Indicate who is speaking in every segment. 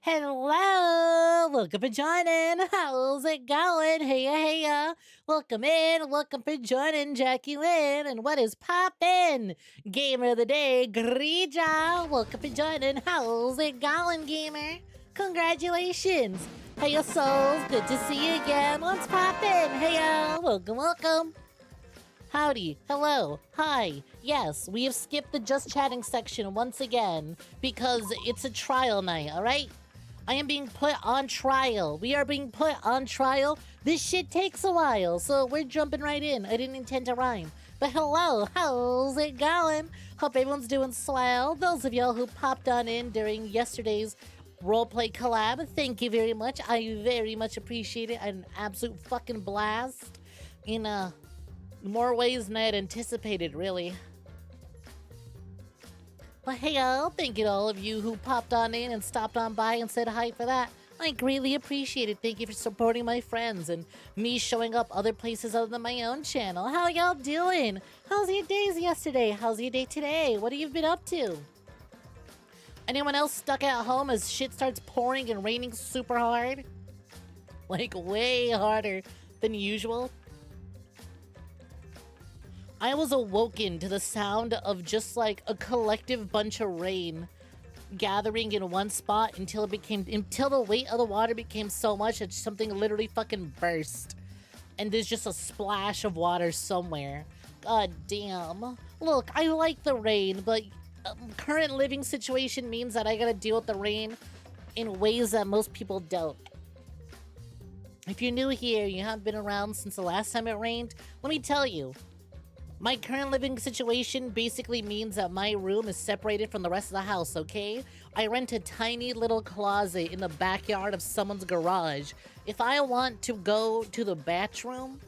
Speaker 1: Hello, welcome for joining. How's it going? Heya. Welcome in, welcome for joining Jackie Lynn. And what is poppin'? Gamer of the day, Grija. Welcome for joining. How's it going, gamer? Congratulations. Heya, souls. Good to see you again. What's poppin'? Heya. Welcome. Howdy, hello, hi. Yes, we have skipped the just chatting section once again because it's a trial night, alright? I am being put on trial. We are being put on trial. This shit takes a while, so we're jumping right in. I didn't intend to rhyme. But hello, how's it going? Hope everyone's doing swell. Those of y'all who popped on in during yesterday's roleplay collab, thank you very much. I very much appreciate it. An absolute fucking blast. In more ways than I had anticipated, really. But hey, thank you to all of you who popped on in and stopped on by and said hi for that. I greatly appreciate it. Thank you for supporting my friends and me showing up other places other than my own channel. How y'all doing? How's your days yesterday? How's your day today? What have you been up to? Anyone else stuck at home as shit starts pouring and raining super hard? Like way harder than usual? I was awoken to the sound of just like a collective bunch of rain gathering in one spot until the weight of the water became so much that something literally fucking burst. And there's just a splash of water somewhere. God damn. Look, I like the rain, but current living situation means that I gotta deal with the rain in ways that most people don't. If you're new here, you haven't been around since the last time it rained, let me tell you. My current living situation basically means that my room is separated from the rest of the house, okay? I rent a tiny little closet in the backyard of someone's garage. If I want to go to the bathroom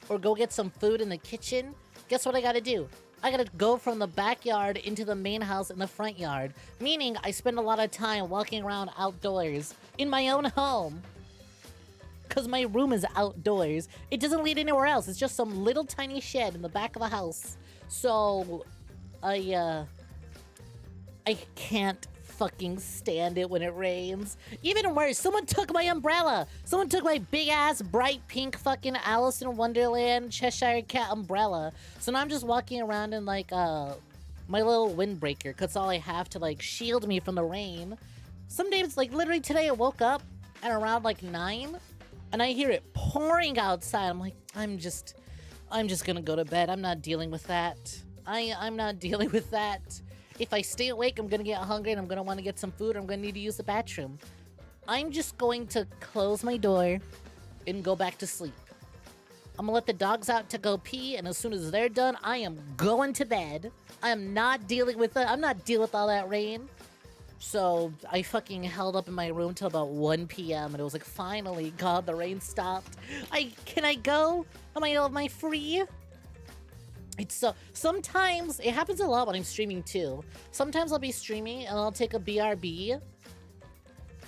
Speaker 1: or go get some food in the kitchen, guess what I gotta do? I gotta go from the backyard into the main house in the front yard, meaning I spend a lot of time walking around outdoors in my own home. Because my room is outdoors. It doesn't lead anywhere else. It's just some little tiny shed in the back of a house. So, I can't fucking stand it when it rains. Even worse, someone took my umbrella. Someone took my big-ass, bright pink fucking Alice in Wonderland Cheshire Cat umbrella. So now I'm just walking around in, like, my little windbreaker. Because all I have to, like, shield me from the rain. Some days, like, literally today I woke up at around, like, 9. And I hear it pouring outside. I'm like, I'm just gonna go to bed. I'm not dealing with that. I'm not dealing with that. If I stay awake, I'm gonna get hungry and I'm gonna want to get some food. Or I'm gonna need to use the bathroom. I'm just going to close my door and go back to sleep. I'm gonna let the dogs out to go pee, and as soon as they're done, I am going to bed. I am not dealing with it. I'm not dealing with all that rain. So I fucking held up in my room till about 1 p.m. and it was like, finally, God, the rain stopped. Can I go? Am I free? It's so, sometimes, it happens a lot when I'm streaming too. Sometimes I'll be streaming and I'll take a BRB.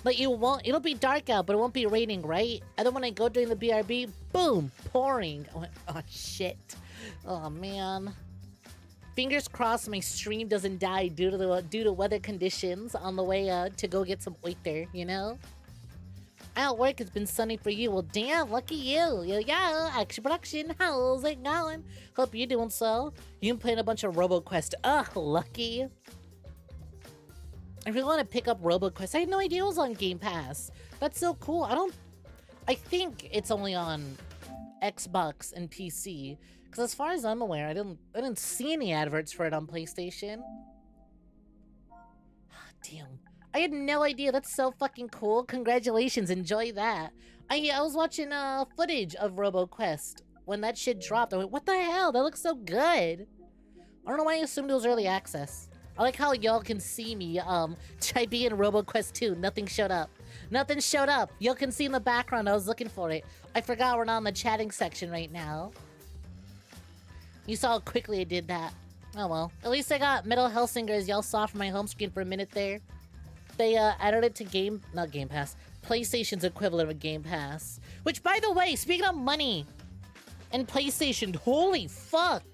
Speaker 1: Like it'll be dark out, but it won't be raining, right? And then when I go during the BRB, boom, pouring. I went, oh shit. Oh man. Fingers crossed my stream doesn't die due to weather conditions on the way to go get some oiter, you know? At work, it's been sunny for you. Well, damn, lucky you. Yeah, action production. How's it going? Hope you're doing so. You've been playing a bunch of RoboQuest. Ugh, lucky. I really want to pick up RoboQuest. I had no idea it was on Game Pass. That's so cool. I think it's only on Xbox and PC. Because as far as I'm aware, I didn't see any adverts for it on PlayStation. Damn. I had no idea. That's so fucking cool. Congratulations. Enjoy that. I was watching footage of RoboQuest. When that shit dropped, I went, what the hell? That looks so good. I don't know why I assumed it was early access. I like how y'all can see me type in RoboQuest 2. Nothing showed up. Nothing showed up. Y'all can see in the background. I was looking for it. I forgot we're not in the chatting section right now. You saw how quickly I did that. Oh well. At least I got Metal Hellsinger as y'all saw from my home screen for a minute there. They added it to not Game Pass, PlayStation's equivalent of Game Pass. Which, by the way, speaking of money and PlayStation, holy fuck.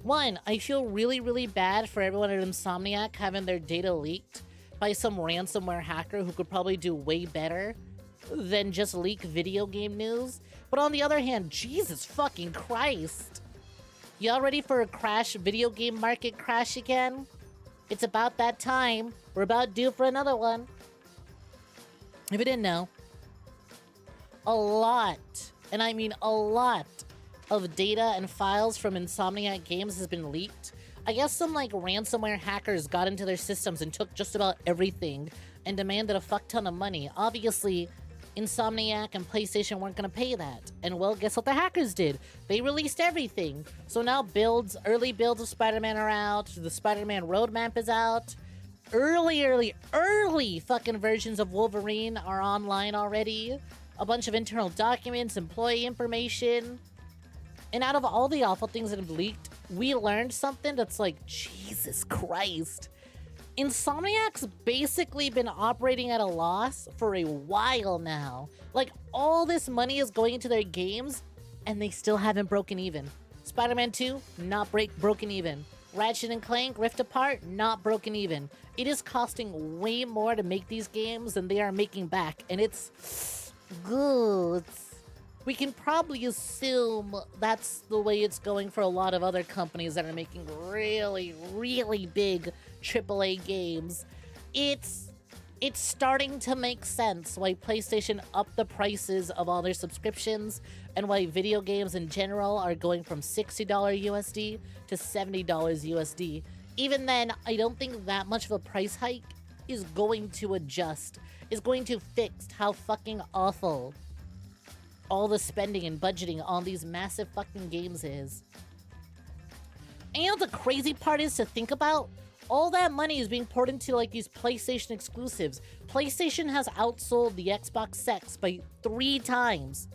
Speaker 1: One, I feel really, really bad for everyone at Insomniac having their data leaked by some ransomware hacker who could probably do way better than just leak video game news. But on the other hand, Jesus fucking Christ. Y'all ready for a crash, video game market crash again? It's about that time. We're about due for another one. If you didn't know, a lot, and I mean a lot, of data and files from Insomniac Games has been leaked. I guess some like ransomware hackers got into their systems and took just about everything and demanded a fuck ton of money. Obviously, Insomniac and PlayStation weren't gonna pay that. And well, guess what the hackers did? They released everything. So now early builds of Spider-Man are out, the Spider-Man roadmap is out, early fucking versions of Wolverine are online already, a bunch of internal documents, employee information. And out of all the awful things that have leaked, we learned something that's like, Jesus Christ. Insomniac's basically been operating at a loss for a while now. Like, all this money is going into their games, and they still haven't broken even. Spider-Man 2, not broken even. Ratchet & Clank, Rift Apart, not broken even. It is costing way more to make these games than they are making back, and it's good. We can probably assume that's the way it's going for a lot of other companies that are making really, really big AAA games. It's starting to make sense why PlayStation upped the prices of all their subscriptions and why video games in general are going from $60 USD to $70 USD. Even then, I don't think that much of a price hike is going to adjust, is going to fix how fucking awful all the spending and budgeting on these massive fucking games is. And the crazy part is to think about, all that money is being poured into like these PlayStation exclusives. PlayStation has outsold the Xbox X by 3 times.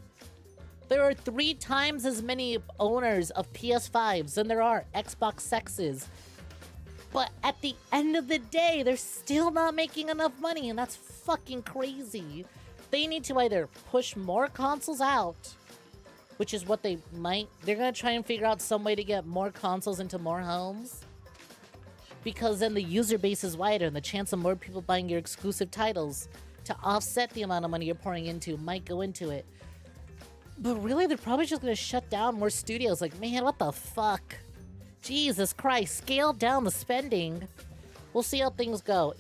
Speaker 1: There are 3 times as many owners of PS5s than there are Xbox X's. But at the end of the day, they're still not making enough money, and that's fucking crazy. They need to either push more consoles out, which is what they're gonna try and figure out some way to get more consoles into more homes, because then the user base is wider and the chance of more people buying your exclusive titles to offset the amount of money you're pouring into might go into it. But really, they're probably just gonna shut down more studios. Like, man, what the fuck? Jesus Christ, scale down the spending. We'll see how things go.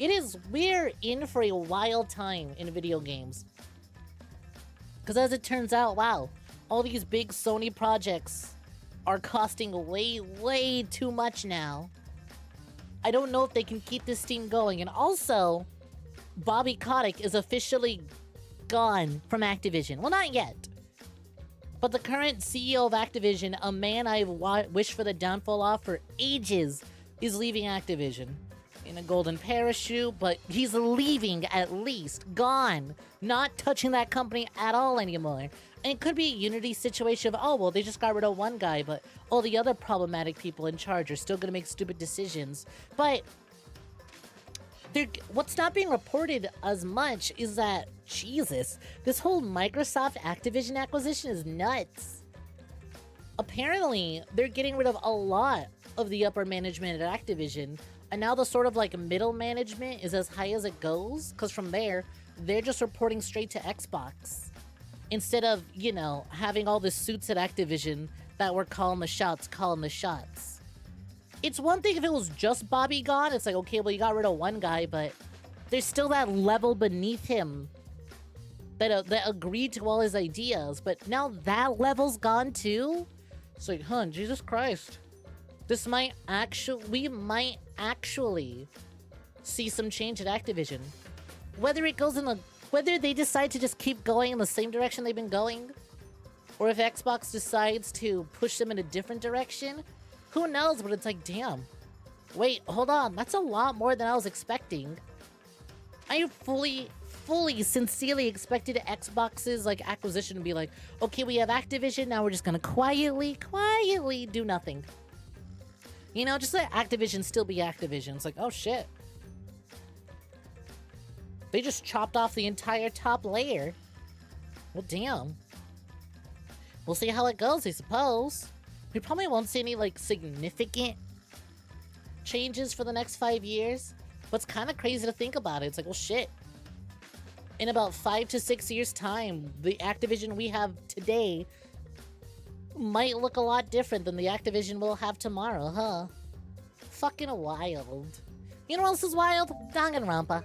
Speaker 1: We're in for a wild time in video games. Because as it turns out, wow, all these big Sony projects are costing way too much now. I don't know if they can keep this team going. And also, Bobby Kotick is officially gone from Activision. Well, not yet. But the current CEO of Activision, a man I've wished for the downfall of for ages, is leaving Activision. In a golden parachute, but he's leaving at least. Gone. Not touching that company at all anymore. And it could be a Unity situation of, oh, well, they just got rid of one guy, but all the other problematic people in charge are still going to make stupid decisions. But what's not being reported as much is that, Jesus, this whole Microsoft Activision acquisition is nuts. Apparently, they're getting rid of a lot of the upper management at Activision, and now the sort of like middle management is as high as it goes, because from there, they're just reporting straight to Xbox. Instead of, you know, having all the suits at Activision that were calling the shots. It's one thing if it was just Bobby gone, it's like, okay, well, you got rid of one guy, but there's still that level beneath him that agreed to all his ideas, but now that level's gone too? It's like, Jesus Christ. We might actually see some change at Activision. Whether they decide to just keep going in the same direction they've been going, or if Xbox decides to push them in a different direction, who knows? But it's like, damn. Wait, hold on. That's a lot more than I was expecting. I fully, sincerely expected Xbox's like acquisition to be like, okay, we have Activision, now we're just gonna quietly do nothing. You know, just let Activision still be Activision. It's like, oh shit. They just chopped off the entire top layer. Well, damn. We'll see how it goes, I suppose. We probably won't see any, like, significant changes for the next 5 years. But it's kind of crazy to think about it. It's like, well, shit. In about 5 to 6 years' time, the Activision we have today might look a lot different than the Activision we'll have tomorrow, huh? Fucking wild. You know what else is wild? Danganronpa.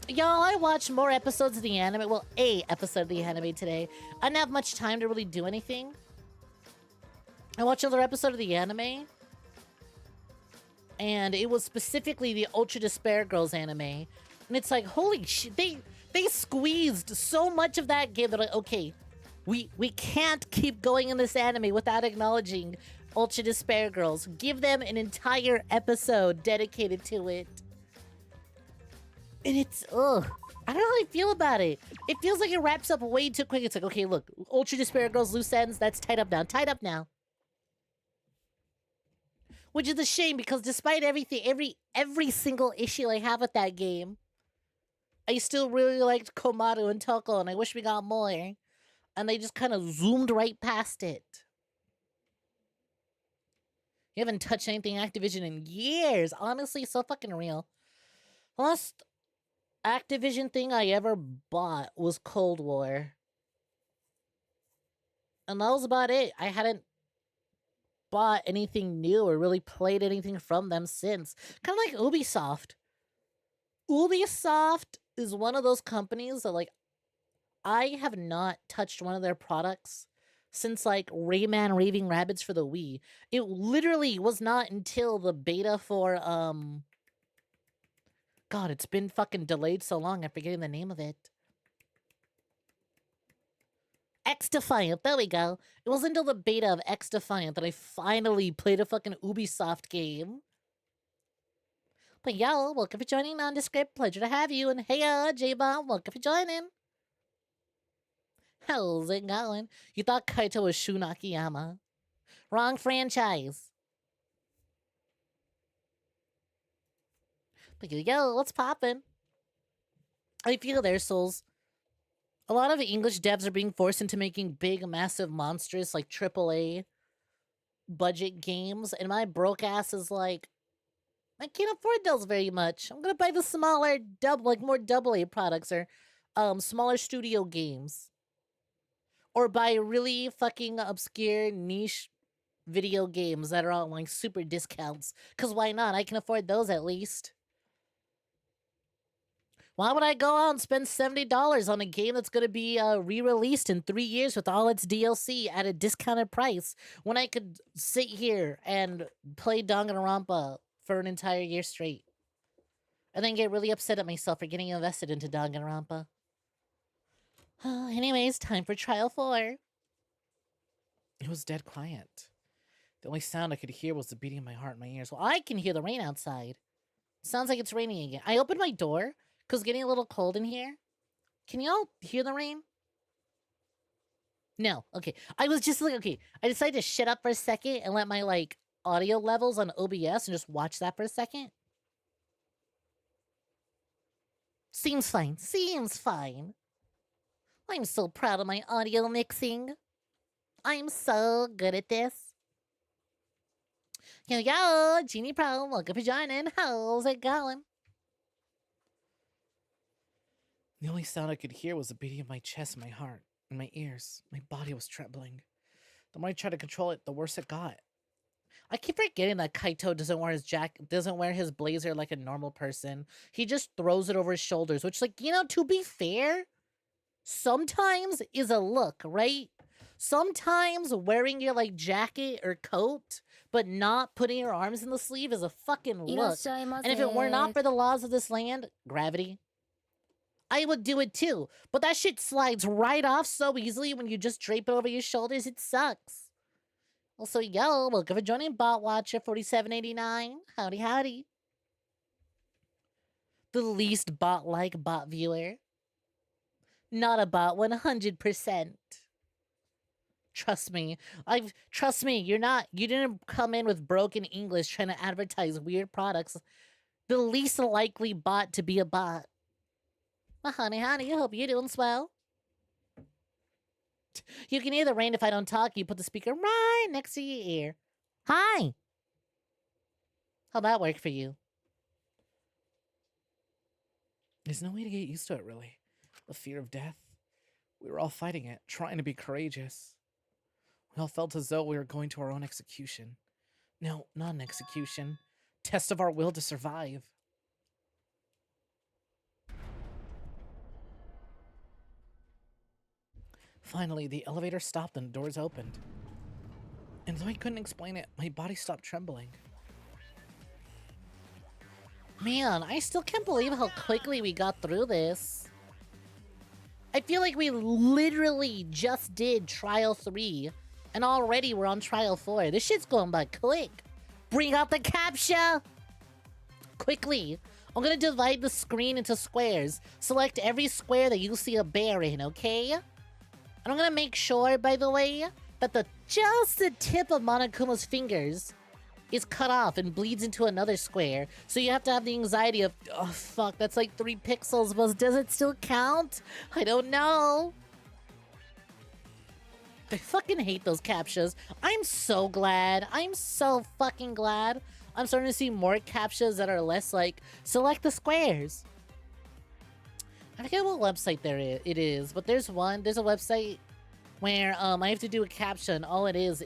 Speaker 1: Y'all, I watched more episodes of the anime. Well, a episode of the anime today. I didn't have much time to really do anything. I watched another episode of the anime. And it was specifically the Ultra Despair Girls anime. And it's like, holy shit, they squeezed so much of that game. They're like, okay, we can't keep going in this anime without acknowledging Ultra Despair Girls. Give them an entire episode dedicated to it. And it's, ugh. I don't know how I feel about it. It feels like it wraps up way too quick. It's like, okay, look, Ultra Despair Girls, loose ends, that's tied up now. Tied up now. Which is a shame because despite everything, every single issue I have with that game, I still really liked Komaru and Toko, and I wish we got more. And they just kind of zoomed right past it. You haven't touched anything Activision in years. Honestly, so fucking real. Last Activision thing I ever bought was Cold War. And that was about it. I hadn't bought anything new or really played anything from them since. Kind of like Ubisoft. Ubisoft is one of those companies that, like, I have not touched one of their products since, like, Rayman Raving Rabbids for the Wii. It literally was not until the beta for, God, it's been fucking delayed so long, I'm forgetting the name of it. X Defiant, there we go. It wasn't until the beta of X Defiant that I finally played a fucking Ubisoft game. But yo, welcome for joining Nondescript. Pleasure to have you. And hey, J-Bomb, welcome for joining. How's it going? You thought Kaito was Shun Akiyama. Wrong franchise. But yo, what's poppin'? I feel there, Souls. A lot of English devs are being forced into making big, massive, monstrous, like, AAA budget games, and my broke ass is like, I can't afford those very much. I'm gonna buy the smaller, more AA products or smaller studio games. Or buy really fucking obscure, niche video games that are on, like, super discounts. Because why not? I can afford those at least. Why would I go out and spend $70 on a game that's going to be re-released in 3 years with all its DLC at a discounted price when I could sit here and play Danganronpa for an entire year straight? And then get really upset at myself for getting invested into Danganronpa. Anyways, time for Trial 4. It was dead quiet. The only sound I could hear was the beating of my heart in my ears. Well, I can hear the rain outside. Sounds like it's raining again. I opened my door because it's getting a little cold in here. Can y'all hear the rain? No. Okay. I was just like, okay. I decided to shut up for a second and let my, like, audio levels on OBS and just watch that for a second. Seems fine. Seems fine. I'm so proud of my audio mixing. I'm so good at this. Yo, Genie Pro, welcome for joining. How's it going? The only sound I could hear was the beating of my chest, my heart, and my ears. My body was trembling. The more I tried to control it, the worse it got. I keep forgetting that Kaito doesn't wear his blazer like a normal person. He just throws it over his shoulders, which, like, you know, to be fair, sometimes is a look, right? Sometimes wearing your, like, jacket or coat, but not putting your arms in the sleeve is a fucking look. And if it were not for the laws of this land, gravity, I would do it too. But that shit slides right off so easily when you just drape it over your shoulders. It sucks. Also, yo, welcome for joining Bot Watcher 4789. Howdy, howdy. The least bot-like bot viewer. Not a bot, 100%. Trust me. Trust me, you didn't come in with broken English trying to advertise weird products. The least likely bot to be a bot. Well, honey, I hope you're doing swell. You can hear the rain if I don't talk. You put the speaker right next to your ear. Hi. How'd that work for you?
Speaker 2: There's no way to get used to it, really. The fear of death. We were all fighting it, trying to be courageous. We all felt as though we were going to our own execution. No, not an execution. Test of our will to survive. Finally, the elevator stopped and the doors opened. And though I couldn't explain it, my body stopped trembling.
Speaker 1: Man, I still can't believe how quickly we got through this. I feel like we literally just did Trial 3, and already we're on Trial 4. This shit's going by quick. Bring out the captcha! Quickly. I'm gonna divide the screen into squares. Select every square that you see a bear in, okay? And I'm gonna make sure, by the way, that just the tip of Monokuma's fingers is cut off and bleeds into another square. So you have to have the anxiety of, oh fuck, that's like 3 pixels, but does it still count? I don't know. I fucking hate those captchas. I'm so glad. I'm so fucking glad. I'm starting to see more captchas that are less like, select the squares. I forget what website it is, but there's a website where I have to do a captcha and all it is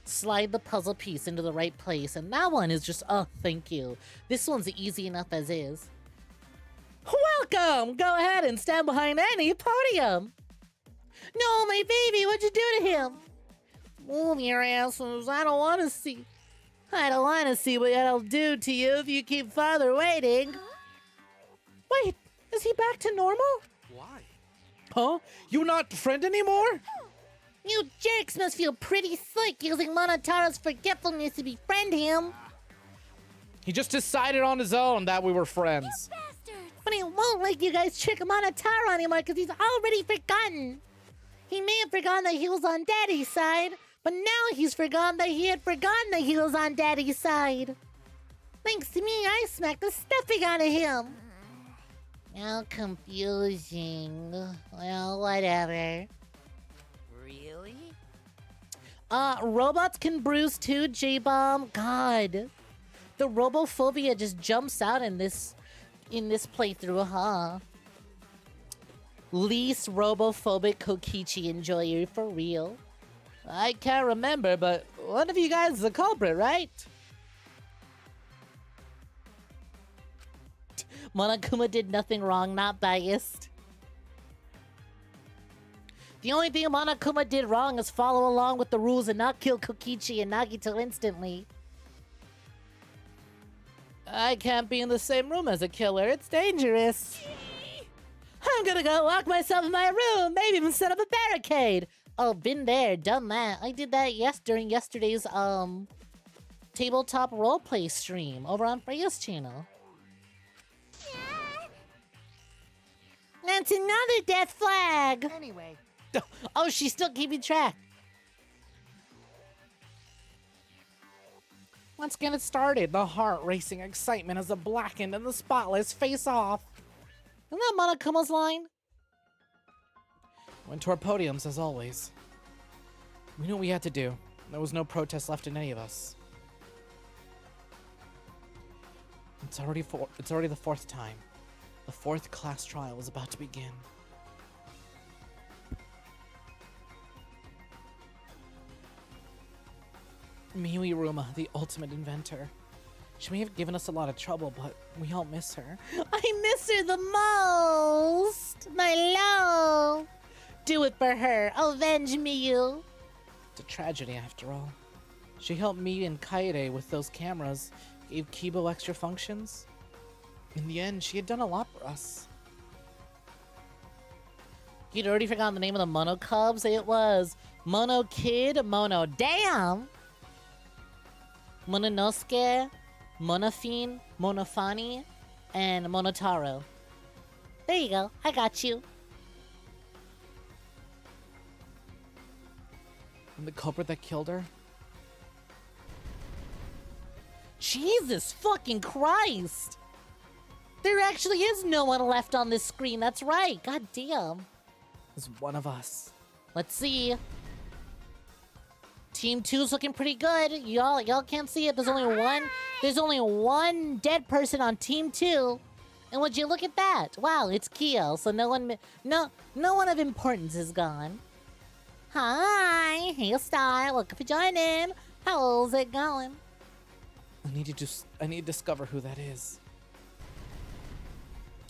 Speaker 1: slide the puzzle piece into the right place, and that one is just, oh, thank you. This one's easy enough as is. Welcome! Go ahead and stand behind any podium. No, my baby, what'd you do to him? Move your asses, I don't want to see. I don't want to see what I'll do to you if you keep father waiting. Wait, is he back to normal?
Speaker 2: Why? Huh? You not friend anymore?
Speaker 1: You jerks must feel pretty slick using Monotaro's forgetfulness to befriend him.
Speaker 2: He just decided on his own that we were friends.
Speaker 1: But he won't let you guys trick Monotaro anymore because he's already forgotten. He may have forgotten that he was on Daddy's side, but now he's forgotten that he had forgotten that he was on Daddy's side. Thanks to me, I smacked the stuffing out of him. How confusing. Well, whatever.
Speaker 3: Really?
Speaker 1: Robots can bruise too, J-Bomb. God. The robophobia just jumps out in this playthrough, huh? Least robophobic Kokichi enjoyer, for real. I can't remember, but one of you guys is the culprit, right? Monokuma did nothing wrong, not biased. The only thing Monokuma did wrong is follow along with the rules and not kill Kokichi and Nagito instantly. I can't be in the same room as a killer. It's dangerous. I'm gonna go lock myself in my room, maybe even set up a barricade. Oh, been there, done that. I did that during yesterday's tabletop roleplay stream over on Freya's channel. That's another death flag.
Speaker 3: Anyway.
Speaker 1: Oh, she's still keeping track.
Speaker 2: Let's get it started. The heart racing excitement as the blackened and the spotless face off.
Speaker 1: Isn't that Monokuma's line?
Speaker 2: Went to our podiums as always. We knew what we had to do. There was no protest left in any of us. It's already the 4th time. The 4th class trial was about to begin. Miui-Ruma, the ultimate inventor. She may have given us a lot of trouble, but we all miss her.
Speaker 1: I miss her the most! My love! Do it for her. Avenge me, you.
Speaker 2: It's a tragedy, after all. She helped me and Kaede with those cameras, gave Kibo extra functions. In the end, she had done a lot for us.
Speaker 1: You'd already forgotten the name of the Mono Cubs? It was Mono Kid, Mono Damn! Mononosuke, Monofine, Monofani, and Monotaro. There you go. I got you.
Speaker 2: And the culprit that killed her?
Speaker 1: Jesus fucking Christ! There actually is no one left on this screen. That's right. God damn.
Speaker 2: Is one of us.
Speaker 1: Let's see. Team 2's looking pretty good. Y'all can't see it. There's only one dead person on Team 2. And would you look at that? Wow, it's Kyo. So no one of importance is gone. Hi, hey Star, welcome for joining. How's it going?
Speaker 2: I need to discover who that is.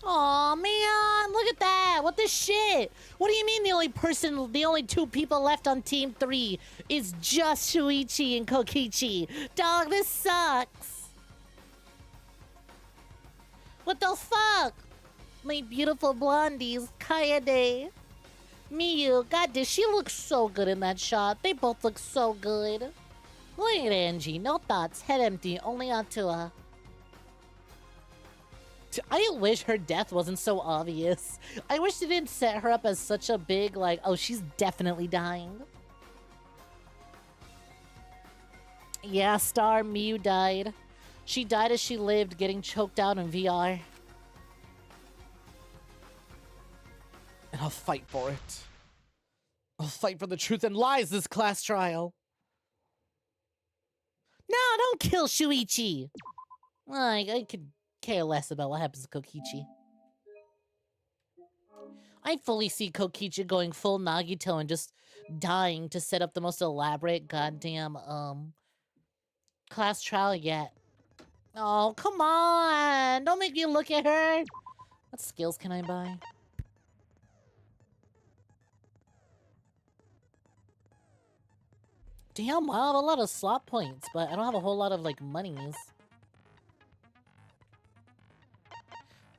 Speaker 1: Aw, man, look at that. What the shit? What do you mean the only two people left on Team 3 is just Shuichi and Kokichi? Dog, this sucks. What the fuck? My beautiful blondies, Kaede. Miyu, goddamn, she looks so good in that shot. They both look so good. Look at Angie, no thoughts, head empty, only Atua. I wish her death wasn't so obvious. I wish they didn't set her up as such a big, like, oh, she's definitely dying. Yeah, Star Miyu died. She died as she lived, getting choked out in VR.
Speaker 2: And I'll fight for it. I'll fight for the truth and lies this class trial.
Speaker 1: No, don't kill Shuichi. I could care less about what happens to Kokichi. I fully see Kokichi going full Nagito and just dying to set up the most elaborate goddamn class trial yet. Oh, come on! Don't make me look at her! What skills can I buy? Damn, wow, I have a lot of slot points, but I don't have a whole lot of, like, monies.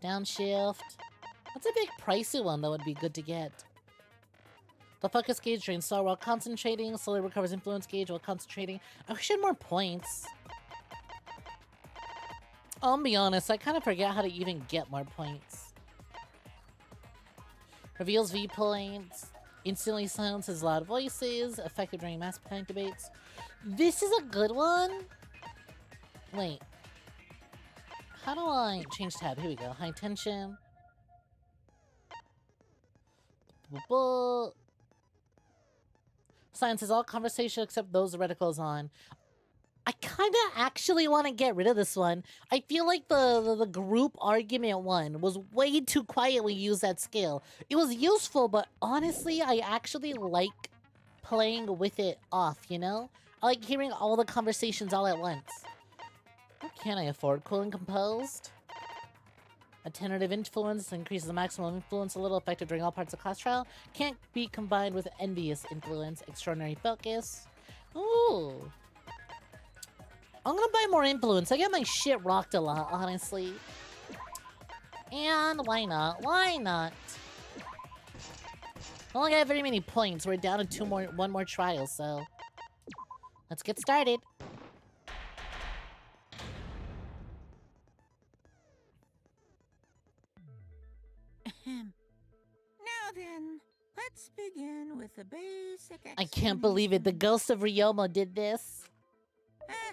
Speaker 1: Downshift. That's a big pricey one that would be good to get. The focus gauge drains Star while concentrating. Slowly recovers influence gauge while concentrating. I wish I had more points. I'll be honest, I kind of forget how to even get more points. Reveals V points. Instantly silences loud voices. Effective during mass panic debates. This is a good one. Wait. How do I change tab? Here we go. High tension. Silences all conversation except those the reticle is on. I kind of actually want to get rid of this one. I feel like the group argument one was way too quietly used at scale. It was useful, but honestly, I actually like playing with it off, you know? I like hearing all the conversations all at once. What can I afford? Cool and composed? Attenuative influence increases the maximum influence a little, effective during all parts of class trial. Can't be combined with envious influence. Extraordinary focus. Ooh. I'm gonna buy more influence. I get my shit rocked a lot, honestly. And why not? Why not? I don't got very many points. We're down to one more trial, so let's get started.
Speaker 3: Now then, let's begin with the basic.
Speaker 1: I can't believe it. The ghost of Ryomo did this.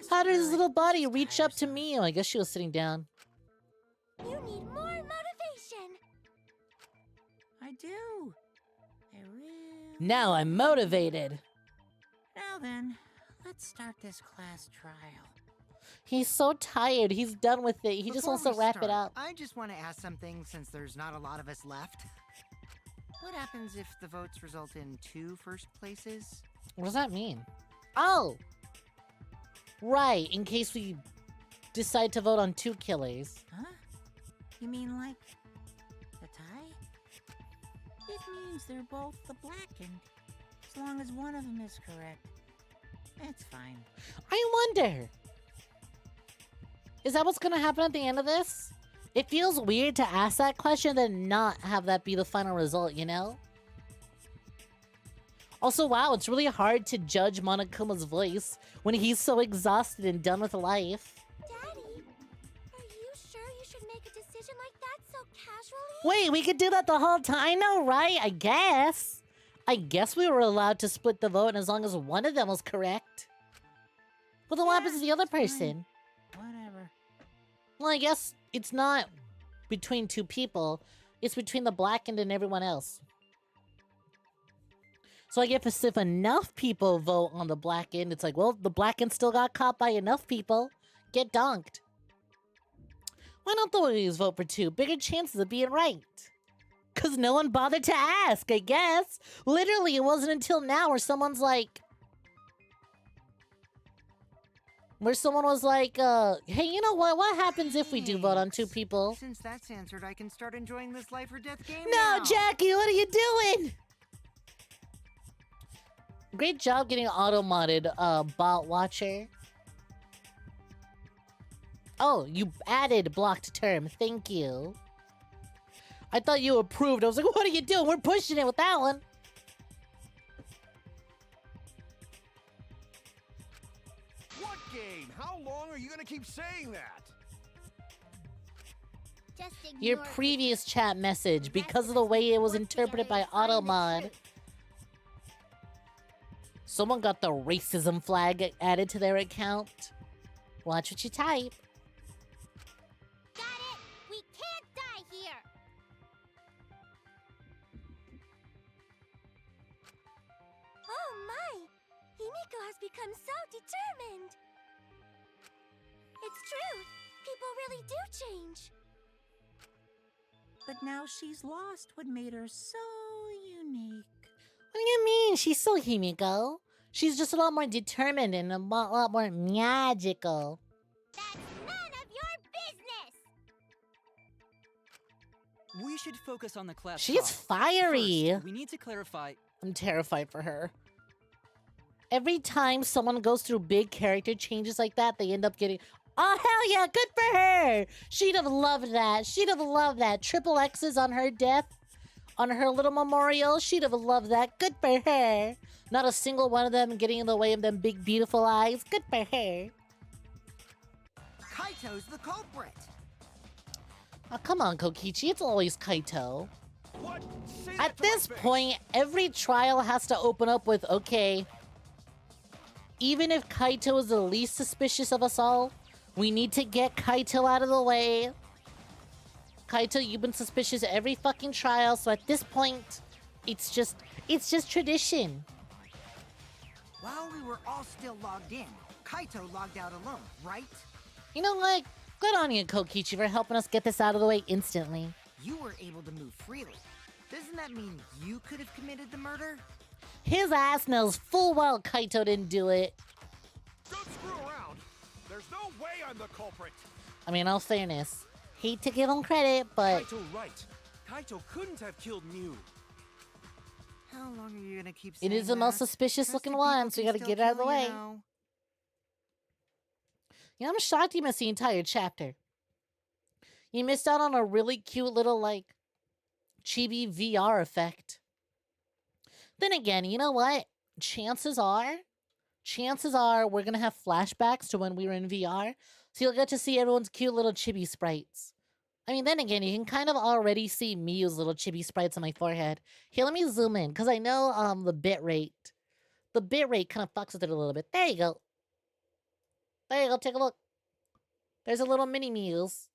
Speaker 1: How did his little body reach up to me? Oh, I guess she was sitting down.
Speaker 4: You need more motivation.
Speaker 3: I do. I really.
Speaker 1: Now I'm motivated.
Speaker 3: Now then, let's start this class trial.
Speaker 1: He's so tired. He's done with it. He just
Speaker 5: Before
Speaker 1: wants to
Speaker 5: we
Speaker 1: wrap it
Speaker 5: start,
Speaker 1: up.
Speaker 5: I just want to ask something since there's not a lot of us left. What happens if the votes result in 2 first places?
Speaker 1: What does that mean? Oh! Right, in case we decide to vote on 2 killers.
Speaker 3: Huh? You mean like the tie? It means they're both the blackened. As long as one of them is correct, it's fine.
Speaker 1: I wonder. Is that what's gonna happen at the end of this? It feels weird to ask that question and then not have that be the final result, you know? Also, wow, it's really hard to judge Monokuma's voice when he's so exhausted and done with life.
Speaker 4: Daddy, are you sure you should make a decision like that so casually?
Speaker 1: Wait, we could do that the whole time? I know, right? I guess. I guess we were allowed to split the vote as long as one of them was correct. Well, then what happens to the other person?
Speaker 3: Whatever.
Speaker 1: Well, I guess it's not between 2 people. It's between the blackened and everyone else. So I guess if enough people vote on the black end, it's like, well, the black end still got caught by enough people. Get dunked. Why don't the ladies vote for 2? Bigger chances of being right. Because no one bothered to ask, I guess. Literally, it wasn't until now where someone's like... Where someone was like, hey, you know what? What happens if we do vote on 2 people?
Speaker 5: Since that's answered, I can start enjoying this life or death game
Speaker 1: No,
Speaker 5: now.
Speaker 1: Jackie, what are you doing? Great job getting auto-modded, bot watcher. Oh, you added blocked term. Thank you. I thought you approved. I was like, what are you doing? We're pushing it with that one.
Speaker 6: What game? How long are you gonna keep saying that?
Speaker 4: Just ignore
Speaker 1: Your
Speaker 4: it.
Speaker 1: previous chat message, because of the way it was interpreted by AutoMod. Someone got the racism flag added to their account. Watch what you type.
Speaker 4: Got it! We can't die here! Oh my! Himiko has become so determined! It's true! People really do change!
Speaker 3: But now she's lost what made her so unique.
Speaker 1: What do you mean? She's still Himiko. She's just a lot more determined and a lot more magical.
Speaker 4: That's none of your business!
Speaker 7: We should focus on the class.
Speaker 1: She's
Speaker 7: talk.
Speaker 1: fiery.
Speaker 7: First, we need to clarify.
Speaker 2: I'm terrified for her.
Speaker 1: Every time someone goes through big character changes like that, they end up getting... Oh, hell yeah, good for her! She'd have loved that. She'd have loved that. Triple X's on her death. On her little memorial. She'd have loved that. Good for her. Not a single one of them getting in the way of them big, beautiful eyes. Good for her.
Speaker 5: Kaito's the culprit.
Speaker 1: Oh, come on, Kokichi. It's always Kaito.
Speaker 6: What? Say that
Speaker 1: At
Speaker 6: to my
Speaker 1: this
Speaker 6: face.
Speaker 1: point, every trial has to open up with, okay, even if Kaito is the least suspicious of us all, we need to get Kaito out of the way. Kaito, you've been suspicious every fucking trial, so at this point, it's just tradition.
Speaker 5: While we were all still logged in, Kaito logged out alone, right?
Speaker 1: You know, like, good on you, Kokichi, for helping us get this out of the way instantly.
Speaker 5: You were able to move freely. Doesn't that mean you could have committed the murder?
Speaker 1: His ass knows full well Kaito didn't do it.
Speaker 6: Don't screw around. There's no way I'm the culprit.
Speaker 1: I mean, in all fairness, hate to give him credit, but
Speaker 6: Kaito right. Kaito couldn't have killed Mew.
Speaker 5: How long are you gonna keep
Speaker 1: it
Speaker 5: saying
Speaker 1: is the most
Speaker 5: that?
Speaker 1: suspicious
Speaker 5: Trusted
Speaker 1: looking
Speaker 5: people
Speaker 1: one, so you
Speaker 5: can
Speaker 1: gotta
Speaker 5: still
Speaker 1: get it out of the
Speaker 5: kill, you
Speaker 1: way.
Speaker 5: know.
Speaker 1: Yeah, I'm shocked you missed the entire chapter. You missed out on a really cute little, like, chibi VR effect. Then again, you know what? Chances are we're gonna have flashbacks to when we were in VR, so you'll get to see everyone's cute little chibi sprites. I mean, then again, you can kind of already see Miyu's little chibi sprites on my forehead. Here, let me zoom in, because I know the bitrate. The bitrate kind of fucks with it a little bit. There you go. There you go, take a look. There's a little mini Muse.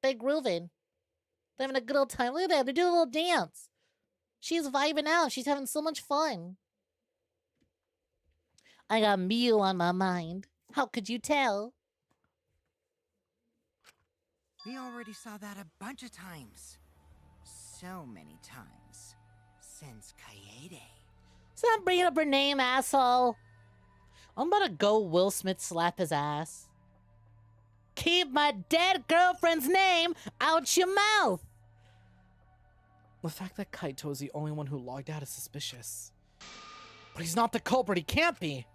Speaker 1: They're grooving. They're having a good old time. Look at that, they're doing a little dance. She's vibing out. She's having so much fun. I got Mew on my mind. How could you tell?
Speaker 5: We already saw that a bunch of times. So many times. Since Kaede.
Speaker 1: Stop bringing up her name, asshole. I'm about to go Will Smith slap his ass. Keep my dead girlfriend's name out your mouth.
Speaker 2: The fact that Kaito is the only one who logged out is suspicious. But he's not the culprit, he can't be!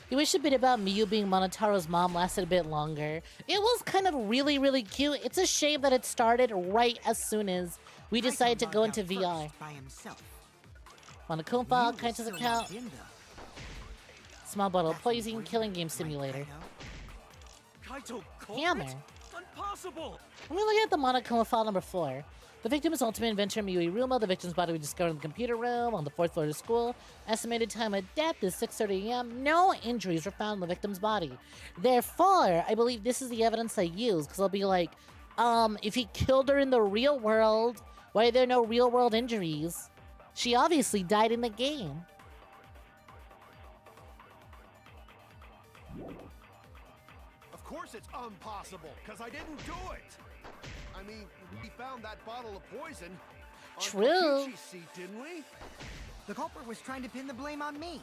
Speaker 1: You wish a bit about Miyu being Monotaro's mom lasted a bit longer. It was kind of really, really cute. It's a shame that it started right as soon as we decided to
Speaker 5: Kaito
Speaker 1: go
Speaker 5: logged
Speaker 1: into
Speaker 5: out
Speaker 1: VR.
Speaker 5: first by himself.
Speaker 1: Monokumpa,
Speaker 5: Mew was
Speaker 1: Kaito's
Speaker 5: still
Speaker 1: account,
Speaker 5: logged in, though.
Speaker 1: small bottle of
Speaker 5: That's
Speaker 1: poison,
Speaker 5: important,
Speaker 1: killing game
Speaker 5: right,
Speaker 1: simulator.
Speaker 6: Kaito culprit?
Speaker 1: Hammer.
Speaker 6: Impossible.
Speaker 1: Let me look at the Monokuma file number 4. The victim is ultimate inventor Miyu Iruma. The victim's body was discovered in the computer room on the 4th floor of the school. Estimated time of death is 6:30 a.m. No injuries were found in the victim's body. Therefore, I believe this is the evidence they use, because they'll be like, if he killed her in the real world, why are there no real world injuries? She obviously died in the game.
Speaker 6: Of course it's impossible, because I didn't do it. I mean, we found that bottle of poison on
Speaker 1: True.
Speaker 6: Kokichi's seat, didn't we?
Speaker 5: The culprit was trying to pin the blame on me.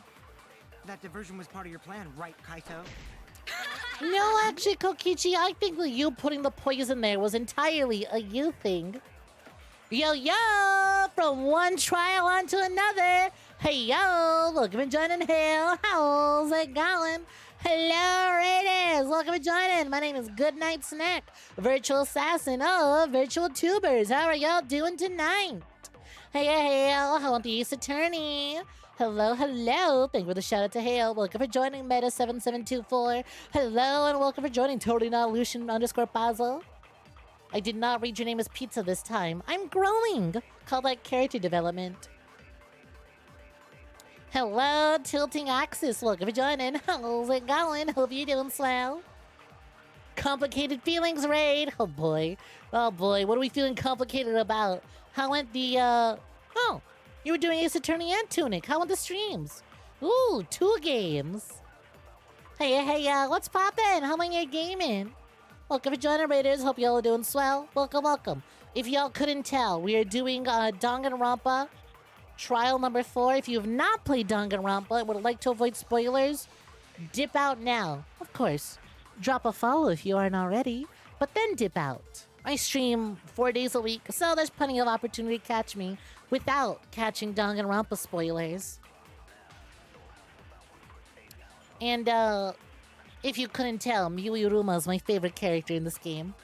Speaker 5: That diversion was part of your plan, right, Kaito?
Speaker 1: No, actually, Kokichi, I think that you putting the poison there was entirely a you thing. Yo, yo! From one trial on to another. Hey, yo! Welcome to joining Hell. How's it going? Hello, Raiders! Welcome to joining. My name is Goodnight Snek, virtual assassin of virtual tubers. How are y'all doing tonight? Hey, Hale! I want the Ace Attorney. Hello, hello. Thank you for the shout out to Hale. Welcome for joining Meta7724. Hello, and welcome for joining Totally Not Lucian _ Puzzle. I did not read your name as Pizza this time. I'm growing. Call that character development. Hello, Tilting Axis. Welcome for joining. How's it going? Hope you're doing swell. Complicated feelings raid. Oh boy. Oh boy. What are we feeling complicated about? How went the, Oh, you were doing Ace Attorney and Tunic. How went the streams? Ooh, 2 games. Hey, what's poppin'? How many are gaming? Welcome for joining, Raiders. Hope y'all are doing swell. Welcome, welcome. If y'all couldn't tell, we are doing Danganronpa Trial number 4. If you have not played Danganronpa and would like to avoid spoilers, dip out now. Of course, drop a follow if you aren't already, but then dip out. I stream 4 days a week, so there's plenty of opportunity to catch me without catching Danganronpa spoilers. And, if you couldn't tell, Miu is my favorite character in this game.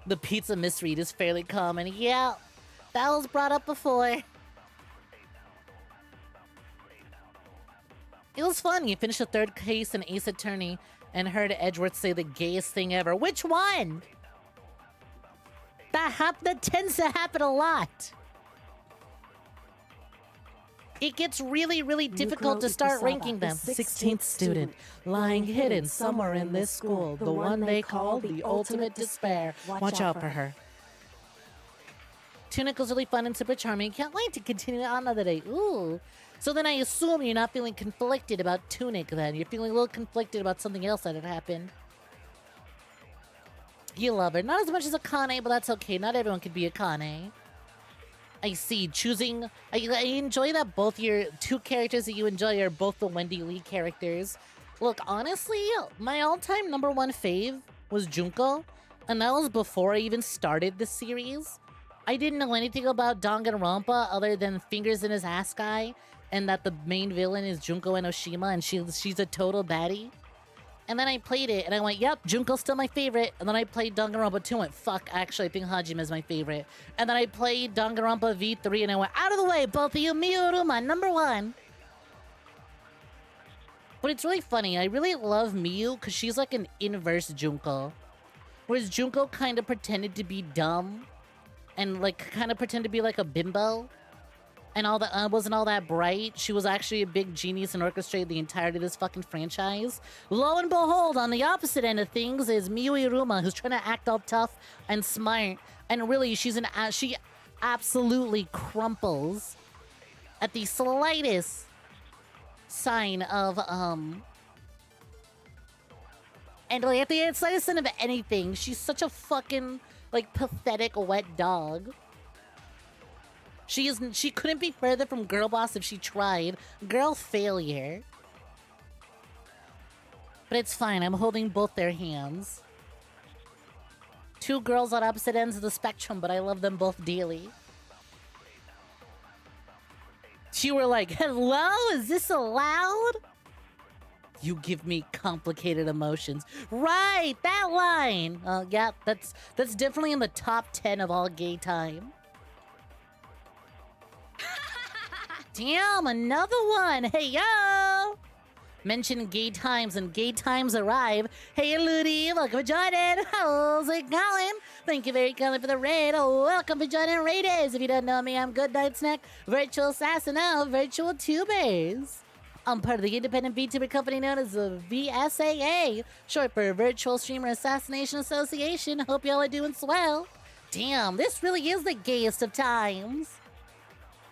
Speaker 1: The pizza misread is fairly common. Yeah, that was brought up before. It was fun. You finished the 3rd case in Ace Attorney and heard Edgeworth say the gayest thing ever. Which one? That tends to happen a lot. It gets really, really difficult to start ranking them. 16th student, lying hidden somewhere in this school. The one they call the ultimate despair. Watch out for her. Tunic was really fun and super charming. Can't wait to continue on another day. Ooh. So then I assume you're not feeling conflicted about Tunic then. You're feeling a little conflicted about something else that had happened. You love her. Not as much as Akane, but that's okay. Not everyone could be Akane. I see. Choosing... I enjoy that both your 2 characters that you enjoy are both the Wendy Lee characters. Look, honestly, my all-time #1 fave was Junko. And that was before I even started the series. I didn't know anything about Danganronpa other than Fingers in His Ass Guy. And that the main villain is Junko Enoshima and she's a total baddie. And then I played it, and I went, yep, Junko's still my favorite. And then I played Danganronpa 2 and went, fuck, actually, I think Hajime is my favorite. And then I played Danganronpa V3, and I went, out of the way, both of you, Miuruma, #1. But it's really funny. I really love Miu, because she's like an inverse Junko. Whereas Junko kind of pretended to be dumb, and like kind of pretended to be like a bimbo. And all that wasn't all that bright. She was actually a big genius and orchestrated the entirety of this fucking franchise. Lo and behold, on the opposite end of things is Miu Iruma, who's trying to act all tough and smart. And really, she absolutely crumples at the slightest sign of and like at the slightest sign of anything. She's such a fucking like pathetic wet dog. She couldn't be further from girl boss if she tried. Girl failure. But it's fine, I'm holding both their hands. 2 girls on opposite ends of the spectrum, but I love them both dearly. You were like, hello, is this allowed? You give me complicated emotions. Right, that line! Yeah, that's definitely in the top 10 of all gay time. Damn, another one! Hey, yo! Mention gay times and gay times arrive. Hey, Ludi, welcome to joining. How's it going? Thank you very kindly for the raid. Oh, welcome to joining Raiders. If you don't know me, I'm Goodnight Snack, virtual assassin of virtual tubers. I'm part of the independent VTuber company known as the VSAA, short for Virtual Streamer Assassination Association. Hope y'all are doing swell. Damn, this really is the gayest of times.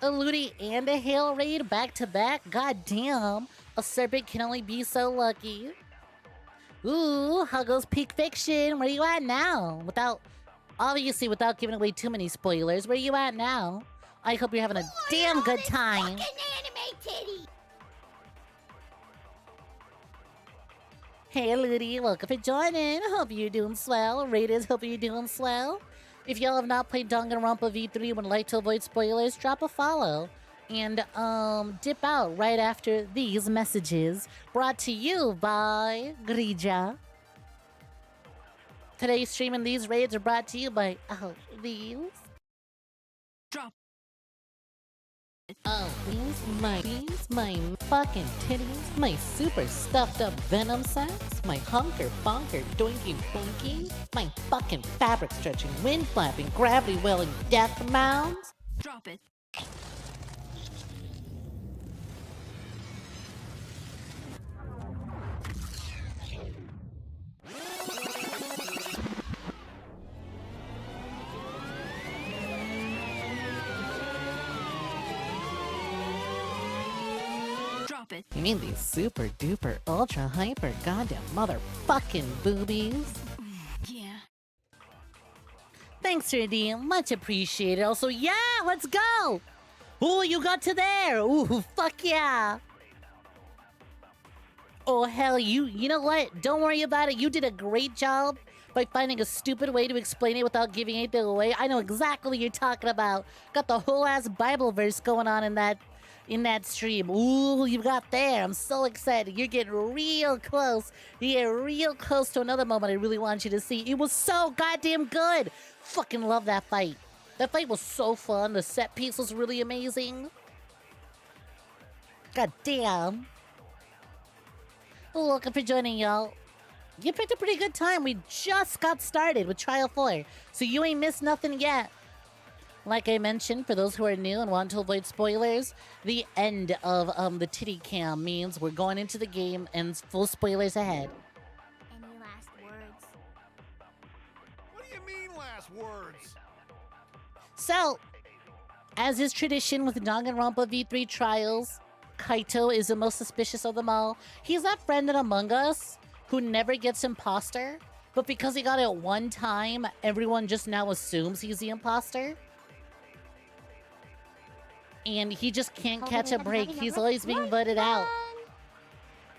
Speaker 1: A Ludi and a Hail raid back to back? God damn, a serpent can only be so lucky. Ooh, how goes Peak Fiction? Where you at now? Obviously without giving away too many spoilers, where you at now? I hope you're having a damn good time. Hey Ludi, welcome for joining. Hope you're doing swell. Raiders, hope you're doing swell. If y'all have not played Danganronpa V3 and would like to avoid spoilers, drop a follow. And dip out right after these messages. Brought to you by Grija. Today's stream and these raids are brought to you by these.
Speaker 7: Drop.
Speaker 1: These, my fucking titties, my super stuffed up venom sacks, my hunker bonker doinky boinky, my fucking fabric stretching, wind flapping, gravity welling death mounds.
Speaker 7: Drop it. It.
Speaker 1: You mean these super duper ultra hyper goddamn motherfucking boobies?
Speaker 7: Yeah.
Speaker 1: Thanks, Redeem. Much appreciated. Also, yeah, let's go! Ooh, you got to there! Ooh, fuck yeah! Oh, hell, you know what? Don't worry about it. You did a great job by finding a stupid way to explain it without giving anything away. I know exactly what you're talking about. Got the whole ass Bible verse going on in that stream. Ooh, you got there. I'm so excited. You're getting real close. You get real close to another moment I really want you to see. It was so goddamn good. Fucking love that fight. That fight was so fun. The set piece was really amazing. God damn. Welcome for joining, y'all. You picked a pretty good time. We just got started with Trial 4, so you ain't missed nothing yet. Like I mentioned, for those who are new and want to avoid spoilers, the end of the titty cam means we're going into the game and full spoilers ahead.
Speaker 4: Any last words?
Speaker 6: What do you mean, last words?
Speaker 1: So, as is tradition with Danganronpa V3 trials, Kaito is the most suspicious of them all. He's that friend in Among Us who never gets imposter, but because he got it one time, everyone just now assumes he's the imposter. And he just can't catch a break. He's always being voted out.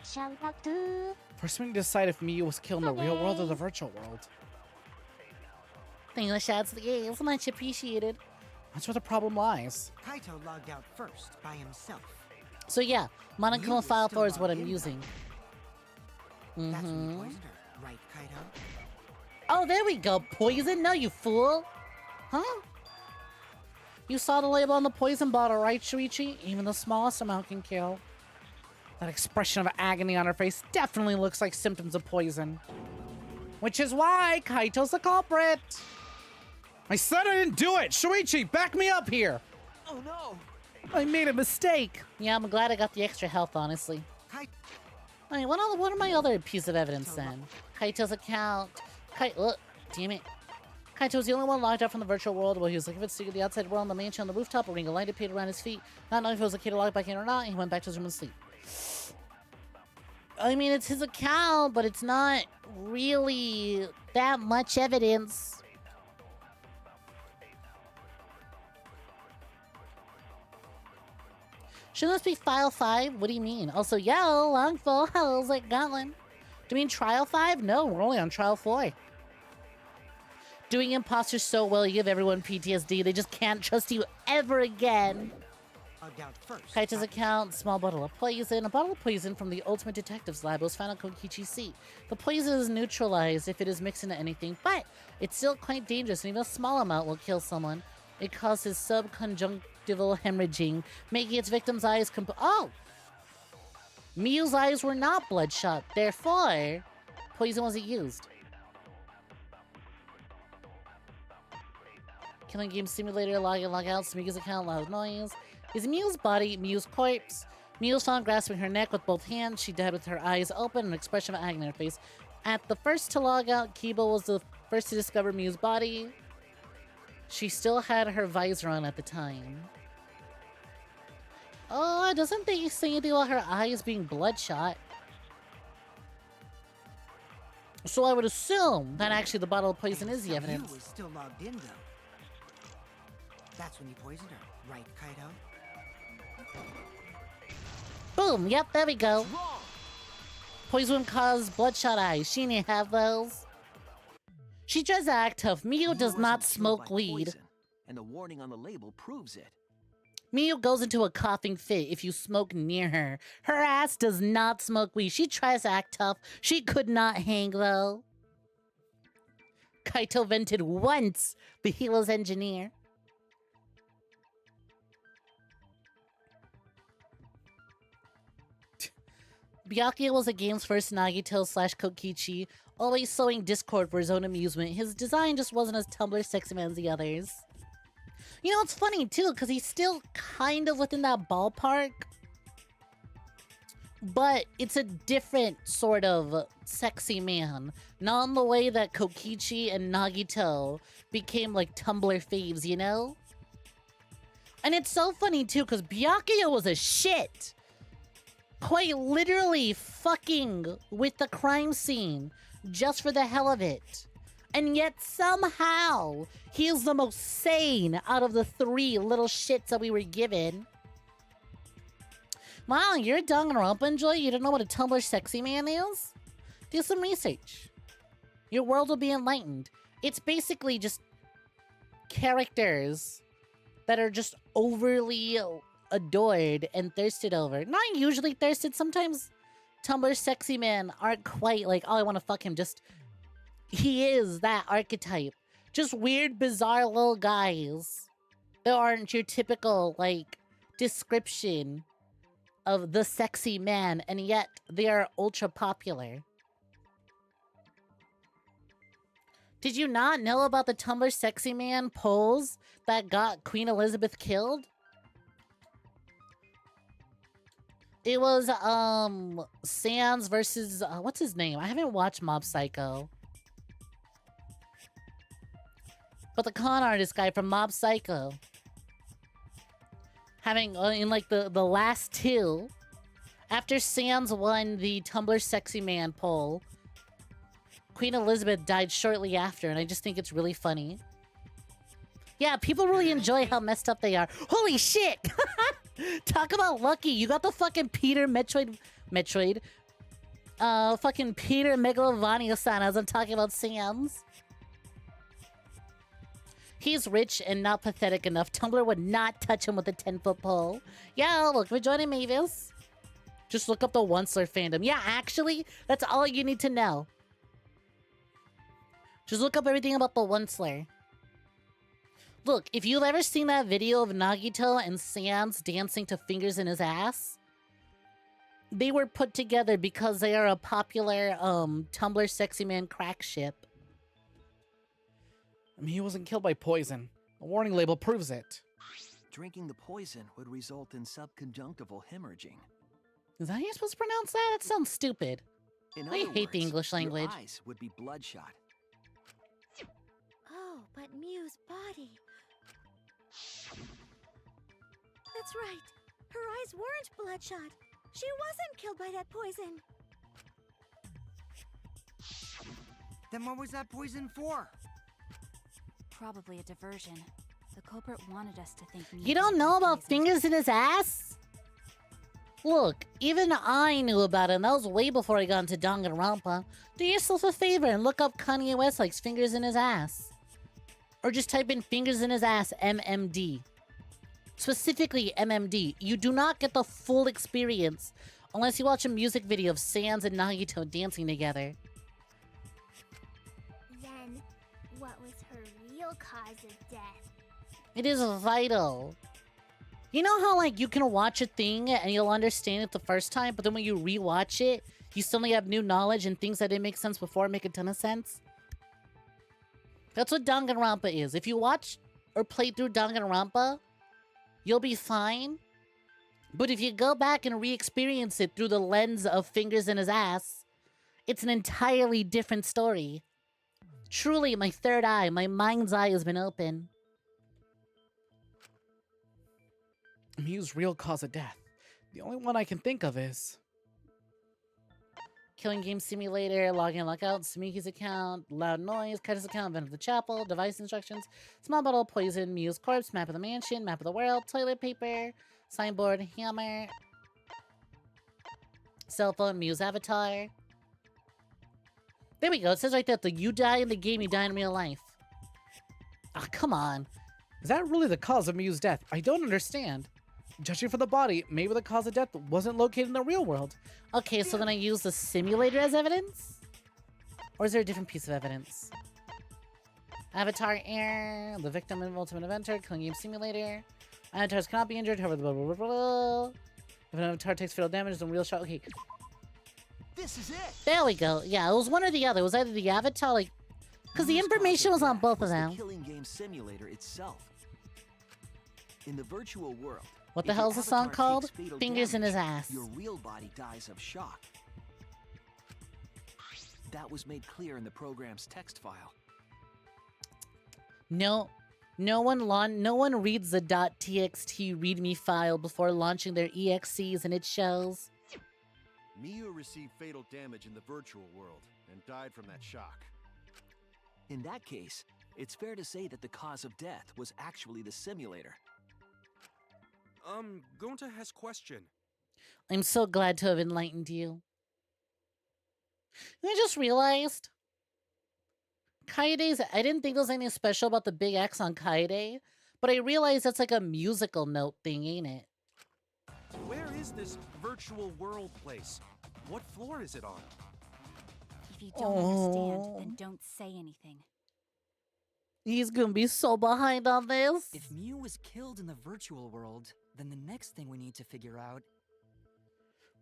Speaker 4: Shout out to...
Speaker 2: First, we need to decide if Miyu was killed in the real world or the virtual world.
Speaker 1: Thank you, shouts to the games. Much appreciated.
Speaker 2: That's where the problem lies.
Speaker 5: Kaito logged out first by himself.
Speaker 1: So yeah, monochrome
Speaker 5: You
Speaker 1: file
Speaker 5: still
Speaker 1: 4 is what
Speaker 5: logged
Speaker 1: I'm
Speaker 5: in,
Speaker 1: using.
Speaker 5: That's when you poisoned her, right, Kaito?
Speaker 1: Oh, there we go. Poison? No, you fool. Huh? You saw the label on the poison bottle, right, Shuichi? Even the smallest amount can kill. That expression of agony on her face definitely looks like symptoms of poison. Which is why Kaito's the culprit.
Speaker 2: I said I didn't do it! Shuichi, back me up here!
Speaker 7: Oh no!
Speaker 2: I made a mistake!
Speaker 1: Yeah, I'm glad I got the extra health, honestly. Wait, what are my other piece of evidence then? Kaito's account. Damn it. Kaito was the only one locked out from the virtual world while he was looking for the outside world on the mansion on the rooftop. A ring of light appeared around his feet. Not knowing if it was okay to lock back in or not, he went back to his room and sleep. I mean, it's his account, but it's not really that much evidence. Shouldn't this be file 5? What do you mean? Also, yo, Longful, how's it going? Do you mean trial 5? No, we're only on trial 4. Doing imposters so well, you give everyone PTSD. They just can't trust you ever again. Kaito's account, small bottle of poison. A bottle of poison from the Ultimate Detectives Lab was found on Kokichi's seat. The poison is neutralized if it is mixed into anything, but it's still quite dangerous, and even a small amount will kill someone. It causes subconjunctival hemorrhaging, making its victim's eyes Oh! Miyu's eyes were not bloodshot, therefore, poison wasn't used. Killing game simulator, log in, log out, Smiggy's account, loud noise. Is Miyu's body Miyu's corpse? Miu was found grasping her neck with both hands. She died with her eyes open and an expression of agony on her face. At the first to log out, Kiba was the first to discover Miu's body. She still had her visor on at the time. Oh, doesn't they say anything about her eyes being bloodshot? So I would assume that actually the bottle of poison is the evidence.
Speaker 5: Miu was still logged in, though. That's when you poisoned her, right, Kaido?
Speaker 1: Boom, yep, there we go.
Speaker 6: Wrong!
Speaker 1: Poison caused bloodshot eyes. She didn't have those. She tries to act tough. Miu does
Speaker 8: wasn't
Speaker 1: not
Speaker 8: killed
Speaker 1: smoke
Speaker 8: by
Speaker 1: weed.
Speaker 8: poison, and the warning on the label proves it.
Speaker 1: Miu goes into a coughing fit if you smoke near her. Her ass does not smoke weed. She tries to act tough. She could not hang, though. Kaito vented once, but he was engineer. Byakuya was the game's first Nagito/Kokichi, always sowing discord for his own amusement. His design just wasn't as Tumblr sexy man as the others. You know, it's funny, too, because he's still kind of within that ballpark. But it's a different sort of sexy man. Not in the way that Kokichi and Nagito became, like, Tumblr faves, you know? And it's so funny, too, because Byakuya was a shit. Quite literally fucking with the crime scene just for the hell of it. And yet somehow he's the most sane out of the three little shits that we were given. Wow, you're a Danganronpa enjoyer? You don't know what a Tumblr sexy man is? Do some research. Your world will be enlightened. It's basically just characters that are just overly adored and thirsted over. Not usually thirsted. Sometimes Tumblr sexy men aren't quite like, oh, I want to fuck him. Just, he is that archetype. Just weird, bizarre little guys that aren't your typical, like, description of the sexy man, and yet they are ultra popular. Did you not know about the Tumblr sexy man pose that got Queen Elizabeth killed? It was, Sans versus, what's his name? I haven't watched Mob Psycho. But the con artist guy from Mob Psycho. Having, in like the last two, after Sans won the Tumblr Sexy Man poll, Queen Elizabeth died shortly after, and I just think it's really funny. Yeah, people really enjoy how messed up they are. Holy shit! Talk about lucky. You got the fucking Peter fucking Peter Megalovania-san as I'm talking about Sans. He's rich and not pathetic enough. Tumblr would not touch him with a 10-foot pole. Yeah, look, we're joining Mavis. Just look up the Onceler fandom. Yeah, actually, that's all you need to know. Just look up everything about the Onceler. Look, if you've ever seen that video of Nagito and Sans dancing to Fingers in His Ass, they were put together because they are a popular Tumblr sexy man crack ship.
Speaker 2: I mean, he wasn't killed by poison. The warning label proves it.
Speaker 8: Drinking the poison would result in subconjunctival hemorrhaging.
Speaker 1: Is that how you're supposed to pronounce that? That sounds stupid.
Speaker 8: In
Speaker 1: I
Speaker 8: other
Speaker 1: hate the
Speaker 8: words,
Speaker 1: English language.
Speaker 8: Your eyes would be bloodshot.
Speaker 4: Oh, but Miu's body. That's right. Her eyes weren't bloodshot. She wasn't killed by that poison.
Speaker 5: Then what was that poison for?
Speaker 9: Probably a diversion. The culprit wanted us to think.
Speaker 1: You don't know about Fingers in His Ass? Look, even I knew about it, and that was way before I got into Danganronpa. Do yourself a favor and look up Kanye West likes Fingers in His Ass. Or just type in Fingers in His Ass MMD. Specifically MMD. You do not get the full experience unless you watch a music video of Sans and Nagito dancing together.
Speaker 4: Then, what was her real cause of death?
Speaker 1: It is vital. You know how, like, you can watch a thing and you'll understand it the first time, but then when you rewatch it, you suddenly have new knowledge and things that didn't make sense before make a ton of sense? That's what Danganronpa is. If you watch or play through Danganronpa, you'll be fine. But if you go back and re-experience it through the lens of fingers in his ass, it's an entirely different story. Truly, my third eye, my mind's eye has been open.
Speaker 2: Mew's real cause of death. The only one I can think of is...
Speaker 1: Killing Game Simulator, login and lockout, Smiki's account, loud noise, Kai's account, vent of the chapel, device instructions, small bottle of poison, Mew's corpse, map of the mansion, map of the world, toilet paper, signboard, hammer, cell phone, Mew's avatar. There we go. It says right there that you die in the game, you die in real life. Ah, oh, come on.
Speaker 2: Is that really the cause of Mew's death? I don't understand. Judging from the body, maybe the cause of death wasn't located in the real world.
Speaker 1: Okay, so then I use the simulator as evidence? Or is there a different piece of evidence? Avatar error, the victim and ultimate eventer, killing game simulator. Avatars cannot be injured, however, blah, blah, blah, blah. If an avatar takes fatal damage, then real shot. Okay.
Speaker 8: This is it.
Speaker 1: There we go. Yeah, it was one or the other. It was either the avatar, like, because the information was on both of them.
Speaker 8: The killing game simulator itself. In the virtual world.
Speaker 1: What the hell's the song called? Fingers in his ass.
Speaker 8: Your real body dies of shock. That was made clear in the program's text file.
Speaker 1: No one reads the .txt readme file before launching their EXEs, and it shows.
Speaker 6: Mew received fatal damage in the virtual world and died from that shock.
Speaker 8: In that case, it's fair to say that the cause of death was actually the simulator.
Speaker 10: Gonta has question.
Speaker 1: I'm so glad to have enlightened you. I just realized Kaide's, I didn't think there was anything special about the big X on Kaide, but I realized that's like a musical note thing, ain't it?
Speaker 10: Where is this virtual world place? What floor is it on?
Speaker 9: If you don't understand, then don't say anything.
Speaker 1: He's gonna be so behind on this.
Speaker 11: If Mew was killed in the virtual world, then the next thing we need to figure out...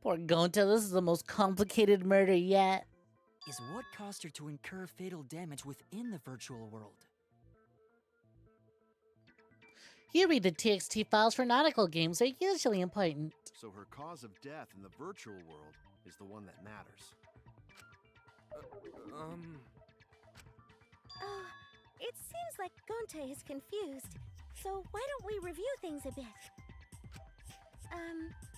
Speaker 1: Poor Gonta, this is the most complicated murder yet.
Speaker 11: Is what caused her to incur fatal damage within the virtual world.
Speaker 1: You read the TXT files for nautical games, they're usually important.
Speaker 6: So her cause of death in the virtual world is the one that matters.
Speaker 4: It seems like Gonta is confused. So why don't we review things a bit?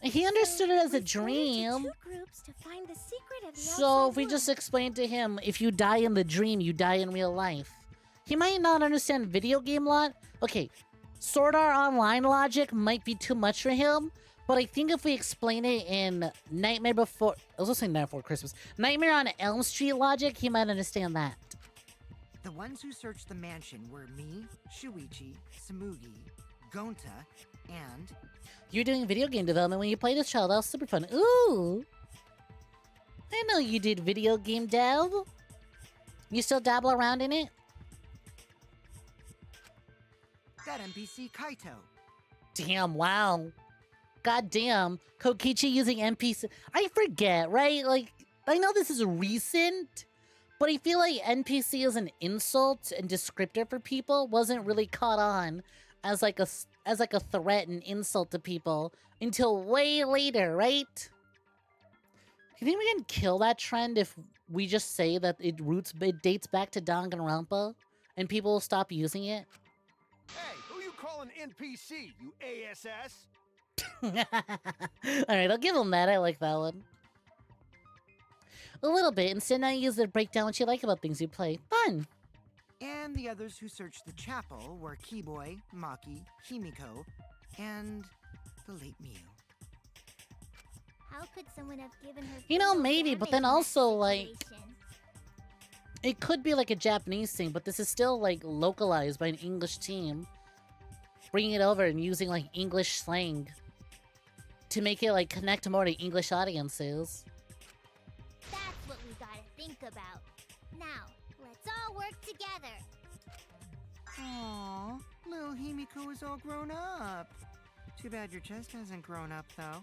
Speaker 1: He understood it as a dream.
Speaker 4: Two groups to find the secret of the
Speaker 1: So if we just explain to him, if you die in the dream, you die in real life. He might not understand video game lot. Okay, Sword Art Online logic might be too much for him, but I think if we explain it in Nightmare Before... I was going to say Nightmare Before Christmas. Nightmare on Elm Street logic, he might understand that.
Speaker 5: The ones who searched the mansion were me, Shuichi, Samugi, Gonta, and...
Speaker 1: You're doing video game development when you played this child. That was super fun. Ooh! I know you did video game dev. You still dabble around in it?
Speaker 5: That NPC Kaito.
Speaker 1: Damn, wow. God damn. Kokichi using NPC. I forget, right? Like, I know this is recent, but I feel like NPC as an insult and descriptor for people wasn't really caught on as like a threat and insult to people until way later, right? You think we can kill that trend if we just say that it dates back to Danganronpa and people will stop using it?
Speaker 6: Hey, who you calling NPC, you ASS?
Speaker 1: Alright, I'll give him that. I like that one. A little bit. Instead, now you use to break down what you like about things you play. Fun!
Speaker 5: And the others who searched the chapel were Keyboy, Maki, Himiko, and the late Mew.
Speaker 4: How could someone have given her...
Speaker 1: You know, maybe, but then also, like...
Speaker 4: situation?
Speaker 1: It could be like a Japanese thing, but this is still, like, localized by an English team. Bringing it over and using, like, English slang to make it, like, connect more to English audiences.
Speaker 4: That's what we gotta think about. Now, let's all work together.
Speaker 5: Aww, little Himiko is all grown up. Too bad your chest hasn't grown up, though.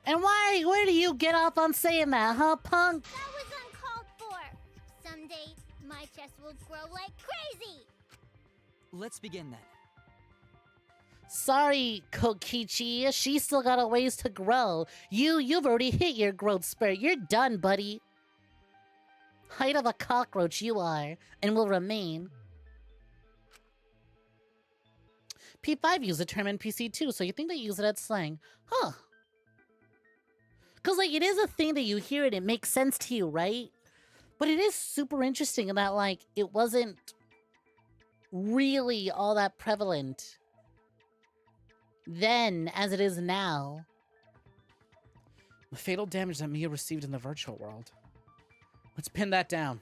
Speaker 1: And where do you get off on saying that, huh, punk?
Speaker 4: That was uncalled for. Someday, my chest will grow like crazy.
Speaker 11: Let's begin then.
Speaker 1: Sorry, Kokichi. She's still got a ways to grow. You've already hit your growth spurt. You're done, buddy. Height of a cockroach you are, and will remain. P5 used the term in PC too, so you think they use it at slang. Huh. Because, like, it is a thing that you hear it makes sense to you, right? But it is super interesting in that, like, it wasn't really all that prevalent then as it is now.
Speaker 2: The fatal damage that Mia received in the virtual world. Let's pin that down.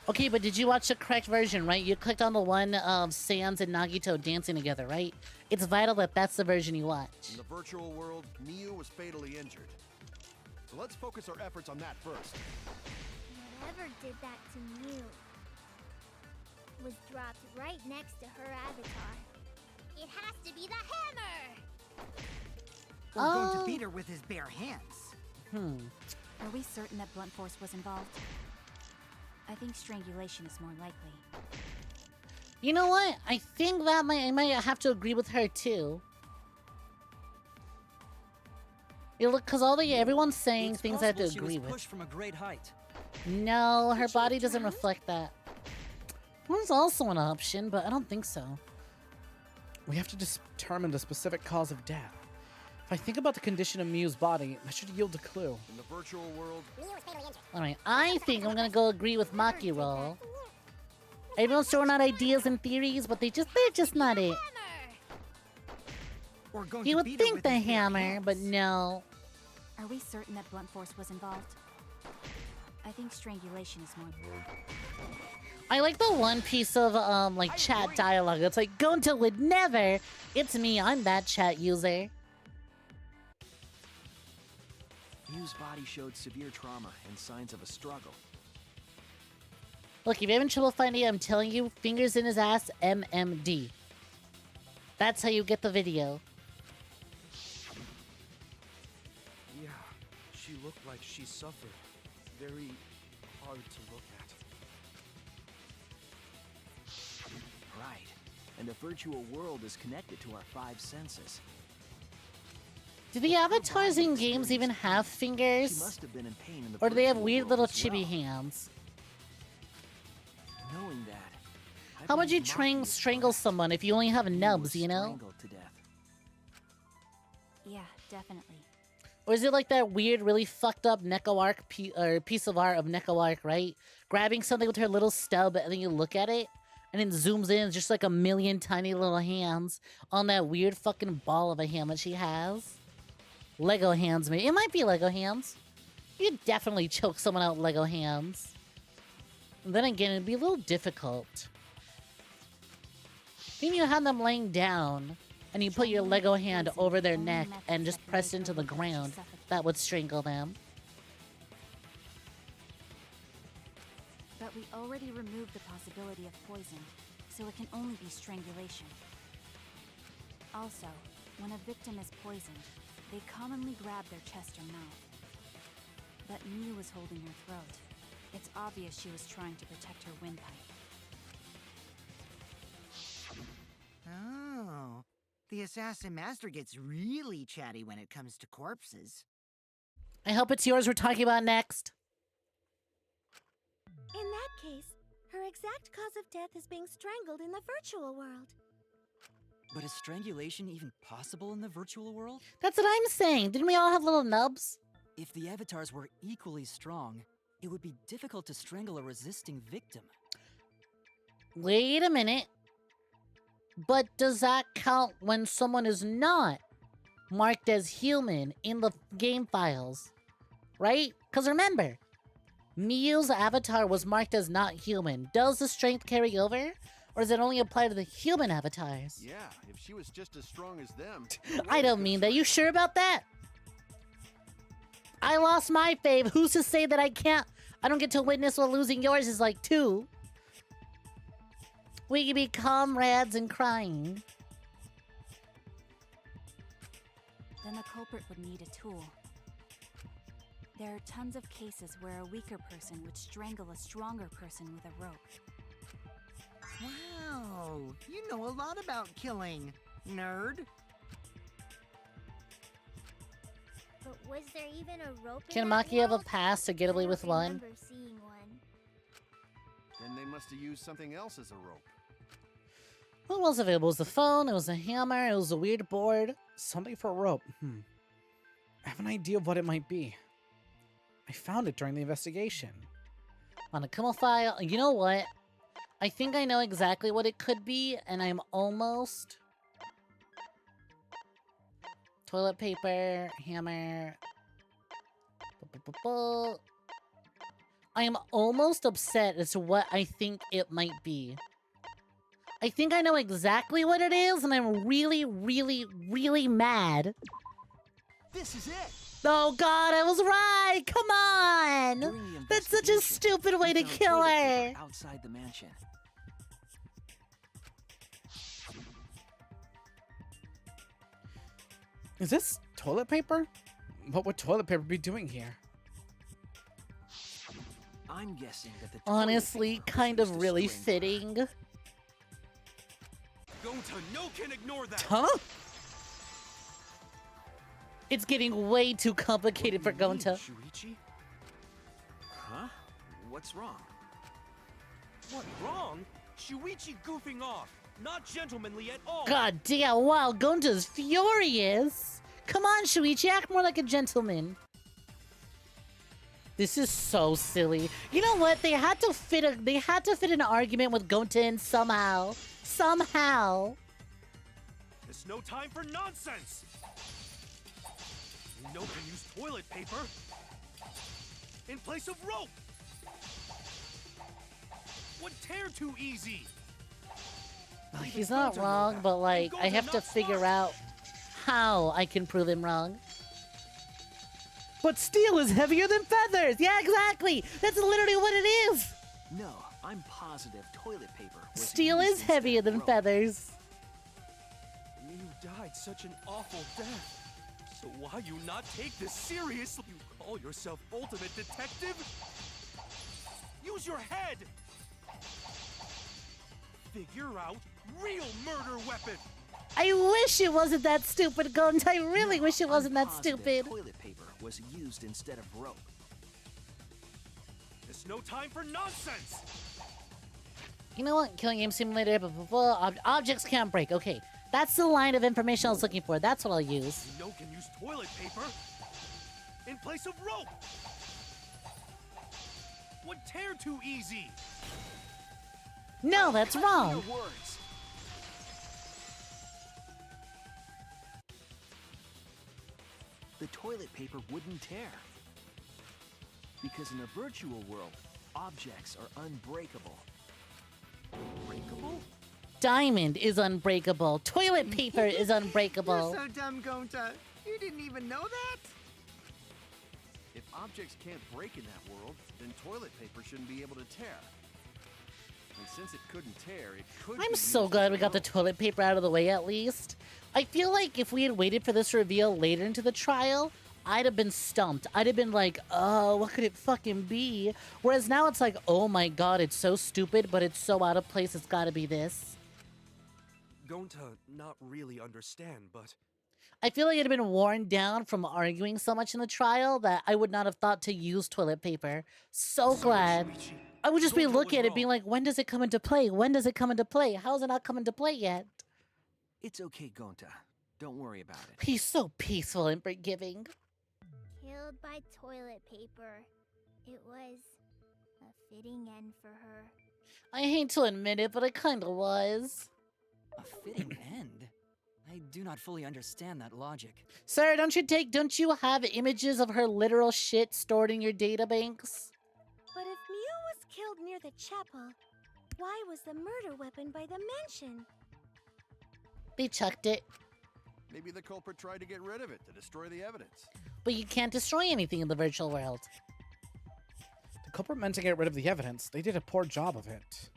Speaker 1: Okay, but did you watch the correct version, right? You clicked on the one of Sans and Nagito dancing together, right? It's vital that that's the version you watch.
Speaker 6: In the virtual world, Miu was fatally injured. So let's focus our efforts on that first.
Speaker 4: Whatever did that to Mew was dropped right next to her avatar. It has to be the hammer!
Speaker 5: We're going to beat her with his bare hands.
Speaker 9: Are we certain that blunt force was involved? I think strangulation is more likely.
Speaker 1: You know what? I think that I might have to agree with her too. You look, because everyone's saying
Speaker 11: It's
Speaker 1: things I have to
Speaker 11: possible she
Speaker 1: agree
Speaker 11: was
Speaker 1: with.
Speaker 11: pushed from a great height.
Speaker 1: No, her body doesn't reflect that. One's also an option, but I don't think so.
Speaker 2: We have to determine the specific cause of death. If I think about the condition of Miu's body, that should yield a clue.
Speaker 6: In the virtual world,
Speaker 1: Alright, I think I'm gonna go agree with Makiro. Everyone's throwing out ideas and theories, but they're just not it. You would think the hammer, but no.
Speaker 9: Are we certain that blunt force was involved? I think strangulation is more.
Speaker 1: I like the one piece of like chat dialogue. It's like, Gonta would never. It's me, I'm that chat user.
Speaker 8: Miu's body showed severe trauma and signs of a struggle.
Speaker 1: Look, if you're having trouble finding it, I'm telling you, fingers in his ass, MMD. That's how you get the video.
Speaker 10: Yeah, she looked like she suffered. Very hard to look at.
Speaker 8: Right. And the virtual world is connected to our 5 senses.
Speaker 1: Do the avatars in games even have
Speaker 8: She
Speaker 1: fingers?
Speaker 8: must have been in pain in the
Speaker 1: Or do they have
Speaker 8: virtual
Speaker 1: weird
Speaker 8: world
Speaker 1: little
Speaker 8: as
Speaker 1: chibi
Speaker 8: well.
Speaker 1: hands?
Speaker 8: Knowing that, I
Speaker 1: How would you
Speaker 8: believe Maki is
Speaker 1: strangle
Speaker 8: correct.
Speaker 1: someone if you only have
Speaker 8: Miu was
Speaker 1: nubs, you know?
Speaker 8: strangled to death.
Speaker 9: Yeah, definitely.
Speaker 1: Or is it like that weird, really fucked up Neko Arc piece of art of Neko Arc, right? Grabbing something with her little stub and then you look at it and then zooms in, just like a million tiny little hands on that weird fucking ball of a hand that she has. Lego hands, maybe. It might be Lego hands. You'd definitely choke someone out with Lego hands. And then again, it'd be a little difficult. Then you have them laying down and you put your Lego hand over their neck and just press into the ground. That would strangle them.
Speaker 9: But we already removed the possibility of poison, so it can only be strangulation. Also, when a victim is poisoned, they commonly grab their chest or mouth. But Miu was holding her throat. It's obvious she was trying to protect her windpipe.
Speaker 5: Oh, the assassin master gets really chatty when it comes to corpses.
Speaker 1: I hope it's yours we're talking about next.
Speaker 4: In that case, her exact cause of death is being strangled in the virtual world.
Speaker 11: But is strangulation even possible in the virtual world?
Speaker 1: That's what I'm saying. Didn't we all have little nubs?
Speaker 11: If the avatars were equally strong, it would be difficult to strangle a resisting victim.
Speaker 1: Wait a minute. But does that count when someone is not marked as human in the game files? Right? Because remember, Miu's avatar was marked as not human. Does the strength carry over? Or does it only apply to the human avatars?
Speaker 6: yeah, if she was just as strong as them.
Speaker 1: I don't mean that. You sure about that? I lost my fave. Who's to say that I don't get to witness what losing yours is like too? We can be comrades in crying.
Speaker 9: Then the culprit would need a tool. There are tons of cases where a weaker person would strangle a stronger person with a rope.
Speaker 5: Wow, you know a lot about killing, nerd.
Speaker 4: But was there even a rope in
Speaker 1: Can
Speaker 4: that
Speaker 1: Maki have a
Speaker 4: world?
Speaker 1: pass to get away
Speaker 4: I
Speaker 1: with
Speaker 4: don't
Speaker 1: one?
Speaker 4: remember seeing one.
Speaker 6: Then they must have used something else as a rope.
Speaker 1: What was available? It was the phone, it was a hammer, it was a weird board.
Speaker 2: Something for a rope. I have an idea of what it might be. I found it during the investigation.
Speaker 1: On a Kumo file. You know what? I think I know exactly what it could be, and I'm almost... Toilet paper, hammer... I am almost upset as to what I think it might be. I think I know exactly what it is, and I'm really, really, really mad.
Speaker 8: This is it!
Speaker 1: Oh god, I was right! Come on!
Speaker 8: During the
Speaker 1: That's such a
Speaker 8: investigation,
Speaker 1: stupid way
Speaker 8: we
Speaker 1: to
Speaker 8: found
Speaker 1: kill
Speaker 8: toilet
Speaker 1: her!
Speaker 8: paper outside the mansion.
Speaker 2: Is this toilet paper? What would toilet paper be doing here?
Speaker 8: I'm guessing that the toilet
Speaker 1: Honestly,
Speaker 8: paper was
Speaker 1: kind
Speaker 8: used
Speaker 1: of
Speaker 8: to
Speaker 1: really
Speaker 8: strangle her.
Speaker 1: fitting.
Speaker 6: Gonta, no can ignore that.
Speaker 2: Huh?
Speaker 1: It's getting way too complicated for
Speaker 10: What do you mean,
Speaker 1: Gonta.
Speaker 10: Shuichi?
Speaker 8: Huh? What's wrong?
Speaker 10: What, wrong? Shuichi goofing off. Not gentlemanly at all.
Speaker 1: God damn, wow, Gonta's furious! Come on, Shuichi, act more like a gentleman. This is so silly. You know what? They had to fit an argument with Gonta in somehow. Somehow.
Speaker 6: It's no time for nonsense. You know can use toilet paper in place of rope. Would tear too easy.
Speaker 1: He's not wrong, but like, I have to figure out how I can prove him wrong.
Speaker 2: But steel is heavier than feathers!
Speaker 1: Yeah, exactly! That's literally what it is!
Speaker 8: No, I'm positive toilet paper was
Speaker 1: Steel
Speaker 8: used
Speaker 1: is
Speaker 8: instead
Speaker 1: heavier
Speaker 8: of
Speaker 1: than
Speaker 8: rope.
Speaker 1: feathers.
Speaker 10: You died such an awful death. So why you not take this seriously? You call yourself ultimate detective? Use your head! Figure out real murder weapon!
Speaker 1: I wish it wasn't that stupid, Gonta. I really wish it wasn't
Speaker 8: I'm
Speaker 1: that
Speaker 8: positive
Speaker 1: stupid.
Speaker 8: Toilet paper was used instead of rope.
Speaker 6: It's no time for nonsense.
Speaker 1: You know what? Killing game simulator, blah, blah, blah. Objects can't break. Okay, that's the line of information I was looking for. That's what I'll use.
Speaker 6: You know can use toilet paper in place of rope. Would tear too easy.
Speaker 1: No, that's wrong.
Speaker 8: Your words. The toilet paper wouldn't tear. Because in a virtual world, objects are unbreakable. Unbreakable?
Speaker 1: Diamond is unbreakable. Toilet paper is unbreakable.
Speaker 5: You're so dumb, Gonta. You didn't even know that?
Speaker 6: If objects can't break in that world, then toilet paper shouldn't be able to tear. And since it couldn't tear, it could
Speaker 1: I'm
Speaker 6: be
Speaker 1: so
Speaker 6: used
Speaker 1: glad
Speaker 6: as
Speaker 1: we got the
Speaker 6: rope.
Speaker 1: toilet paper out of the way at least. I feel like if we had waited for this reveal later into the trial, I'd have been stumped. I'd have been like, oh, what could it fucking be? Whereas now it's like, oh my god, it's so stupid, but it's so out of place, it's gotta be this.
Speaker 10: Gonta not really understand, but
Speaker 1: I feel like it had been worn down from arguing so much in the trial that I would not have thought to use toilet paper. So
Speaker 10: Sorry,
Speaker 1: glad.
Speaker 10: Shuichi.
Speaker 1: I would just be
Speaker 10: Gonta was
Speaker 1: looking at it
Speaker 10: wrong.
Speaker 1: being like, when does it come into play? When does it come into play? How is it not come into play yet?
Speaker 8: It's okay, Gonta. Don't worry about it.
Speaker 1: He's so peaceful and forgiving.
Speaker 4: Killed by toilet paper. It was a fitting end for her.
Speaker 1: I hate to admit it, but it kinda was.
Speaker 11: A fitting end? I do not fully understand that logic.
Speaker 1: Sir, don't you have images of her literal shit stored in your databanks?
Speaker 12: But if Mew was killed near the chapel, why was the murder weapon by the mansion?
Speaker 1: They chucked it.
Speaker 6: Maybe the culprit tried to get rid of it to destroy the evidence.
Speaker 1: But you can't destroy anything in the virtual world.
Speaker 2: The culprit meant to get rid of the evidence. They did a poor job of it.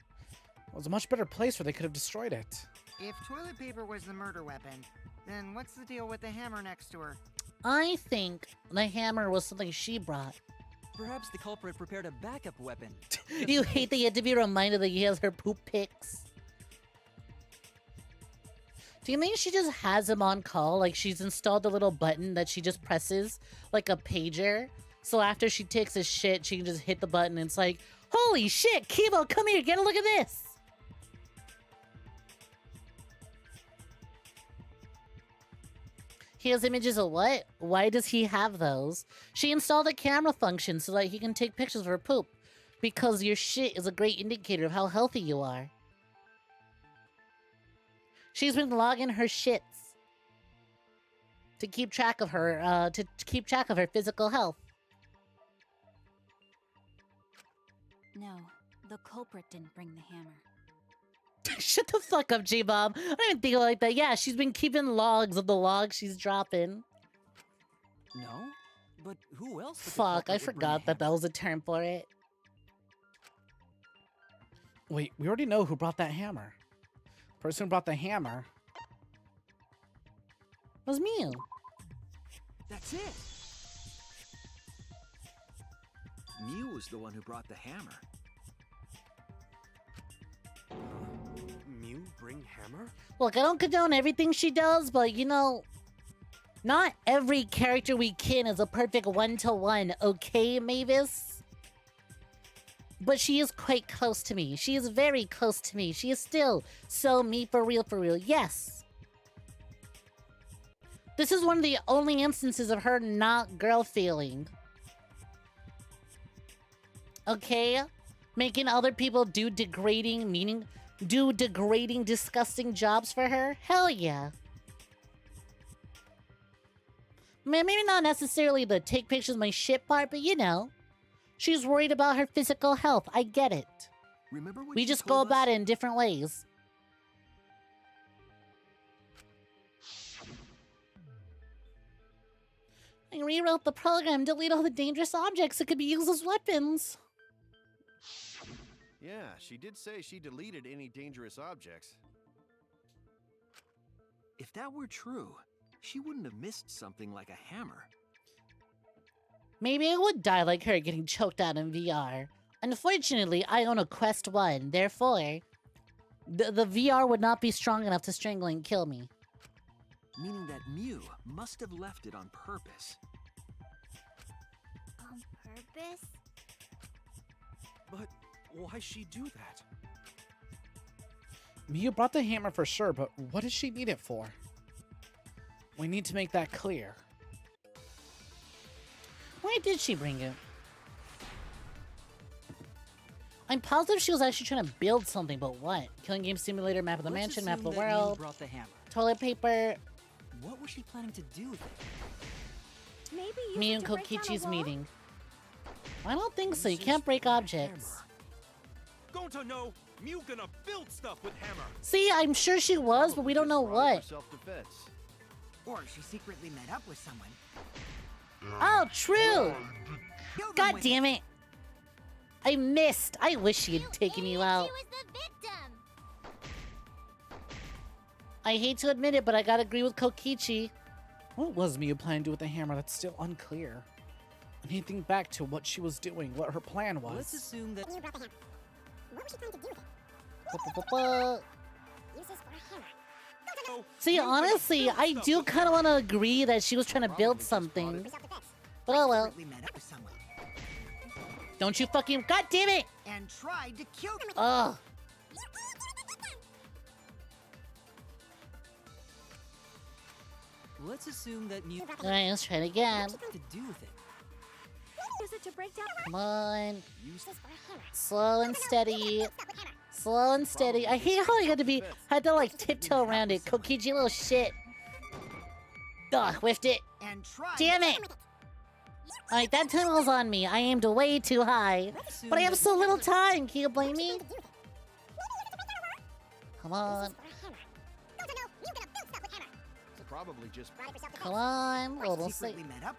Speaker 2: It was a much better place where they could have destroyed it.
Speaker 5: If toilet paper was the murder weapon, then what's the deal with the hammer next to her?
Speaker 1: I think the hammer was something she brought.
Speaker 11: Perhaps the culprit prepared a backup weapon.
Speaker 1: You hate that you had to be reminded that he has her poop pics. Do you think she just has him on call? Like she's installed a little button that she just presses, like a pager. So after she takes a shit, she can just hit the button and it's like, holy shit, Kibo, come here, get a look at this. He has images of what? Why does he have those? She installed a camera function so that he can take pictures of her poop. Because your shit is a great indicator of how healthy you are. She's been logging her shits to keep track of her, physical health.
Speaker 9: No, the culprit didn't bring the hammer.
Speaker 1: Shut the fuck up, J-Bomb. I don't even think like that. Yeah, she's been keeping logs of the logs she's dropping.
Speaker 11: No? But who else?
Speaker 1: Fuck, I forgot that was a term for it.
Speaker 2: Wait, we already know who brought that hammer. The person who brought the hammer
Speaker 1: was Mew.
Speaker 8: That's it. Mew was the one who brought the hammer.
Speaker 10: Mew bring hammer?
Speaker 1: Look, I don't condone everything she does, but you know, not every character we kin is a perfect one-to-one, okay, Mavis? But she is quite close to me. She is very close to me. She is still so me for real, yes. This is one of the only instances of her not girl feeling. Okay? Making other people do degrading, disgusting jobs for her? Hell yeah. Maybe not necessarily the take pictures of my shit part, but you know. She's worried about her physical health. I get it.
Speaker 8: Remember when
Speaker 1: we just go about it in different ways. I rewrote the program, delete all the dangerous objects that could be used as weapons.
Speaker 6: Yeah, she did say she deleted any dangerous objects.
Speaker 8: If that were true, she wouldn't have missed something like a hammer.
Speaker 1: Maybe I would die like her getting choked out in VR. Unfortunately, I own a Quest 1, therefore, the VR would not be strong enough to strangle and kill me.
Speaker 8: Meaning that Mew must have left it on purpose.
Speaker 4: On purpose?
Speaker 10: But why'd she do that?
Speaker 2: Mew brought the hammer for sure, but what does she need it for? We need to make that clear.
Speaker 1: Why did she bring it? I'm positive she was actually trying to build something, but what? Killing game simulator, map of the mansion, map of the world,
Speaker 11: brought the hammer.
Speaker 1: toilet paper.
Speaker 11: What was she planning to do with it?
Speaker 12: Maybe
Speaker 1: Me and Kokichi's meeting. I don't think so. You can't break objects.
Speaker 10: Going to know, Mew gonna build stuff with hammer.
Speaker 1: See, I'm sure she was, but we don't know what.
Speaker 6: Self-defense.
Speaker 5: Or she secretly met up with someone.
Speaker 1: Oh, true. God damn it. I missed. I wish she had taken you out.
Speaker 4: She was the victim.
Speaker 1: I hate to admit it, but I gotta agree with Kokichi.
Speaker 2: What was Mew planning to do with the hammer? That's still unclear. I need to think back to what she was doing, what her plan was.
Speaker 11: Let's assume that
Speaker 4: Mew brought the hammer. What was she planning to do with
Speaker 1: it?
Speaker 4: Uses for a hammer.
Speaker 1: See, honestly, I do kind of want to agree that she was trying to build something. But oh well. Don't you fucking... God damn it!
Speaker 5: And tried to kill me.
Speaker 1: Ugh.
Speaker 11: let's assume that Mew
Speaker 1: Alright, let's try it again.
Speaker 11: to do with it.
Speaker 12: Use it to break down.
Speaker 1: Come on. Slow and steady. Slow and steady. I hate how I had to like tiptoe around it. Kokichi, little shit. Ugh, whiffed it.
Speaker 5: And tried
Speaker 1: Damn it! Alright, that time was on me. I aimed way too high. But I have so little time. Can you blame me? Come on.
Speaker 6: Probably just.
Speaker 1: Come on. We'll see.
Speaker 5: secretly met up.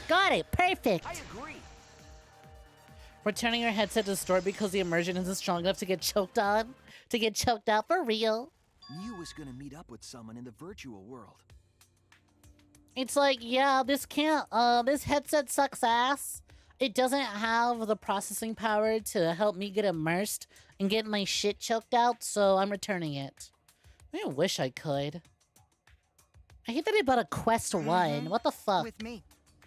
Speaker 1: Got it. Perfect.
Speaker 5: I agree.
Speaker 1: Returning her headset to the store because the immersion isn't strong enough to get choked on. To get choked out for real.
Speaker 8: Mew was gonna meet up with someone in the virtual world.
Speaker 1: It's like, yeah, this headset sucks ass. it doesn't have the processing power to help me get immersed and get my shit choked out, so I'm returning it. I wish I could. I hate that I bought a Quest 1. What the fuck?
Speaker 5: With me.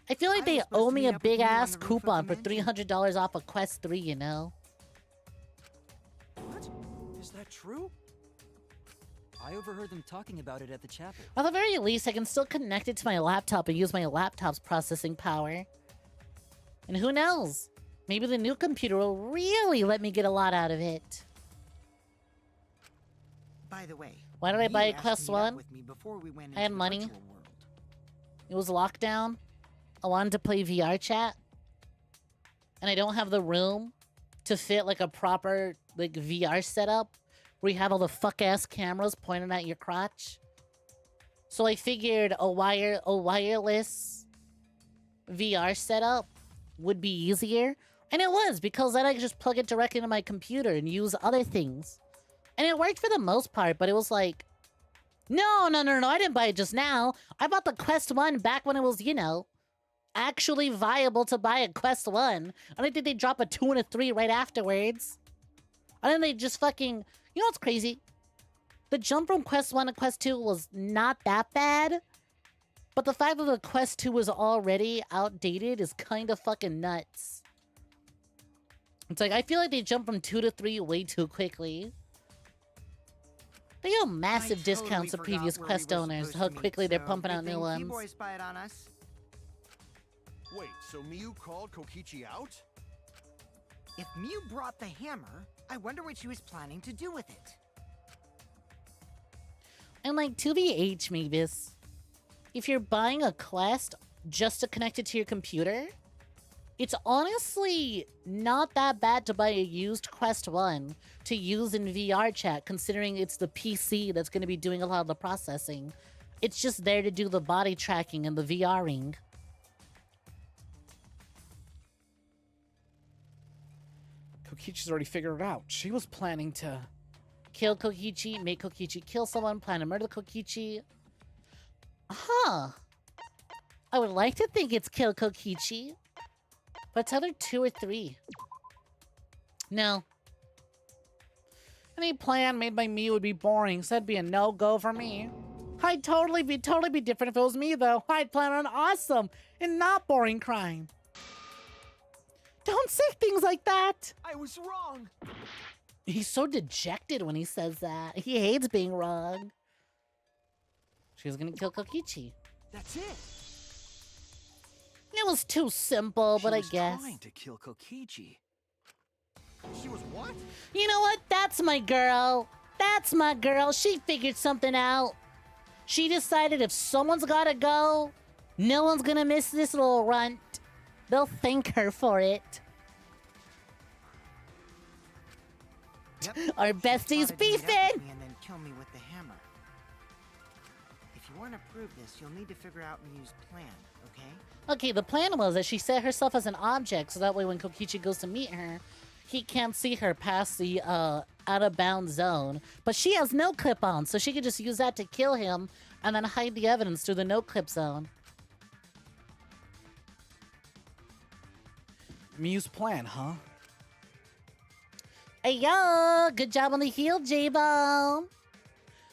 Speaker 1: I feel like
Speaker 5: I
Speaker 1: they
Speaker 5: was supposed
Speaker 1: owe
Speaker 5: to
Speaker 1: me
Speaker 5: meet
Speaker 1: a
Speaker 5: up with
Speaker 1: big
Speaker 5: you on
Speaker 1: ass
Speaker 5: the roof of
Speaker 1: coupon
Speaker 5: the
Speaker 1: for
Speaker 5: mansion.
Speaker 1: $300 off a Quest 3, you know?
Speaker 10: What? Is that true?
Speaker 11: I overheard them talking about it at the chapel.
Speaker 1: At the very least, I can still connect it to my laptop and use my laptop's processing power. And who knows? Maybe the new computer will really let me get a lot out of it.
Speaker 5: By the way,
Speaker 1: Why did I
Speaker 5: you
Speaker 1: buy a
Speaker 5: asked
Speaker 1: Quest
Speaker 5: to meet up
Speaker 1: 1?
Speaker 5: with me before we went
Speaker 1: I had
Speaker 5: into the
Speaker 1: money.
Speaker 5: virtual world.
Speaker 1: It was lockdown. I wanted to play VR chat. And I don't have the room to fit like a proper like VR setup where you have all the fuck-ass cameras pointing at your crotch. So I figured a wireless VR setup would be easier. And it was, because then I could just plug it directly into my computer and use other things. And it worked for the most part, but it was like, no, I didn't buy it just now. I bought the Quest 1 back when it was, you know, actually viable to buy a Quest 1. I don't think they drop a 2 and a 3 right afterwards. I think they just fucking... You know what's crazy? The jump from Quest 1 to Quest 2 was not that bad. But the fact that the Quest 2 was already outdated is kind of fucking nuts. It's like, I feel like they jumped from 2 to 3 way too quickly. They owe massive discounts to previous Quest owners, how quickly they're pumping out new ones.
Speaker 5: Boy spied on us.
Speaker 6: Wait, so Miu called Kokichi out?
Speaker 5: If Miu brought the hammer, I wonder what she was planning to do with it.
Speaker 1: And like, to the H, Mavis, if you're buying a Quest just to connect it to your computer, it's honestly not that bad to buy a used Quest 1 to use in VR chat, considering it's the PC that's going to be doing a lot of the processing. It's just there to do the body tracking and the VRing.
Speaker 2: Kokichi's already figured it out. She was planning to...
Speaker 1: Kill Kokichi, make Kokichi kill someone, plan to murder Kokichi. Huh. I would like to think it's kill Kokichi. But it's either 2 or 3. No.
Speaker 2: Any plan made by me would be boring, so that'd be a no-go for me. I'd totally be different if it was me, though. I'd plan on awesome and not boring crime. Don't say things like that!
Speaker 10: I was wrong!
Speaker 1: He's so dejected when he says that. He hates being wrong. She was gonna kill Kokichi.
Speaker 10: That's it!
Speaker 1: It was too simple, but I guess.
Speaker 8: She was trying to kill Kokichi.
Speaker 6: She was what?
Speaker 1: You know what? That's my girl. That's my girl. She figured something out. She decided if someone's gotta go, no one's gonna miss this little runt. They'll thank her for it.
Speaker 5: Yep.
Speaker 1: Our
Speaker 5: She
Speaker 1: besties
Speaker 5: plotted to meet up with
Speaker 1: beefing.
Speaker 5: me and then kill me with the hammer. If you want to prove this, you'll need to figure out Miu's plan, okay?
Speaker 1: Okay, the plan was that she set herself as an object, so that way when Kokichi goes to meet her, he can't see her past the out-of-bounds zone. But she has no clip on, so she could just use that to kill him and then hide the evidence through the no-clip zone.
Speaker 2: Miu's plan, huh?
Speaker 1: Ayo! Good job on the heel, J-Bone!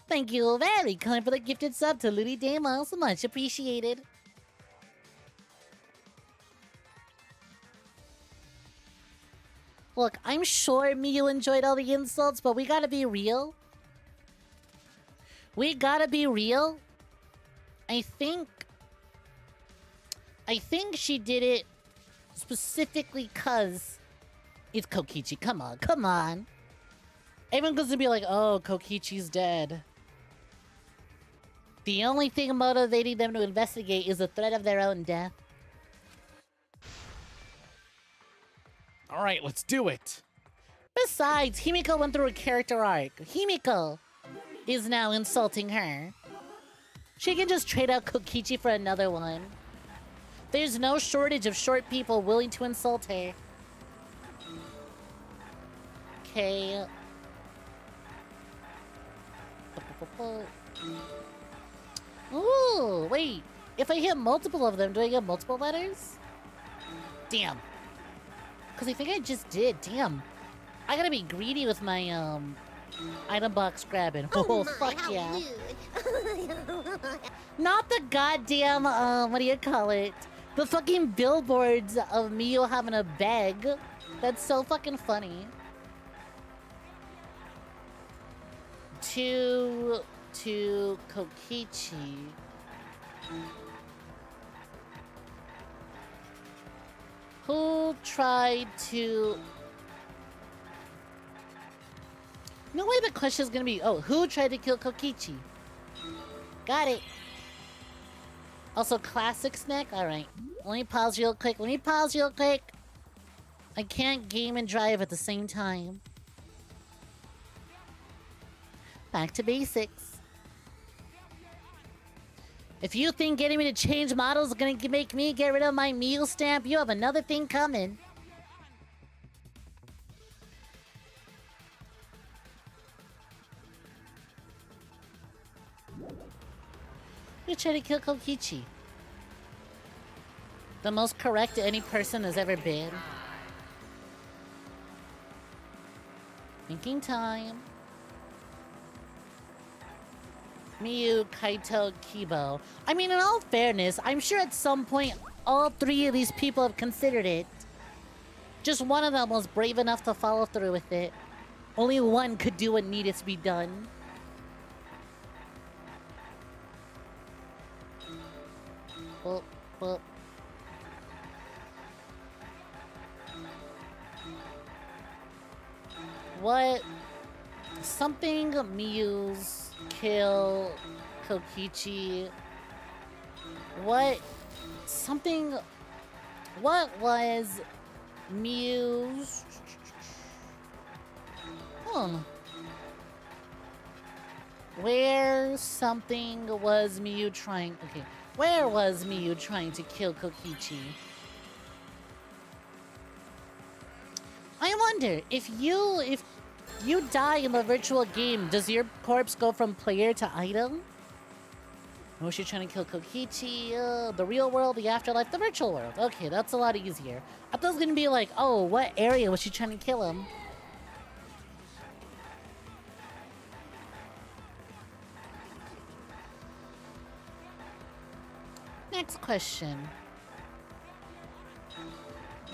Speaker 1: Thank you very kind for the gifted sub to Ludi Demos. Much appreciated. Look, I'm sure Miu enjoyed all the insults, but we gotta be real. We gotta be real. I think she did it specifically because it's Kokichi. Come on, come on. Everyone's gonna be like, oh, Kokichi's dead. The only thing motivating them to investigate is the threat of their own death.
Speaker 2: All right, let's do it.
Speaker 1: Besides, Himiko went through a character arc. Himiko is now insulting her. She can just trade out Kokichi for another one. There's no shortage of short people willing to insult her. Okay. Ooh, wait. If I hit multiple of them, do I get multiple letters? Damn. Because I think I just did. Damn. I gotta be greedy with my, item box grabbing. Oh, fuck yeah. Not the goddamn, what do you call it? The fucking billboards of Miyu having a bag. That's so fucking funny. To Kokichi. Who tried to... No way the question is gonna be, oh, who tried to kill Kokichi? Got it. Also, classic Snek? Alright. Let me pause real quick. I can't game and drive at the same time. Back to basics. If you think getting me to change models is gonna make me get rid of my meal stamp, you have another thing coming. You try to kill Kokichi. The most correct any person has ever been. Thinking time. Miyu, Kaito, Kibo. I mean, in all fairness, I'm sure at some point all three of these people have considered it. Just one of them was brave enough to follow through with it. Only one could do what needed to be done. Well. What? Something Miyu's kill Kokichi. What? Something... What was Miyu's... Where something was Miyu trying... Okay. Where was Miyu trying to kill Kokichi? I wonder, if you die in the virtual game, does your corpse go from player to item? Or was she trying to kill Kokichi? The real world, the afterlife, the virtual world. Okay, that's a lot easier. I thought it was gonna be like, oh, what area was she trying to kill him? Next question.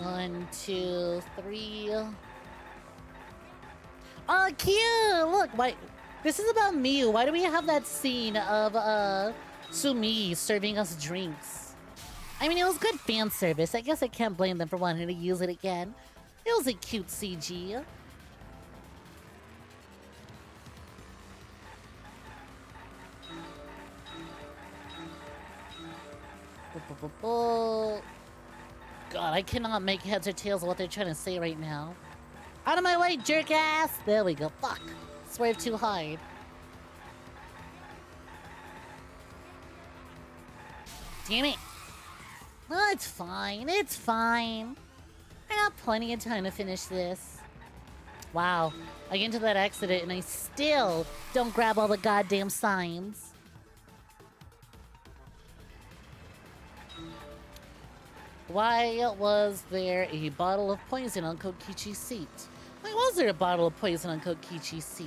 Speaker 1: 1, 2, 3. Oh, cute! Look, why? This is about Miyu. Why do we have that scene of Sumi serving us drinks? I mean, it was good fan service. I guess I can't blame them for wanting to use it again. It was a cute CG. God, I cannot make heads or tails of what they're trying to say right now. Out of my way, jerk ass! There we go. Fuck. Swerve too hard. Damn it. Oh, it's fine. It's fine. I got plenty of time to finish this. Wow. I get into that accident and I still don't grab all the goddamn signs. Why was there a bottle of poison on Kokichi's seat? Why was there a bottle of poison on Kokichi's seat?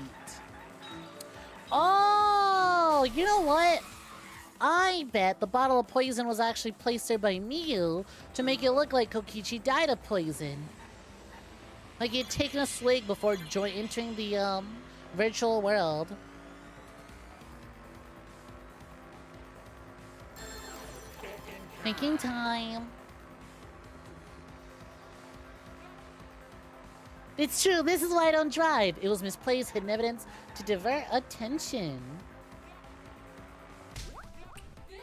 Speaker 1: Oh, you know what? I bet the bottle of poison was actually placed there by Miyu to make it look like Kokichi died of poison. Like he had taken a swig before entering the virtual world. Thinking time. It's true, this is why I don't drive. It was misplaced hidden evidence to divert attention.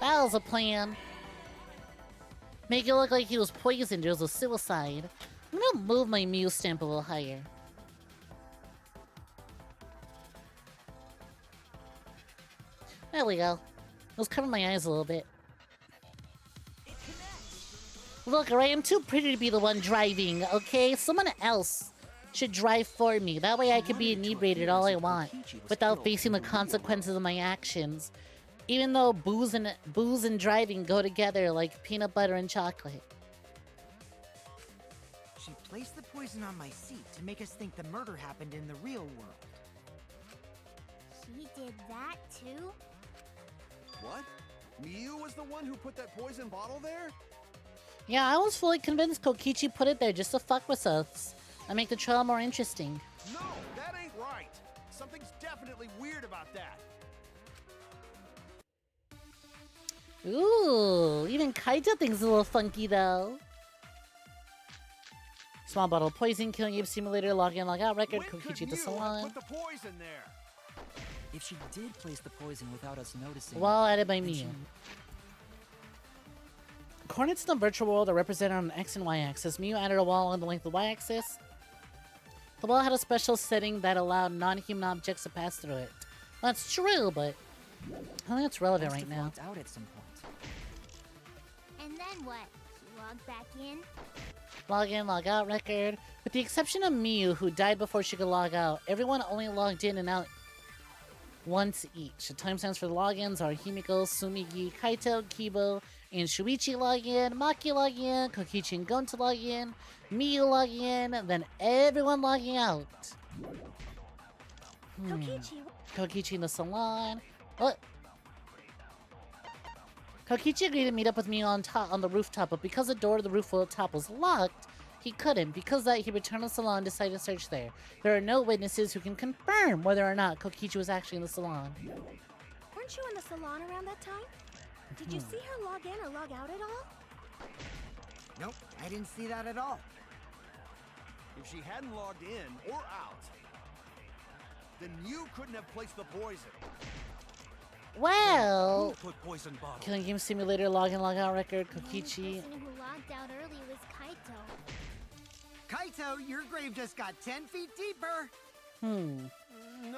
Speaker 1: That was a plan. Make it look like he was poisoned. It was a suicide. I'm gonna move my Mew stamp a little higher. There we go. It was covering my eyes a little bit. Look, alright, I'm too pretty to be the one driving, okay? Someone else should drive for me. That way I can be inebriated all I want without facing the consequences of my actions. Even though booze and driving go together like peanut butter and chocolate.
Speaker 5: She placed the poison on my seat to make us think the murder happened in the real world.
Speaker 4: She did that too?
Speaker 6: What? Miu was the one who put that poison bottle there?
Speaker 1: Yeah, I was fully convinced Kokichi put it there just to fuck with us and make the trail more interesting.
Speaker 6: No, that ain't right. Something's definitely weird about that.
Speaker 1: Ooh, even Kaito thinks it's a little funky though. Small bottle of poison, killing Ape Simulator, log in, log out record, Kokichi the salon.
Speaker 6: Put the poison there.
Speaker 11: If she did place the poison without us noticing...
Speaker 1: Well added by Miu. Coordinates in the virtual world are represented on an X and Y axis. Miu added a wall on the length of the Y axis. The wall had a special setting that allowed non-human objects to pass through it. Well, that's true, but I don't think that's relevant right now.
Speaker 11: Out at some point.
Speaker 4: And then what? She logged back in?
Speaker 1: Log in, log out record. With the exception of Miu, who died before she could log out, everyone only logged in and out once each. The timestamps for the logins are Himiko, Sumigi, Kaito, Kibo, and Shuichi log in, Maki log in, Kokichi and Gonta log in, Miu log in, then everyone logging out. Kokichi in the salon. What? Kokichi agreed to meet up with me on the rooftop, but because the door to the rooftop was locked, he couldn't. Because of that, he returned to the salon and decided to search there. There are no witnesses who can confirm whether or not Kokichi was actually in the salon.
Speaker 12: Weren't you in the salon around that time? Did you see her log in or log out at all?
Speaker 5: Nope, I didn't see that at all.
Speaker 6: If she hadn't logged in or out, then you couldn't have placed the poison.
Speaker 1: Well,
Speaker 10: Who put poison bottle?
Speaker 1: Killing Game Simulator, log in, log out record,
Speaker 4: The
Speaker 1: Kokichi.
Speaker 4: person who logged out early was Kaito.
Speaker 5: Kaito, your grave just got 10 feet deeper.
Speaker 6: No,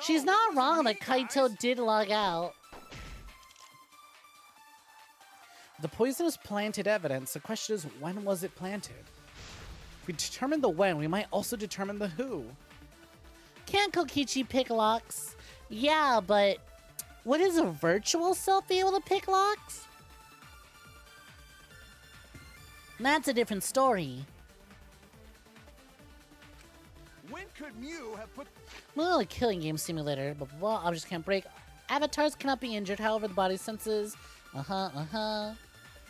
Speaker 1: She's
Speaker 6: that
Speaker 1: not
Speaker 6: wasn't
Speaker 1: wrong
Speaker 6: me,
Speaker 1: that Kaito
Speaker 6: guys.
Speaker 1: did log out.
Speaker 2: The poison is planted evidence. The question is, when was it planted? If we determine the when, we might also determine the who.
Speaker 1: Can't Kokichi pick locks? Yeah, but would his virtual self be able to pick locks? That's a different story.
Speaker 6: When could Miu have put...
Speaker 1: Well, a killing game simulator, blah, blah, blah. Objects can't break. Avatars cannot be injured, however, the body's senses.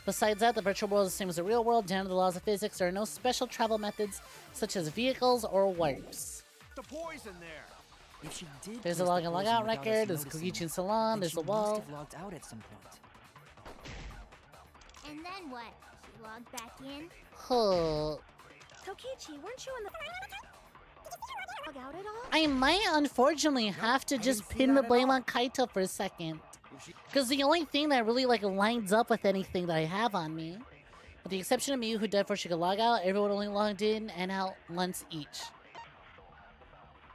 Speaker 1: Besides that, the virtual world is the same as the real world. Down to the laws of physics, there are no special travel methods, such as vehicles or warps.
Speaker 6: the poison there?
Speaker 11: If she did
Speaker 1: There's a
Speaker 11: place
Speaker 1: log
Speaker 11: the
Speaker 1: in, log
Speaker 11: poison
Speaker 1: out
Speaker 11: without us
Speaker 1: record. There's
Speaker 11: noticing,
Speaker 1: Kokichi in salon.
Speaker 11: then
Speaker 1: There's
Speaker 11: she
Speaker 1: the wall.
Speaker 11: must have logged out at some point.
Speaker 4: And then what? She logged back in?
Speaker 1: Huh.
Speaker 12: Kokichi, weren't you in the log out at all?
Speaker 1: I might unfortunately have to just pin the blame on Kaito for a second. Because the only thing that really lines up with anything that I have on me, with the exception of Miu who died before she could log out, everyone only logged in and out once each.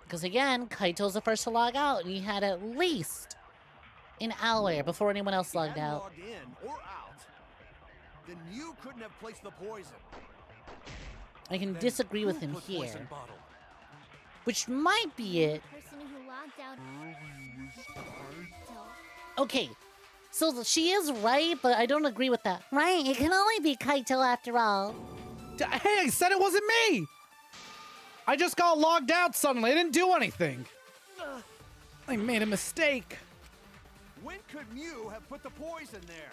Speaker 1: Because again, Kaito's the first to log out, and he had at least an hour before anyone else logged out.
Speaker 6: Logged in or out, then you couldn't have placed the poison.
Speaker 1: I can
Speaker 10: Then
Speaker 1: disagree with
Speaker 10: who
Speaker 1: him
Speaker 10: put
Speaker 1: here,
Speaker 10: poison bottle?
Speaker 1: which might be it.
Speaker 4: The person who logged out early was Kaito.
Speaker 1: Okay, so she is right, but I don't agree with that. Right, it can only be Kaito after all.
Speaker 2: Hey, I said it wasn't me! I just got logged out suddenly. I didn't do anything. I made a mistake.
Speaker 6: When could Miu have put the poison there?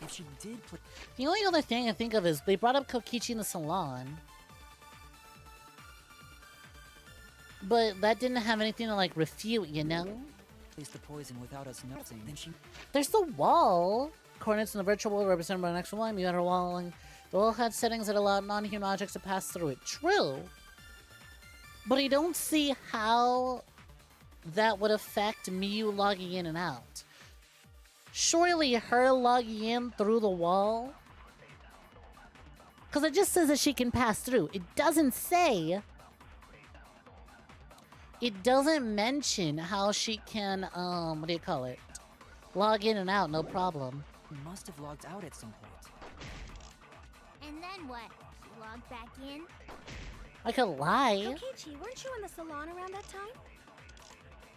Speaker 11: If she did put...
Speaker 1: The only other thing I think of is they brought up Kokichi in the salon. But that didn't have anything to refute, you know?
Speaker 11: place the poison without us noticing, then she...
Speaker 1: There's the wall. Coordinates in the virtual world represented by an extra line. You had a wall, and the wall had settings that allowed non-human objects to pass through it. True. But I don't see how that would affect Miu logging in and out. Surely her logging in through the wall? Because it just says that she can pass through. It doesn't say... It doesn't mention how she can, what do you call it? Log in and out, no problem.
Speaker 11: must have logged out at some point.
Speaker 4: And then what? She logged back in?
Speaker 1: I could lie.
Speaker 12: Kokichi, weren't you in the salon around that time?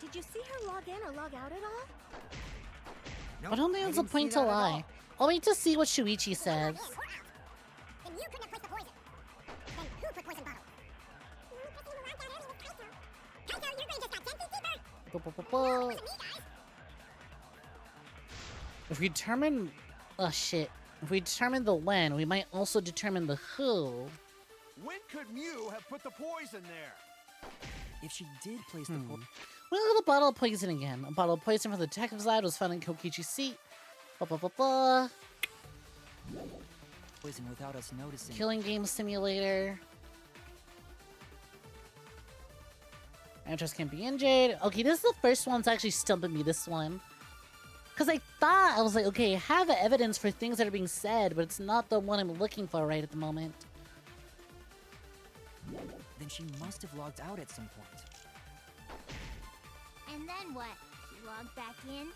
Speaker 12: Did you see her log in or log out at all?
Speaker 1: I don't think it's a point to lie. I'll wait to see what Shuichi says.
Speaker 4: Then you couldn't have placed the poison. Then who put poison bottle?
Speaker 1: If we determine... Oh, shit. If we determine the when, we might also determine the who.
Speaker 6: When could Mew have put the poison there?
Speaker 11: If she did place the poison...
Speaker 1: Look at the bottle of poison again. A bottle of poison from the detective's lab was found in Kokichi's seat. Poison
Speaker 11: without us noticing.
Speaker 1: Killing game simulator. Actress can't be injured. Okay, this is the first one that's actually stumping me, this one. Because I was like, okay, I have evidence for things that are being said, but it's not the one I'm looking for right at the moment.
Speaker 11: Then she must have logged out at some point.
Speaker 4: And then what? She logged back in?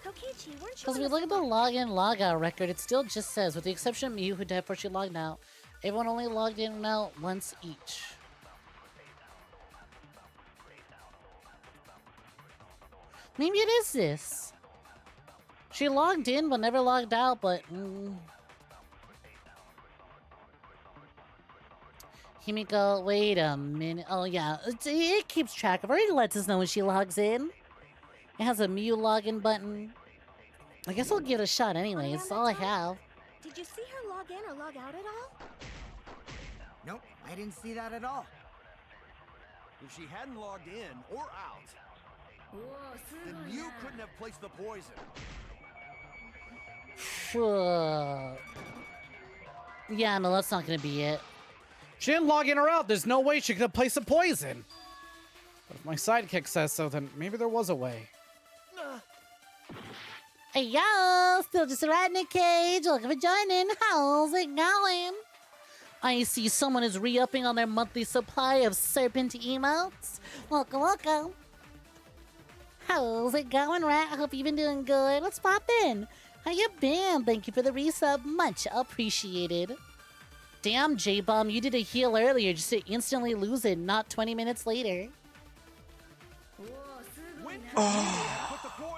Speaker 12: Kokichi, weren't you?
Speaker 1: Because if we look at the login logout record, it still just says, with the exception of Mew, who died before she logged out, everyone only logged in and out once each. Maybe it is this. She logged in but never logged out, but... Himiko, wait a minute. Oh yeah, it keeps track of her. It lets us know when she logs in. It has a Mew login button. I guess I'll give it a shot anyway. It's all I have.
Speaker 12: Did you see her log in or log out at all?
Speaker 5: Nope, I didn't see that at all.
Speaker 6: If she hadn't logged in or out, then Mew couldn't have placed the poison.
Speaker 1: Yeah, no, that's not gonna be it.
Speaker 2: She didn't log in or out. There's no way she could have placed the poison. But if my sidekick says so, then maybe there was a way.
Speaker 1: Hey, yo! Still just a rat in a cage. Looking for joining. How's it going? I see someone is re-upping on their monthly supply of serpent emotes. Welcome, welcome. How's it going, Rat? I hope you've been doing good. What's poppin'? How you been? Thank you for the resub. Much appreciated. Damn, J-Bomb, you did a heal earlier just to instantly lose it, not 20 minutes later.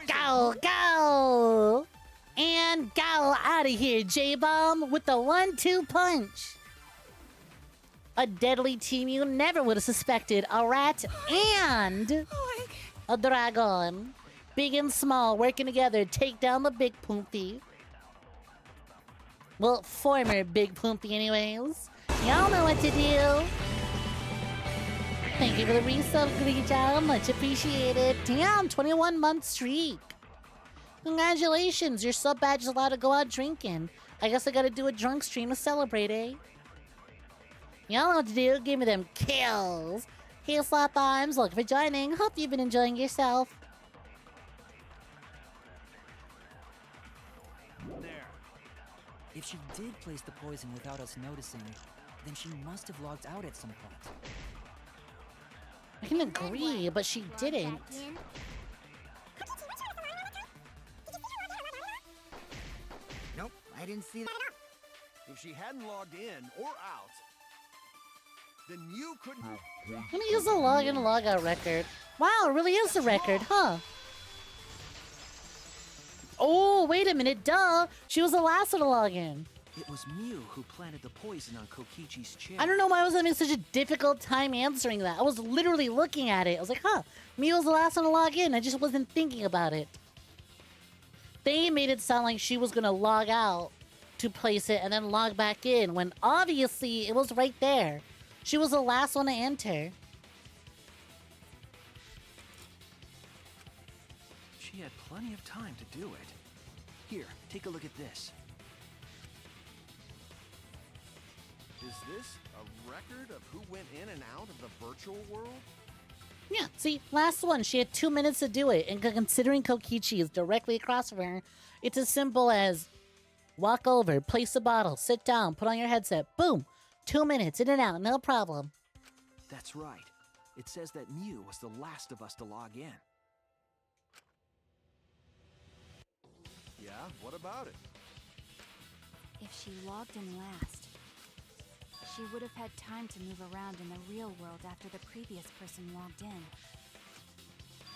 Speaker 1: Go, go! And go out of here, J-Bomb, with the 1-2 punch. A deadly team you never would have suspected. A rat and a dragon. Big and small working together take down the big Poopy. Well, former big Poopy anyways. Y'all know what to do. Thank you for the resub, Grija. Much appreciated. Damn, 21-month streak. Congratulations, your sub badge is allowed to go out drinking. I guess I gotta do a drunk stream to celebrate, eh? Y'all know what to do. Give me them kills. Hey, Slap Arms, looking for joining. Hope you've been enjoying yourself.
Speaker 6: There.
Speaker 11: If she did place the poison without us noticing, then she must have logged out at some point.
Speaker 1: I can agree, but she didn't.
Speaker 5: Nope, I didn't see that.
Speaker 6: If she hadn't logged in or out, then Mew couldn't.
Speaker 1: Let me use the login and logout record. Wow, it really is a record, huh? Oh, wait a minute, duh! She was the last one to log in.
Speaker 8: It was Mew who planted the poison on Kokichi's chair.
Speaker 1: I don't know why I was having such a difficult time answering that. I was literally looking at it. I was like, huh, Mew was the last one to log in. I just wasn't thinking about it. They made it sound like she was gonna log out to place it and then log back in, when obviously it was right there. She was the last one to enter.
Speaker 8: She had plenty of time to do it. Here, take a look at this.
Speaker 6: Is this a record of who went in and out of the virtual world?
Speaker 1: Yeah, see, last one. She had 2 minutes to do it, and considering Kokichi is directly across from her, it's as simple as walk over, place a bottle, sit down, put on your headset, boom! 2 minutes, in and out, no problem.
Speaker 8: That's right. It says that Mew was the last of us to log in.
Speaker 6: Yeah, what about it?
Speaker 9: If she logged in last, she would have had time to move around in the real world after the previous person logged in.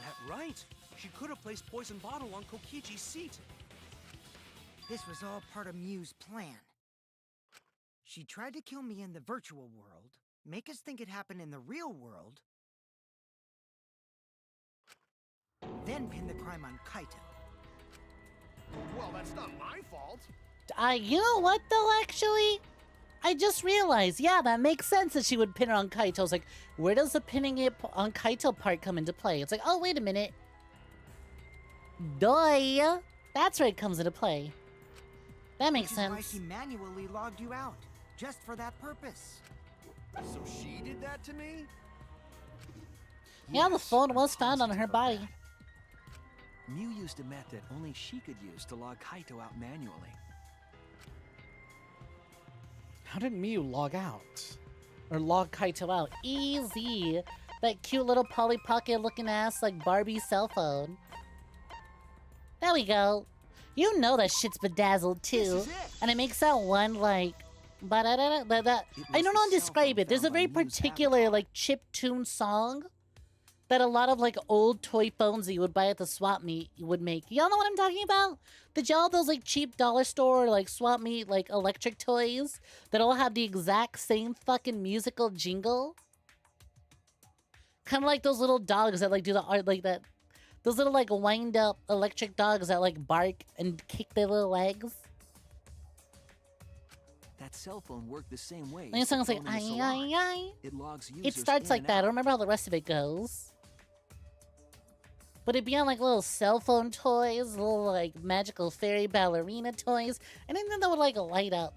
Speaker 10: That right. She could have placed poison bottle on Kokichi's seat.
Speaker 5: This was all part of Mew's plan. She tried to kill me in the virtual world, make us think it happened in the real world, then pin the crime on Kaito.
Speaker 6: Well, that's not my fault.
Speaker 1: You know what though, actually? I just realized, yeah, that makes sense that she would pin it on Kaito. I was like, where does the pinning it on Kaito part come into play? It's like, oh, wait a minute. Duh. That's where it comes into play. That makes
Speaker 5: Which is why
Speaker 1: sense.
Speaker 5: she manually logged you out, just for that purpose.
Speaker 6: So she did that to me?
Speaker 1: Yeah, the
Speaker 8: Yes,
Speaker 1: phone
Speaker 8: I'm
Speaker 1: was found on
Speaker 8: positive
Speaker 1: her
Speaker 8: of
Speaker 1: body.
Speaker 8: that. Mew used a method only she could use to log Kaito out manually.
Speaker 2: How did Miu log out?
Speaker 1: Or log Kaito out. Easy. That cute little Polly Pocket looking ass like Barbie cell phone. There we go. You know that shit's bedazzled too. And it makes that one like I don't know how to describe it. There's a very particular like chip tune song that a lot of like old toy phones that you would buy at the swap meet would make. Y'all know what I'm talking about? Did y'all those like cheap dollar store like swap meet like electric toys that all have the exact same fucking musical jingle? Kind of like those little dogs that like do the art like that. Those little like wind up electric dogs that like bark and kick their little legs.
Speaker 8: That cell phone worked the same way.
Speaker 1: And the
Speaker 8: as the
Speaker 1: song's like,
Speaker 8: phone in the
Speaker 1: ay,
Speaker 8: salon.
Speaker 1: ay, ay.
Speaker 8: It logs
Speaker 1: It
Speaker 8: users
Speaker 1: starts
Speaker 8: in
Speaker 1: like
Speaker 8: and
Speaker 1: that. I
Speaker 8: out.
Speaker 1: don't remember how the rest of it goes. But it'd be on like little cell phone toys, little like magical fairy ballerina toys, and then that would like light up.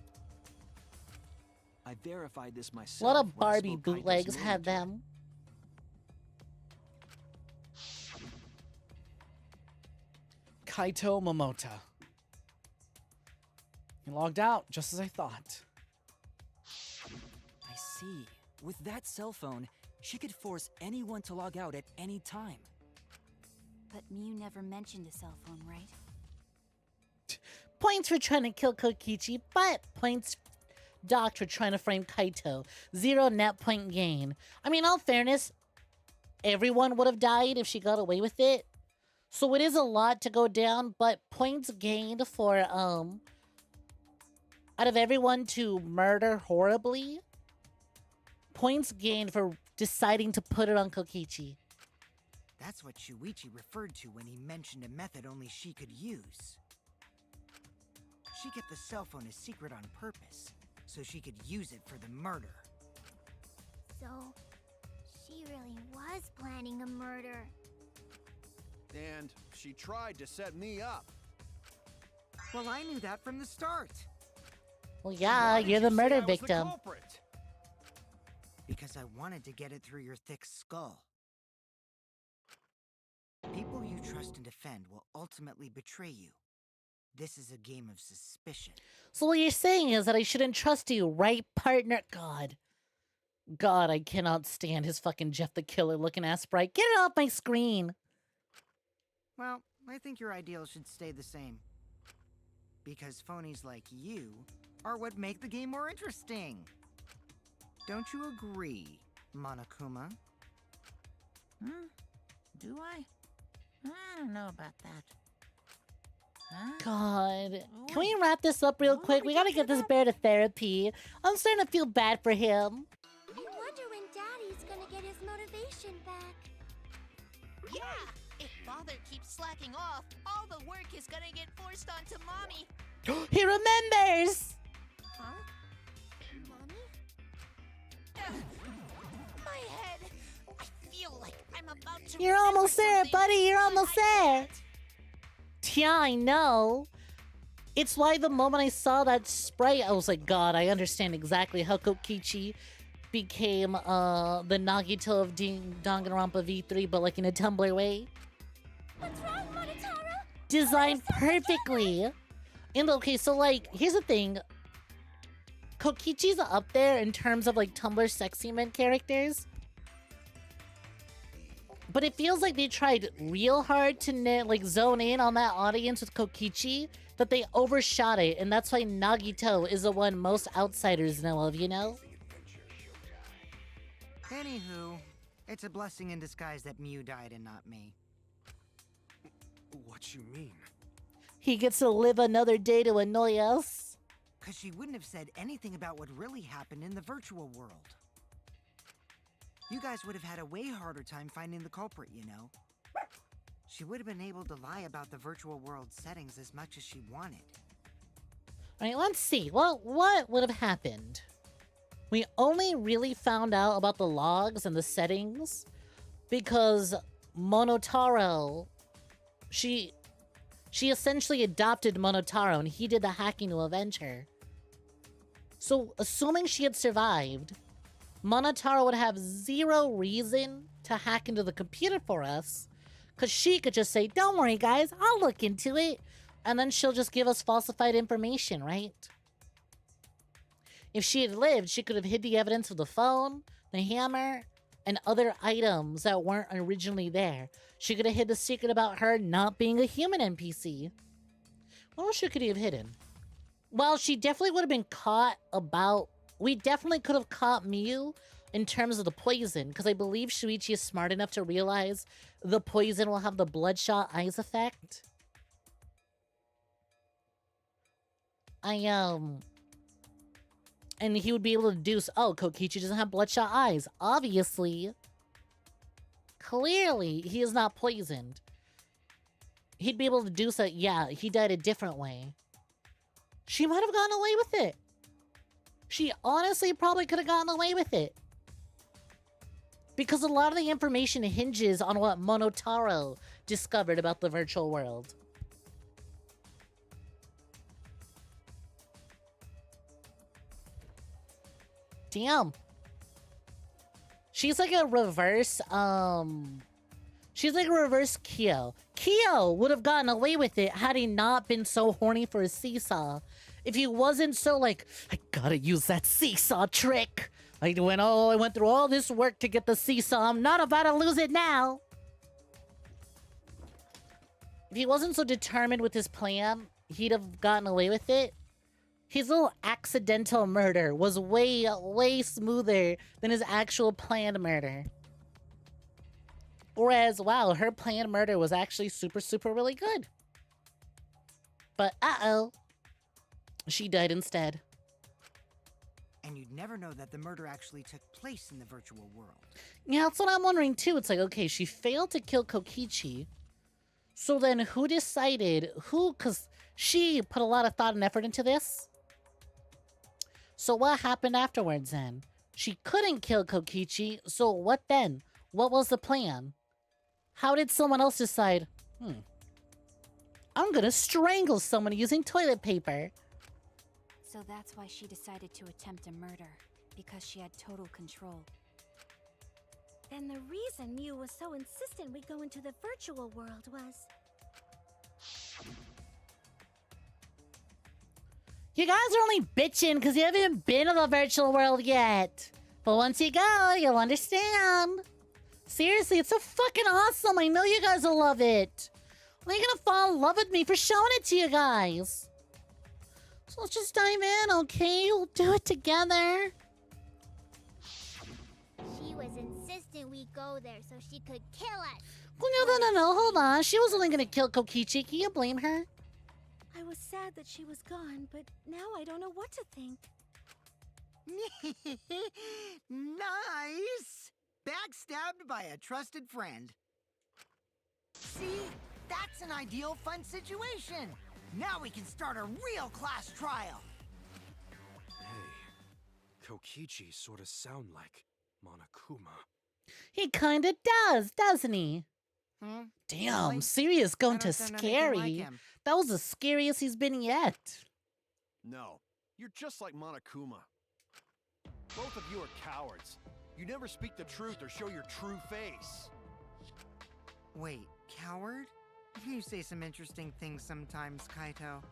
Speaker 8: I verified this
Speaker 1: A
Speaker 8: myself.
Speaker 1: lot of
Speaker 8: when I
Speaker 1: Barbie
Speaker 8: spoke Kaito's
Speaker 1: bootlegs
Speaker 8: name
Speaker 1: had
Speaker 8: to her.
Speaker 1: them.
Speaker 2: Kaito Momota. He logged out, just as I thought.
Speaker 11: I see. With that cell phone, she could force anyone to log out at any time.
Speaker 9: But Mew never mentioned a cell phone, right?
Speaker 1: Points for trying to kill Kokichi, but points docked for trying to frame Kaito. 0 net point gain. I mean, in all fairness, everyone would have died if she got away with it. So it is a lot to go down, but points gained for, out of everyone to murder horribly, points gained for deciding to put it on Kokichi.
Speaker 5: That's what Shuichi referred to when he mentioned a method only she could use. She kept the cell phone a secret on purpose, so she could use it for the murder.
Speaker 4: So, she really was planning a murder.
Speaker 6: And she tried to set me up.
Speaker 5: Well, I knew that from the start.
Speaker 1: Well, yeah,
Speaker 6: Why did
Speaker 1: you're the
Speaker 6: you say
Speaker 1: murder
Speaker 6: I was the
Speaker 1: victim.
Speaker 6: culprit?
Speaker 5: Because I wanted to get it through your thick skull. People you trust and defend will ultimately betray you. This is a game of suspicion.
Speaker 1: So what you're saying is that I shouldn't trust you, right, partner? God, I cannot stand his fucking Jeff the Killer looking ass sprite. Get it off my screen.
Speaker 5: Well, I think your ideals should stay the same. Because phonies like you are what make the game more interesting. Don't you agree, Monokuma?
Speaker 3: Do I? I don't know about that. Huh?
Speaker 1: God. Can we wrap this up real quick? We gotta get this bear to therapy. I'm starting to feel bad for him.
Speaker 12: I wonder when Daddy's gonna get his motivation back.
Speaker 13: Yeah! If Father keeps slacking off, all the work is gonna get forced onto Mommy.
Speaker 1: He remembers!
Speaker 12: Huh? Mommy?
Speaker 13: My head! I feel like I'm about to
Speaker 1: You're almost there, buddy. You're almost there. Yeah, I know. It's why the moment I saw that sprite, I was like, God, I understand exactly how Kokichi became the Nagito of Danganronpa V3, but like in a Tumblr way.
Speaker 12: What's wrong, Monotaro?
Speaker 1: Designed perfectly. And okay, so like, here's the thing. Kokichi's up there in terms of like Tumblr sexy men characters. But it feels like they tried real hard to like zone in on that audience with Kokichi, that they overshot it, and that's why Nagito is the one most outsiders know of, you know?
Speaker 5: Anywho, it's a blessing in disguise that Mew died and not me.
Speaker 10: What you mean?
Speaker 1: He gets to live another day to annoy us.
Speaker 5: Cause she wouldn't have said anything about what really happened in the virtual world. You guys would have had a way harder time finding the culprit, you know? She would have been able to lie about the virtual world settings as much as she wanted.
Speaker 1: All right, let's see. Well, what would have happened? We only really found out about the logs and the settings because Monotaro, she essentially adopted Monotaro and he did the hacking to avenge her. So, assuming she had survived, Monotaro would have zero reason to hack into the computer for us, because she could just say, don't worry guys, I'll look into it, and then she'll just give us falsified information, right? If she had lived, she could have hid the evidence of the phone, the hammer, and other items that weren't originally there. She could have hid the secret about her not being a human NPC. What else could he have hidden? Well, she definitely would have been caught about... We definitely could have caught Miu in terms of the poison, because I believe Shuichi is smart enough to realize the poison will have the bloodshot eyes effect. And he would be able to deduce, oh, Kokichi doesn't have bloodshot eyes. Obviously. Clearly, he is not poisoned. He'd be able to deduce that, yeah, he died a different way. She might have gotten away with it. She honestly probably could have gotten away with it. Because a lot of the information hinges on what Monotaro discovered about the virtual world. Damn. She's like a reverse, she's like a reverse Kyo. Kyo would have gotten away with it had he not been so horny for a seesaw. If he wasn't so like, I gotta use that seesaw trick. I went through all this work to get the seesaw. I'm not about to lose it now. If he wasn't so determined with his plan, he'd have gotten away with it. His little accidental murder was way, way smoother than his actual planned murder. Whereas, wow, her planned murder was actually super, super really good. But, uh-oh. She died instead.
Speaker 5: And you'd never know that the murder actually took place in the virtual world.
Speaker 1: Yeah, that's what I'm wondering too. It's like, okay, she failed to kill Kokichi. So then who decided, because she put a lot of thought and effort into this. So what happened afterwards then? She couldn't kill Kokichi, so what then? What was the plan? How did someone else decide, I'm gonna strangle someone using toilet paper?
Speaker 9: So that's why she decided to attempt a murder, because she had total control.
Speaker 12: Then the reason Miu was so insistent we go into the virtual world was...
Speaker 1: You guys are only bitching because you haven't been to the virtual world yet. But once you go, you'll understand. Seriously, it's so fucking awesome. I know you guys will love it. Well, you're gonna fall in love with me for showing it to you guys. So let's just dive in, okay? We'll do it together.
Speaker 4: She was insistent we go there so she could kill us.
Speaker 1: Well, no, hold on. She was only gonna kill Kokichi. Can you blame her?
Speaker 12: I was sad that she was gone, but now I don't know what to think.
Speaker 5: Nice! Backstabbed by a trusted friend. See? That's an ideal fun situation. Now we can start a real class trial.
Speaker 10: Hey, Kokichi sort of sound like Monokuma.
Speaker 1: He kinda does, doesn't he? Damn,
Speaker 5: Really?
Speaker 1: Sirius going to
Speaker 5: Sound anything
Speaker 1: scary.
Speaker 5: like him.
Speaker 1: That was the scariest he's been yet.
Speaker 6: No, you're just like Monokuma. Both of you are cowards. You never speak the truth or show your true face.
Speaker 5: Wait, coward? You say some interesting things sometimes, Kaito.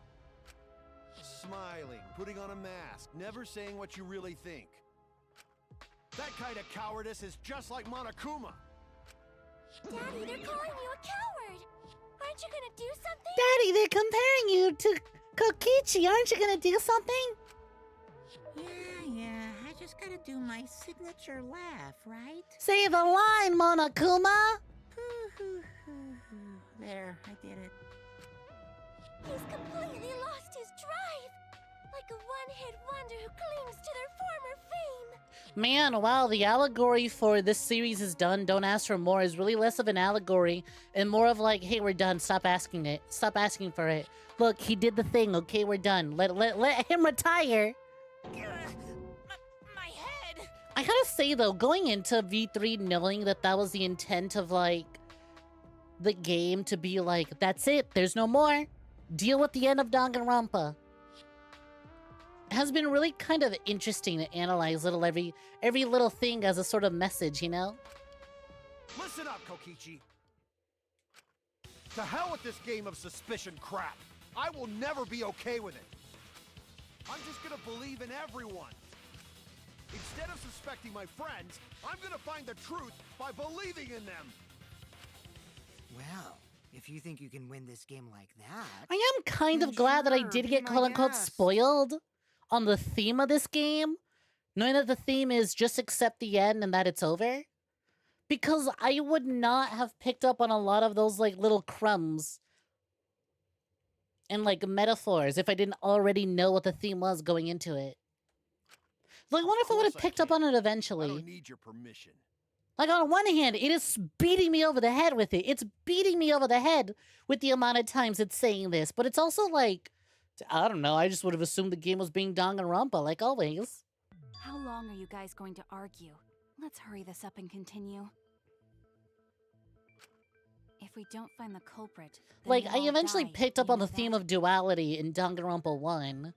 Speaker 6: Smiling, putting on a mask, never saying what you really think. That kind of cowardice is just like Monokuma.
Speaker 12: Daddy, they're calling you a coward! Aren't you gonna do something?
Speaker 1: Daddy, they're comparing you to Kokichi. Aren't you gonna do something?
Speaker 3: Yeah, I just gotta do my signature laugh, right?
Speaker 1: Say the line, Monokuma.
Speaker 3: There, I did it.
Speaker 12: He's completely lost his drive! Like a one-hit wonder who clings to their former fame.
Speaker 1: Man, wow, the allegory for this series is done. Don't ask for more is really less of an allegory and more of like, hey, we're done. Stop asking it. Stop asking for it. Look, he did the thing. Okay, we're done. Let him retire.
Speaker 13: My head!
Speaker 1: I gotta say though, going into V3 knowing that that was the intent of like the game to be like, that's it, there's no more. Deal with the end of Danganronpa. Has been really kind of interesting to analyze every little thing as a sort of message, you know?
Speaker 6: Listen up, Kokichi. To hell with this game of suspicion crap. I will never be okay with it. I'm just gonna believe in everyone. Instead of suspecting my friends, I'm gonna find the truth by believing in them.
Speaker 5: Well, if you think you can win this game like that...
Speaker 1: I am kind of glad that I did get quote-unquote spoiled on the theme of this game, knowing that the theme is just accept the end and that it's over. Because I would not have picked up on a lot of those like little crumbs and like metaphors if I didn't already know what the theme was going into it. Like, I wonder if I would have picked up on it eventually.
Speaker 6: I don't need your permission.
Speaker 1: Like, on one hand, it is beating me over the head with it. It's beating me over the head with the amount of times it's saying this. But it's also like, I don't know, I just would have assumed the game was being Danganronpa, like always.
Speaker 9: How long are you guys going to argue? Let's hurry this up and continue. If we don't find the culprit, then
Speaker 1: Like,
Speaker 9: we'll
Speaker 1: I eventually
Speaker 9: die.
Speaker 1: picked up
Speaker 9: You
Speaker 1: on
Speaker 9: know
Speaker 1: the theme
Speaker 9: that?
Speaker 1: of duality in Danganronpa 1.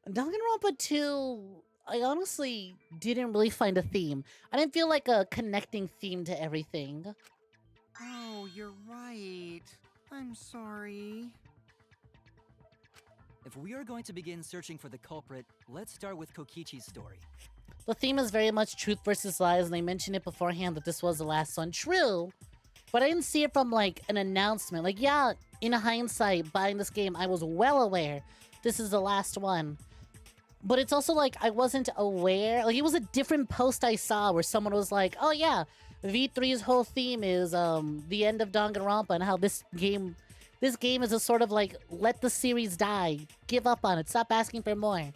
Speaker 1: Danganronpa 2, I honestly didn't really find a theme. I didn't feel like a connecting theme to everything.
Speaker 5: Oh, you're right. I'm sorry.
Speaker 11: If we are going to begin searching for the culprit, let's start with Kokichi's story.
Speaker 1: The theme is very much truth versus lies, and they mentioned it beforehand that this was the last one. True, but I didn't see it from, like, an announcement. Like, yeah, in hindsight, buying this game, I was well aware this is the last one. But it's also, like, I wasn't aware. Like, it was a different post I saw where someone was like, oh, yeah, V3's whole theme is the end of Danganronpa and how this game is a sort of, like, let the series die. Give up on it. Stop asking for more.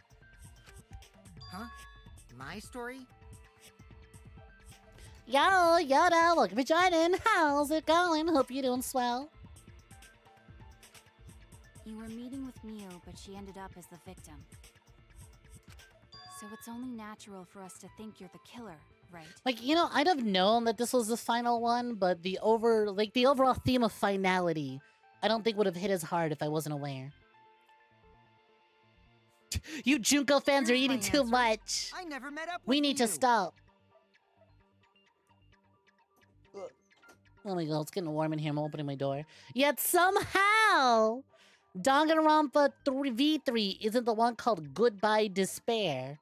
Speaker 5: Huh? My story?
Speaker 1: Yo, Yoda, welcome for joining. How's it going? Hope you're doing swell.
Speaker 9: You were meeting with Miu, but she ended up as the victim. So it's only natural for us to think you're the killer, right?
Speaker 1: Like, you know, I'd have known that this was the final one, but the overall theme of finality, I don't think would have hit as hard if I wasn't aware. You Junko fans are
Speaker 5: Here's my
Speaker 1: eating too
Speaker 5: answer.
Speaker 1: much.
Speaker 5: I never met up with
Speaker 1: We need to
Speaker 5: you.
Speaker 1: stop. Oh my god, it's getting warm in here. I'm opening my door. Yet somehow, Danganronpa 3v3 isn't the one called Goodbye Despair.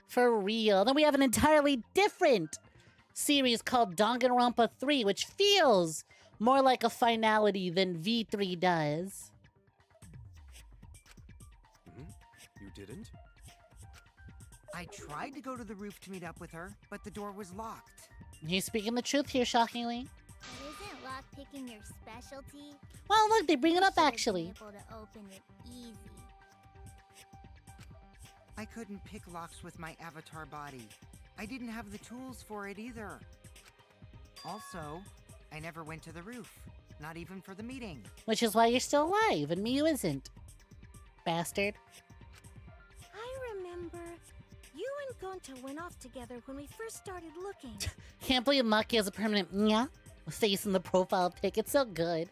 Speaker 1: For real. Then we have an entirely different series called Danganronpa 3, which feels more like a finality than V3 does.
Speaker 10: You didn't?
Speaker 5: I tried to go to the roof to meet up with her, but the door was locked.
Speaker 1: He's speaking the truth here, shockingly.
Speaker 4: But isn't lockpicking your specialty?
Speaker 1: Well, look, they bring it up
Speaker 4: You should have
Speaker 1: actually.
Speaker 4: been able to open it easy.
Speaker 5: I couldn't pick locks with my avatar body. I didn't have the tools for it either. Also, I never went to the roof. Not even for the meeting.
Speaker 1: Which is why you're still alive and Miu isn't. Bastard.
Speaker 12: I remember you and Gonta went off together when we first started looking.
Speaker 1: Can't believe Maki has a permanent nya face in the profile pic. It's so good.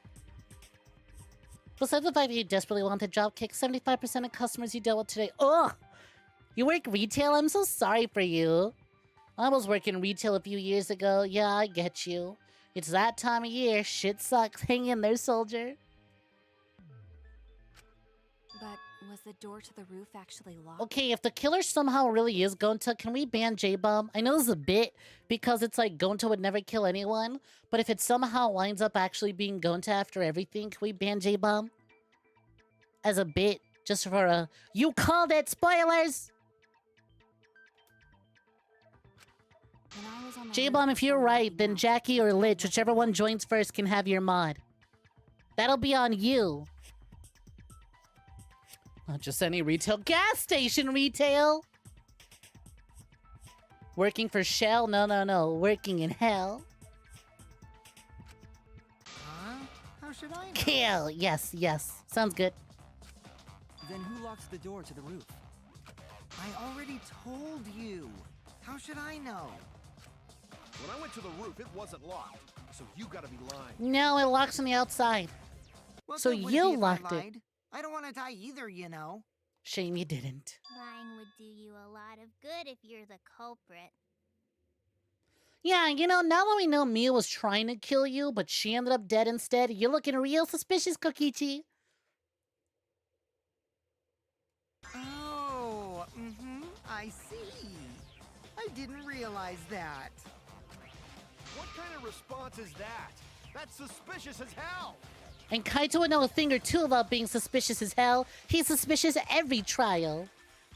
Speaker 1: Besides the fact that you desperately want the job kick, 75% of customers you dealt with today. Ugh! You work retail? I'm so sorry for you. I was working retail a few years ago. Yeah, I get you. It's that time of year. Shit sucks. Hang in there, soldier.
Speaker 9: But was the door to the roof actually locked?
Speaker 1: Okay, if the killer somehow really is Gonta, can we ban J-Bomb? I know this is a bit, because it's like Gonta would never kill anyone, but if it somehow winds up actually being Gonta after everything, can we ban J-Bomb? As a bit, just for a... You called it! Spoilers! J-Bomb, if you're right, then Jackie or Lich, whichever one joins first, can have your mod. That'll be on you.
Speaker 2: Not just any retail, gas station retail. Working for Shell? No. Working in hell.
Speaker 5: Huh? How should I know?
Speaker 1: Kill. Yes. Sounds good.
Speaker 11: Then who locks the door to the roof?
Speaker 5: I already told you. How should I know?
Speaker 6: When I went to the roof, it wasn't locked. So you gotta be lying.
Speaker 1: No, it locks on the outside.
Speaker 5: What
Speaker 1: So
Speaker 5: good would it
Speaker 1: you
Speaker 5: be if I
Speaker 1: locked it.
Speaker 5: lied? I don't want to die either, you know.
Speaker 2: Shame you didn't.
Speaker 4: Lying would do you a lot of good if you're the culprit.
Speaker 1: Yeah, now that we know Mia was trying to kill you, but she ended up dead instead, you're looking real suspicious, Kokichi.
Speaker 5: Oh, I see. I didn't realize that.
Speaker 6: What kind of response is that? That's suspicious as hell!
Speaker 1: And Kaito would know a thing or two about being suspicious as hell. He's suspicious at every trial.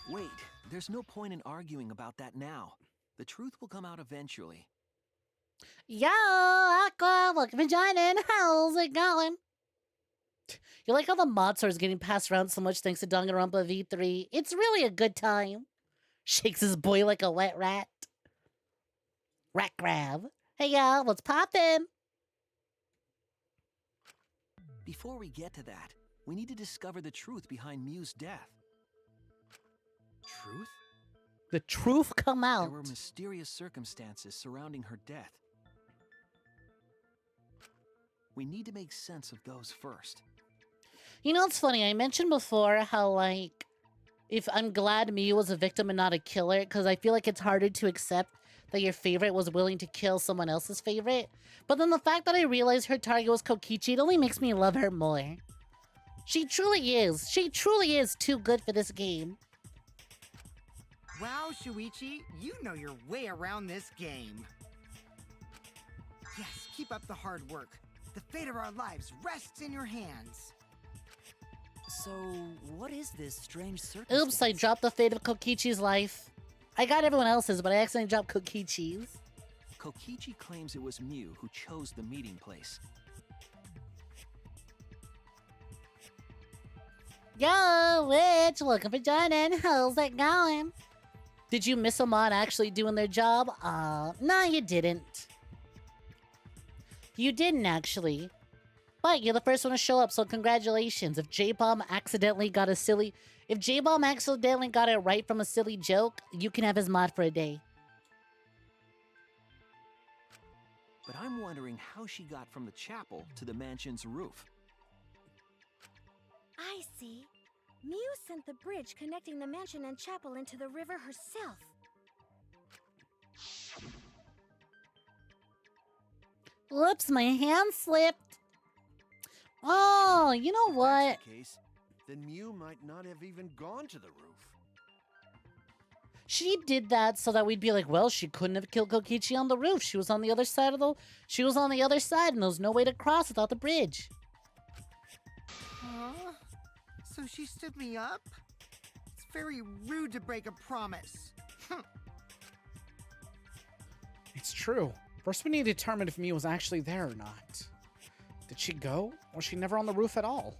Speaker 8: Wait, there's no point in arguing about that now. The truth will come out eventually.
Speaker 1: Yo, Aqua, look, vagina, how's it going? You like how the mod sword is getting passed around so much thanks to Danganronpa V3? It's really a good time. Shakes his boy like a wet rat. Rat grab. Hey, y'all, what's poppin'?
Speaker 8: Before we get to that, we need to discover the truth behind Miu's death. Truth?
Speaker 1: The truth come out.
Speaker 8: There were mysterious circumstances surrounding her death. We need to make sense of those first.
Speaker 1: It's funny. I mentioned before how, if I'm glad Miu was a victim and not a killer, because I feel like it's harder to accept that your favorite was willing to kill someone else's favorite. But then the fact that I realized her target was Kokichi, it only makes me love her more. She truly is. She truly is too good for this game.
Speaker 5: Wow, Shuichi, you know your way around this game. Yes, keep up the hard work. The fate of our lives rests in your hands.
Speaker 11: So, what is this strange circumstance?
Speaker 1: Oops, I dropped the fate of Kokichi's life. I got everyone else's, but I accidentally dropped Kokichi's.
Speaker 8: Kokichi claims it was Miu who chose the meeting place.
Speaker 1: Yo, witch, looking for joining. How's it going? Did you miss a mod actually doing their job? No, you didn't. You didn't actually. But you're the first one to show up, so congratulations. If J-Bomb accidentally got a silly... If J-Bomb accidentally got it right from a silly joke, you can have his mod for a day.
Speaker 8: But I'm wondering how she got from the chapel to the mansion's roof.
Speaker 12: I see. Miu sent the bridge connecting the mansion and chapel into the river herself.
Speaker 1: Whoops, my hand slipped. Oh, you know what?
Speaker 6: If that's the case, then Miu might not have even gone to the roof.
Speaker 1: She did that so that we'd be like, well, she couldn't have killed Kokichi on the roof. She was on the other side She was on the other side, and there was no way to cross without the bridge.
Speaker 5: Huh? So she stood me up? It's very rude to break a promise.
Speaker 2: It's true. First we need to determine if Miu was actually there or not. Did she go? Or was she never on the roof at all?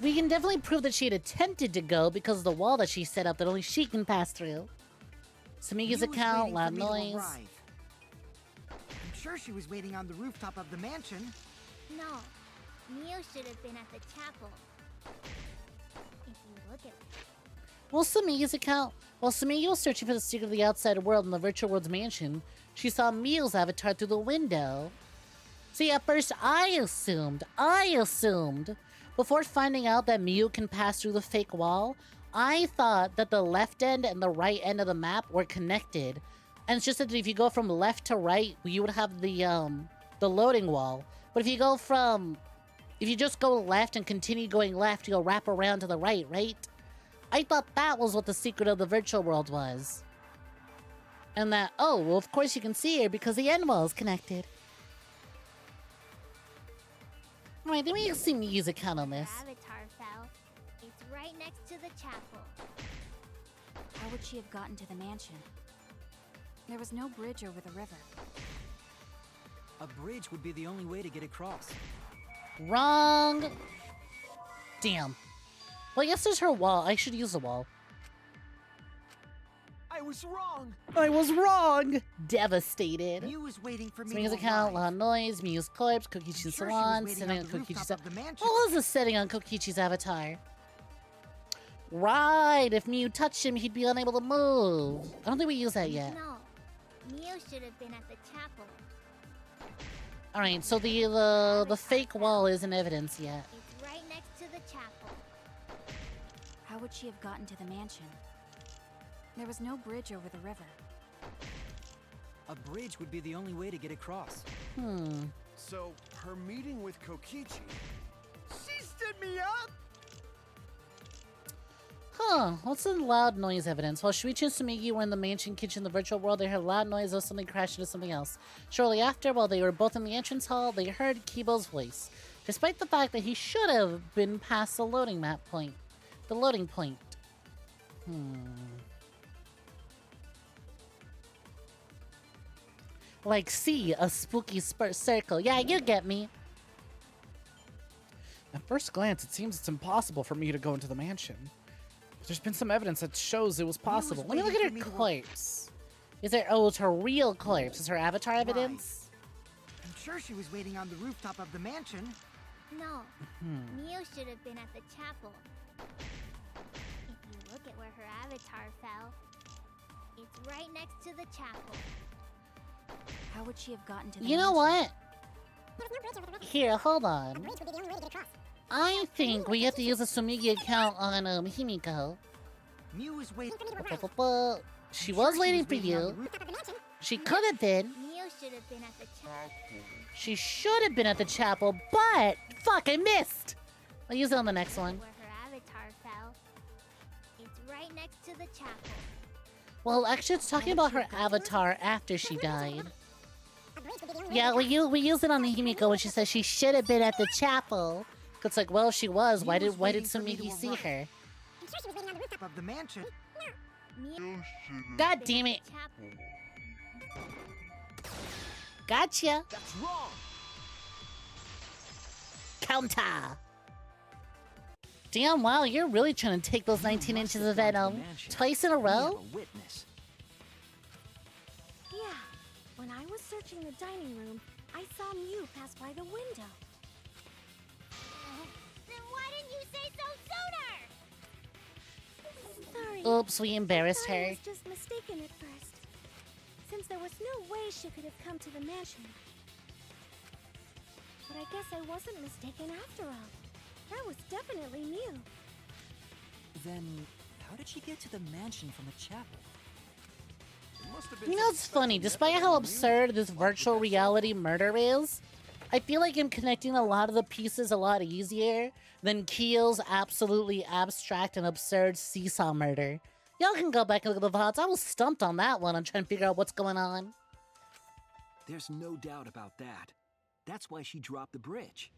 Speaker 1: We can definitely prove that she had attempted to go because of the wall that she set up that only she can pass through. Samiga's account, loud noise.
Speaker 5: I'm sure she was waiting on the rooftop of the mansion.
Speaker 4: No, Miu should have been at the chapel. If you look at it.
Speaker 1: Well, Samiga's account. While Samiga was searching for the secret of the outside world in the virtual world's mansion, she saw Miu's avatar through the window. See, at first I assumed, before finding out that Miu can pass through the fake wall, I thought that the left end and the right end of the map were connected. And it's just that if you go from left to right, you would have the loading wall. But if you just go left and continue going left, you'll wrap around to the right, right? I thought that was what the secret of the virtual world was. And that, oh, well, of course you can see her because the end wall is connected. Alright, then we can see Miu's account on this.
Speaker 4: Avatar fell. It's right next to the chapel.
Speaker 9: How would she have gotten to the mansion? There was no bridge over the river.
Speaker 11: A bridge would be the only way to get across.
Speaker 1: Wrong. Damn. Well, yes, there's her wall. I should use the wall.
Speaker 10: I was wrong.
Speaker 2: I was wrong.
Speaker 1: Devastated.
Speaker 5: Mew was waiting for me
Speaker 1: Swing's
Speaker 5: to
Speaker 1: account,
Speaker 5: arrive.
Speaker 1: loud noise, Mew's corpse, Kokichi's
Speaker 5: I'm sure she was
Speaker 1: salon,
Speaker 5: waiting
Speaker 1: setting
Speaker 5: on
Speaker 1: on
Speaker 5: the
Speaker 1: Kokichi's.
Speaker 5: rooftop of the mansion.
Speaker 1: What was the setting on Kokichi's avatar? Right. If Mew touched him, he'd be unable to move. I don't think we used that yet.
Speaker 4: No. Mew should have been at the chapel.
Speaker 1: All right. So the fake wall isn't evidence yet.
Speaker 4: It's right next to the chapel.
Speaker 9: How would she have gotten to the mansion? There was no bridge over the river.
Speaker 11: A bridge would be the only way to get across.
Speaker 6: So, her meeting with Kokichi.
Speaker 5: She stood me up!
Speaker 1: Huh. What's the loud noise evidence? While Shuichi and Sumigi were in the mansion kitchen in the virtual world, they heard loud noise as something crashed into something else. Shortly after, while they were both in the entrance hall, they heard Kibo's voice. Despite the fact that he should have been past the loading map point. The loading point. Like, see, a spooky circle. Yeah, you get me.
Speaker 2: At first glance, it seems it's impossible for me to go into the mansion. But there's been some evidence that shows it was possible.
Speaker 1: Let me look at her corpse. Is there? Oh, it's her real corpse. Is her avatar evidence?
Speaker 5: I'm sure she was waiting on the rooftop of the mansion.
Speaker 4: No. Mew should have been at the chapel. If you look at where her avatar fell, it's right next to the chapel.
Speaker 9: How would she have gotten to the
Speaker 1: You know
Speaker 9: mansion?
Speaker 1: what? Here, hold on. I think we have to use a Sumigi account on Himiko.
Speaker 5: Mew was waiting.
Speaker 1: She was waiting for you. She could have been.
Speaker 4: Mew should have been at the chapel.
Speaker 1: She should have been at the chapel, but fuck, I missed. I'll use it on the next one.
Speaker 4: Where her avatar fell, it's right next to the chapel.
Speaker 1: Well, actually, it's talking about her avatar after she died. Yeah, we use it on the Himiko when she says she should have been at the chapel. It's like, well, she was. Why did Sumigi see her?
Speaker 5: I'm sure she was waiting on the rooftop of the mansion.
Speaker 1: God damn it! Gotcha.
Speaker 6: That's wrong.
Speaker 1: Counter. Damn! Wow, you're really trying to take those 19 inches of venom twice in a row.
Speaker 11: Witness.
Speaker 12: Yeah. When I was searching the dining room, I saw Mew pass by the window.
Speaker 4: Then why didn't you say so sooner?
Speaker 12: Sorry.
Speaker 1: Oops, we embarrassed
Speaker 12: I
Speaker 1: her.
Speaker 12: was just mistaken at first. Since there was no way she could have come to the mansion. But I guess I wasn't mistaken after all. That was definitely Mew.
Speaker 11: Then, how did she get to the mansion from the chapel?
Speaker 1: You know, it's funny. Despite how absurd this virtual reality murder is, I feel like I'm connecting a lot of the pieces a lot easier than Keel's absolutely abstract and absurd seesaw murder. Y'all can go back and look at the VODs. I was stumped on that one. I'm trying to figure out what's going on.
Speaker 8: There's no doubt about that. That's why she dropped the bridge.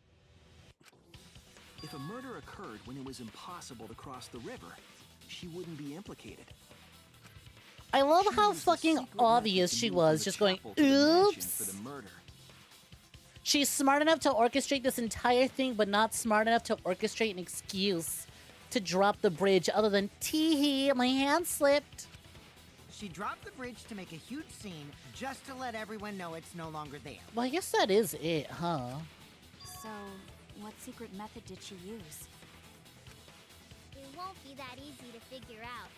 Speaker 8: If a murder occurred when it was impossible to cross the river, she wouldn't be implicated.
Speaker 1: I love
Speaker 8: She
Speaker 1: how
Speaker 8: used a
Speaker 1: fucking
Speaker 8: secret
Speaker 1: obvious
Speaker 8: method to
Speaker 1: she
Speaker 8: move
Speaker 1: was,
Speaker 8: from
Speaker 1: just
Speaker 8: the
Speaker 1: going,
Speaker 8: chapel to the mansion
Speaker 1: oops.
Speaker 8: for the murder.
Speaker 1: She's smart enough to orchestrate this entire thing, but not smart enough to orchestrate an excuse to drop the bridge other than, tee-hee, my hand slipped.
Speaker 5: She dropped the bridge to make a huge scene just to let everyone know it's no longer there.
Speaker 1: Well, I guess that is it, huh?
Speaker 9: So, what secret method did she use?
Speaker 4: It won't be that easy to figure out.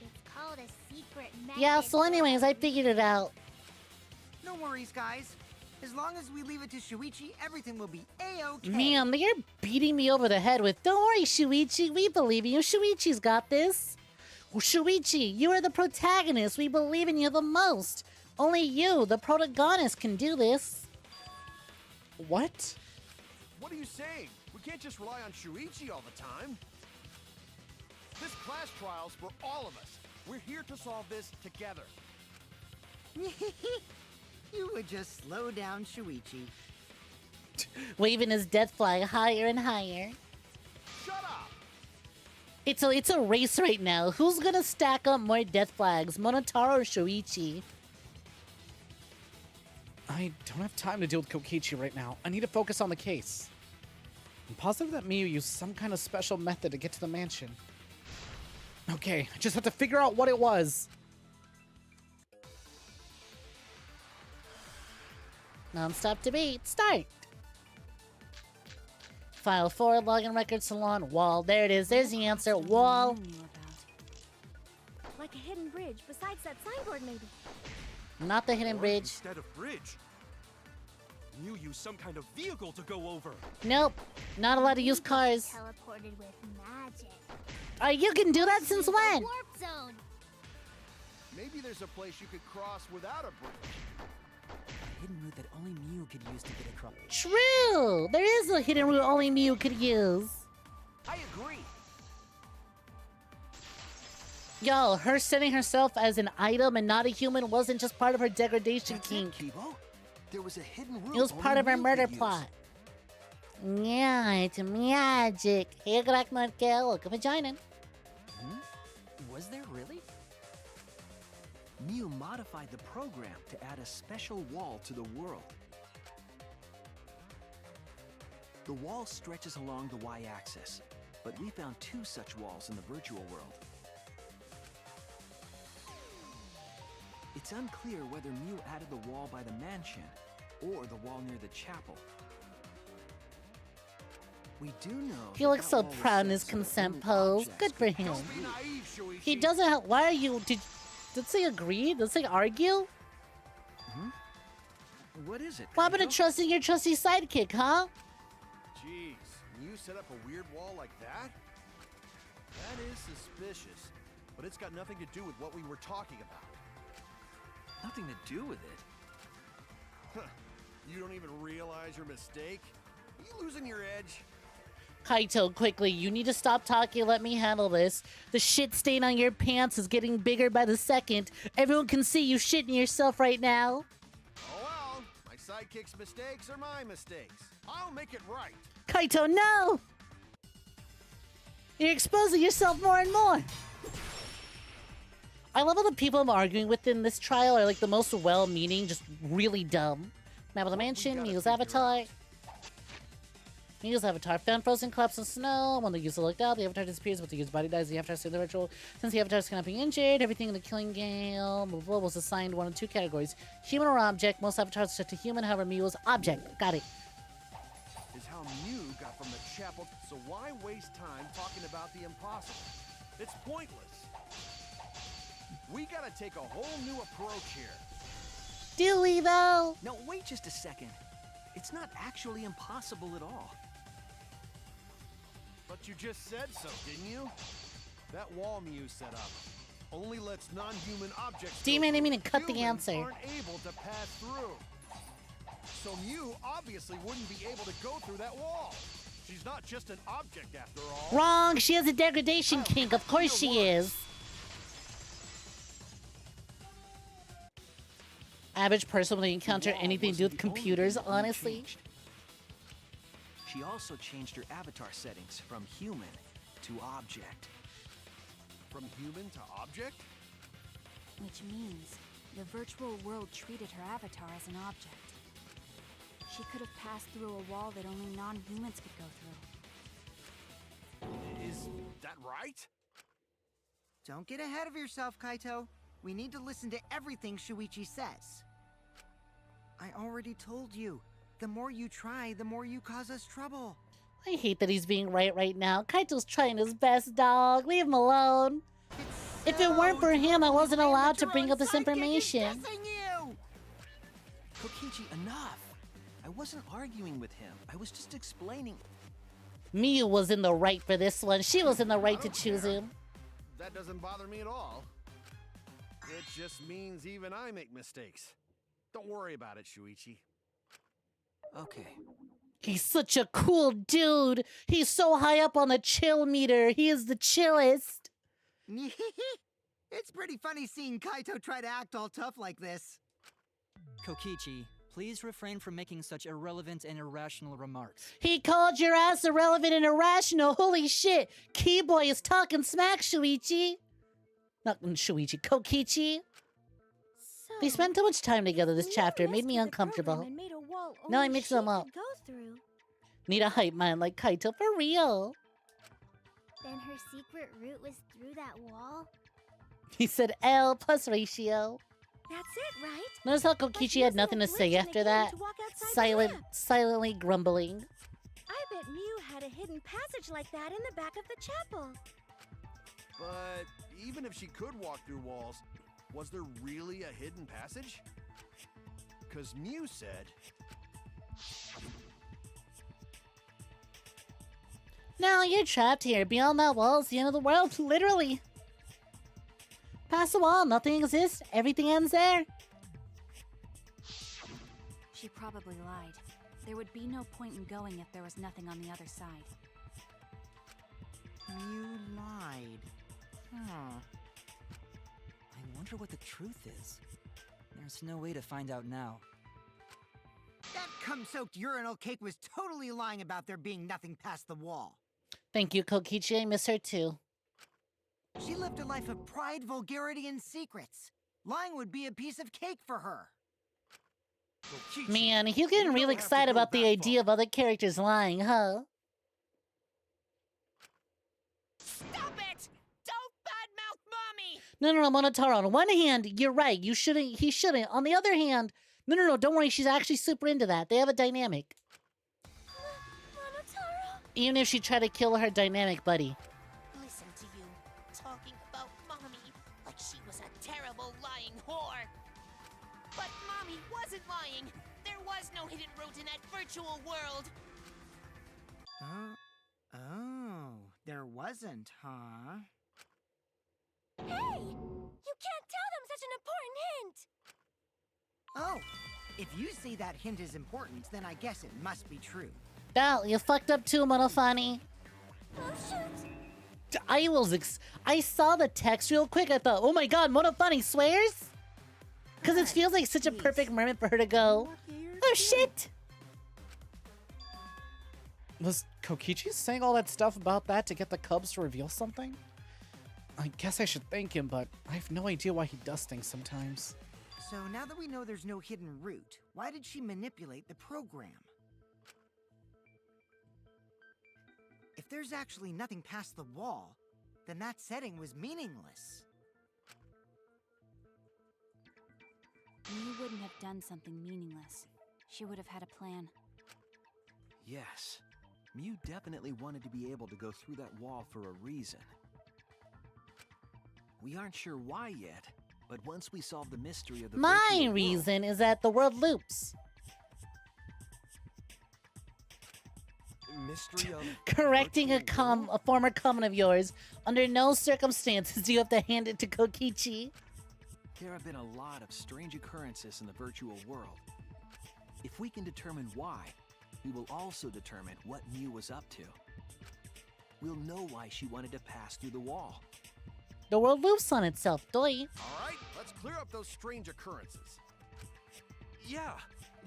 Speaker 4: It's called a secret method.
Speaker 1: Yeah, so anyways, I figured it out.
Speaker 5: No worries, guys. As long as we leave it to Shuichi, everything will be A-okay.
Speaker 1: Man, they're beating me over the head with, don't worry, Shuichi, we believe in you. Shuichi's got this. Well, Shuichi, you are the protagonist. We believe in you the most. Only you, the protagonist, can do this.
Speaker 2: What?
Speaker 6: What are you saying? We can't just rely on Shuichi all the time. This class trial's for all of us. We're here to solve this together.
Speaker 5: You would just slow down Shuichi.
Speaker 1: Waving his death flag higher and higher.
Speaker 6: Shut up!
Speaker 1: It's a race right now. Who's gonna stack up more death flags, Monotaro or Shuichi?
Speaker 2: I don't have time to deal with Kokichi right now. I need to focus on the case. I'm positive that Miyu used some kind of special method to get to the mansion. Okay, I just have to figure out what it was.
Speaker 1: Non-stop debate. Start. File 4, login record salon, wall. There it is. There's the answer. Wall.
Speaker 12: Like a hidden bridge besides that signboard, maybe.
Speaker 1: Not the hidden
Speaker 10: Or
Speaker 1: bridge.
Speaker 10: Instead of bridge, you use some kind of vehicle to go over.
Speaker 1: Nope. Not allowed to use cars.
Speaker 4: Teleported with magic.
Speaker 1: You can do that since when?
Speaker 4: Warp zone.
Speaker 6: Maybe there's a place you could cross without a bridge.
Speaker 11: A hidden route that only Mew could use to get across.
Speaker 1: True. There is a hidden route only Mew could use.
Speaker 8: I agree.
Speaker 1: Yo, her setting herself as an item and not a human wasn't just part of her degradation
Speaker 8: That's
Speaker 1: kink.
Speaker 8: it, Kibo. There was a hidden route.
Speaker 1: It was part
Speaker 8: only
Speaker 1: of her
Speaker 8: Mew
Speaker 1: murder
Speaker 8: could use.
Speaker 1: plot. Yeah, it's magic. Hey, Greg Markel, look a vagina.
Speaker 11: Was there really?
Speaker 8: Mew modified the program to add a special wall to the world. The wall stretches along the y-axis, but we found 2 such walls in the virtual world. It's unclear whether Mew added the wall by the mansion or the wall near the chapel. We do know
Speaker 1: He
Speaker 8: that
Speaker 1: looks
Speaker 8: that
Speaker 1: so
Speaker 8: wall was
Speaker 1: proud in
Speaker 8: set
Speaker 1: his
Speaker 8: so that
Speaker 1: consent
Speaker 8: only
Speaker 1: pose.
Speaker 8: objects
Speaker 1: Good for
Speaker 8: could
Speaker 1: him.
Speaker 8: pass
Speaker 6: Don't be
Speaker 8: through.
Speaker 6: naive, Shuichi.
Speaker 1: He doesn't have. Why are you? Did they agree? Did they argue?
Speaker 8: What is it?
Speaker 1: What happened to
Speaker 8: Kaito?
Speaker 1: trusting your trusty sidekick, huh?
Speaker 6: Jeez, you set up a weird wall like that? That is suspicious, but it's got nothing to do with what we were talking about.
Speaker 8: Nothing to do with it.
Speaker 6: Huh. You don't even realize your mistake? Are you losing your edge?
Speaker 1: Kaito, quickly, you need to stop talking. Let me handle this. The shit stain on your pants is getting bigger by the second. Everyone can see you shitting yourself right now.
Speaker 6: Oh well, my sidekick's mistakes are my mistakes. I'll make it right.
Speaker 1: Kaito, no! You're exposing yourself more and more. I love how the people I'm arguing with in this trial are like the most well-meaning, just really dumb. Map of the mansion,
Speaker 6: gotta
Speaker 1: Mew's
Speaker 6: figure
Speaker 1: avatar.
Speaker 6: out.
Speaker 1: Mew's avatar found frozen collapse in snow. When the user looked out, the avatar disappears, but the user's body dies. The avatar stays in the virtual. Since the avatar is cannot be injured, everything in the killing game was assigned one of 2 categories: human or object. Most avatars are set to human, however, Mew is object. Got it.
Speaker 6: Is how Mew got from the chapel, so why waste time talking about the impossible? It's pointless. We gotta take a whole new approach here.
Speaker 1: Do we though?
Speaker 8: No, wait just a second. It's not actually impossible at all.
Speaker 6: But you just said so, didn't you? That wall Mew set up only lets non-human objects go
Speaker 1: Demon, I
Speaker 6: through.
Speaker 1: mean, cut the
Speaker 6: Humans
Speaker 1: answer.
Speaker 6: aren't able to pass through. So Mew obviously wouldn't be able to go through that wall. She's not just an object after all.
Speaker 1: Wrong. She has a degradation kink. Of course she is. Average person when they encounter
Speaker 8: The wall
Speaker 1: anything to do with
Speaker 8: wasn't the only
Speaker 1: computers,
Speaker 8: thing that Mew
Speaker 1: honestly.
Speaker 8: changed. She also changed her avatar settings from human to object.
Speaker 6: From human to object?
Speaker 9: Which means the virtual world treated her avatar as an object. She could have passed through a wall that only non-humans could go through.
Speaker 6: Is that right?
Speaker 5: Don't get ahead of yourself, Kaito. We need to listen to everything Shuichi says. I already told you. The more you try, the more you cause us trouble.
Speaker 1: I hate that he's being right now. Kaito's trying his best, dog. Leave him alone. If it weren't for him, I wasn't allowed to bring up this information.
Speaker 5: You!
Speaker 8: Kokichi, enough! I wasn't arguing with him. I was just explaining.
Speaker 1: Miyu was in the right for this one. She was in the right
Speaker 6: I
Speaker 1: to
Speaker 6: don't
Speaker 1: choose
Speaker 6: care.
Speaker 1: him.
Speaker 6: That doesn't bother me at all. It just means even I make mistakes. Don't worry about it, Shuichi.
Speaker 8: Okay.
Speaker 1: He's such a cool dude. He's so high up on the chill meter. He is the chillest.
Speaker 5: It's pretty funny seeing Kaito try to act all tough like this.
Speaker 11: Kokichi, please refrain from making such irrelevant and irrational remarks.
Speaker 1: He called your ass irrelevant and irrational. Holy shit. Keyboy is talking smack, Shuichi. Not Shuichi, Kokichi.
Speaker 12: So,
Speaker 1: They spent too much time together this
Speaker 12: Mew
Speaker 1: chapter. It made me
Speaker 12: rescued the
Speaker 1: uncomfortable.
Speaker 12: program and made a wall
Speaker 1: No, I
Speaker 12: only
Speaker 1: mixed
Speaker 12: she
Speaker 1: them up.
Speaker 12: could go through.
Speaker 1: Need a hype man like Kaito for real.
Speaker 4: Then her secret route was through that wall?
Speaker 1: He said L plus ratio.
Speaker 12: That's it, right?
Speaker 1: Notice how Kokichi had
Speaker 12: using
Speaker 1: nothing
Speaker 12: a
Speaker 1: to
Speaker 12: glitch
Speaker 1: say
Speaker 12: in the
Speaker 1: after
Speaker 12: game
Speaker 1: that.
Speaker 12: to walk outside the map.
Speaker 1: Silently grumbling.
Speaker 12: I bet Mew had a hidden passage like that in the back of the chapel.
Speaker 6: But even if she could walk through walls, was there really a hidden passage? Because Mew said...
Speaker 1: Now you're trapped here. Beyond that wall is the end of the world, literally. Past the wall, nothing exists. Everything ends there.
Speaker 9: She probably lied. There would be no point in going if there was nothing on the other side.
Speaker 5: You lied. Huh.
Speaker 11: I wonder what the truth is. There's no way to find out now.
Speaker 5: That cum-soaked urinal cake was totally lying about there being nothing past the wall.
Speaker 1: Thank you, Kokichi. I miss her too.
Speaker 5: She lived a life of pride, vulgarity, and secrets. Lying would be a piece of cake for her.
Speaker 6: Kokichi,
Speaker 1: Man, he's
Speaker 6: you
Speaker 1: getting
Speaker 6: don't
Speaker 1: real
Speaker 6: have to
Speaker 1: excited
Speaker 6: go
Speaker 1: about the
Speaker 6: that
Speaker 1: idea
Speaker 6: far.
Speaker 1: of other characters lying, huh?
Speaker 13: Stop it! Don't badmouth Mommy!
Speaker 1: No, Monotaro. On one hand, you're right. You shouldn't. He shouldn't. On the other hand, no. Don't worry. She's actually super into that. They have a dynamic.
Speaker 12: Monotaro!
Speaker 1: Even if she tried to kill her dynamic buddy.
Speaker 13: Listen to you, talking about Mommy like she was a terrible lying whore. But Mommy wasn't lying. There was no hidden route in that virtual world.
Speaker 5: Oh, there wasn't, huh?
Speaker 12: Hey! You can't tell them such an important hint!
Speaker 5: Oh, if you say that hint is important, then I guess it must be true.
Speaker 1: Val, you fucked up too, Monofani.
Speaker 12: Oh, shoot!
Speaker 1: I saw the text real quick. I thought, oh my god, Monofani swears? Because it feels like such a perfect moment for her to go, oh shit!
Speaker 2: Was Kokichi saying all that stuff about that to get the Cubs to reveal something? I guess I should thank him, but I have no idea why he does things sometimes.
Speaker 5: So now that we know there's no hidden route, why did she manipulate the program? If there's actually nothing past the wall, then that setting was meaningless.
Speaker 9: Mew wouldn't have done something meaningless. She would have had a plan.
Speaker 8: Yes. Mew definitely wanted to be able to go through that wall for a reason. We aren't sure why yet, but once we solve the mystery of the
Speaker 1: My
Speaker 8: virtual world-
Speaker 1: reason is that the world loops.
Speaker 10: Mystery of
Speaker 1: Correcting a
Speaker 10: virtual world?
Speaker 1: former comment of yours. Under no circumstances do you have to hand it to Kokichi.
Speaker 8: There have been a lot of strange occurrences in the virtual world. If we can determine why, we will also determine what Mew was up to. We'll know why she wanted to pass through the wall.
Speaker 1: The world loops on itself, doy.
Speaker 6: All right, let's clear up those strange occurrences.
Speaker 10: Yeah,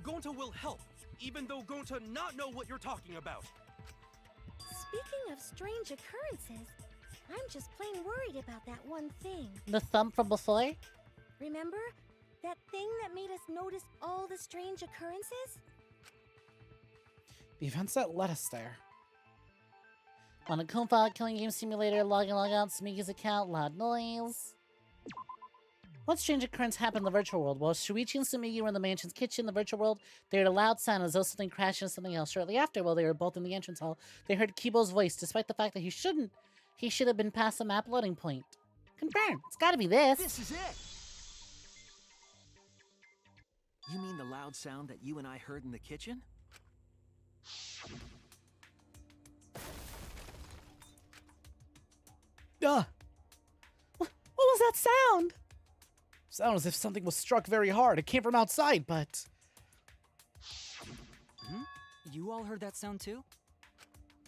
Speaker 10: Gonta will help, even though Gonta not know what you're talking about.
Speaker 12: Speaking of strange occurrences, I'm just plain worried about that one thing.
Speaker 1: The thump from before?
Speaker 12: Remember? That thing that made us notice all the strange occurrences?
Speaker 2: The events that led us there.
Speaker 1: On a Kumfa killing game simulator, log in, log out, Smigi's account, loud noise. What strange occurrence happened in the virtual world? While Shuichi and Sumigi were in the mansion's kitchen in the virtual world, they heard a loud sound as though something crashed into something else. Shortly after, while they were both in the entrance hall, they heard Kibo's voice, despite the fact that he should have been past the map loading point. Confirmed. It's gotta be this.
Speaker 8: This is it! You mean the loud sound that you and I heard in the kitchen?
Speaker 2: What was that sound? Sounded as if something was struck very hard. It came from outside, but...
Speaker 11: You all heard that sound too?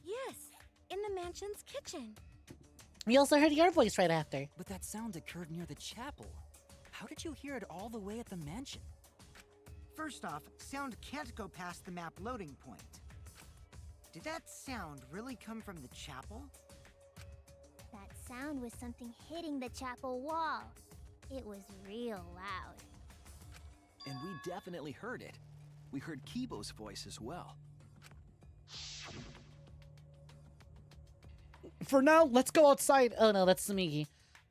Speaker 12: Yes, in the mansion's kitchen.
Speaker 1: We also heard your voice right after.
Speaker 11: But that sound occurred near the chapel. How did you hear it all the way at the mansion?
Speaker 5: First off, sound can't go past the map loading point. Did that sound really come from the chapel?
Speaker 4: That sound was something hitting the chapel wall. It was real loud.
Speaker 8: And we definitely heard it. We heard Kibo's voice as well.
Speaker 2: For now, let's go outside.
Speaker 1: Oh no, that's Sumigi.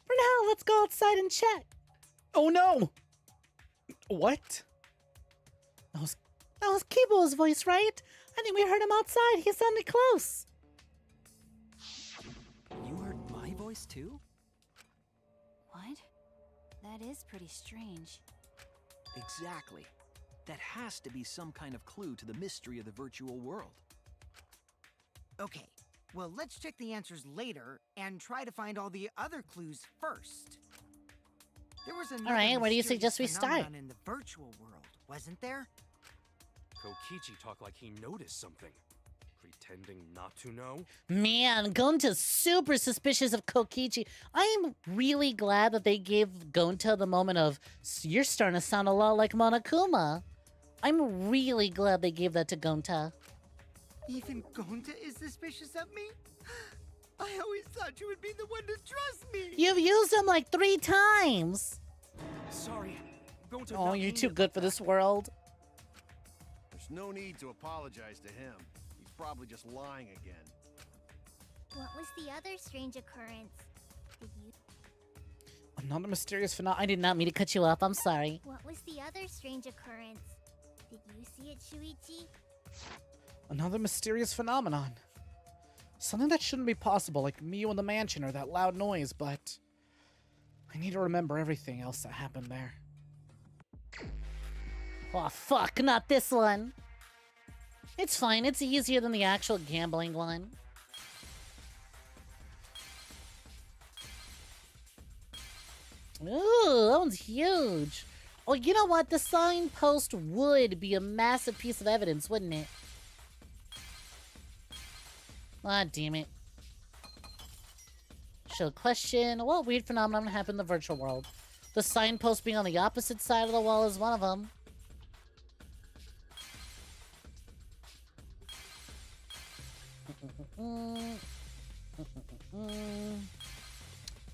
Speaker 1: For now, let's go outside and check.
Speaker 2: Oh no! What?
Speaker 1: That was Kibo's voice, right? I think we heard him outside. He sounded close.
Speaker 8: You heard my voice too?
Speaker 9: What? That is pretty strange.
Speaker 8: Exactly. That has to be some kind of clue to the mystery of the virtual world.
Speaker 5: Okay, well, let's check the answers later and try to find all the other clues first. There was another
Speaker 1: Alright, where do you
Speaker 5: mysterious
Speaker 1: suggest we start?
Speaker 5: phenomenon in the virtual world, wasn't there?
Speaker 10: Kokichi talked like he noticed something. Pretending not to know?
Speaker 1: Man, Gonta's super suspicious of Kokichi. I am really glad that they gave Gonta the moment of, you're starting to sound a lot like Monokuma. I'm really glad they gave that to Gonta.
Speaker 5: Even Gonta is suspicious of me? I always thought you would be the one to trust me!
Speaker 1: You've used him like 3 times!
Speaker 10: Sorry, Gonta.
Speaker 1: Oh, you're too good for this world.
Speaker 6: There's no need to apologize to him. He's probably just lying again.
Speaker 4: What was the other strange occurrence? Did you?
Speaker 2: Another mysterious phenomenon.
Speaker 1: I did not mean to cut you off. I'm sorry.
Speaker 4: What was the other strange occurrence? Did you see it, Shuichi?
Speaker 2: Another mysterious phenomenon. Something that shouldn't be possible, like Miu in the mansion or that loud noise, but I need to remember everything else that happened there.
Speaker 1: Oh, fuck, not this one. It's fine. It's easier than the actual gambling one. Ooh, that one's huge. Oh, you know what? The signpost would be a massive piece of evidence, wouldn't it? Ah, damn it. Show question. What weird phenomenon happened in the virtual world? The signpost being on the opposite side of the wall is one of them.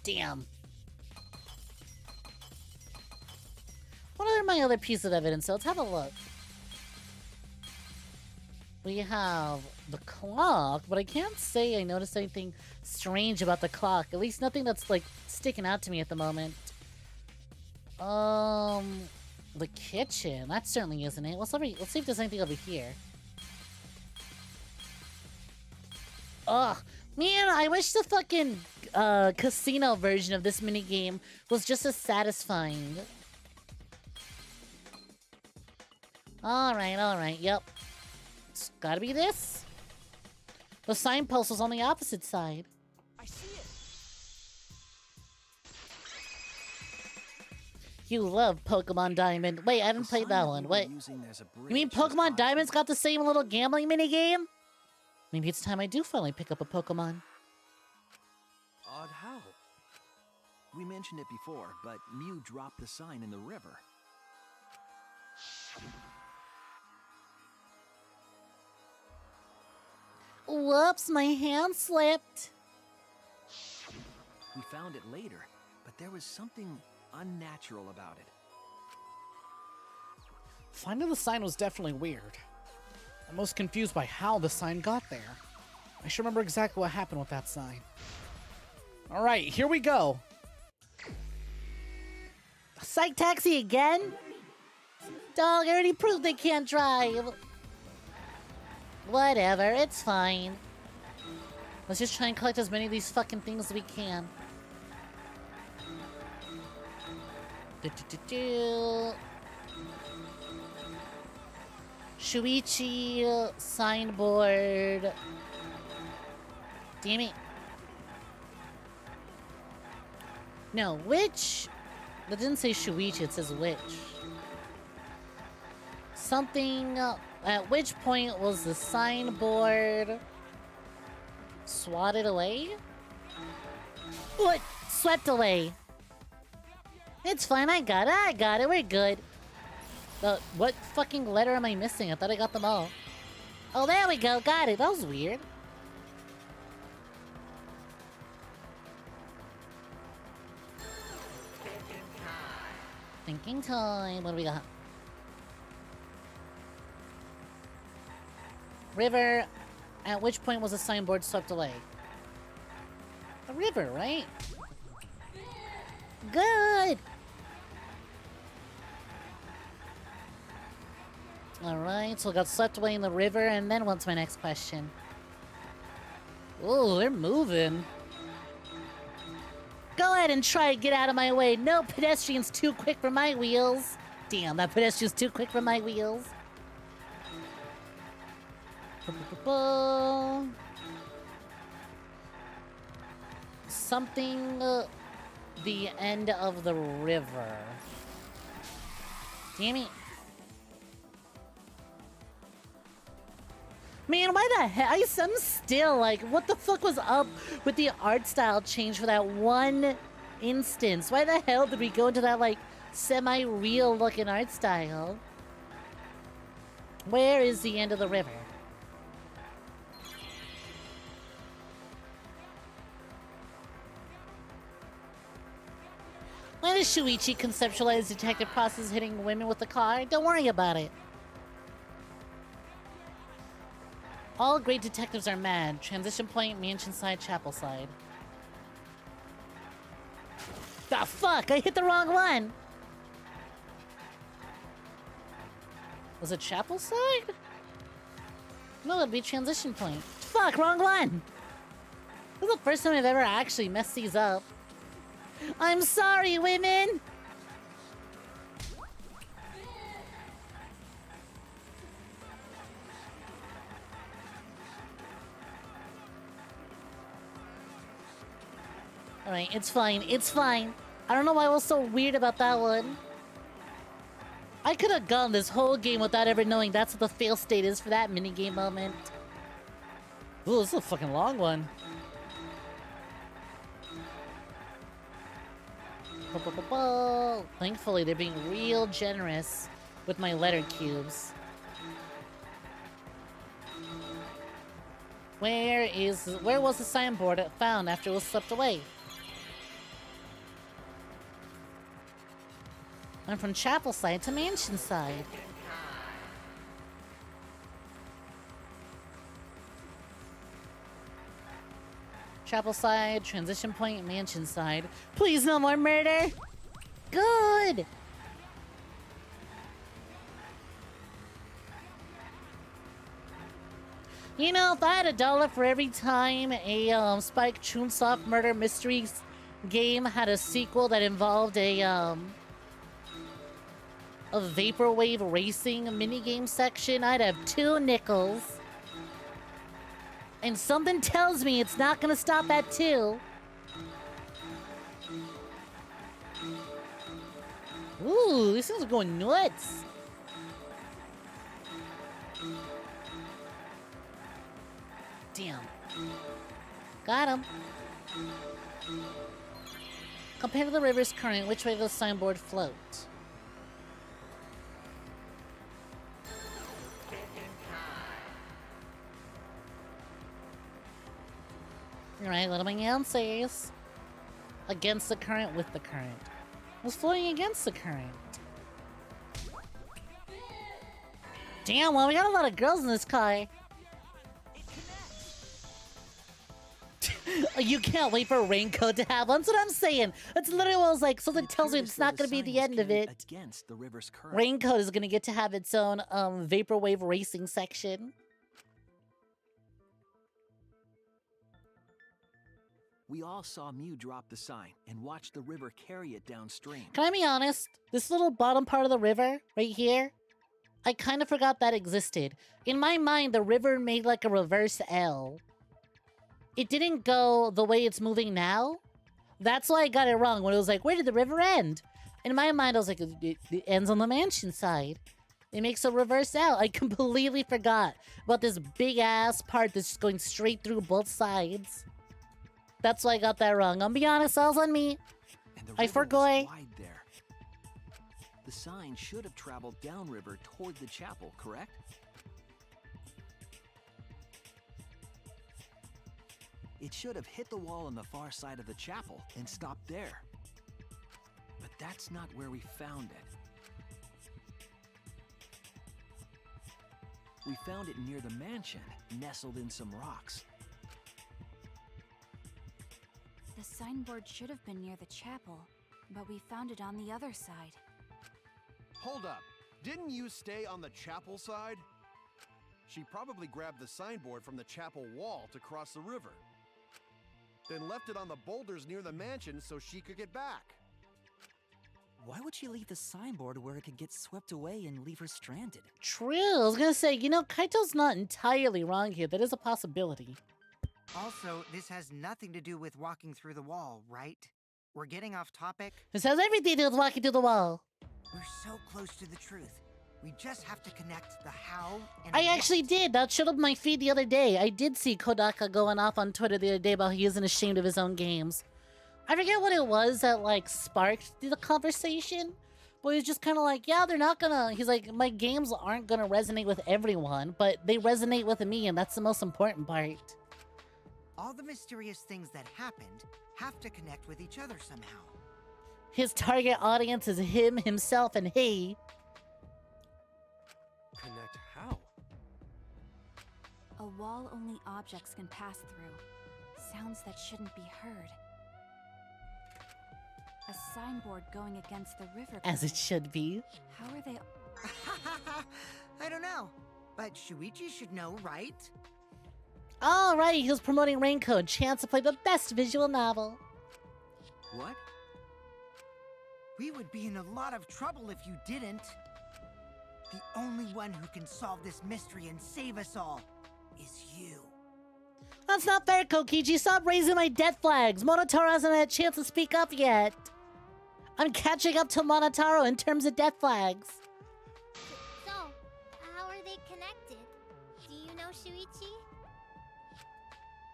Speaker 1: Damn. What are my other pieces of evidence? So let's have a look. We have the clock, but I can't say I noticed anything strange about the clock. At least nothing that's like sticking out to me at the moment. The kitchen. That certainly isn't it. Let's see if there's anything over here. Ugh. Man, I wish the fucking casino version of this minigame was just as satisfying. Alright, yep. It's gotta be this. The signpost was on the opposite side.
Speaker 10: I see it.
Speaker 1: You love Pokemon Diamond. Wait, I haven't played that one. What? You mean Pokemon Diamond's got the same little gambling minigame? Maybe it's time I do finally pick up a Pokemon.
Speaker 8: Odd how? We mentioned it before, but Mew dropped the sign in the river.
Speaker 1: Whoops, my hand slipped.
Speaker 8: We found it later, but there was something unnatural about it.
Speaker 2: Finding the sign was definitely weird. I'm most confused by how the sign got there. I should remember exactly what happened with that sign. Alright, here we go.
Speaker 1: Psych taxi again? Dog, I already proved they can't drive. Whatever, it's fine. Let's just try and collect as many of these fucking things as we can. Shuichi signboard. Damn it. No, which? That didn't say Shuichi, it says which. Something. At which point was the signboard swatted away? What? Swept away. It's fine, I got it, we're good. What fucking letter am I missing? I thought I got them all. Oh, there we go, got it. That was weird. Thinking time. What do we got? River. At which point was the signboard swept away? A river, right? Good! Alright, so I got swept away in the river, and then what's my next question? Oh, they're moving. Go ahead and try to get out of my way. No pedestrians too quick for my wheels. Damn, that pedestrian's too quick for my wheels. Something... the end of the river. Damn it. Man, why the heck? I'm still like, what the fuck was up with the art style change for that one instance? Why the hell did we go into that, like, semi-real looking art style? Where is the end of the river? Why does Shuichi conceptualize detective process hitting women with the car? Don't worry about it. All great detectives are mad. Transition point, mansion side, chapel side. The fuck? I hit the wrong one! Was it chapel side? No, it'd be transition point. Fuck, wrong one! This is the first time I've ever actually messed these up. I'm sorry, women! Alright, it's fine, it's fine. I don't know why I was so weird about that one. I could have gone this whole game without ever knowing that's what the fail state is for that minigame moment. Ooh, this is a fucking long one. Thankfully, they're being real generous with my letter cubes. Where was the signboard found after it was swept away? Went from chapel side to mansion side. Chapel side, transition point, mansion side. Please, no more murder! Good! You know, if I had $1 for every time a Spike Chunsoft murder mysteries game had a sequel that involved a vaporwave racing minigame section, I'd have 2 nickels. And something tells me it's not gonna stop at 2. Ooh, these things are going nuts. Damn. Got him. Compared to the river's current, which way does the signboard float? Alright, what do my answers? Against the current, with the current. I was floating against the current. Damn, well, we got a lot of girls in this car. You can't wait for Raincoat to have one. That's what I'm saying. That's literally what I was like. Something tells me it's not going to be the end of it.
Speaker 8: Against the river's current.
Speaker 1: Raincoat is going to get to have its own vaporwave racing section.
Speaker 8: We all saw Mew drop the sign and watch the river carry it downstream.
Speaker 1: Can I be honest? This little bottom part of the river, right here, I kind of forgot that existed. In my mind, the river made like a reverse L. It didn't go the way it's moving now. That's why I got it wrong when it was like, where did the river end? In my mind, I was like, it ends on the mansion side. It makes a reverse L. I completely forgot about this big-ass part that's just going straight through both sides. That's why I got that wrong. I'll be honest, all's on me. I forgot.
Speaker 8: Wide there. The sign should have traveled downriver toward the chapel, correct? It should have hit the wall on the far side of the chapel and stopped there. But that's not where we found it. We found it near the mansion, nestled in some rocks.
Speaker 9: signboard should have been near the chapel, but we found it on the other side.
Speaker 6: Hold up. Didn't you stay on the chapel side? She probably grabbed the signboard from the chapel wall to cross the river. Then left it on the boulders near the mansion so she could get back.
Speaker 11: Why would she leave the signboard where it could get swept away and leave her stranded?
Speaker 1: True. I was gonna say, you know, Kaito's not entirely wrong here. That is a possibility.
Speaker 5: Also, this has nothing to do with walking through the wall, right? We're getting off topic.
Speaker 1: This has everything to do with walking through the wall.
Speaker 5: We're so close to the truth. We just have to connect the how and
Speaker 1: I
Speaker 5: what.
Speaker 1: actually did. That showed up my feed the other day. I did see Kodaka going off on Twitter the other day about he isn't ashamed of his own games. I forget what it was that, like, sparked the conversation. But he was just kind of like, yeah, they're not gonna... He's like, my games aren't gonna resonate with everyone, but they resonate with me, and that's the most important part.
Speaker 5: All the mysterious things that happened have to connect with each other somehow.
Speaker 1: His target audience is him, himself, and he.
Speaker 10: Connect how?
Speaker 9: A wall only objects can pass through. Sounds that shouldn't be heard. A signboard going against the river.
Speaker 1: As it should be.
Speaker 9: How are they...
Speaker 5: I don't know. But Shuichi should know, right?
Speaker 1: Alright, he was promoting Raincoat, chance to play the best visual novel.
Speaker 8: What?
Speaker 5: We would be in a lot of trouble if you didn't. The only one who can solve this mystery and save us all is you.
Speaker 1: That's not fair, Kokichi. Stop raising my death flags. Monotaro hasn't had a chance to speak up yet. I'm catching up to Monotaro in terms of death flags.
Speaker 4: So, how are they connected? Do you know Shuichi?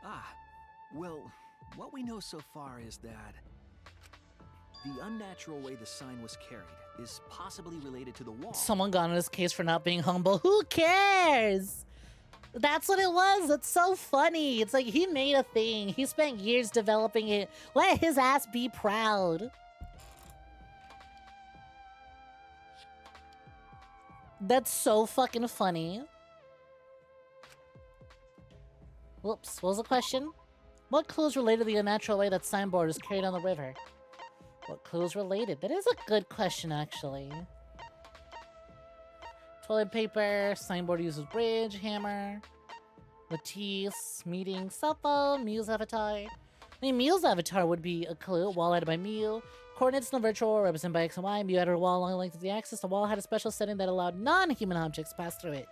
Speaker 8: Ah, well, what we know so far is that the unnatural way the sign was carried is possibly related to the wall.
Speaker 1: Someone got on his case for not being humble. Who cares? That's what it was. That's so funny. It's like he made a thing. He spent years developing it. Let his ass be proud. That's so fucking funny. Whoops, what was the question? What clues related to the unnatural way that signboard is carried on the river? What clues related? That is a good question, actually. Toilet paper, signboard uses bridge, hammer, Latisse, meeting, cell phone, Miu's avatar. I mean, Miu's avatar would be a clue. Wall added by Miu. Coordinates in the virtual represented by X and Y. Miu added a wall along the length of the axis. The wall had a special setting that allowed non-human objects to pass through it.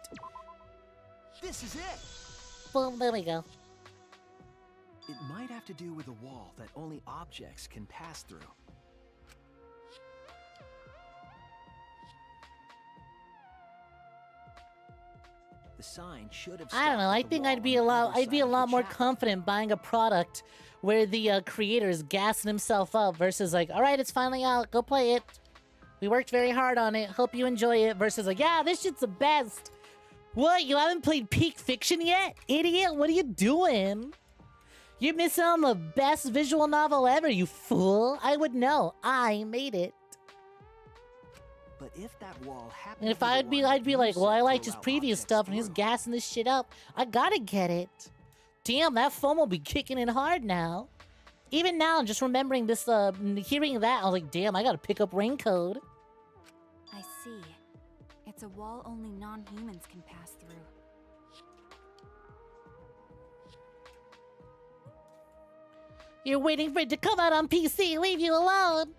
Speaker 8: This is it!
Speaker 1: Boom, there we go.
Speaker 8: It might have to do with a wall that only objects can pass through. The sign should have.
Speaker 1: I don't know. I think I'd be a lot more confident buying a product where the creator is gassing himself up versus like, all right, it's finally out. Go play it. We worked very hard on it. Hope you enjoy it. Versus like, yeah, this shit's the best. What? You haven't played Peak Fiction yet, idiot? What are you doing? You're missing on the best visual novel ever, you fool. I would know. I made it.
Speaker 8: But if that wall happened,
Speaker 1: And if I'd be like, well, I liked his previous stuff and he's gassing this shit up. I gotta get it. Damn, that foam will be kicking in hard now. Even now, just remembering this, hearing that, I was like, damn, I gotta pick up Raincoat.
Speaker 9: I see. It's a wall only non-humans can pass through.
Speaker 1: You're waiting for it to come out on PC. Leave you alone.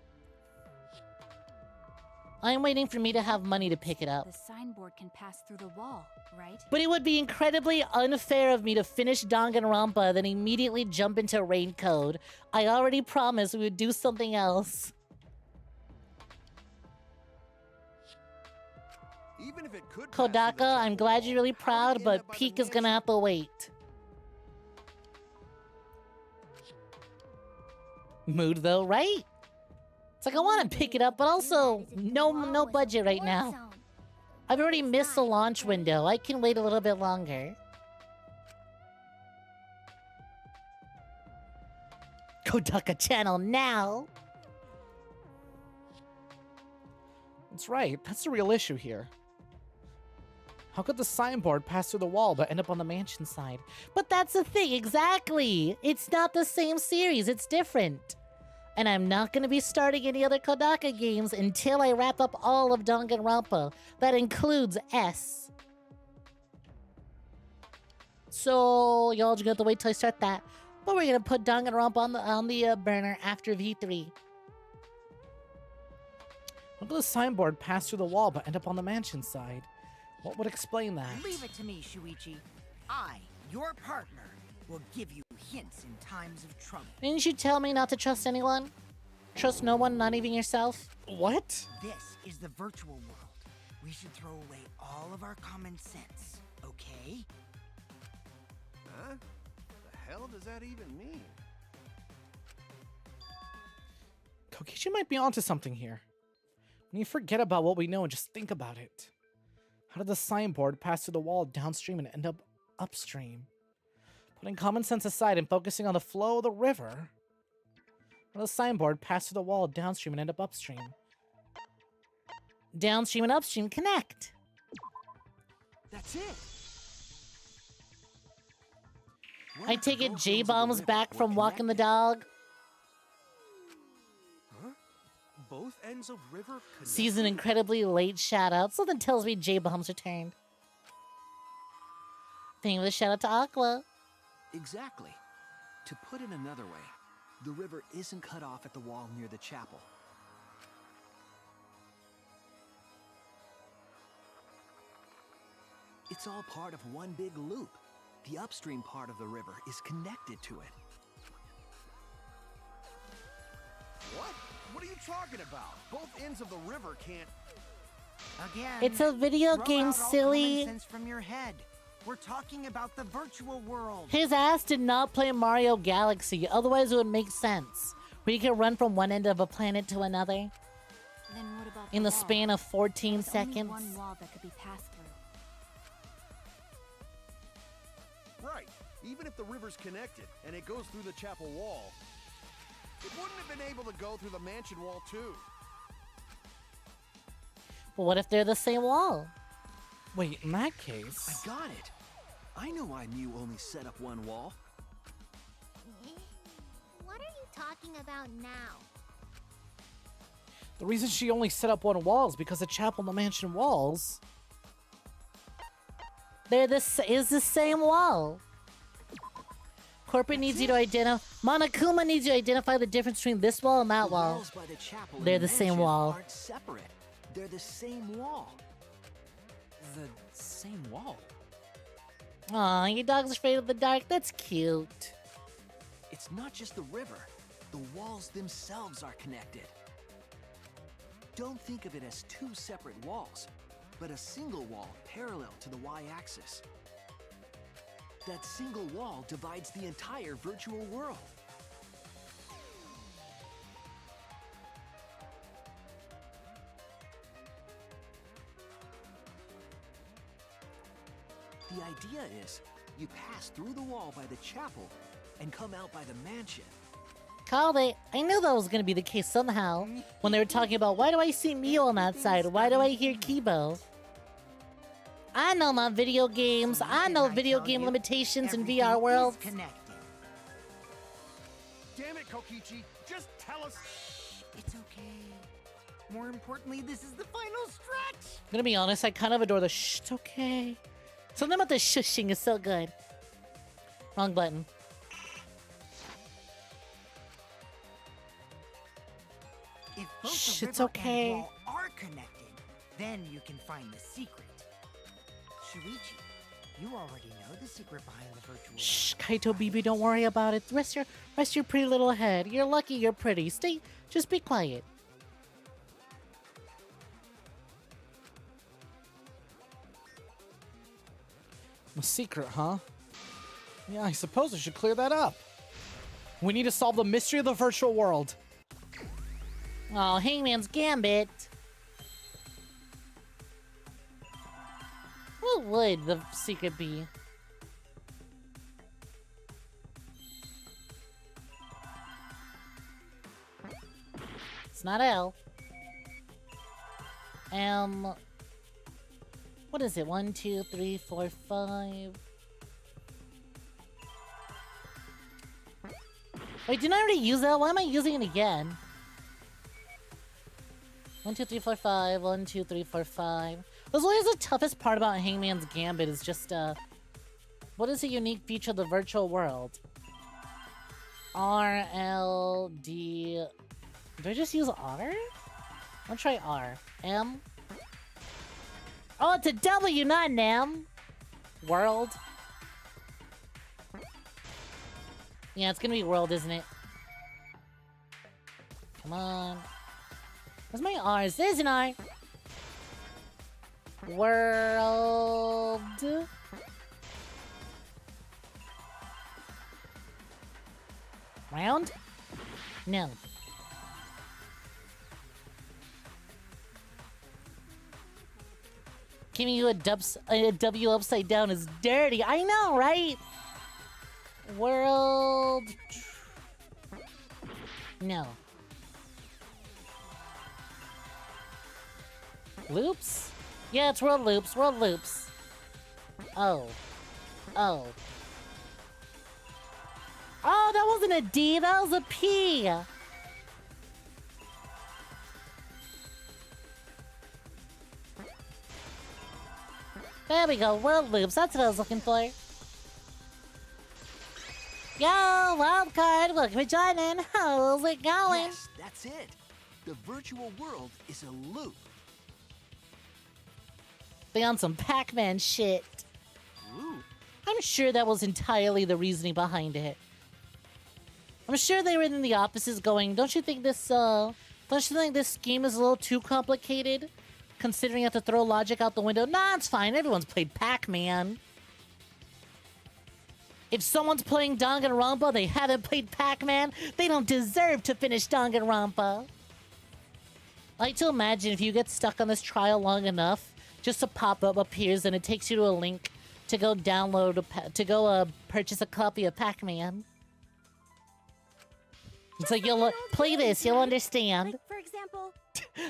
Speaker 1: I'm waiting for me to have money to pick it up.
Speaker 9: The signboard can pass through the wall, right?
Speaker 1: But it would be incredibly unfair of me to finish Danganronpa, then immediately jump into Raincoat. I already promised we would do something else.
Speaker 6: Even if it could
Speaker 1: Kodaka, I'm glad you're really proud, but Peak is gonna have to wait. Mood though, right? It's like I want to pick it up, but also no budget right now. I've already missed the launch window. I can wait a little bit longer. Kodaka channel now.
Speaker 2: That's right. That's the real issue here. How could the signboard pass through the wall but end up on the mansion side?
Speaker 1: But that's the thing, exactly. It's not the same series, it's different. And I'm not going to be starting any other Kodaka games until I wrap up all of Danganronpa. That includes S. So, y'all just gonna have to wait till I start that. But we're gonna put Danganronpa on the burner after V3.
Speaker 2: How could the signboard pass through the wall but end up on the mansion side? What would explain that?
Speaker 5: Leave it to me, Shuichi. I, your partner, will give you hints in times of trouble.
Speaker 1: Didn't you tell me not to trust anyone? Trust no one, not even yourself?
Speaker 2: What?
Speaker 5: This is the virtual world. We should throw away all of our common sense, okay?
Speaker 6: Huh? The hell does that even mean?
Speaker 2: Kokichi might be onto something here. When you forget about what we know and just think about it. How did the signboard pass through the wall downstream and end up upstream? Putting common sense aside and focusing on the flow of the river. How did the signboard pass through the wall downstream and end up upstream?
Speaker 1: Downstream and upstream connect.
Speaker 8: That's it.
Speaker 1: I take it J-Bomb's back from walking the dog.
Speaker 10: Huh? Both ends of river connected?
Speaker 1: Sees an incredibly late shout out. Something tells me J-Bomb's returned. Thank you for the shout out to Aqua.
Speaker 8: Exactly. To put it another way, the river isn't cut off at the wall near the chapel. It's all part of one big loop. The upstream part of the river is connected to it.
Speaker 6: What? What are you talking about? Both ends of the river can't...
Speaker 5: Again,
Speaker 1: It's a video
Speaker 5: throw
Speaker 1: game,
Speaker 5: out all
Speaker 1: silly.
Speaker 5: common sense from your head. We're talking about the virtual world.
Speaker 1: His ass did not play Mario Galaxy, otherwise it would make sense. Where you can run from one end of a planet to another
Speaker 9: Then what about
Speaker 1: in the
Speaker 9: wall?
Speaker 1: span of 14
Speaker 9: There's only
Speaker 1: seconds.
Speaker 9: one wall that could be passed through.
Speaker 6: Right. Even if the river's connected and it goes through the chapel wall, it wouldn't have been able to go through the mansion wall too.
Speaker 1: But what if they're the same wall?
Speaker 2: Wait, in that case...
Speaker 8: I got it. I know why Mew only set up one wall.
Speaker 4: What are you talking about now?
Speaker 2: The reason she only set up one wall is because the chapel and the mansion walls...
Speaker 1: Is the same wall. Corporate needs you to identify... Monokuma needs you to identify the difference between this wall and that
Speaker 8: The
Speaker 1: wall.
Speaker 8: walls by the chapel and
Speaker 1: They're
Speaker 8: the
Speaker 1: the same
Speaker 8: mansion
Speaker 1: wall.
Speaker 8: aren't separate. They're the same wall.
Speaker 11: The same wall?
Speaker 1: Aw, your dog's afraid of the dark. That's cute.
Speaker 8: It's not just the river. The walls themselves are connected. Don't think of it as two separate walls, but a single wall parallel to the y-axis. That single wall divides the entire virtual world. The idea is, you pass through the wall by the chapel and come out by the mansion.
Speaker 1: Called it. I knew that was going to be the case somehow. When they were talking about, why do I see Mio on that side? Why do I hear Kibo? I know my video games. I know video game limitations in
Speaker 5: Everything
Speaker 1: VR worlds.
Speaker 5: is connected.
Speaker 6: Damn it, Kokichi! Just tell us...
Speaker 5: It's okay. More importantly, this is the final stretch.
Speaker 1: I'm gonna be honest, I kind of adore the shh. It's okay. Something about the shushing is so good. Wrong button.
Speaker 5: If both
Speaker 1: Shh,
Speaker 5: the
Speaker 1: it's
Speaker 5: river
Speaker 1: okay.
Speaker 5: and wall are connected, then you can find the secret. Shuichi, you already know the secret behind the virtual
Speaker 1: Shh, Kaito BB, don't worry about it. Rest your pretty little head. You're lucky you're pretty. Just be quiet.
Speaker 2: A secret, huh? Yeah, I suppose I should clear that up. We need to solve the mystery of the virtual world.
Speaker 1: Oh, Hangman's Gambit. What would the secret be? It's not L. What is it? 1, 2, 3, 4, 5. Wait, didn't I already use that? Why am I using it again? 1, 2, 3, 4, 5. 1, 2, 3, 4, 5. That's always the toughest part about Hangman's Gambit is just, what is a unique feature of the virtual world? R, L, D... Do I just use R? I'll try R. M? Oh, it's a W, not an M! World? Yeah, it's gonna be world, isn't it? Come on. Where's my R's? There's an R! World... Round? No. Giving you a W upside down is dirty. I know, right? World... No. Loops? Yeah, it's world loops. World loops. Oh. Oh. Oh, that wasn't a D. That was a P. There we go. World loops. That's what I was looking for. Yo, wildcard. Welcome to joining. How's it going?
Speaker 8: Yes, that's it. The virtual world is a loop.
Speaker 1: They on some Pac-Man shit.
Speaker 8: Loop?
Speaker 1: I'm sure that was entirely the reasoning behind it. I'm sure they were in the offices going, don't you think this scheme is a little too complicated? Considering you have to throw logic out the window? Nah, it's fine. Everyone's played Pac-Man. If someone's playing Danganronpa, they haven't played Pac-Man, they don't deserve to finish Danganronpa. I like to imagine if you get stuck on this trial long enough, just a pop-up appears and it takes you to a link to go purchase a copy of Pac-Man. It's like, you'll play this, you'll understand.
Speaker 12: Like, for example...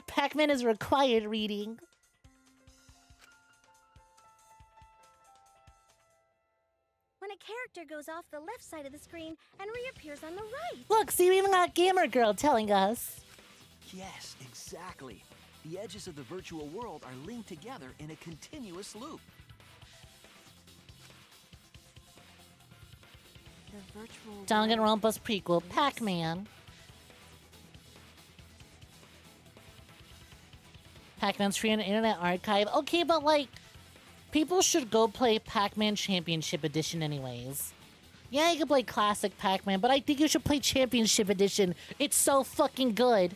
Speaker 1: Pac-Man is required reading.
Speaker 12: When a character goes off the left side of the screen and reappears on the right.
Speaker 1: Look, see, we even got Gamer Girl telling us.
Speaker 8: Yes, exactly. The edges of the virtual world are linked together in a continuous loop.
Speaker 9: The virtual
Speaker 1: Danganronpa's prequel, Pac-Man. Pac-Man's free on the Internet Archive. Okay, but like, people should go play Pac-Man Championship Edition anyways. Yeah, you can play classic Pac-Man, but I think you should play Championship Edition. It's so fucking good.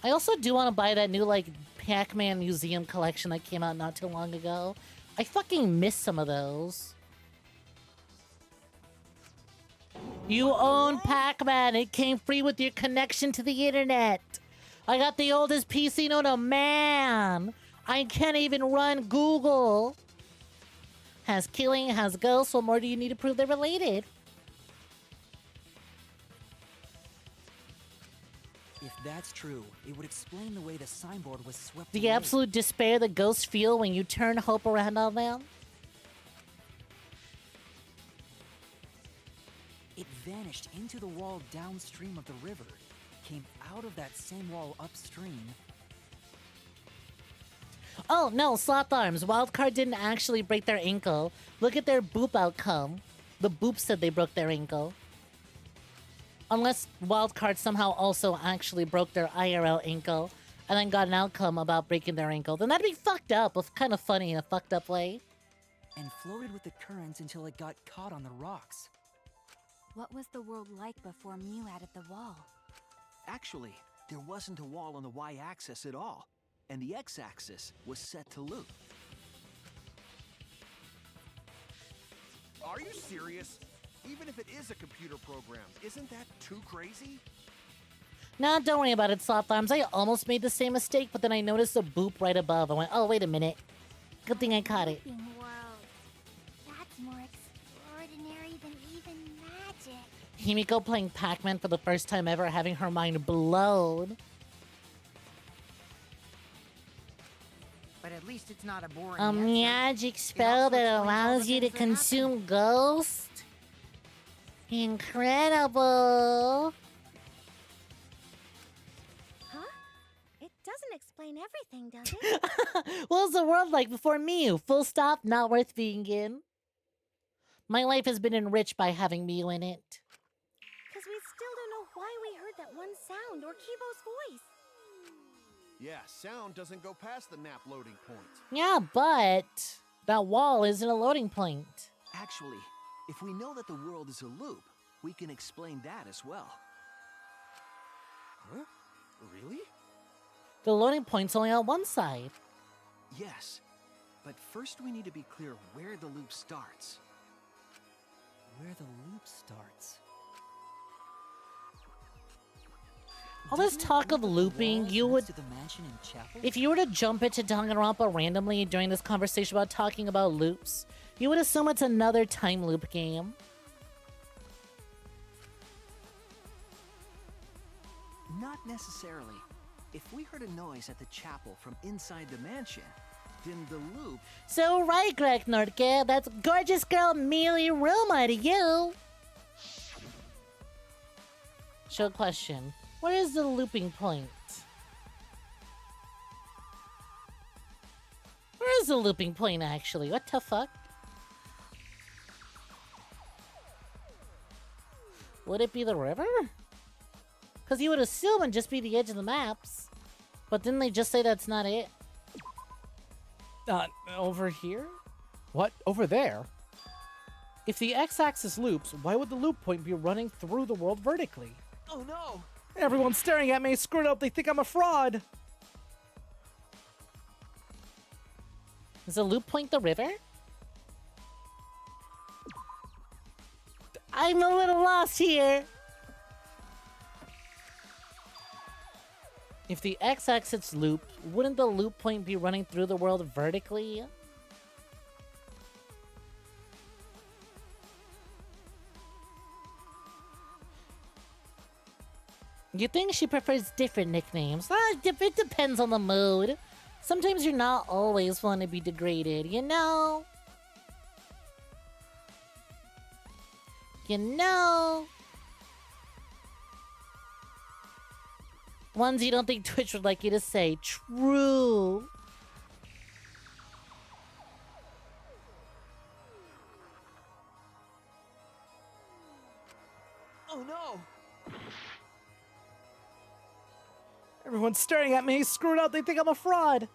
Speaker 1: I also do want to buy that new, like, Pac-Man Museum collection that came out not too long ago. I fucking miss some of those. You own Pac-Man. It came free with your connection to the internet. I got the oldest PC known to man. I can't even run Google. Has killing, has ghosts. What more do you need to prove they're related?
Speaker 11: If that's true, it would explain the way the signboard was swept
Speaker 1: The
Speaker 11: away.
Speaker 1: absolute despair the ghosts feel when you turn hope around on them?
Speaker 11: It vanished into the wall downstream of the river, came out of that same wall upstream.
Speaker 1: Oh, no, Sloth Arms. Wildcard didn't actually break their ankle. Look at their boop outcome. The boop said they broke their ankle. Unless Wildcard somehow also actually broke their IRL ankle and then got an outcome about breaking their ankle. Then that'd be fucked up. It's kind of funny in a fucked up way.
Speaker 11: And floated with the current until it got caught on the rocks.
Speaker 9: What was the world like before Mew added the wall?
Speaker 8: Actually, there wasn't a wall on the y-axis at all, and the x-axis was set to loop.
Speaker 6: Are you serious? Even if it is a computer program, isn't that too crazy?
Speaker 1: Nah, don't worry about it, Sloth Arms. I almost made the same mistake, but then I noticed a boop right above. I went, oh, wait a minute. Good thing I caught it.
Speaker 4: Looping world. That's more extraordinary than even magic.
Speaker 1: Himiko playing Pac-Man for the first time ever, having her mind blown.
Speaker 5: But at least it's not a boring
Speaker 1: A
Speaker 5: answer.
Speaker 1: magic
Speaker 5: It
Speaker 1: spell
Speaker 5: also
Speaker 1: that
Speaker 5: explains all the
Speaker 1: allows you to
Speaker 5: things that happen.
Speaker 1: consume ghosts? Incredible.
Speaker 12: Huh? It doesn't explain everything, does it?
Speaker 1: What was the world like before Mew? Full stop, not worth being in. My life has been enriched by having Mew in it.
Speaker 12: Because we still don't know why we heard that one sound or Kibo's voice.
Speaker 6: Yeah, sound doesn't go past the map loading point.
Speaker 1: Yeah, but that wall isn't a loading point.
Speaker 8: Actually, if we know that the world is a loop, we can explain that as well.
Speaker 10: Huh? Really?
Speaker 1: The loading point's only on one side.
Speaker 8: Yes, but first we need to be clear where the loop starts.
Speaker 11: Where the loop starts.
Speaker 1: All this
Speaker 11: Doesn't it
Speaker 1: talk of
Speaker 11: loop at the
Speaker 1: looping,
Speaker 11: walls
Speaker 1: you
Speaker 11: next
Speaker 1: would...
Speaker 11: to the mansion and chapel?
Speaker 1: If you were to jump into Danganronpa randomly during this conversation about talking about loops, you would assume it's another time loop game.
Speaker 8: Not necessarily. If we heard a noise at the chapel from inside the mansion, then the loop...
Speaker 1: So right, Greg Nordke, that's gorgeous girl Mealy Ruma to you. Show question. Where is the looping point? Where is the looping point, actually? What the fuck? Would it be the river? Because you would assume it'd just be the edge of the maps. But didn't they just say that's not it?
Speaker 2: Over here? What? Over there? If the x-axis loops, why would the loop point be running through the world vertically?
Speaker 10: Oh no!
Speaker 2: Everyone's staring at me, screwed up, they think I'm a fraud!
Speaker 1: Is the loop point the river? I'm a little lost here. If the x-axis loop, wouldn't the loop point be running through the world vertically? You think she prefers different nicknames? It depends on the mood. Sometimes you're not always fun to be degraded, you know? You know? Ones you don't think Twitch would like you to say. True.
Speaker 10: Oh no!
Speaker 2: Everyone's staring at me, screwed up, they think I'm a fraud!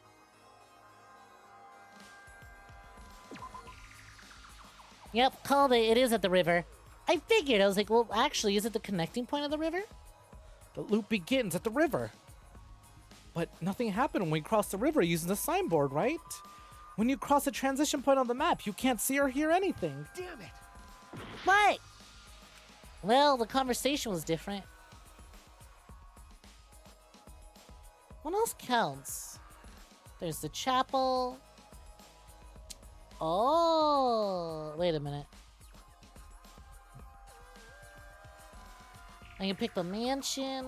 Speaker 1: Yep, called it. It is at the river. I figured. I was like, well, actually, is it the connecting point of the river?
Speaker 2: The loop begins at the river. But nothing happened when we crossed the river using the signboard, right? When you cross a transition point on the map, you can't see or hear anything.
Speaker 6: Damn it!
Speaker 1: What? Well, the conversation was different. What else counts? There's the chapel. Oh, wait a minute. I can pick the mansion.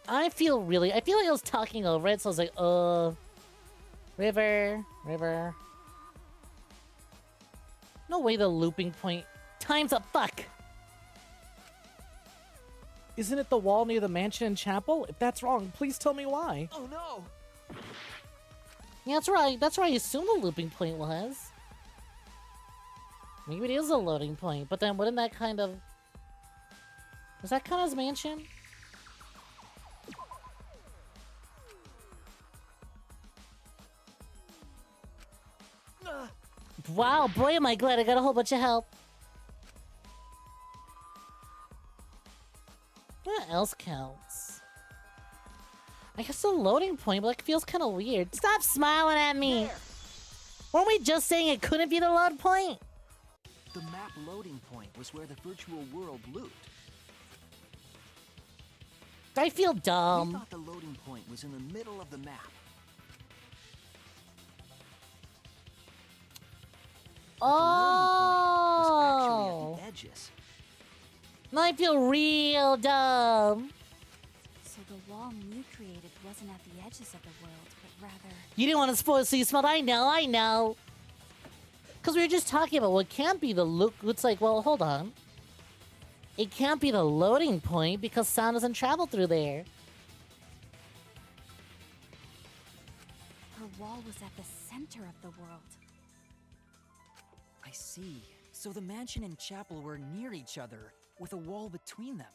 Speaker 1: I feel like I was talking over it, so I was like, river. No way the looping point. Time's up, fuck!
Speaker 2: Isn't it the wall near the mansion and chapel? If that's wrong, please tell me why.
Speaker 10: Oh no!
Speaker 1: Yeah, that's right. That's where I assumed the looping point was. Maybe it is a loading point, but then wouldn't that kind of... Does that count as mansion? Wow, boy am I glad I got a whole bunch of help. What else counts? I guess the loading point, but that feels kind of weird. Stop smiling at me! Weren't we just saying it couldn't be the load point?
Speaker 8: The map loading point was where the virtual world looped.
Speaker 1: I feel
Speaker 8: We
Speaker 1: dumb.
Speaker 8: thought the loading point was in the middle of the map. Was actually
Speaker 1: Oh!
Speaker 8: at the edges.
Speaker 1: Now I feel real dumb.
Speaker 9: So the wall Mew created wasn't at the edges of the world, but rather...
Speaker 1: You didn't want to spoil, so you smelled. I know. Because we were just talking about, well, it can't be the look. It's like, well, hold on. It can't be the loading point because sound doesn't travel through there.
Speaker 9: Her wall was at the center of the world.
Speaker 11: I see. So the mansion and chapel were near each other, with a wall between them.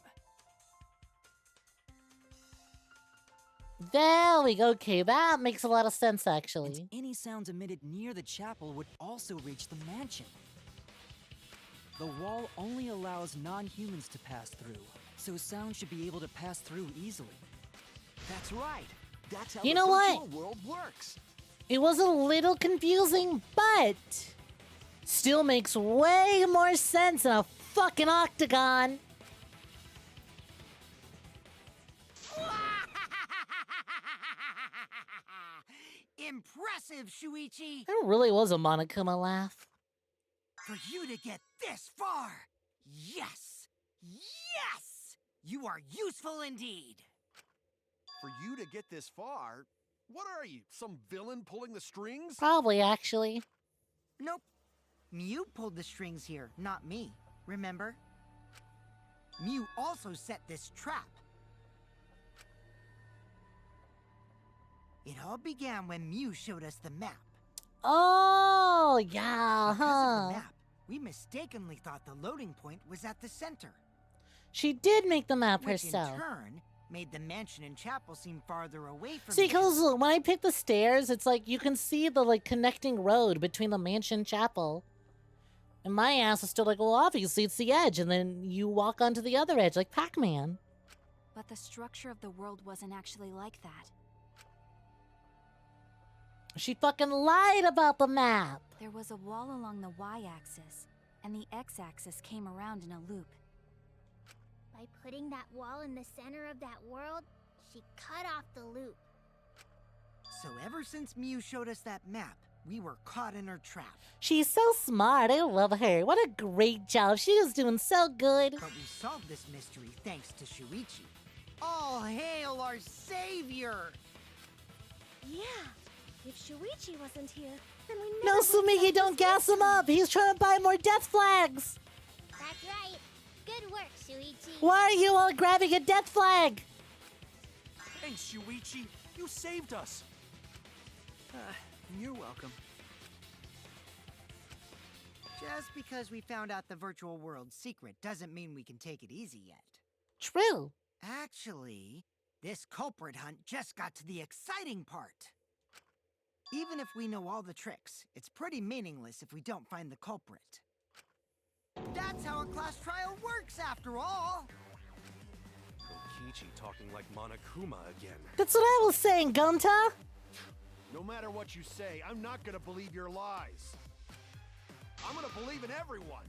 Speaker 1: There we go. Okay, that makes a lot of sense, actually.
Speaker 11: And any sounds emitted near the chapel would also reach the mansion. The wall only allows non-humans to pass through, so sound should be able to pass through easily.
Speaker 8: That's right. That's how
Speaker 1: You
Speaker 8: the
Speaker 1: know
Speaker 8: virtual
Speaker 1: what?
Speaker 8: world works.
Speaker 1: It was a little confusing, but still makes way more sense than a fucking octagon.
Speaker 5: Impressive, Shuichi!
Speaker 1: There really was a Monokuma laugh.
Speaker 5: For you to get this far! Yes! Yes! You are useful indeed!
Speaker 6: For you to get this far, what are you, some villain pulling the strings?
Speaker 1: Probably, actually.
Speaker 5: Nope. Mew pulled the strings here, not me. Remember? Mew also set this trap. It all began when Mew showed us the map.
Speaker 1: Oh, yeah,
Speaker 5: Because of
Speaker 1: huh?
Speaker 5: the map, we mistakenly thought the loading point was at the center.
Speaker 1: She did make the map
Speaker 5: Which
Speaker 1: herself.
Speaker 5: in turn made the mansion and chapel seem farther away from
Speaker 1: See,
Speaker 5: each
Speaker 1: because
Speaker 5: other.
Speaker 1: when I picked the stairs, it's like you can see the like connecting road between the mansion and chapel. And my ass is still like, well, obviously it's the edge, and then you walk onto the other edge like Pac-Man.
Speaker 9: But the structure of the world wasn't actually like that.
Speaker 1: She fucking lied about the map.
Speaker 9: There was a wall along the y-axis, and the x-axis came around in a loop.
Speaker 4: By putting that wall in the center of that world, she cut off the loop.
Speaker 5: So ever since Mew showed us that map, we were caught in her trap.
Speaker 1: She's so smart. I love her. What a great job. She was doing so good.
Speaker 5: But we solved this mystery thanks to Shuichi. All hail our savior!
Speaker 12: Yeah. If Shuichi wasn't here, then we never
Speaker 1: No,
Speaker 12: would've
Speaker 1: Sumigi,
Speaker 12: solved
Speaker 1: don't
Speaker 12: this
Speaker 1: gas him
Speaker 12: mystery.
Speaker 1: up. He's trying to buy more death flags.
Speaker 4: That's right. Good work, Shuichi.
Speaker 1: Why are you all grabbing a death flag?
Speaker 10: Thanks, Shuichi. You saved us.
Speaker 8: You're welcome.
Speaker 5: Just because we found out the virtual world's secret doesn't mean we can take it easy yet.
Speaker 1: True.
Speaker 5: Actually, this culprit hunt just got to the exciting part. Even if we know all the tricks, it's pretty meaningless if we don't find the culprit. That's how a class trial works, after all!
Speaker 10: Kokichi talking like Monokuma again.
Speaker 1: That's what I was saying, Gunta.
Speaker 6: No matter what you say, I'm not gonna believe your lies. I'm gonna believe in everyone.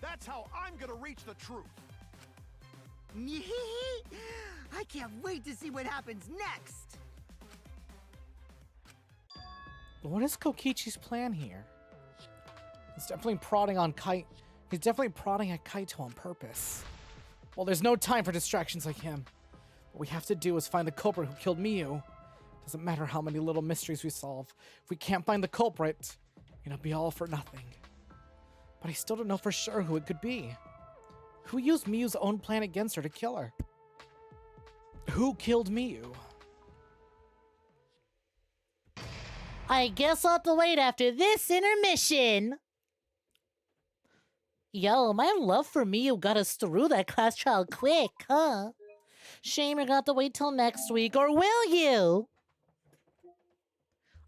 Speaker 6: That's how I'm gonna reach the truth.
Speaker 5: I can't wait to see what happens next!
Speaker 2: What is Kokichi's plan here? He's definitely prodding on Kite. He's definitely prodding at Kaito on purpose. Well, there's no time for distractions like him. What we have to do is find the culprit who killed Miyu. Doesn't matter how many little mysteries we solve. If we can't find the culprit, it'll be all for nothing. But I still don't know for sure who it could be. Who used Miyu's own plan against her to kill her? Who killed Miyu?
Speaker 1: I guess I'll have to wait after this intermission. Yo, my love for Miyu got us through that class trial quick, huh? Shame you're gonna have to wait till next week, or will you?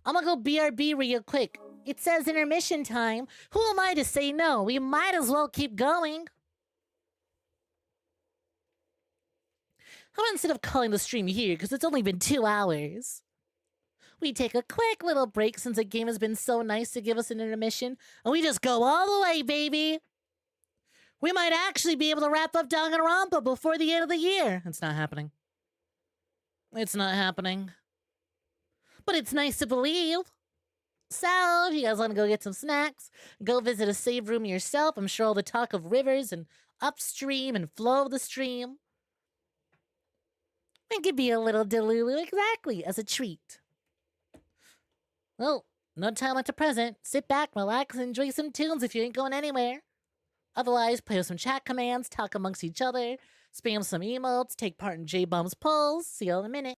Speaker 1: I'm gonna go BRB real quick. It says intermission time. Who am I to say no? We might as well keep going. How about instead of calling the stream here, because it's only been 2 hours, we take a quick little break since the game has been so nice to give us an intermission, and we just go all the way, baby. We might actually be able to wrap up Danganronpa before the end of the year. It's not happening. It's not happening. But it's nice to believe. So, if you guys want to go get some snacks, go visit a save room yourself. I'm sure all the talk of rivers and upstream and flow of the stream We could be a little delulu exactly as a treat. Well, no time like the present. Sit back, relax, and enjoy some tunes if you ain't going anywhere. Otherwise, play with some chat commands, talk amongst each other, spam some emotes, take part in J-Bum's polls. See you in a minute.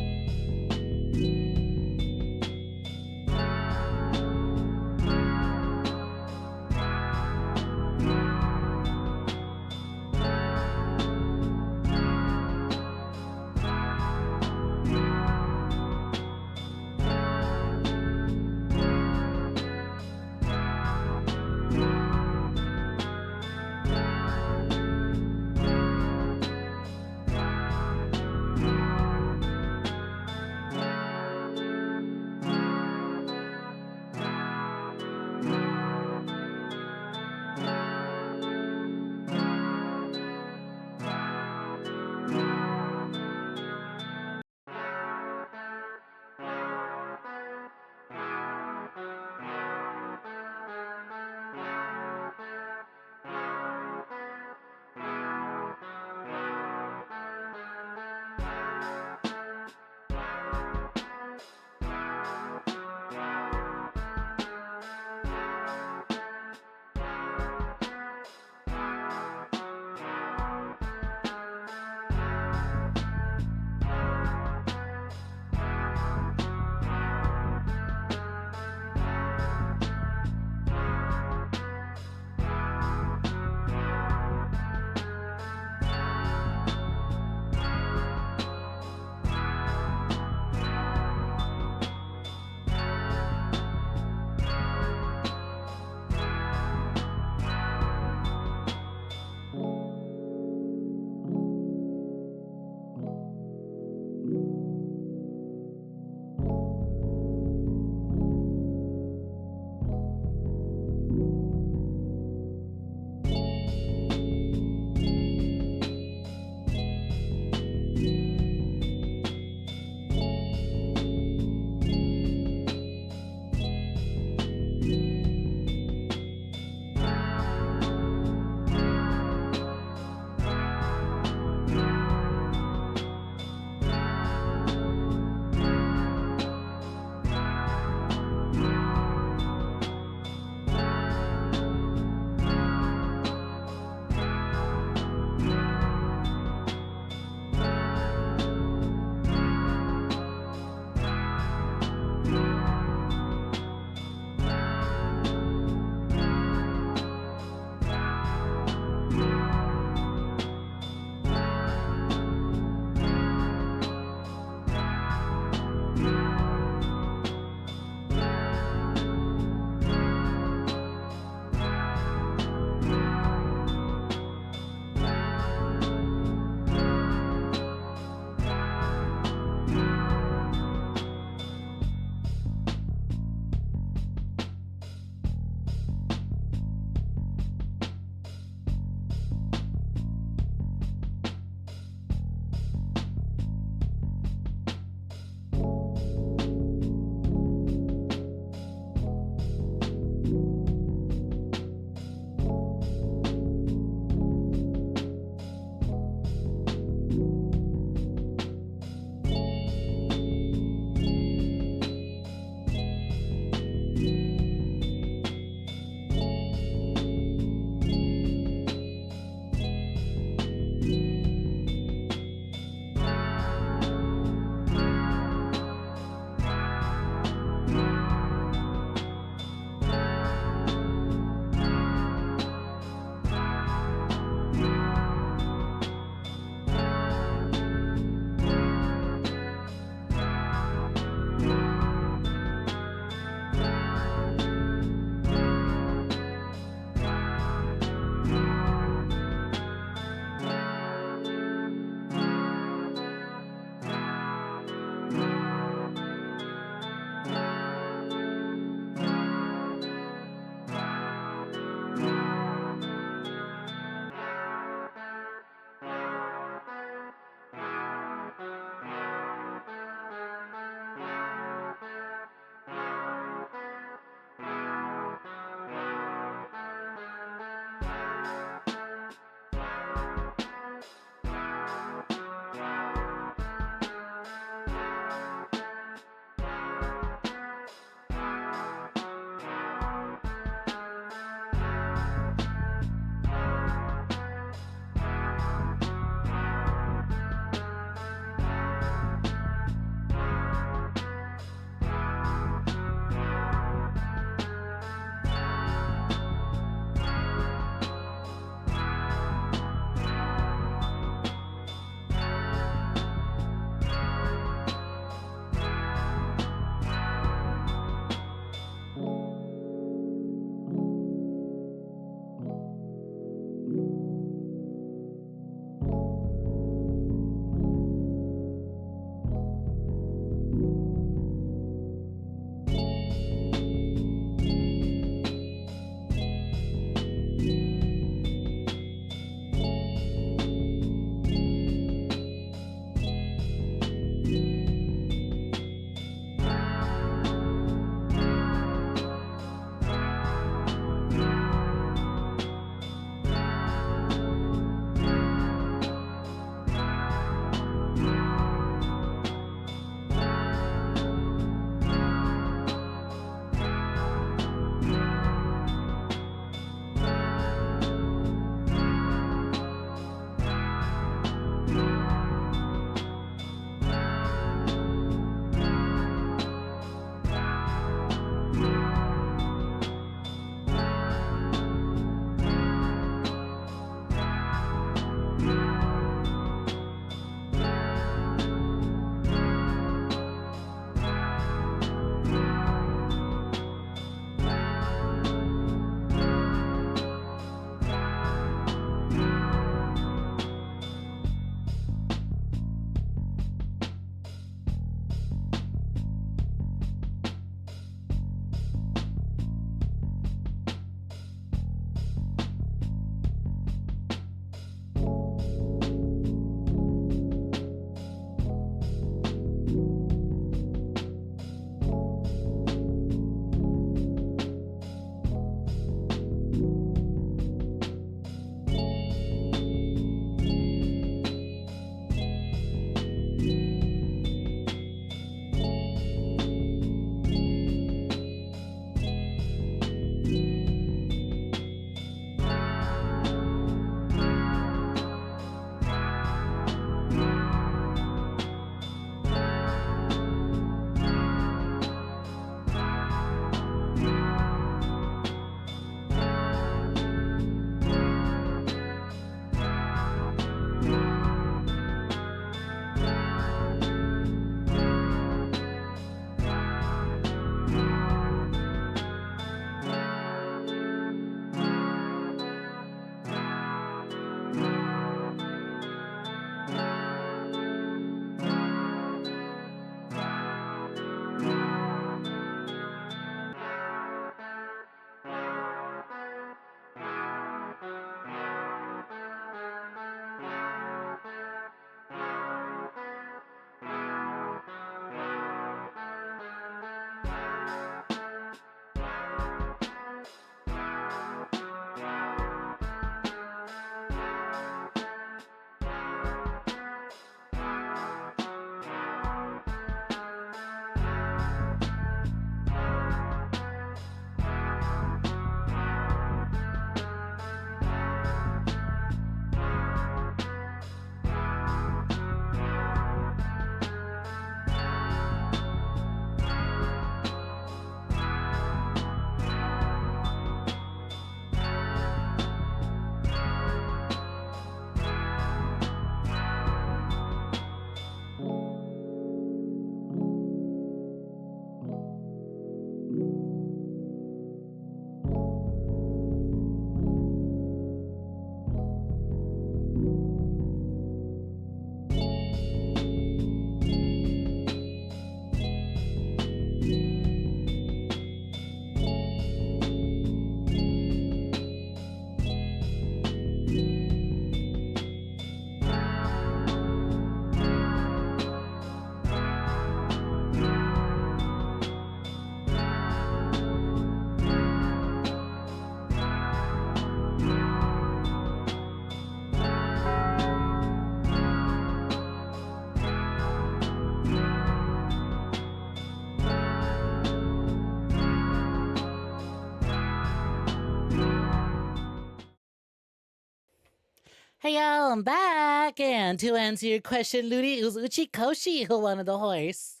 Speaker 1: Hey y'all, I'm back, and to answer your question, Ludi, it was Uchikoshi who wanted the horse.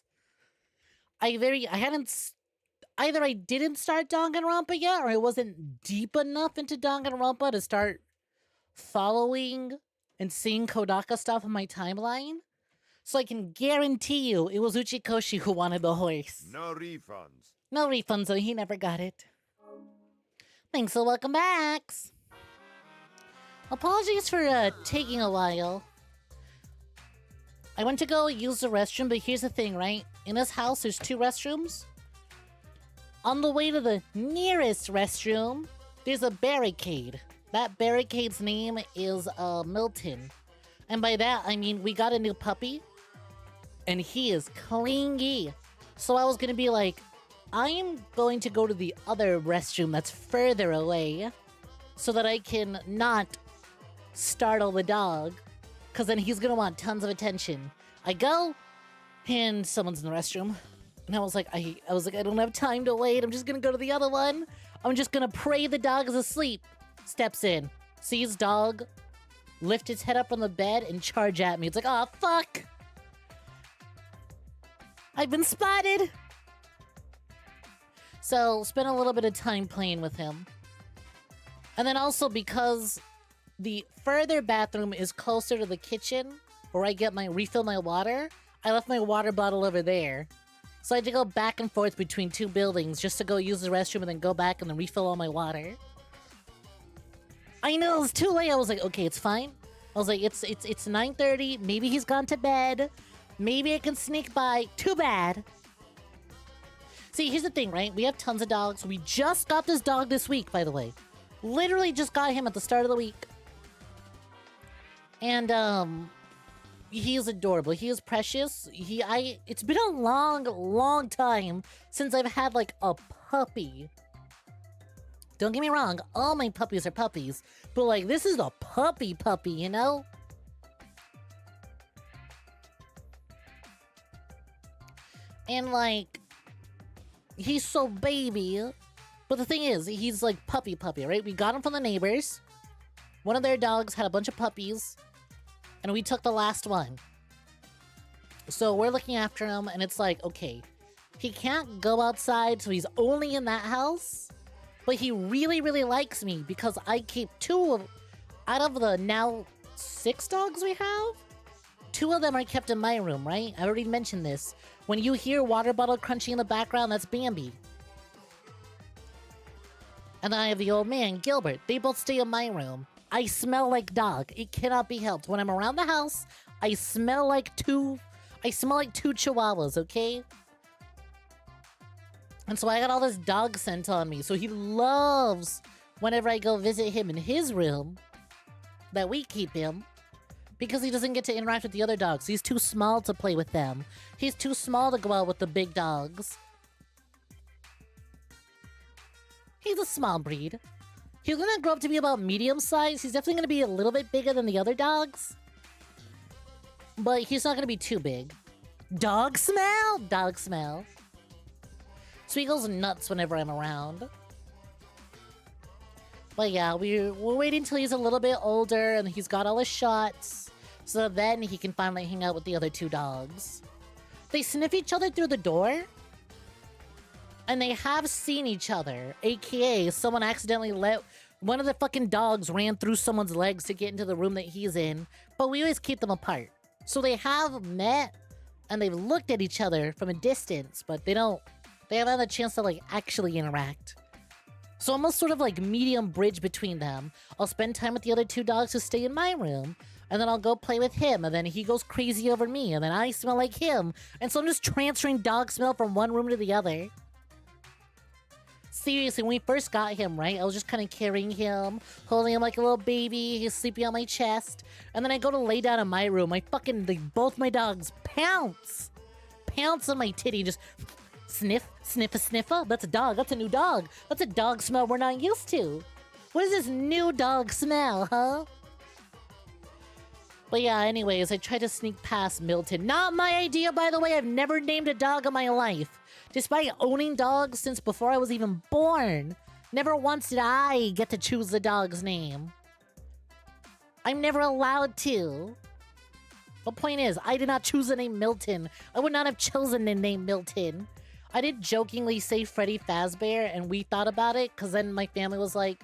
Speaker 1: Either I didn't start Danganronpa yet, or I wasn't deep enough into Danganronpa to start following and seeing Kodaka stuff on my timeline. So I can guarantee you it was Uchikoshi who wanted the horse.
Speaker 14: No refunds.
Speaker 1: No refunds, so he never got it. Thanks, so welcome back. Apologies for taking a while. I went to go use the restroom, but here's the thing, right? In this house, there's 2 restrooms. On the way to the nearest restroom, there's a barricade. That barricade's name is Milton. And by that, I mean we got a new puppy, and he is clingy. So I was gonna be like, I am going to go to the other restroom that's further away so that I can not startle the dog, because then he's gonna want tons of attention. I go, and someone's in the restroom, and I was like, I don't have time to wait. I'm just gonna go to the other one. I'm just gonna pray the dog is asleep. Steps in, sees dog, lift its head up from the bed and charge at me. It's like, oh fuck! I've been spotted! So, spent a little bit of time playing with him. And then also because the further bathroom is closer to the kitchen, where I get refill my water, I left my water bottle over there. So I had to go back and forth between 2 buildings just to go use the restroom and then go back and then refill all my water. I know, it was too late. I was like, okay, it's fine. I was like, it's 9:30. Maybe he's gone to bed. Maybe I can sneak by. Too bad. See, here's the thing, right? We have tons of dogs. We just got this dog this week, by the way. Literally just got him at the start of the week. And, he is adorable. He is precious. It's been a long time since I've had, like, a puppy. Don't get me wrong, all my puppies are puppies. But, like, this is a puppy, you know? And, like, he's so baby. But the thing is, he's, like, puppy, right? We got him from the neighbors. One of their dogs had a bunch of puppies. And we took the last one. So we're looking after him, and it's like, okay, he can't go outside, so he's only in that house. But he really, really likes me because I keep 2 out of the now 6 dogs we have. 2 of them are kept in my room, right? I already mentioned this. When you hear water bottle crunching in the background, that's Bambi. And I have the old man, Gilbert. They both stay in my room. I smell like dog. It cannot be helped. When I'm around the house, I smell like 2 chihuahuas, okay? And so I got all this dog scent on me. So he loves whenever I go visit him in his room that we keep him, because he doesn't get to interact with the other dogs. He's too small to play with them. He's too small to go out with the big dogs. He's a small breed. He's gonna grow up to be about medium size. He's definitely gonna be a little bit bigger than the other dogs. But he's not gonna be too big. Dog smell? Dog smell. So he goes nuts whenever I'm around. But yeah, we're waiting until he's a little bit older and he's got all his shots. So then he can finally hang out with the other 2 dogs. They sniff each other through the door. And they have seen each other, aka someone accidentally one of the fucking dogs ran through someone's legs to get into the room that he's in, but we always keep them apart. So they have met, and they've looked at each other from a distance, but they haven't had a chance to, like, actually interact. So I'm almost sort of like medium bridge between them. I'll spend time with the other 2 dogs who stay in my room, and then I'll go play with him, and then he goes crazy over me, and then I smell like him, and so I'm just transferring dog smell from one room to the other. Seriously, when we first got him, right, I was just kind of carrying him, holding him like a little baby, he's sleeping on my chest, and then I go to lay down in my room, both my dogs pounce on my titty, just sniffa, that's a dog, that's a new dog, that's a dog smell we're not used to. What is this new dog smell, huh? But yeah, anyways, I tried to sneak past Milton. Not my idea, by the way, I've never named a dog in my life. Despite owning dogs since before I was even born, never once did I get to choose the dog's name. I'm never allowed to. The point is, I did not choose the name Milton. I would not have chosen the name Milton. I did jokingly say Freddy Fazbear, and we thought about it, because then my family was like,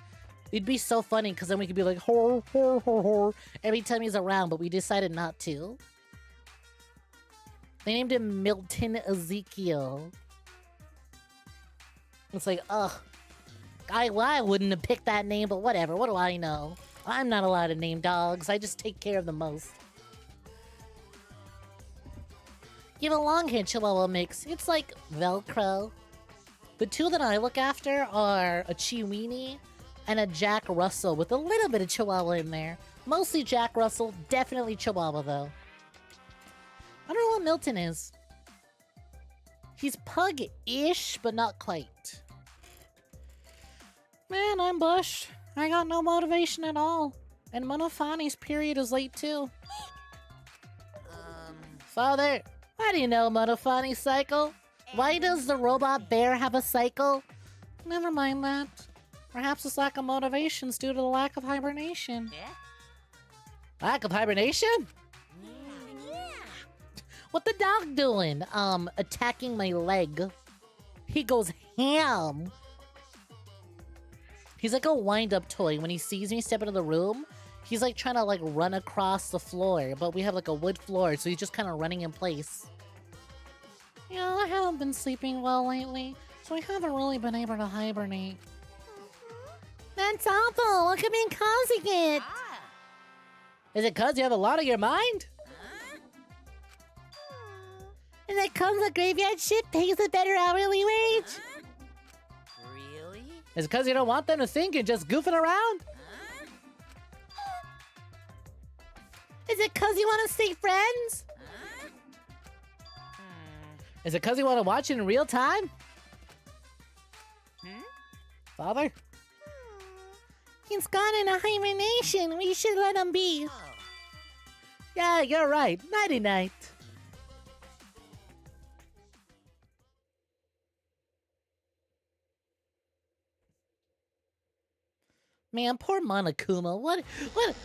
Speaker 1: it'd be so funny, because then we could be like, horror, horror, horror, horror, every time he's around, but we decided not to. They named him Milton Ezekiel. It's like, ugh. I wouldn't have picked that name, but whatever. What do I know? I'm not allowed to name dogs. I just take care of the most. You have a long-haired Chihuahua mix. It's like Velcro. The two that I look after are a Chiweenie and a Jack Russell with a little bit of Chihuahua in there. Mostly Jack Russell, definitely Chihuahua though. I don't know what Milton is. He's pug-ish, but not quite. Man, I'm bushed. I got no motivation at all. And Monofani's period is late too. Father, how do you know Monofani's cycle? Why does the robot bear have a cycle? Never mind that. Perhaps this lack of motivation is due to the lack of hibernation.
Speaker 13: Yeah?
Speaker 1: Lack of hibernation? What the dog doing? Attacking my leg. He goes ham. He's like a wind-up toy. When he sees me step into the room, he's like trying to like run across the floor, but we have like a wood floor, so he's just kind of running in place. Yeah, I haven't been sleeping well lately, so I haven't really been able to hibernate. That's awful. Look at me causing it. Is it cause you have a lot on your mind? Is it cause the graveyard shift pays a better hourly wage?
Speaker 13: Really?
Speaker 1: Is it cause you don't want them to think you're just goofing around? Is it cause you want to stay friends? Is it cause you want to watch it in real time? Father? He's gone into hibernation. We should let him be. Yeah, you're right. Nighty-night. Man, poor Monokuma. What?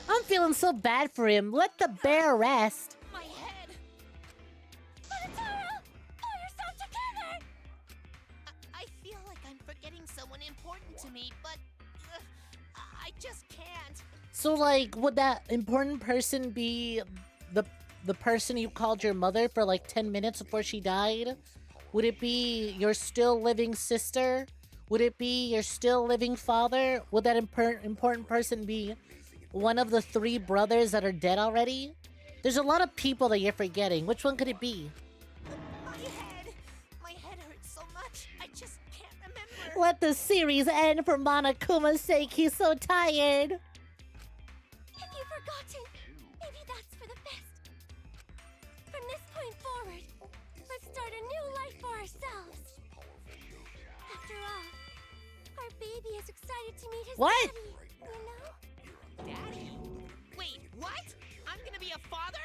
Speaker 1: I'm feeling so bad for him. Let the bear rest.
Speaker 13: My head!
Speaker 12: Monotaro! Oh, you're so together!
Speaker 13: I feel like I'm forgetting someone important to me, but I just can't.
Speaker 1: So, like, would that important person be the person you called your mother for like 10 minutes before she died? Would it be your still living sister? Would it be your still living father? Would that important person be one of the 3 brothers that are dead already? There's a lot of people that you're forgetting. Which one could it be?
Speaker 13: My head hurts so much, I just can't remember.
Speaker 1: Let the series end for Monokuma's sake. He's so tired.
Speaker 12: If you've forgotten, maybe that's for the best. From this point forward, let's start a new life for ourselves. After all, our baby is excited to meet his
Speaker 1: What?
Speaker 12: daddy, you know?
Speaker 13: Daddy? Wait, what? I'm gonna be a father?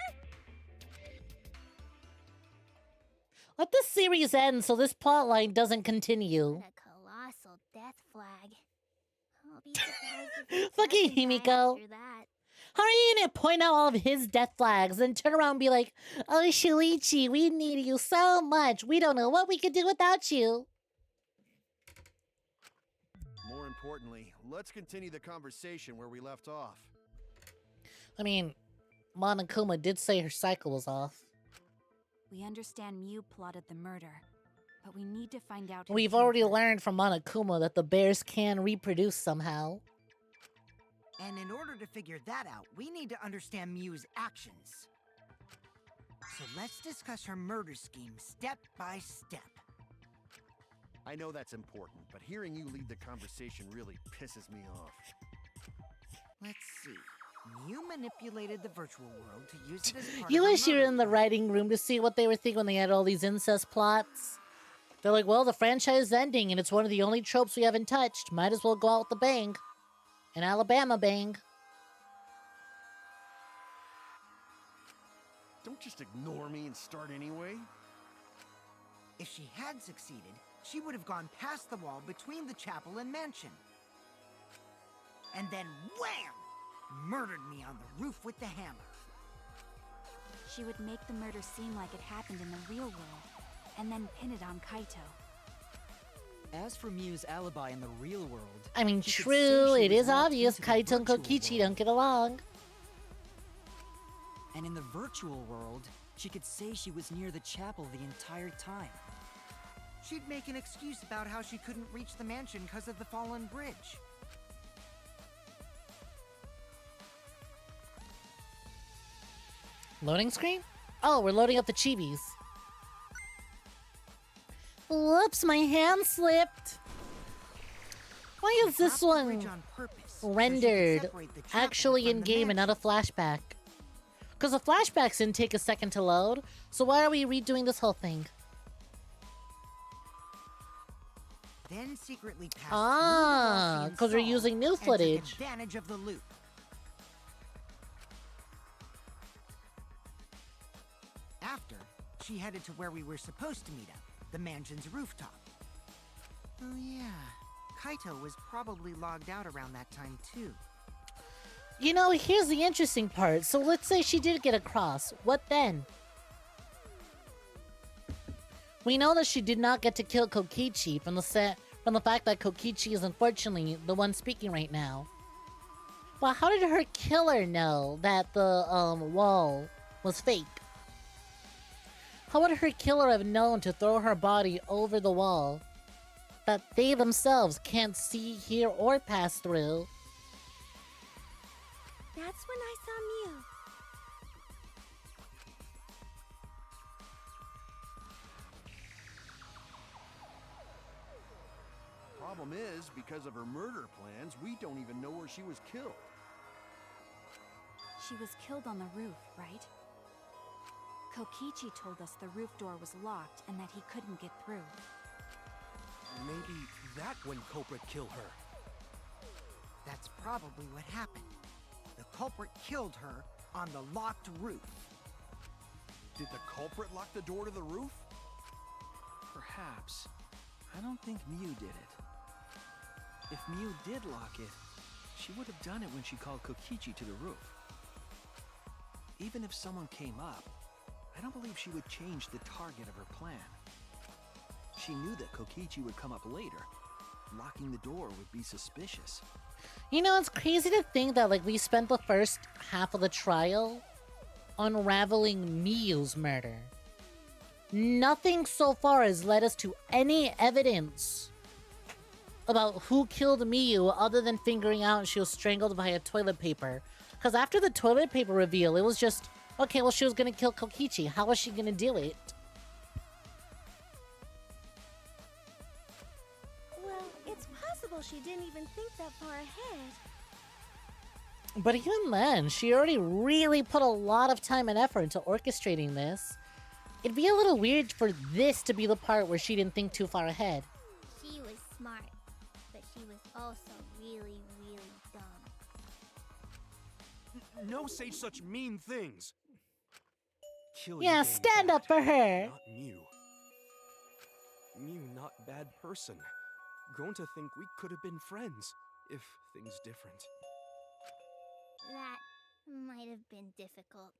Speaker 1: Let the series end so this plotline doesn't continue.
Speaker 4: A colossal death flag. I'll be surprised if it
Speaker 1: Fucking
Speaker 4: doesn't die
Speaker 1: Himiko.
Speaker 4: after that.
Speaker 1: How are you gonna point out all of his death flags and turn around and be like, oh, Shuichi, we need you so much. We don't know what we could do without you.
Speaker 6: More importantly, let's continue the conversation where we left off.
Speaker 1: I mean, Monokuma did say her cycle was off.
Speaker 9: We understand Mew plotted the murder, but we need to find out who
Speaker 1: We've
Speaker 9: killed
Speaker 1: already
Speaker 9: her.
Speaker 1: learned from Monokuma that the bears can reproduce somehow.
Speaker 5: And in order to figure that out, we need to understand Mew's actions. So let's discuss her murder scheme step by step.
Speaker 6: I know that's important, but hearing you lead the conversation really pisses me off.
Speaker 5: Let's see. Mew manipulated the virtual world to use it as part
Speaker 1: You
Speaker 5: of her
Speaker 1: wish you were
Speaker 5: murder
Speaker 1: in the
Speaker 5: plan.
Speaker 1: writing room to see what they were thinking when they had all these incest plots. They're like, well, the franchise is ending, and it's one of the only tropes we haven't touched. Might as well go out with a bang. An Alabama bang.
Speaker 6: Don't just ignore me and start anyway.
Speaker 5: If she had succeeded, she would have gone past the wall between the chapel and mansion. And then wham! murdered me on the roof with the hammer.
Speaker 9: She would make the murder seem like it happened in the real world, and then pin it on Kaito.
Speaker 11: As for Miu's alibi in the real world,
Speaker 1: I mean,
Speaker 11: she could
Speaker 1: true,
Speaker 11: say she
Speaker 1: it
Speaker 11: was
Speaker 1: is
Speaker 11: locked
Speaker 1: obvious
Speaker 11: into the
Speaker 1: Kaito and
Speaker 11: virtual
Speaker 1: Kokichi
Speaker 11: world.
Speaker 1: don't get along.
Speaker 11: And in the virtual world, she could say she was near the chapel the entire time.
Speaker 5: She'd make an excuse about how she couldn't reach the mansion because of the fallen bridge.
Speaker 1: Loading screen? Oh, we're loading up the chibis. Whoops, my hand slipped. Why is this one rendered actually in game and not a flashback? Because the flashbacks didn't take a second to load, so why are we redoing this whole thing?
Speaker 5: Then secretly pass
Speaker 1: Ah, because we're using new footage.
Speaker 5: Took advantage of the loop. After, she headed to where we were supposed to meet up, the mansion's rooftop. Oh yeah, Kaito was probably logged out around that time too.
Speaker 1: You know, here's the interesting part. So let's say she did get across. What then? We know that she did not get to kill Kokichi from the fact that Kokichi is unfortunately the one speaking right now. But how did her killer know that the wall was fake? How would her killer have known to throw her body over the wall that they themselves can't see, hear, or pass through?
Speaker 12: That's when I saw Miu.
Speaker 6: Problem is, because of her murder plans, we don't even know where she was killed.
Speaker 9: She was killed on the roof, right? Kokichi told us the roof door was locked and that he couldn't get through.
Speaker 10: Maybe that when culprit killed her.
Speaker 5: That's probably what happened. The culprit killed her on the locked roof.
Speaker 6: Did the culprit lock the door to the roof?
Speaker 8: Perhaps. I don't think Miu did it. If Miu did lock it, she would have done it when she called Kokichi to the roof. Even if someone came up, I don't believe she would change the target of her plan. She knew that Kokichi would come up later. Locking the door would be suspicious.
Speaker 1: You know, it's crazy to think that, like, we spent the first half of the trial unraveling Miu's murder. Nothing so far has led us to any evidence about who killed Miu other than figuring out she was strangled by a toilet paper. Because after the toilet paper reveal, it was just, okay, well, she was gonna kill Kokichi. How was she gonna do it?
Speaker 12: Well, it's possible she didn't even think that far ahead.
Speaker 1: But even then, she already really put a lot of time and effort into orchestrating this. It'd be a little weird for this to be the part where she didn't think too far ahead.
Speaker 4: She was smart, but she was also really, really dumb.
Speaker 10: No say such mean things. Killing
Speaker 1: Yeah,
Speaker 10: game
Speaker 1: stand up for her.
Speaker 10: Not Miu. Miu not bad person. Grown to think we could have been friends if things different.
Speaker 4: That might have been difficult,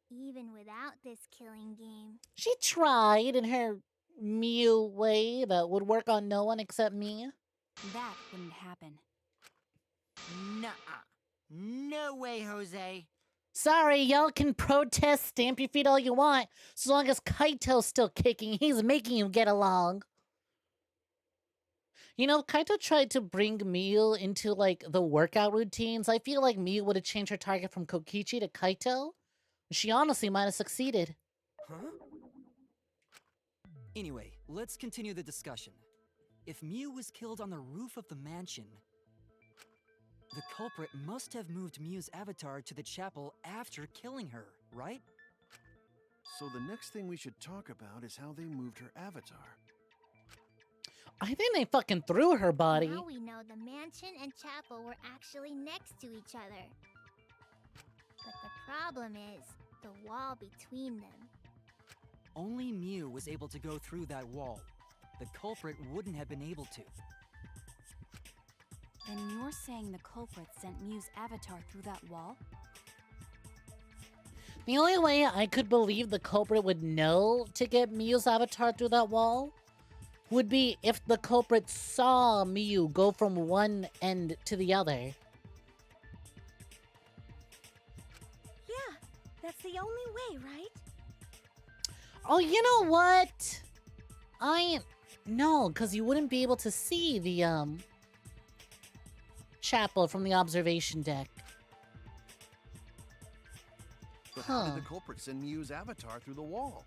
Speaker 4: even without this killing game.
Speaker 1: She tried in her Miu way that would work on no one except me.
Speaker 9: That wouldn't happen.
Speaker 5: Nuh-uh. No way, Jose.
Speaker 1: Sorry, y'all can protest, stamp your feet all you want, so long as Kaito's still kicking, he's making you get along. You know, Kaito tried to bring Miu into, like, the workout routines. I feel like Miu would have changed her target from Kokichi to Kaito. She honestly might have succeeded.
Speaker 10: Huh?
Speaker 11: Anyway, let's continue the discussion. If Miu was killed on the roof of the mansion, the culprit must have moved Miu's avatar to the chapel after killing her, right?
Speaker 6: So the next thing we should talk about is how they moved her avatar.
Speaker 1: I think they fucking threw her body.
Speaker 4: Now we know the mansion and chapel were actually next to each other. But the problem is the wall between them.
Speaker 11: Only Miu was able to go through that wall. The culprit wouldn't have been able to.
Speaker 9: Then you're saying the culprit sent Mew's avatar through that wall?
Speaker 1: The only way I could believe the culprit would know to get Mew's avatar through that wall would be if the culprit saw Mew go from one end to the other.
Speaker 12: Yeah, that's the only way, right?
Speaker 1: Oh, you know what? No, because you wouldn't be able to see the, chapel from the observation deck.
Speaker 6: But how did the culprit send Mew's avatar through the wall?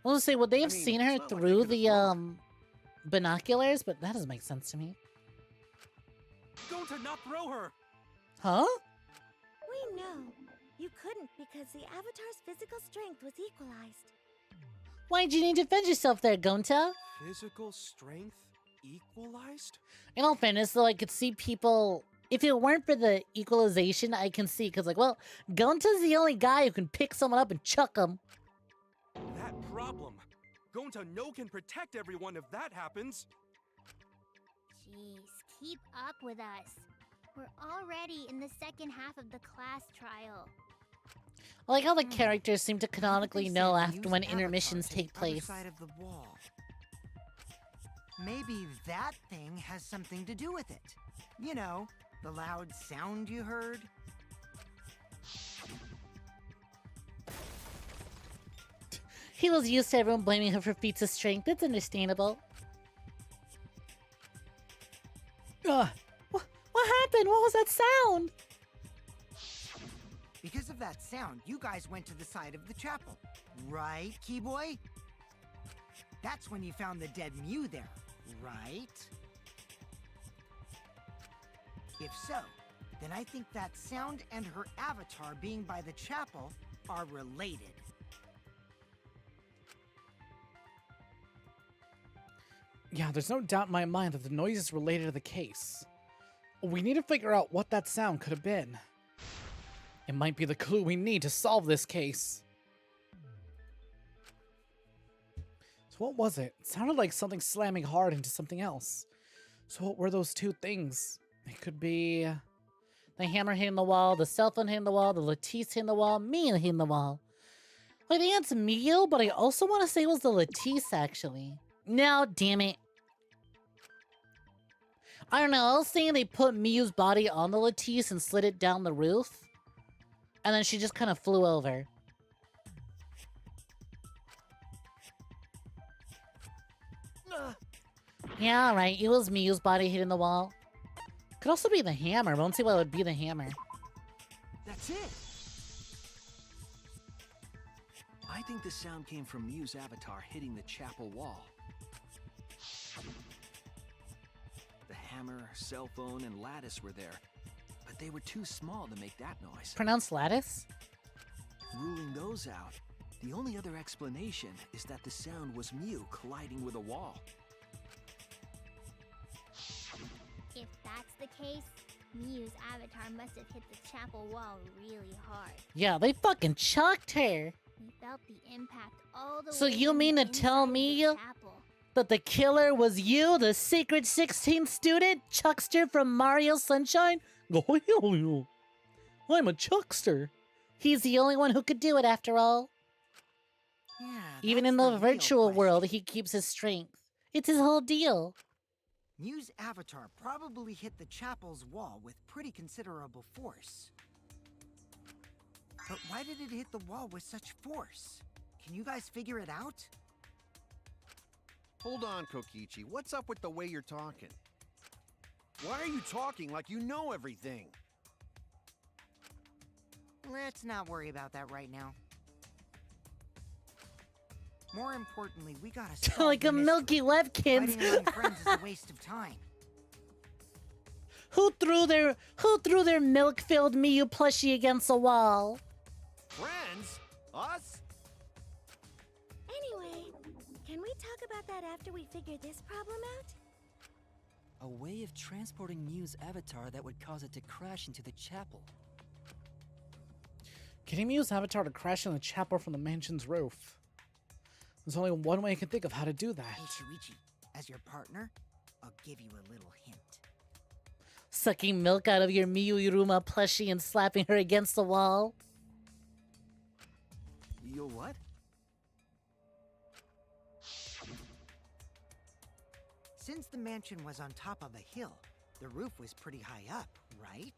Speaker 1: I was gonna say, would they have
Speaker 6: I mean,
Speaker 1: seen her
Speaker 6: it's not like
Speaker 1: through
Speaker 6: they
Speaker 1: the,
Speaker 6: could've
Speaker 1: binoculars? But that doesn't make sense to me.
Speaker 10: Gonta, not throw her!
Speaker 1: Huh?
Speaker 12: We know. You couldn't because the avatar's physical strength was equalized.
Speaker 1: Why'd you need to defend yourself there, Gonta?
Speaker 10: Physical strength equalized?
Speaker 1: In all fairness, though, I could see people... If it weren't for the equalization, I can see, because, like, well, Gonta's the only guy who can pick someone up and chuck them.
Speaker 10: That problem. Gonta no can protect everyone if that happens.
Speaker 4: Jeez, keep up with us. We're already in the second half of the class trial.
Speaker 1: I like how the characters seem to canonically
Speaker 5: They
Speaker 1: know
Speaker 5: said
Speaker 1: after
Speaker 5: Mew's
Speaker 1: when
Speaker 5: avatar
Speaker 1: intermissions
Speaker 5: to
Speaker 1: take
Speaker 5: the other
Speaker 1: place.
Speaker 5: side of the wall. Maybe that thing has something to do with it. You know, the loud sound you heard.
Speaker 1: He was used to everyone blaming her for feats of strength. It's understandable. What happened? What was that sound?
Speaker 5: Because of that sound, you guys went to the side of the chapel. Right, Keyboy? That's when you found the dead Mew there, right? If so, then I think that sound and her avatar being by the chapel are related.
Speaker 2: Yeah, there's no doubt in my mind that the noise is related to the case. We need to figure out what that sound could have been. It might be the clue we need to solve this case. So what was it? It sounded like something slamming hard into something else. So what were those two things? It could be...
Speaker 1: The hammer hitting the wall, the cell phone hitting the wall, the Latisse hitting the wall, Mew hitting the wall. I think it's Mew, but I also want to say it was the Latisse, actually. No, damn it. I don't know, I was saying they put Mew's body on the Latisse and slid it down the roof. And then she just kind of flew over. Yeah, alright, it was Mew's body hitting the wall. Could also be the hammer, but I don't see why it would be the hammer.
Speaker 8: That's it! I think the sound came from Mew's avatar hitting the chapel wall. The hammer, cell phone, and lattice were there, but they were too small to make that noise.
Speaker 1: Pronounced lattice?
Speaker 8: Ruling those out, the only other explanation is that the sound was Mew colliding with a wall.
Speaker 4: If that's the case, Mew's avatar must have hit the chapel wall really hard.
Speaker 1: Yeah, they fucking chucked her.
Speaker 4: We felt the impact all the
Speaker 1: So
Speaker 4: way
Speaker 1: you
Speaker 4: from
Speaker 1: mean
Speaker 4: the
Speaker 1: to tell
Speaker 4: inside of
Speaker 1: me
Speaker 4: the chapel.
Speaker 1: that the killer was you, the secret 16th student, Chuckster from Mario Sunshine? Oh, hell no. I'm a Chuckster. He's the only one who could do it, after all.
Speaker 5: Yeah,
Speaker 1: Even
Speaker 5: that's
Speaker 1: in the
Speaker 5: real
Speaker 1: virtual
Speaker 5: question.
Speaker 1: world, he keeps his strength. It's his whole deal.
Speaker 5: Mew's avatar probably hit the chapel's wall with pretty considerable force. But why did it hit the wall with such force? Can you guys figure it out?
Speaker 6: Hold on, Kokichi. What's up with the way you're talking? Why are you talking like you know everything?
Speaker 5: Let's not worry about that right now. More importantly, we gotta solve
Speaker 1: Like
Speaker 5: the
Speaker 1: a
Speaker 5: mystery.
Speaker 1: Milky Webkins.
Speaker 5: Fighting among friends is a waste of time.
Speaker 1: Who threw their milk-filled Mew plushie against the wall?
Speaker 6: Friends? Us?
Speaker 12: Anyway, can we talk about that after we figure this problem out?
Speaker 11: A way of transporting Mew's avatar that would cause it to crash into the chapel.
Speaker 2: Getting Mew's avatar to crash in the chapel from the mansion's roof. There's only one way I can think of how to do that.
Speaker 5: Hey, Shuichi, as your partner, I'll give you a little hint.
Speaker 1: Sucking milk out of your Miyuruma plushie and slapping her against the wall.
Speaker 8: You'll what?
Speaker 5: Since the mansion was on top of a hill, the roof was pretty high up, right?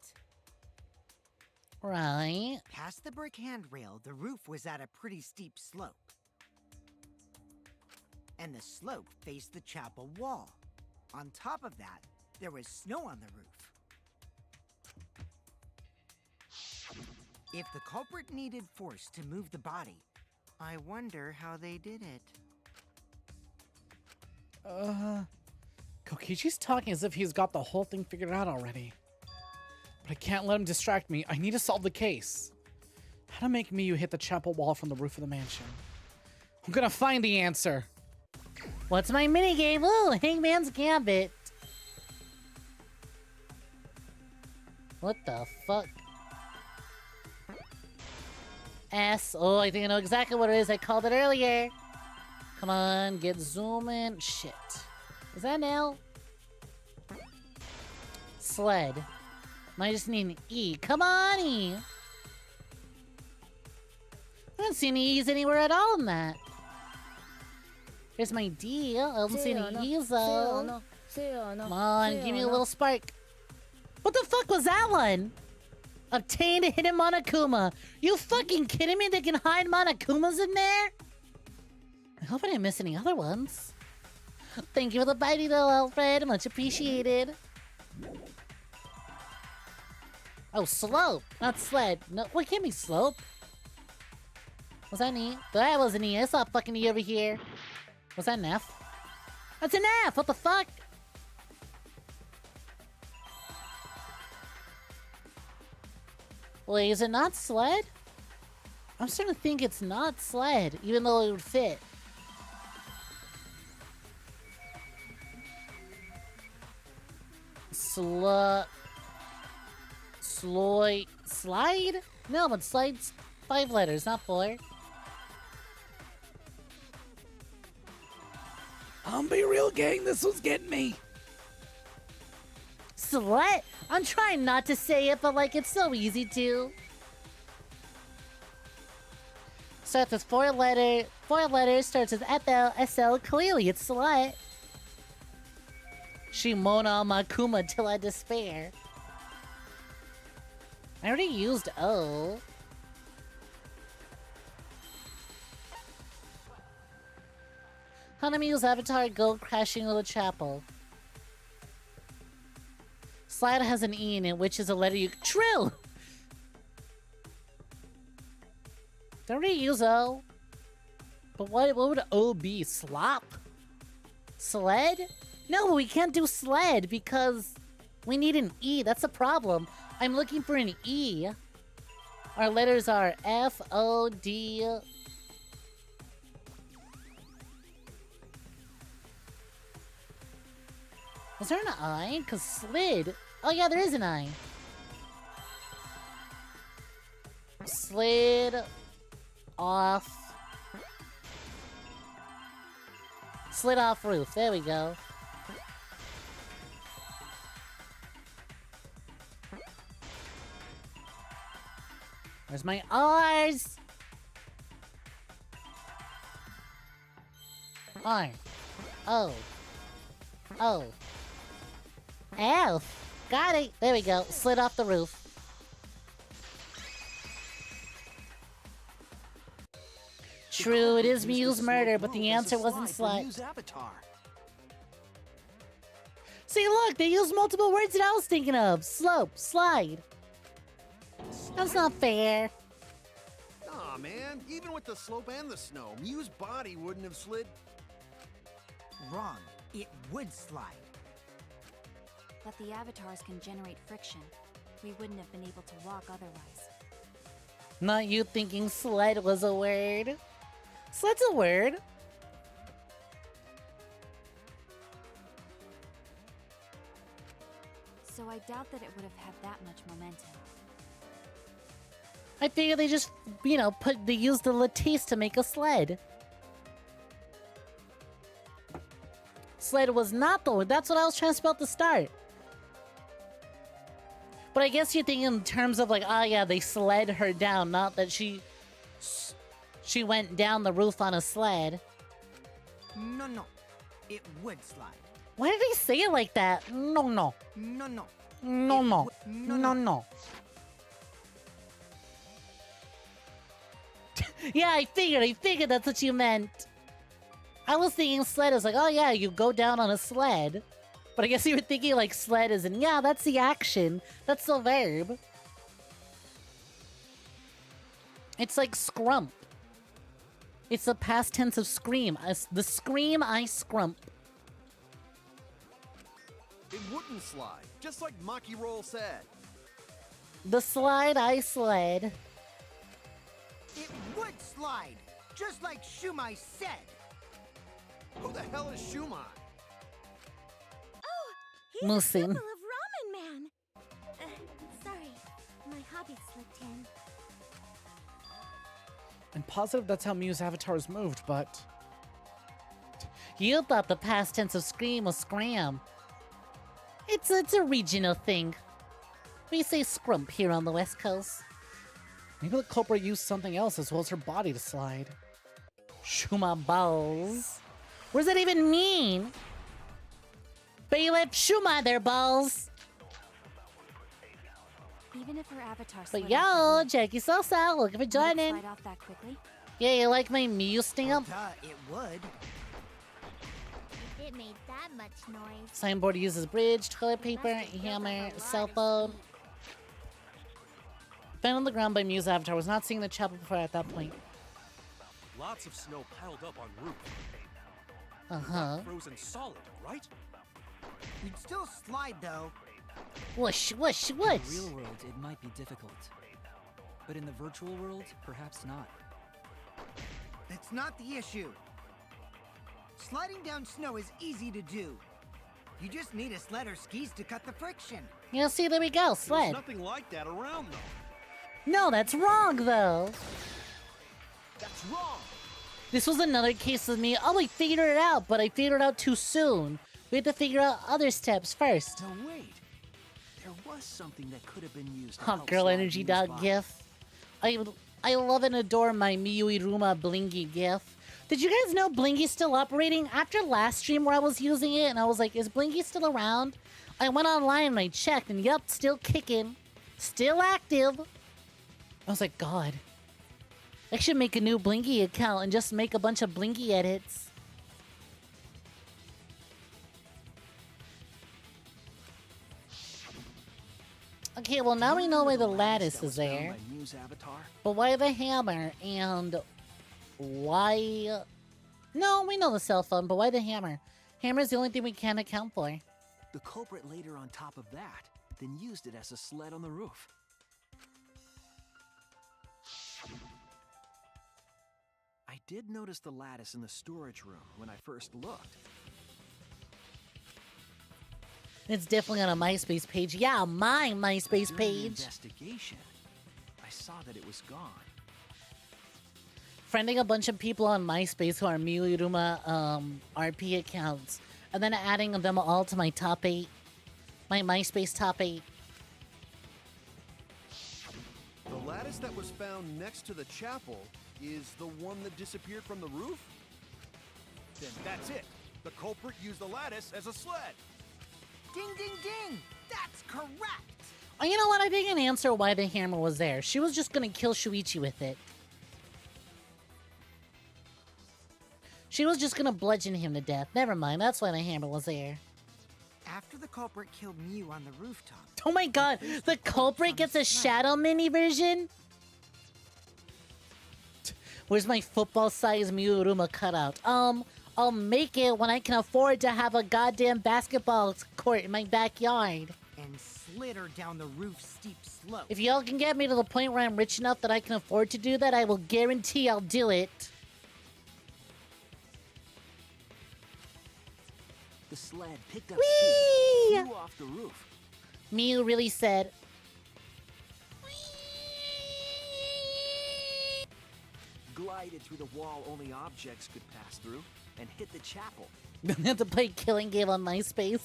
Speaker 1: Right.
Speaker 5: Past the brick handrail, the roof was at a pretty steep slope. And the slope faced the chapel wall. On top of that, there was snow on the roof. If the culprit needed force to move the body, I wonder how they did it.
Speaker 2: Kokichi's talking as if he's got the whole thing figured out already. But I can't let him distract me. I need to solve the case. How to make Miyu hit the chapel wall from the roof of the mansion. I'm gonna find the answer.
Speaker 1: What's my minigame? Ooh, Hangman's Gambit. What the fuck? S. Oh, I think I know exactly what it is. I called it earlier. Come on, get zoom in. Shit. Is that an L? Sled. I just need an E. Come on, E. I don't see any E's anywhere at all in that. Here's my D. I don't see any E's though. Come on, give me a little spark. What the fuck was that one? Obtained a hidden Monokuma. You fucking kidding me? They can hide Monokumas in there? I hope I didn't miss any other ones. Thank you for the bitey though, Alfred. Much appreciated. Oh, slope, not sled. No, what can't be slope? Was that an E? That was an E. I saw a fucking E over here. Was that an F? That's an F! What the fuck? Wait, is it not sled? I'm starting to think it's not sled, even though it would fit. Slide? No, but slide's 5 letters, not 4.
Speaker 2: Be real, gang. This was getting me.
Speaker 1: Slut? I'm trying not to say it, but like it's so easy to. Starts with 4 letters, starts with FL, SL. Clearly, it's slut. Shimona Makuma till I despair. I already used O. Hanami's avatar go crashing into the chapel. Slide has an E in it, which is a letter you... True! Did I already use O? But what would O be? Slop? Sled? No, we can't do sled because we need an E. That's a problem. I'm looking for an E. Our letters are F, O, D... Is there an I? Because slid... Oh yeah, there is an I. Slid... off... Slid off roof. There we go. Where's my R's? R. O. O. F. Got it. There we go. Slid off the roof. True, it is Mew's murder, but the answer wasn't slut. See, look, they used multiple words that I was thinking of. Slope, slide. That's not fair.
Speaker 6: Aw, man. Even with the slope and the snow, Mew's body wouldn't have slid.
Speaker 5: Wrong. It would slide.
Speaker 9: But the avatars can generate friction. We wouldn't have been able to walk otherwise.
Speaker 1: Not you thinking sled was a word. Sled's a word.
Speaker 9: So I doubt that it would have had that much momentum.
Speaker 1: I figured they just, you know, they used the lattice to make a sled. Sled was not the word. That's what I was trying to spell at the start. But I guess you're thinking in terms of like, oh yeah, they sled her down, not that she went down the roof on a sled.
Speaker 5: No, no. It would slide.
Speaker 1: Why did he say it like that? No, no.
Speaker 5: No, no.
Speaker 1: No, no.
Speaker 5: No,
Speaker 1: No,
Speaker 5: no.
Speaker 1: no. Yeah, I figured that's what you meant. I was thinking sled is like, oh yeah, you go down on a sled. But I guess you were thinking like sled is in, yeah, that's the action. That's the verb. It's like scrump. It's the past tense of scream. The scream I scrump.
Speaker 6: It wouldn't slide, just like Maki Roll said.
Speaker 1: The slide I sled.
Speaker 5: It would slide, just like Shumai said.
Speaker 6: Who the hell is Shumai?
Speaker 12: Oh, he's
Speaker 1: Musin.
Speaker 12: a pupil of Ramen Man. Sorry, my hobby slipped in.
Speaker 2: I'm positive that's how Miu's avatar is moved, but...
Speaker 1: You thought the past tense of scream was scram. It's a regional thing. We say scrump here on the West Coast.
Speaker 2: Maybe the culprit used something else as well as her body to slide.
Speaker 1: Shuma balls. What does that even mean? Bailiff Shuma their balls.
Speaker 9: Even if her avatar
Speaker 1: But
Speaker 9: slid
Speaker 1: yo,
Speaker 9: off
Speaker 1: Jackie Sosa, looking for
Speaker 9: would it
Speaker 1: joining.
Speaker 9: slide off that quickly?
Speaker 1: Yeah, you like my Miu stamp?
Speaker 5: Duh, it would.
Speaker 4: If it made that much noise.
Speaker 1: Signboard uses bridge, toilet paper,
Speaker 4: must have built
Speaker 1: hammer,
Speaker 4: up a lot
Speaker 1: cell
Speaker 4: of
Speaker 1: phone.
Speaker 4: speed.
Speaker 1: Found on the ground by Miu's avatar. Was not seeing the chapel before at that point.
Speaker 10: Lots of snow piled up on roof.
Speaker 1: Uh-huh.
Speaker 10: Frozen solid, right?
Speaker 5: You'd still slide, though.
Speaker 1: Whoosh, whoosh,
Speaker 11: In
Speaker 1: whoosh.
Speaker 11: the real world, it might be difficult. But in the virtual world, perhaps not.
Speaker 5: That's not the issue. Sliding down snow is easy to do. You just need a sled or skis to cut the friction.
Speaker 1: You see, there we go,
Speaker 6: There's
Speaker 1: sled.
Speaker 6: nothing like that around, though.
Speaker 1: No, that's wrong, though.
Speaker 6: That's wrong.
Speaker 1: This was another case of me, oh, I figured it out, but I figured it out too soon. We had to figure out other steps first.
Speaker 8: No, wait. There was something that could have been used to
Speaker 1: Hot
Speaker 8: help
Speaker 1: girl
Speaker 8: slide
Speaker 1: energy
Speaker 8: Miu's
Speaker 1: dog
Speaker 8: body.
Speaker 1: gif. I love and adore my Miuiruma Blingy gif. Did you guys know Blingy's still operating? After last stream where I was using it and I was like, is Blingy still around? I went online and I checked and yep, still kicking. Still active. I was like, God. I should make a new Blingy account and just make a bunch of Blingy edits. Okay, well now we know why the lattice is there. But why the hammer and why... No, we know the cell phone, but why the hammer? Hammer's the only thing we can account for.
Speaker 8: The culprit laid her on top of that, then used it as a sled on the roof. I did notice the lattice in the storage room when I first looked.
Speaker 1: It's definitely on a MySpace page. Yeah, my MySpace
Speaker 8: During the
Speaker 1: page.
Speaker 8: investigation, I saw that it was gone.
Speaker 1: Friending a bunch of people on MySpace who are Miuiruma RP accounts, and then adding them all to my top 8. My MySpace top 8.
Speaker 6: The lattice that was found next to the chapel is the one that disappeared from the roof? Then that's it. The culprit used the lattice as a sled.
Speaker 5: Ding, ding, ding! That's correct!
Speaker 1: Oh, you know what? I didn't answer why the hammer was there. She was just gonna kill Shuichi with it. She was just gonna bludgeon him to death. Never mind, that's why the hammer was there.
Speaker 5: After the culprit killed Miu on the rooftop...
Speaker 1: Oh my god, the culprit gets a shadow mini version? Where's my football-sized Miuiruma cutout? I'll make it when I can afford to have a goddamn basketball court in my backyard.
Speaker 5: And slid her down the roof's steep slope.
Speaker 1: If y'all can get me to the point where I'm rich enough that I can afford to do that, I will guarantee I'll do it.
Speaker 8: The sled picked up
Speaker 1: Whee!
Speaker 8: speed and flew off the roof.
Speaker 1: Miu really said,
Speaker 8: Glided through the wall only objects could pass through and hit the chapel.
Speaker 1: I have to play Killing Game on MySpace.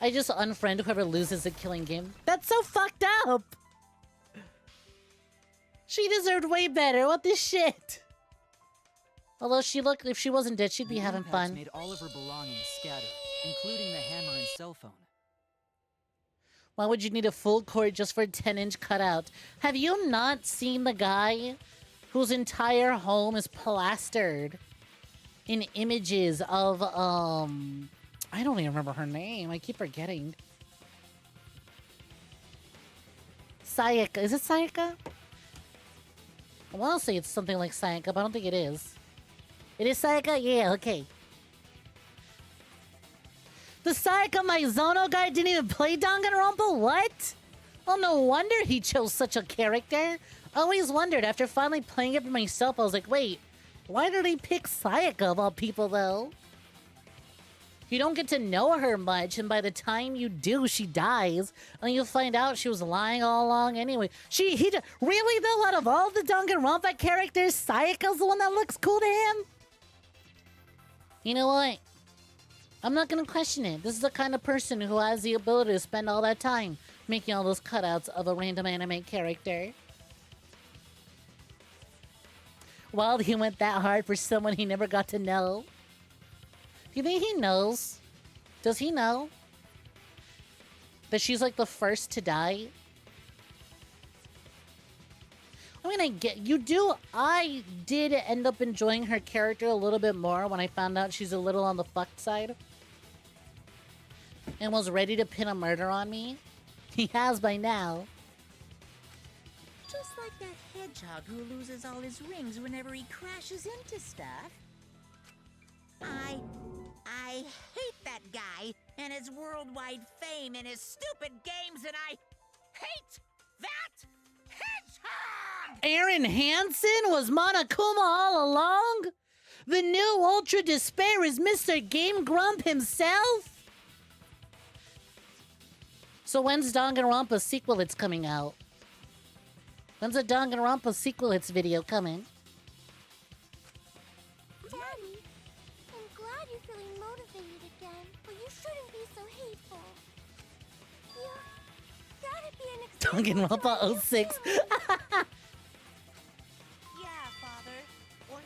Speaker 1: I just unfriend whoever loses a killing game. That's so fucked up! She deserved way better. What the shit? Although if she wasn't dead, she'd be having fun.
Speaker 11: Made all of her belongings scatter, including the hammer and cell phone.
Speaker 1: Why would you need a full cord just for a 10-inch cutout? Have you not seen the guy whose entire home is plastered in images of, I don't even remember her name. I keep forgetting. Sayaka. Is it Sayaka? I want to say it's something like Sayaka, but I don't think it is. It is Sayaka? Yeah, okay. The Sayaka Maizono guy didn't even play Danganronpa? What? Oh, no wonder he chose such a character. I always wondered, after finally playing it for myself, I was like, wait, why did he pick Sayaka of all people, though? You don't get to know her much, and by the time you do, she dies. And you'll find out she was lying all along anyway. Really, though, out of all the Danganronpa characters, Sayaka's the one that looks cool to him? You know what? I'm not gonna question it. This is the kind of person who has the ability to spend all that time making all those cutouts of a random anime character. Well, he went that hard for someone he never got to know. Do you think he knows? Does he know that she's like the first to die? I mean, I did end up enjoying her character a little bit more when I found out she's a little on the fucked side. And was ready to pin a murder on me. He has by now.
Speaker 3: Just like that hedgehog who loses all his rings whenever he crashes into stuff. I hate that guy and his worldwide fame and his stupid games, and I hate that hedgehog!
Speaker 1: Aaron Hansen was Monokuma all along? The new Ultra Despair is Mr. Game Grump himself? So when's Danganronpa sequel-its coming out? When's the Danganronpa sequel-its video coming?
Speaker 4: Daddy, I'm glad you're feeling motivated again, but you shouldn't be so hateful. That'd be an
Speaker 1: Danganronpa 06.
Speaker 13: Yeah, Father. Or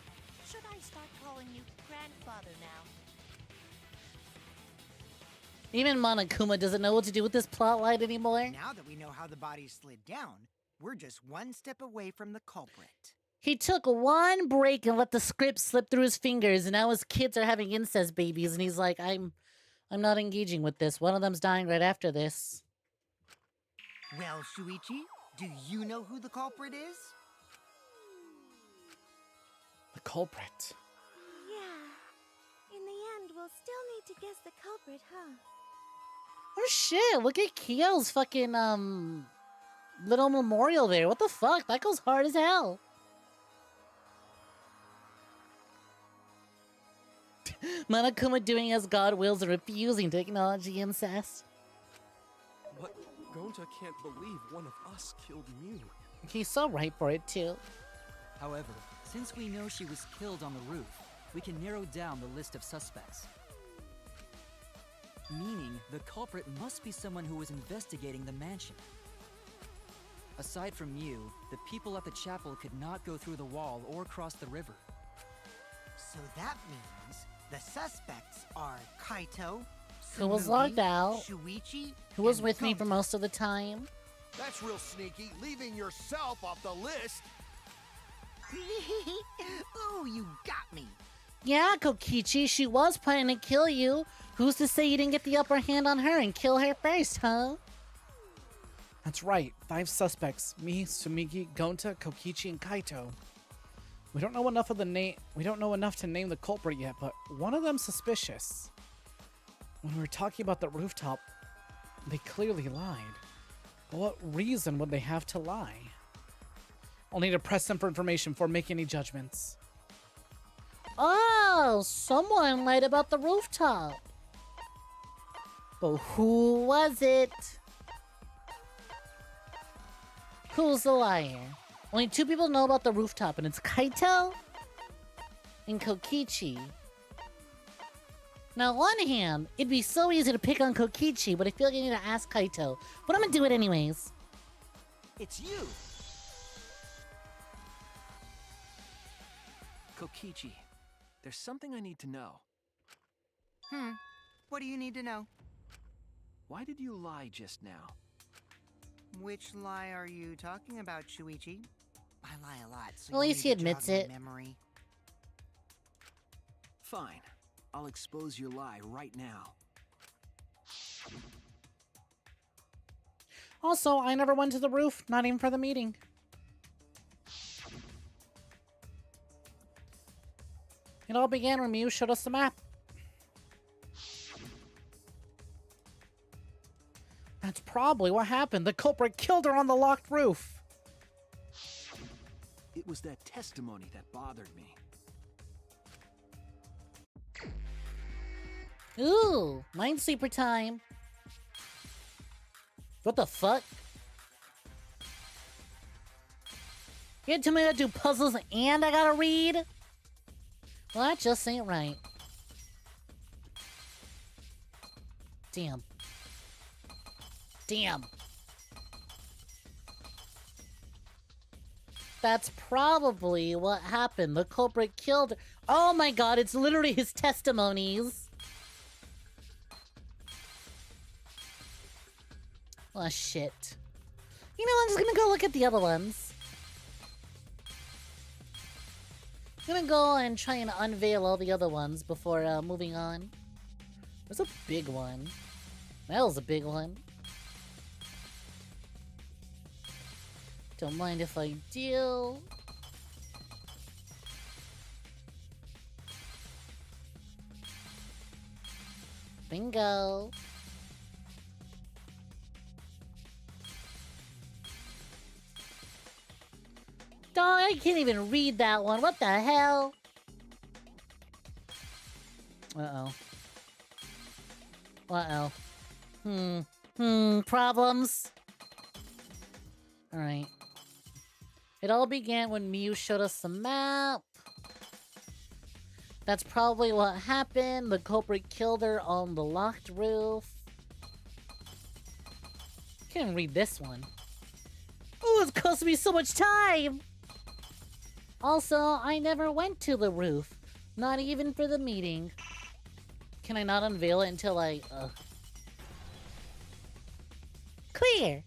Speaker 13: should I start calling you grandfather now?
Speaker 1: Even Monokuma doesn't know what to do with this plotline anymore.
Speaker 5: Now that we know how the body slid down, we're just one step away from the culprit.
Speaker 1: He took one break and let the script slip through his fingers, and now his kids are having incest babies, and he's like, I'm not engaging with this. One of them's dying right after this.
Speaker 5: Well, Shuichi, do you know who the culprit is?
Speaker 2: The culprit.
Speaker 4: Yeah. In the end, we'll still need to guess the culprit, huh?
Speaker 1: Oh shit, look at Kyo's fucking, little memorial there. What the fuck? That goes hard as hell. Monokuma doing as God wills and refusing to acknowledge the incest.
Speaker 10: But Gonta can't believe one of us killed Mew.
Speaker 1: He's so right for it, too.
Speaker 11: However, since we know she was killed on the roof, we can narrow down the list of suspects. Meaning, the culprit must be someone who was investigating the mansion. Aside from Mew, the people at the chapel could not go through the wall or cross the river.
Speaker 5: So that means the suspects are Kaito,
Speaker 1: Who was
Speaker 5: Tsumugi,
Speaker 1: locked out.
Speaker 5: Shuichi,
Speaker 1: Who was
Speaker 5: and
Speaker 1: with me for
Speaker 5: Gonta.
Speaker 1: most of the time.
Speaker 6: That's real sneaky, leaving yourself off the list.
Speaker 5: Ooh, you got me.
Speaker 1: Yeah, Kokichi, she was planning to kill you. Who's to say you didn't get the upper hand on her and kill her first, huh?
Speaker 2: That's right. 5 suspects. Me, Sumigi, Gonta, Kokichi, and Kaito. We don't know enough to name the culprit yet, but one of them's suspicious. When we were talking about the rooftop, they clearly lied. But what reason would they have to lie? I'll need to press them for information before making any judgments.
Speaker 1: Oh, someone lied about the rooftop. But who was it? Who's the liar? Only 2 people know about the rooftop, and it's Kaito and Kokichi. Now, on one hand, it'd be so easy to pick on Kokichi, but I feel like I need to ask Kaito. But I'm gonna do it anyways.
Speaker 8: It's you! Kokichi, there's something I need to know.
Speaker 5: What do you need to know?
Speaker 8: Why did you lie just now?
Speaker 5: Which lie are you talking about, Shuichi? I lie a lot, so
Speaker 1: At least he admits it.
Speaker 5: Memory.
Speaker 8: Fine. I'll expose your lie right now.
Speaker 2: Also, I never went to the roof, not even for the meeting. It all began when Mew showed us the map. That's probably what happened. The culprit killed her on the locked roof.
Speaker 8: It was that testimony that bothered me.
Speaker 1: Ooh, Minesweeper time. What the fuck? You tell me I gotta do puzzles and I gotta read? Well, that just ain't right. Damn. Damn. That's probably what happened. The culprit killed her. Oh my god, it's literally his testimonies. Oh, shit. You know, I'm just gonna go look at the other ones. I'm gonna go and try and unveil all the other ones before moving on. There's a big one. That was a big one. Don't mind if I do. Bingo. Dog, I can't even read that one. What the hell? Uh-oh. Uh-oh. Problems? Alright. It all began when Mew showed us the map. That's probably what happened. The culprit killed her on the locked roof. Can't even read this one. Oh, it's costing me so much time! Also, I never went to the roof. Not even for the meeting. Can I not unveil it until I, Clear!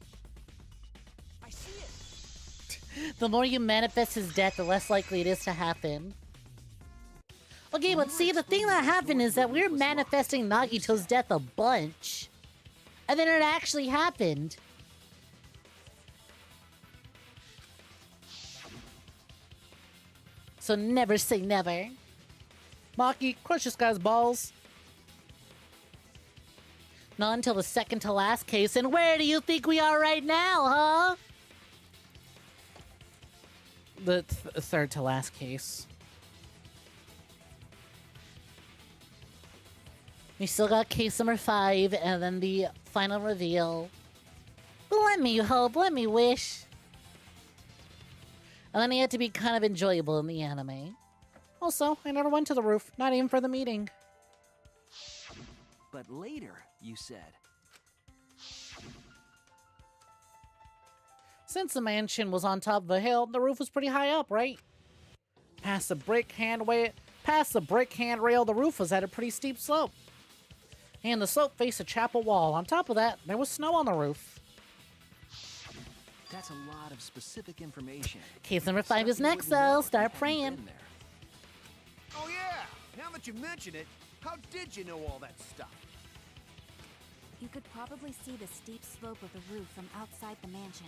Speaker 8: I see it!
Speaker 1: The more you manifest his death, the less likely it is to happen. Okay, but see, the thing that happened is that we're manifesting Nagito's death a bunch. And then it actually happened. So never say never.
Speaker 2: Maki, crush this guy's balls.
Speaker 1: Not until the second to last case, and where do you think we are right now, huh?
Speaker 2: The third to last case.
Speaker 1: We still got case number 5, and then the final reveal. But let me hope, let me wish. And then he had to be kind of enjoyable in the anime.
Speaker 2: Also, I never went to the roof, not even for the meeting.
Speaker 8: But later, you said.
Speaker 2: Since the mansion was on top of a hill, the roof was pretty high up, right? Past the brick handrail, the roof was at a pretty steep slope. And the slope faced a chapel wall. On top of that, there was snow on the roof.
Speaker 8: That's a lot of specific information.
Speaker 1: Case number 5 is next, though. Start praying.
Speaker 6: Oh yeah! Now that you mention it, how did you know all that stuff?
Speaker 9: You could probably see the steep slope of the roof from outside the mansion.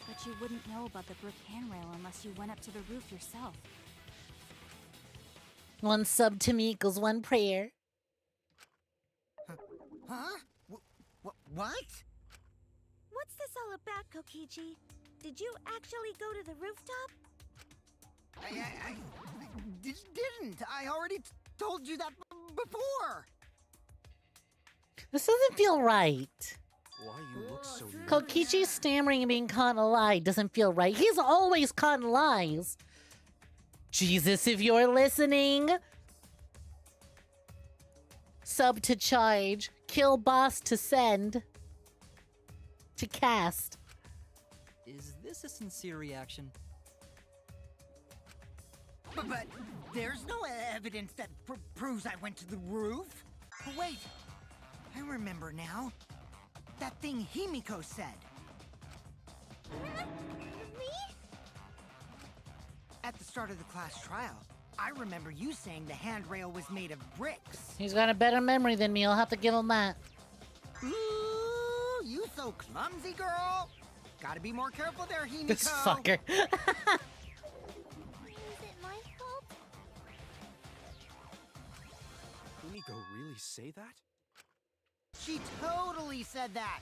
Speaker 9: But you wouldn't know about the brick handrail unless you went up to the roof yourself.
Speaker 1: 1 sub to me equals 1 prayer.
Speaker 5: Huh? What?
Speaker 12: What's this all about, Kokichi? Did you actually go to the rooftop?
Speaker 5: I didn't. I already told you that before.
Speaker 1: This doesn't feel right.
Speaker 10: Why you look so
Speaker 1: Kokichi stammering and being caught in a lie doesn't feel right. He's always caught in lies. Jesus, if you're listening. Sub to charge. Kill boss to send. To cast.
Speaker 11: Is this a sincere reaction?
Speaker 5: But there's no evidence that proves I went to the roof. Wait, I remember now. That thing Himiko said.
Speaker 4: Me?
Speaker 5: At the start of the class trial, I remember you saying the handrail was made of bricks.
Speaker 1: He's got a better memory than me. I'll have to give him that.
Speaker 5: Ooh, you so clumsy, girl. Gotta be more careful there, Himiko.
Speaker 1: This fucker.
Speaker 4: Is it my fault?
Speaker 10: Himiko really say that?
Speaker 5: She totally said that.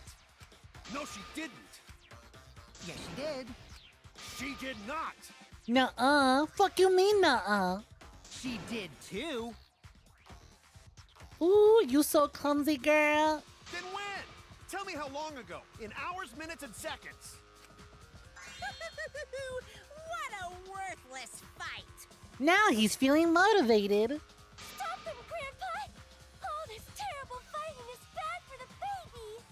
Speaker 6: No, she didn't.
Speaker 5: Yes, she did.
Speaker 6: She did not.
Speaker 1: Nuh-uh. Fuck you mean nuh-uh?
Speaker 5: She did too.
Speaker 1: Ooh, you so clumsy, girl.
Speaker 6: Then when? Tell me how long ago. In hours, minutes, and seconds.
Speaker 3: What a worthless fight!
Speaker 1: Now he's feeling motivated.
Speaker 12: Stop them, Grandpa! All this terrible fighting is bad for the baby!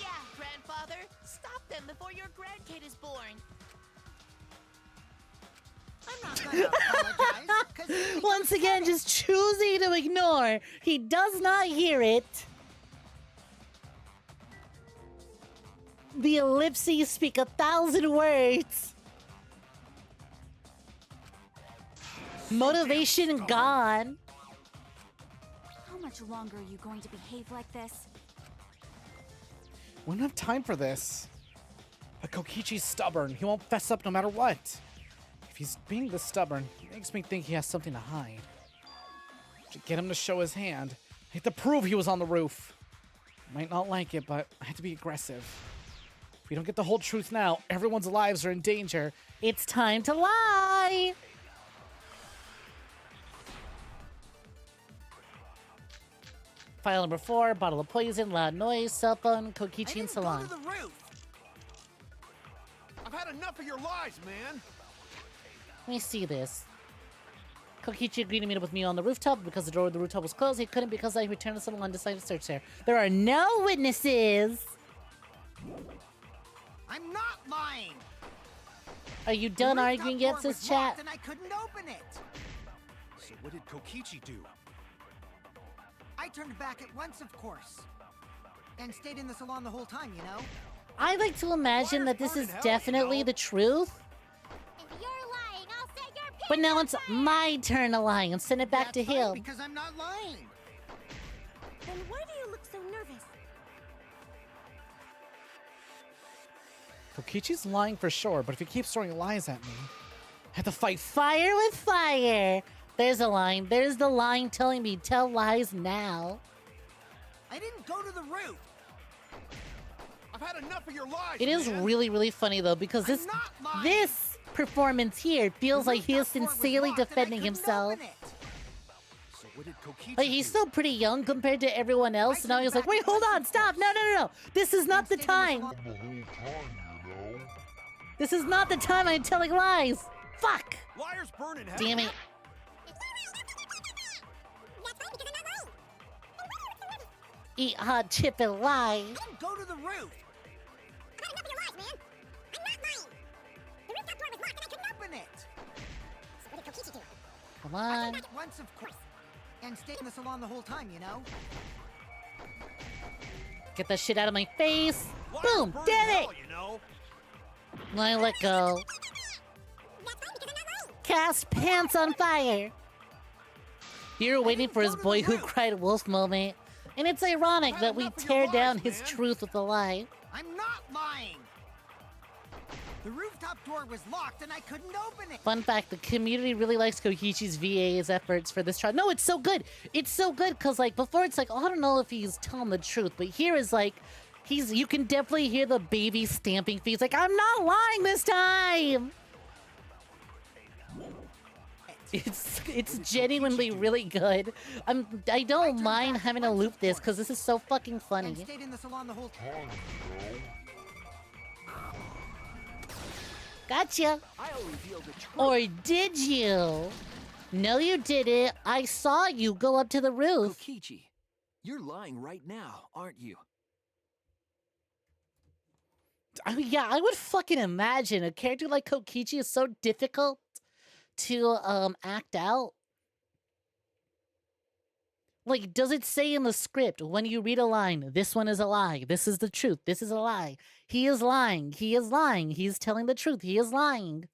Speaker 13: Yeah, grandfather. Stop them before your grandkid is born.
Speaker 5: I'm not gonna apologize. 'Cause
Speaker 1: Once again, just choosing to ignore. He does not hear it. The ellipses speak 1,000 words. Motivation gone.
Speaker 9: How much longer are you going to behave like this?
Speaker 2: We don't have time for this. But Kokichi's stubborn. He won't fess up no matter what. If he's being this stubborn, it makes me think he has something to hide. To get him to show his hand, I have to prove he was on the roof. Might not like it, but I have to be aggressive. If we don't get the whole truth now, everyone's lives are in danger.
Speaker 1: It's time to lie. File number 4, bottle of poison, loud noise, cell phone, Kokichi and salon.
Speaker 5: Go to the roof.
Speaker 6: I've had enough of your lies, man.
Speaker 1: Let me see this. Kokichi agreed to meet up with me on the rooftop because the door of the rooftop was closed. He couldn't because I returned to salon and decided to search there. There are no witnesses.
Speaker 5: I'm not lying.
Speaker 1: Are you done
Speaker 5: The
Speaker 1: arguing
Speaker 5: rooftop
Speaker 1: yet,
Speaker 5: door was
Speaker 1: sis chat?
Speaker 5: locked and I couldn't open it.
Speaker 10: So what did Kokichi do?
Speaker 5: I turned back at once, of course. And stayed in the salon the whole time, you know?
Speaker 1: I like to imagine that this is definitely the truth.
Speaker 4: If you're lying, I'll say you're
Speaker 1: But now it's my turn to lie and send it back to
Speaker 5: That's fine,
Speaker 1: him.
Speaker 5: because I'm not lying.
Speaker 12: Then why do you look so nervous?
Speaker 2: Kokichi's lying for sure, but if he keeps throwing lies at me, I have to fight.
Speaker 1: Fire with fire. There's a line. There's the line telling me tell lies now.
Speaker 5: I didn't go to the roof.
Speaker 6: I've had enough of your lies,
Speaker 1: It is
Speaker 6: man.
Speaker 1: really, really funny though because
Speaker 5: I'm not lying.
Speaker 1: this performance here feels
Speaker 5: The
Speaker 1: like he is
Speaker 5: rooftop door was
Speaker 1: sincerely
Speaker 5: locked and I
Speaker 1: defending
Speaker 5: couldn't
Speaker 1: himself.
Speaker 5: open it.
Speaker 10: So what did Kokichi
Speaker 1: Like he's
Speaker 10: do?
Speaker 1: still pretty young compared to everyone else, and now he's like, wait, hold on, stop, no. This is not the time. This is not the time I'm telling lies. Fuck.
Speaker 6: Liars burn in hell.
Speaker 1: Damn it. Eat hot chip and lie.
Speaker 5: Don't go to the roof. Open it.
Speaker 1: Come on.
Speaker 5: Once, of course. And stayed in the salon the whole time, you know?
Speaker 1: Get that shit out of my face.
Speaker 6: Liars
Speaker 1: Boom.
Speaker 6: burn in
Speaker 1: Did it.
Speaker 6: hell, you know?
Speaker 1: I let go. Cast pants on fire. You're waiting for his boy who cried wolf moment. And it's ironic that we tear down his truth with a lie.
Speaker 5: I'm not lying. The rooftop door was locked and I couldn't open it.
Speaker 1: Fun fact, the community really likes Kokichi's VA's efforts for this trial. No, it's so good. It's so good because like before it's like, oh, I don't know if he's telling the truth. But here is like, you can definitely hear the baby stamping feet. He's like, I'm not lying this time. It's genuinely really good. I don't mind having to loop this because this is so fucking
Speaker 5: And
Speaker 1: funny.
Speaker 5: stayed in the salon the whole time.
Speaker 1: Gotcha.
Speaker 8: I'll reveal the truth.
Speaker 1: Or did you? No, you didn't. I saw you go up to the roof.
Speaker 8: Kokichi, you're lying right now, aren't you?
Speaker 1: I mean, yeah, I would fucking imagine a character like Kokichi is so difficult to act out. Like, does it say in the script when you read a line, this one is a lie, this is the truth, this is a lie? He is lying, he is lying, he is telling the truth, he is lying.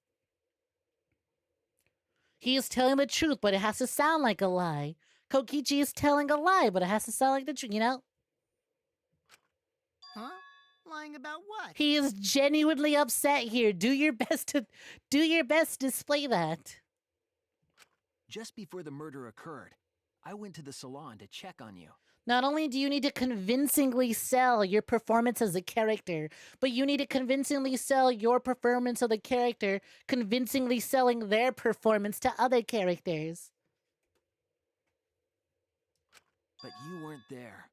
Speaker 1: He is telling the truth, but it has to sound like a lie. Kokichi is telling a lie, but it has to sound like the truth, you know?
Speaker 5: Huh? Lying about what?
Speaker 1: He is genuinely upset here. Do your best to display that.
Speaker 8: Just before the murder occurred, I went to the salon to check on you.
Speaker 1: Not only do you need to convincingly sell your performance as a character, but you need to convincingly sell your performance of the character, convincingly selling their performance to other characters.
Speaker 8: But you weren't there.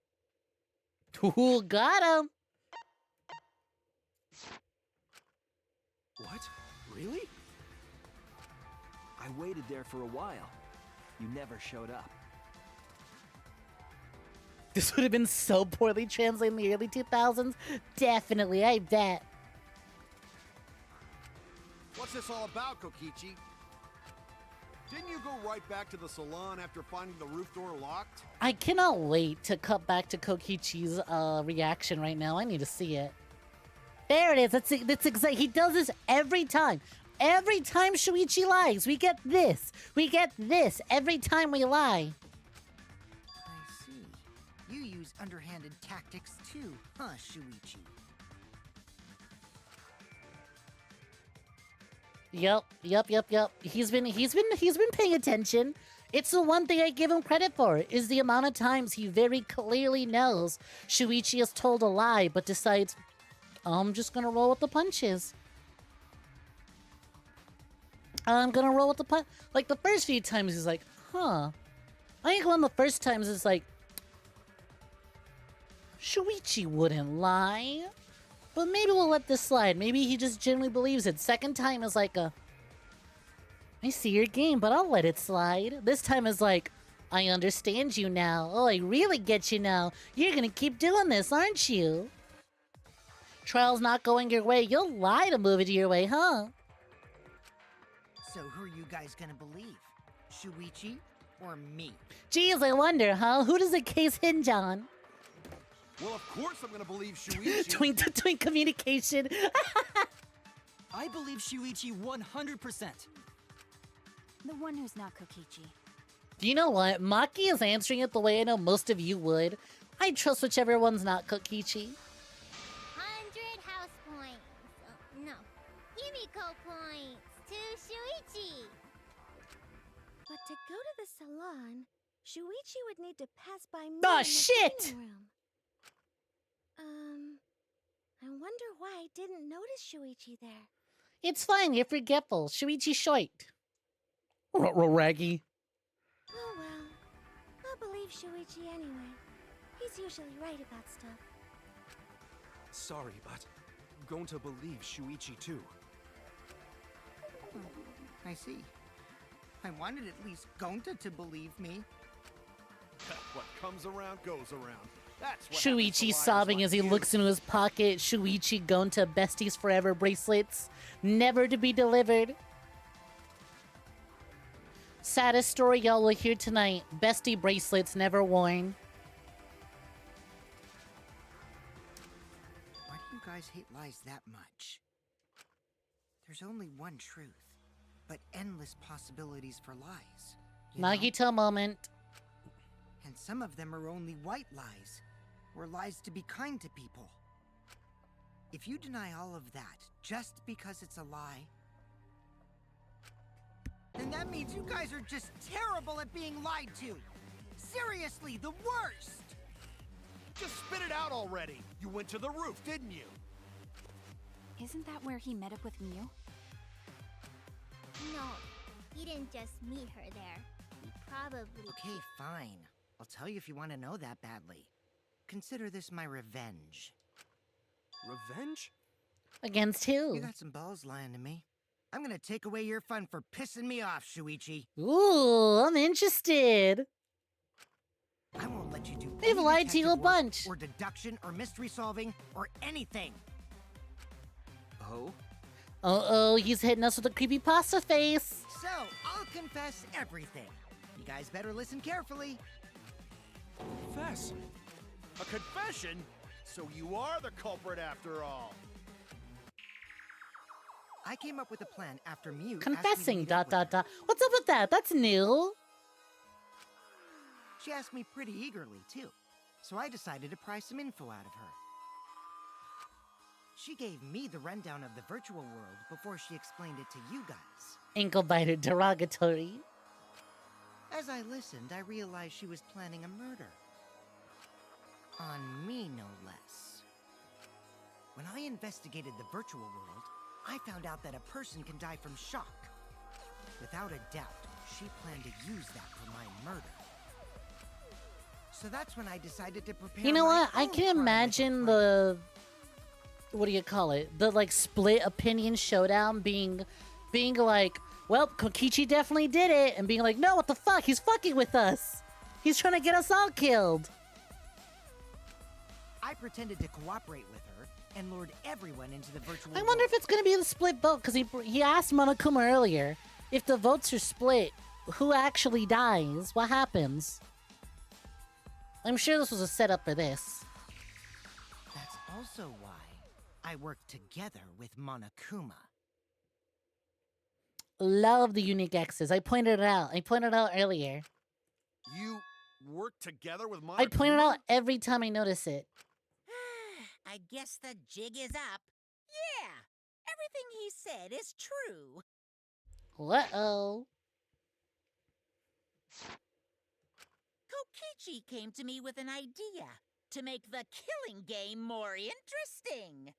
Speaker 1: Ooh, got him.
Speaker 10: What? Really?
Speaker 8: I waited there for a while. You never showed up.
Speaker 1: This would have been so poorly translated in the early 2000s. Definitely, I bet.
Speaker 6: What's this all about, Kokichi? Didn't you go right back to the salon after finding the roof door locked?
Speaker 1: I cannot wait to cut back to Kokichi's reaction right now. I need to see it. There it is. That's exactly. He does this every time. Every time Shuichi lies, we get this. We get this every time we lie.
Speaker 5: I see. You use underhanded tactics too, huh, Shuichi?
Speaker 1: Yep. He's been paying attention. It's the one thing I give him credit for, is the amount of times he very clearly knows Shuichi has told a lie, but decides, I'm just gonna roll with the punches. I'm gonna roll with the punch. Like, the first few times he's like, huh. I think one of the first times is like, Shuichi wouldn't lie. But maybe we'll let this slide. Maybe he just genuinely believes it. Second time is like I see your game, but I'll let it slide. This time is like, I understand you now. Oh, I really get you now. You're gonna keep doing this, aren't you? Trial's not going your way. You'll lie to move it your way, huh?
Speaker 5: So who are you guys gonna believe? Shuichi or me?
Speaker 1: Geez, I wonder, huh? Who does the case hinge on?
Speaker 6: Well, of course I'm gonna believe Shuichi.
Speaker 1: Twink to twink communication.
Speaker 11: I believe Shuichi 100%.
Speaker 9: The one who's not Kokichi.
Speaker 1: You know what? Maki is answering it the way I know most of you would. I trust whichever one's not Kokichi.
Speaker 4: 100 house points. No, Himiko points to Shuichi.
Speaker 12: But to go to the salon, Shuichi would need to pass by me
Speaker 1: Oh,
Speaker 12: in the
Speaker 1: shit!
Speaker 12: dining room. I wonder why I didn't notice Shuichi there.
Speaker 1: It's fine, you're forgetful. Shuichi short. Raggy.
Speaker 12: Oh well, I'll believe Shuichi anyway. He's usually right about stuff.
Speaker 10: Sorry, but I'm going to believe Shuichi too.
Speaker 5: I see. I wanted at least Gonta to believe me.
Speaker 6: What comes around goes around. That's what
Speaker 1: Shuichi sobbing as he looks into his pocket. Shuichi going to Besties Forever bracelets, never to be delivered. Saddest story y'all will hear tonight. Bestie bracelets never worn.
Speaker 5: Why do you guys hate lies that much? There's only one truth, but endless possibilities for lies. you know?
Speaker 1: Nagito moment.
Speaker 5: And some of them are only white lies, or lies to be kind to people. If you deny all of that just because it's a lie, then that means you guys are just terrible at being lied to. Seriously, the worst!
Speaker 6: Just spit it out already. You went to the roof, didn't you?
Speaker 9: Isn't that where he met up with Mew?
Speaker 4: No, he didn't just meet her there. He probably...
Speaker 5: Okay, fine. I'll tell you if you want to know that badly. Consider this my revenge.
Speaker 10: Revenge?
Speaker 1: Against
Speaker 5: You
Speaker 1: who?
Speaker 5: got some balls lying to me. I'm gonna take away your fun for pissing me off, Shuichi.
Speaker 1: Ooh, I'm interested.
Speaker 5: I won't let you do
Speaker 1: They've
Speaker 5: any
Speaker 1: lied to you a
Speaker 5: detective work
Speaker 1: bunch.
Speaker 5: or deduction or mystery solving or anything.
Speaker 8: Oh?
Speaker 1: Uh-oh, he's hitting us with a creepypasta face.
Speaker 5: So, I'll confess everything. You guys better listen carefully.
Speaker 10: Confess.
Speaker 6: A confession? So you are the culprit after all.
Speaker 5: I came up with a plan after Mew asked me to
Speaker 1: Confessing,
Speaker 5: meet
Speaker 1: dot,
Speaker 5: up with
Speaker 1: dot,
Speaker 5: her.
Speaker 1: dot. What's up with that? That's new.
Speaker 5: She asked me pretty eagerly, too. So I decided to pry some info out of her. She gave me the rundown of the virtual world before she explained it to you guys.
Speaker 1: Ankle biter derogatory.
Speaker 5: As I listened, I realized she was planning a murder. On me, no less. When I investigated the virtual world, I found out that a person can die from shock. Without a doubt, she planned to use that for my murder. So that's when I decided to prepare.
Speaker 1: You know
Speaker 5: my
Speaker 1: what? I
Speaker 5: own
Speaker 1: can
Speaker 5: crime
Speaker 1: imagine the... What do you call it? The, like, split opinion showdown being like, well, Kokichi definitely did it, and being like, no, what the fuck? He's fucking with us. He's trying to get us all killed.
Speaker 5: I pretended to cooperate with her and lured everyone into the virtual
Speaker 1: I wonder if it's going to be the split vote, because he asked Monokuma earlier, if the votes are split, who actually dies? What happens? I'm sure this was a setup for this.
Speaker 5: That's also why I worked together with Monokuma.
Speaker 1: Love the unique X's. I pointed it out. I pointed it out earlier.
Speaker 6: You work together with Monokuma?
Speaker 1: I point it out every time I notice it.
Speaker 3: I guess the jig is up. Yeah, everything he said is true.
Speaker 1: Uh-oh.
Speaker 3: Kokichi came to me with an idea to make the killing game more interesting.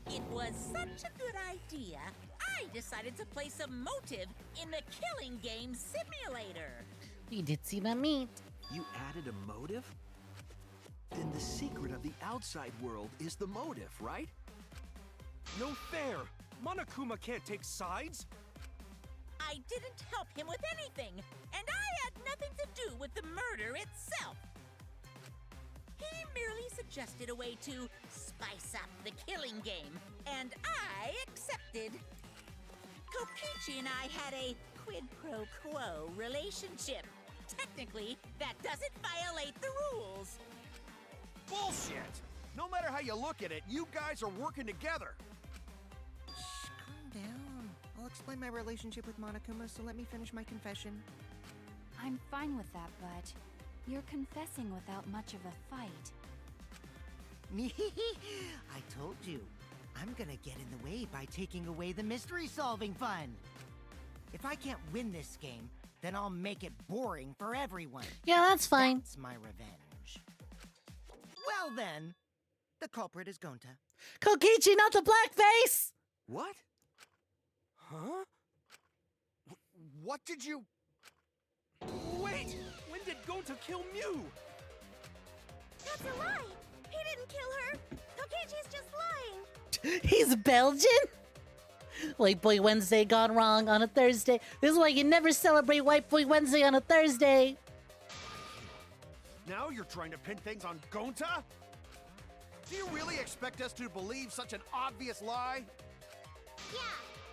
Speaker 3: It was such a good idea, I decided to place a motive in the killing game simulator.
Speaker 1: We did see the meat.
Speaker 8: You added a motive? Then the secret of the outside world is the motive, right?
Speaker 10: No fair. Monokuma can't take sides.
Speaker 3: I didn't help him with anything, and I had nothing to do with the murder itself. He merely suggested a way to spice up the killing game, and I accepted. Kokichi and I had a quid pro quo relationship. Technically, that doesn't violate the rules.
Speaker 6: Bullshit! No matter how you look at it, you guys are working together.
Speaker 5: Shh, calm down. I'll explain my relationship with Monokuma, so let me finish my confession.
Speaker 9: I'm fine with that, but you're confessing without much of a fight.
Speaker 5: I told you. I'm gonna get in the way by taking away the mystery-solving fun. If I can't win this game, then I'll make it boring for everyone.
Speaker 1: Yeah, that's fine.
Speaker 5: That's my revenge. Well then, the culprit is Gonta.
Speaker 1: Kokichi, not the blackface!
Speaker 8: What?
Speaker 10: Huh?
Speaker 6: What did you...
Speaker 10: Wait! When did Gonta kill Mew?
Speaker 12: That's a lie! He didn't kill her! Kokichi's just lying!
Speaker 1: He's Belgian? White Boy Wednesday gone wrong on a Thursday. This is why you never celebrate White Boy Wednesday on a Thursday.
Speaker 6: Now you're trying to pin things on Gonta? Do you really expect us to believe such an obvious lie?
Speaker 4: Yeah,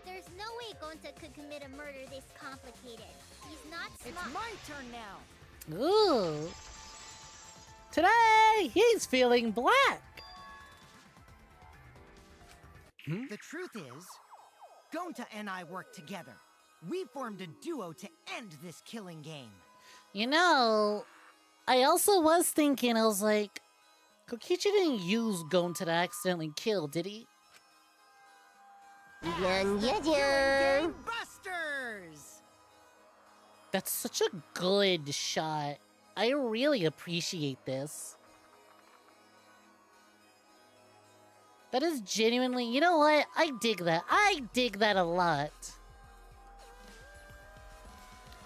Speaker 4: there's no way Gonta could commit a murder this complicated. He's not smart.
Speaker 5: It's my turn now.
Speaker 1: Ooh. Today, he's feeling black.
Speaker 5: The truth is, Gonta and I worked together. We formed a duo to end this killing game.
Speaker 1: You know, I also was thinking, I was like, Kokichi didn't use Gonta to accidentally kill, did he?
Speaker 5: Killing Game Busters!
Speaker 1: That's such a good shot. I really appreciate this. That is genuinely, you know what? I dig that. I dig that a lot.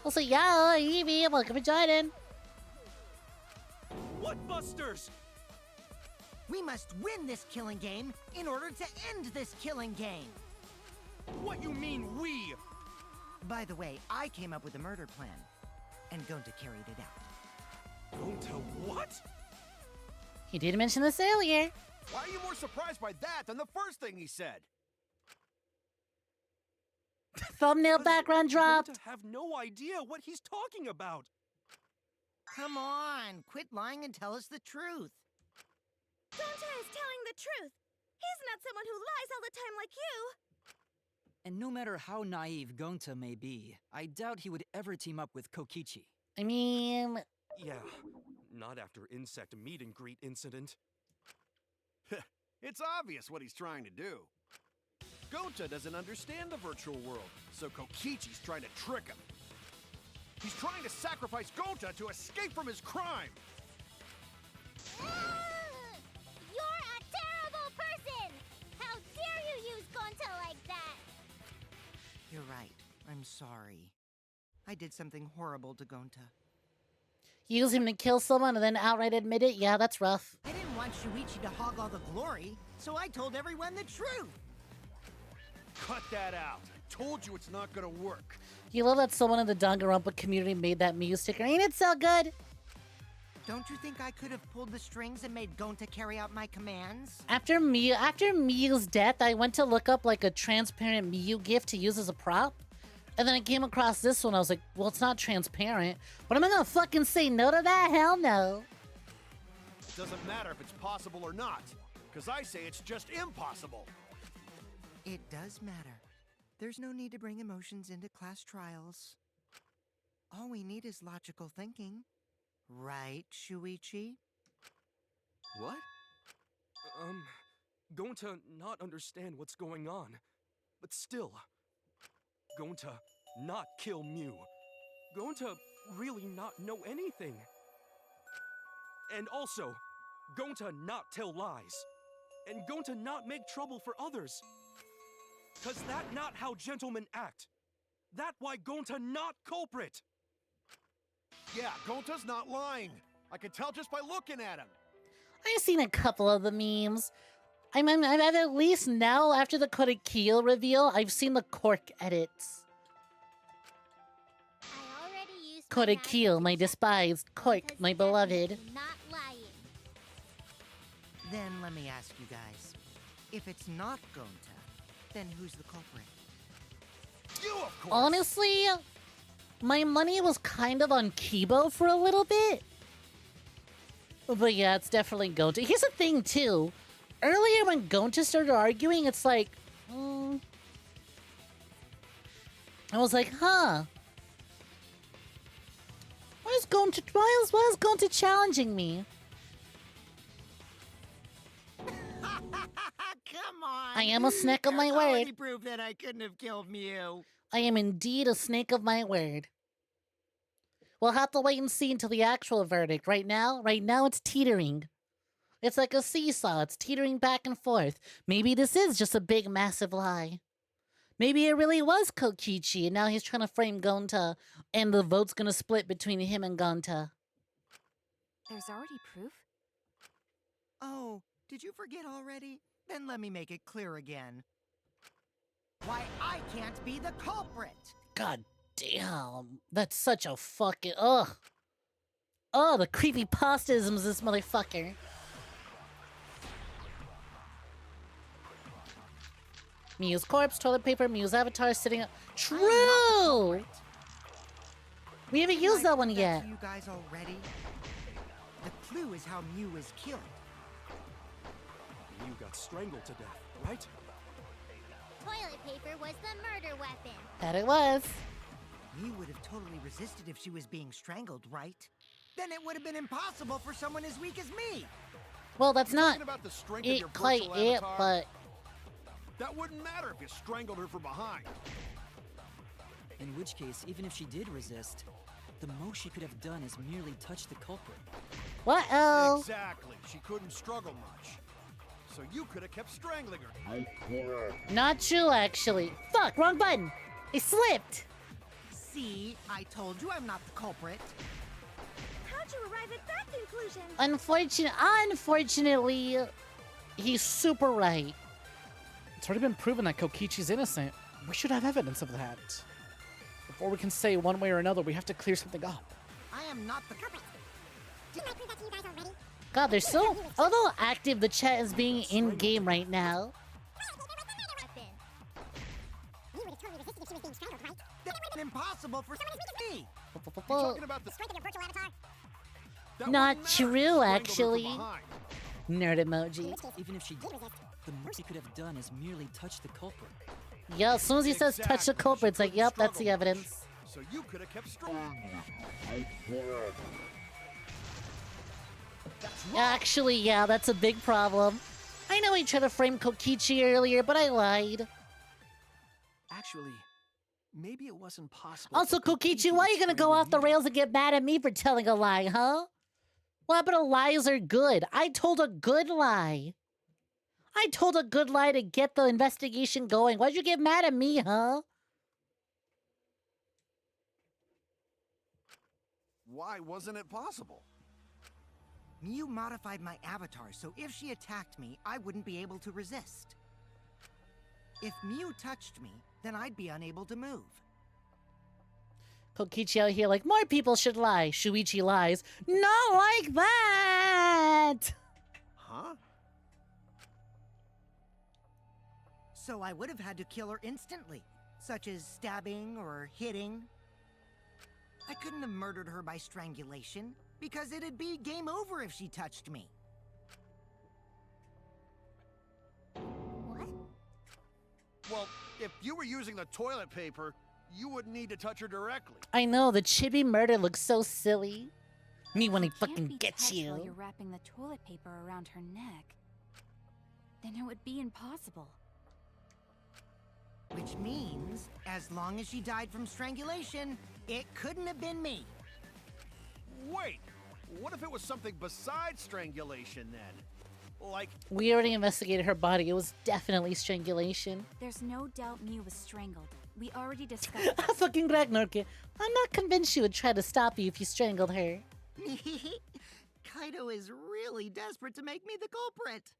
Speaker 1: Also, yeah, Evie, welcome to joining.
Speaker 10: What busters?
Speaker 5: We must win this killing game in order to end this killing game.
Speaker 10: What you mean, we?
Speaker 5: By the way, I came up with a murder plan, and Gonta carried it out.
Speaker 10: Gonta what?
Speaker 1: He did mention this earlier.
Speaker 6: Why are you more surprised by that than the first thing he said?
Speaker 1: Thumbnail background dropped.
Speaker 10: Gonta have no idea what he's talking about.
Speaker 5: Come on, quit lying and tell us the truth.
Speaker 12: Gonta is telling the truth. He's not someone who lies all the time like you.
Speaker 11: And no matter how naive Gonta may be, I doubt he would ever team up with Kokichi.
Speaker 1: I mean,
Speaker 10: Yeah, not after insect meet and greet incident.
Speaker 6: It's obvious what he's trying to do. Gonta doesn't understand the virtual world, so Kokichi's trying to trick him. He's trying to sacrifice Gonta to escape from his crime.
Speaker 4: You're a terrible person! How dare you use Gonta like that?
Speaker 5: You're right. I'm sorry. I did something horrible to Gonta.
Speaker 1: use him to kill someone and then outright admit it? Yeah, that's rough.
Speaker 5: I didn't want Shuichi to hog all the glory, so I told everyone the truth.
Speaker 6: Cut that out. I told you it's not gonna work.
Speaker 1: You love that someone in the Danganronpa community made that Mew sticker. Ain't it so good?
Speaker 5: Don't you think I could have pulled the strings and made Gonta carry out my commands?
Speaker 1: After Mew's death, I went to look up like a transparent Mew gift to use as a prop. And then I came across this one. I was like, well, it's not transparent. But am I gonna fucking say no to that? Hell no.
Speaker 6: It doesn't matter if it's possible or not, because I say it's just impossible.
Speaker 5: It does matter. There's no need to bring emotions into class trials. All we need is logical thinking. Right, Shuichi?
Speaker 10: What? Gonta not understand what's going on. But still, Gonta not kill Mew. Gonta really not know anything. And also, Gonta not tell lies. And Gonta not make trouble for others. Cause that not how gentlemen act. That why Gonta not culprit.
Speaker 6: Yeah, Gonta's not lying. I can tell just by looking at him.
Speaker 1: I've seen a couple of the memes. I've at least now, after the Korekiyo reveal, I've seen the Cork edits.
Speaker 4: I already used
Speaker 1: Korekiyo, my despised. Cork, my beloved.
Speaker 4: Not lying.
Speaker 5: Then let me ask you guys. If it's not Gonta, then who's the culprit?
Speaker 6: You, of course!
Speaker 1: Honestly, my money was kind of on Kibo for a little bit. But yeah, it's definitely Gonta. Here's the thing, too. Earlier when Gonta started arguing, it's like... I was like, huh. Why is Gonta challenging me?
Speaker 5: Come on!
Speaker 1: I am a snake of my
Speaker 5: There's
Speaker 1: word.
Speaker 5: already proof that I couldn't have killed Mew.
Speaker 1: I am indeed a snake of my word. We'll have to wait and see until the actual verdict. Right now it's teetering. It's like a seesaw. It's teetering back and forth. Maybe this is just a big, massive lie. Maybe it really was Kokichi, and now he's trying to frame Gonta, and the vote's gonna split between him and Gonta.
Speaker 9: There's already proof?
Speaker 5: Oh, did you forget already? Then let me make it clear again. Why I can't be the culprit!
Speaker 1: God damn. That's such a fucking... Ugh. Oh, the creepypastisms this motherfucker. Mew's corpse, toilet paper, Mew's avatar sitting up. True! We haven't used that one yet.
Speaker 5: You guys already? The clue is how Mew was killed.
Speaker 10: Mew got strangled to death, right?
Speaker 4: Toilet paper was the murder weapon.
Speaker 1: That it was.
Speaker 5: Mew would have totally resisted if she was being strangled, right? Then it would have been impossible for someone as weak as me.
Speaker 1: Well, that's not
Speaker 6: Talking about the strength of your
Speaker 1: quite
Speaker 6: virtual
Speaker 1: it,
Speaker 6: avatar?
Speaker 1: but...
Speaker 6: That wouldn't matter if you strangled her from behind.
Speaker 11: In which case, even if she did resist, the most she could have done is merely touch the culprit.
Speaker 1: What? Oh.
Speaker 6: Exactly. She couldn't struggle much. So you could have kept strangling her.
Speaker 1: Not true, actually. Fuck, wrong button. It slipped.
Speaker 5: See, I told you I'm not the culprit.
Speaker 12: How'd you arrive at that conclusion?
Speaker 1: Unfortunately, he's super right.
Speaker 2: It's already been proven that Kokichi's innocent. We should have evidence of that. Before we can say one way or another, we have to clear something up.
Speaker 5: I am not the culprit. Did I prove that to you guys already?
Speaker 1: God, they're so a little active. The chat is being in game right now.
Speaker 4: You would have totally resisted if she was being strangled, right?
Speaker 5: That's impossible for me.
Speaker 6: Talking about the
Speaker 4: Strength of your virtual avatar?
Speaker 6: that
Speaker 1: Not
Speaker 6: wouldn't matter if you
Speaker 1: true,
Speaker 6: strangled her from
Speaker 1: actually.
Speaker 6: behind.
Speaker 1: Nerd emoji.
Speaker 11: Even if she did, the most she could have done is merely touch the culprit.
Speaker 1: Yeah, as soon as he says touch the
Speaker 6: Exactly.
Speaker 1: culprit, it's like,
Speaker 6: She
Speaker 1: yep,
Speaker 6: couldn't
Speaker 1: that's the
Speaker 6: struggle much.
Speaker 1: evidence.
Speaker 6: So you could have kept strong. That's wrong.
Speaker 1: Actually, yeah, that's a big problem. I know he tried to frame Kokichi earlier, but I lied.
Speaker 8: Actually, maybe it wasn't possible.
Speaker 1: Also,
Speaker 8: for
Speaker 1: Kokichi, why are you gonna go
Speaker 8: strangle
Speaker 1: off the
Speaker 8: Mew.
Speaker 1: rails and get mad at me for telling a lie, huh? What happened to lies are good? I told a good lie. I told a good lie to get the investigation going. Why'd you get mad at me, huh?
Speaker 6: Why wasn't it possible?
Speaker 5: Mew modified my avatar, so if she attacked me, I wouldn't be able to resist. If Mew touched me, then I'd be unable to move.
Speaker 1: Kokichi out here like, more people should lie. Shuichi lies. Not like that!
Speaker 6: Huh?
Speaker 5: So I would have had to kill her instantly, such as stabbing or hitting. I couldn't have murdered her by strangulation, because it'd be game over if she touched me.
Speaker 4: What?
Speaker 6: Well, if you were using the toilet paper, you wouldn't need to touch her directly.
Speaker 1: I know, the chibi murder looks so silly. Me when he
Speaker 9: If you can't
Speaker 1: fucking
Speaker 9: be
Speaker 1: gets
Speaker 9: touched while
Speaker 1: you.
Speaker 9: you're wrapping the toilet paper around her neck, then it would be impossible.
Speaker 5: Which means, as long as she died from strangulation, it couldn't have been me.
Speaker 6: Wait, what if it was something besides strangulation then? Like,
Speaker 1: We already investigated her body. It was definitely strangulation.
Speaker 9: There's no doubt Mew was strangled. We already discussed this.
Speaker 1: Fucking Ragnarke. I'm not convinced she would try to stop you if you strangled her.
Speaker 5: Kaido is really desperate to make me the culprit.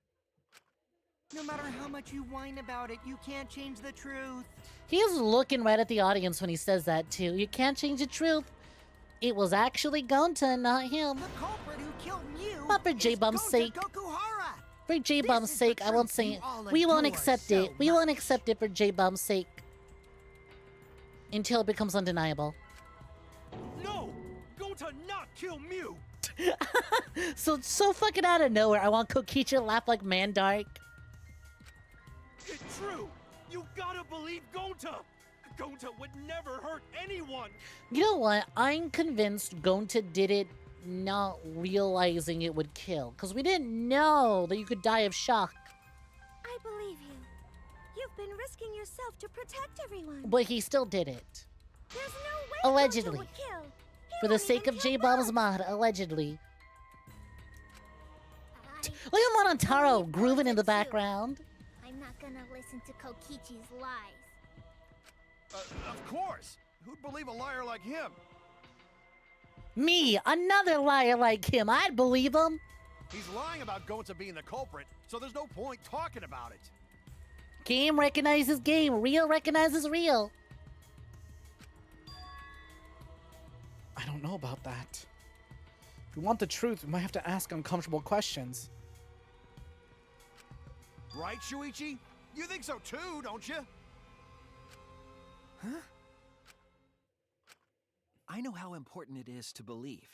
Speaker 5: No matter how much you whine about it, you can't change the truth.
Speaker 1: He's looking right at the audience when he says that too. You can't change the truth. It was actually Gonta, not him.
Speaker 5: The culprit who killed Mew
Speaker 1: Not for
Speaker 5: is
Speaker 1: J-Bomb's
Speaker 5: Gonta
Speaker 1: sake.
Speaker 5: Gokuhara.
Speaker 1: For J-Bomb's
Speaker 5: This is the
Speaker 1: sake, I won't
Speaker 5: truth
Speaker 1: say
Speaker 5: you
Speaker 1: it.
Speaker 5: all
Speaker 1: We won't
Speaker 5: adore
Speaker 1: accept
Speaker 5: so
Speaker 1: it. We won't
Speaker 5: much.
Speaker 1: accept it for J-Bomb's sake. Until it becomes undeniable.
Speaker 10: No! Go to not kill Mew!
Speaker 1: So fucking out of nowhere, I want Kokichi to laugh like Mandark.
Speaker 10: It's true! You gotta believe Gonta! Gonta would never hurt anyone!
Speaker 1: You know what? I'm convinced Gonta did it not realizing it would kill. Because we didn't know that you could die of shock.
Speaker 12: I believe you. You've been risking yourself to protect everyone.
Speaker 1: But he still did it.
Speaker 12: There's no way
Speaker 1: Allegedly.
Speaker 12: Gonta would kill. He
Speaker 1: For the
Speaker 12: won't
Speaker 1: sake
Speaker 12: even
Speaker 1: of
Speaker 12: kill
Speaker 1: J-Bomb's
Speaker 12: Bob.
Speaker 1: mod, allegedly.
Speaker 4: I
Speaker 1: Look at Monotaro
Speaker 4: believe
Speaker 1: grooving in
Speaker 4: Gonta
Speaker 1: the
Speaker 4: too.
Speaker 1: background.
Speaker 4: I'm not gonna listen to Kokichi's lies.
Speaker 6: Of course. Who'd believe a liar like him?
Speaker 1: Me, another liar like him. I'd believe him.
Speaker 6: He's lying about Gonta being the culprit, so there's no point talking about it.
Speaker 1: Game recognizes game. Real recognizes real.
Speaker 2: I don't know about that. If we want the truth, we might have to ask uncomfortable questions.
Speaker 6: Right, Shuichi? You think so too, don't you?
Speaker 8: Huh? I know how important it is to believe,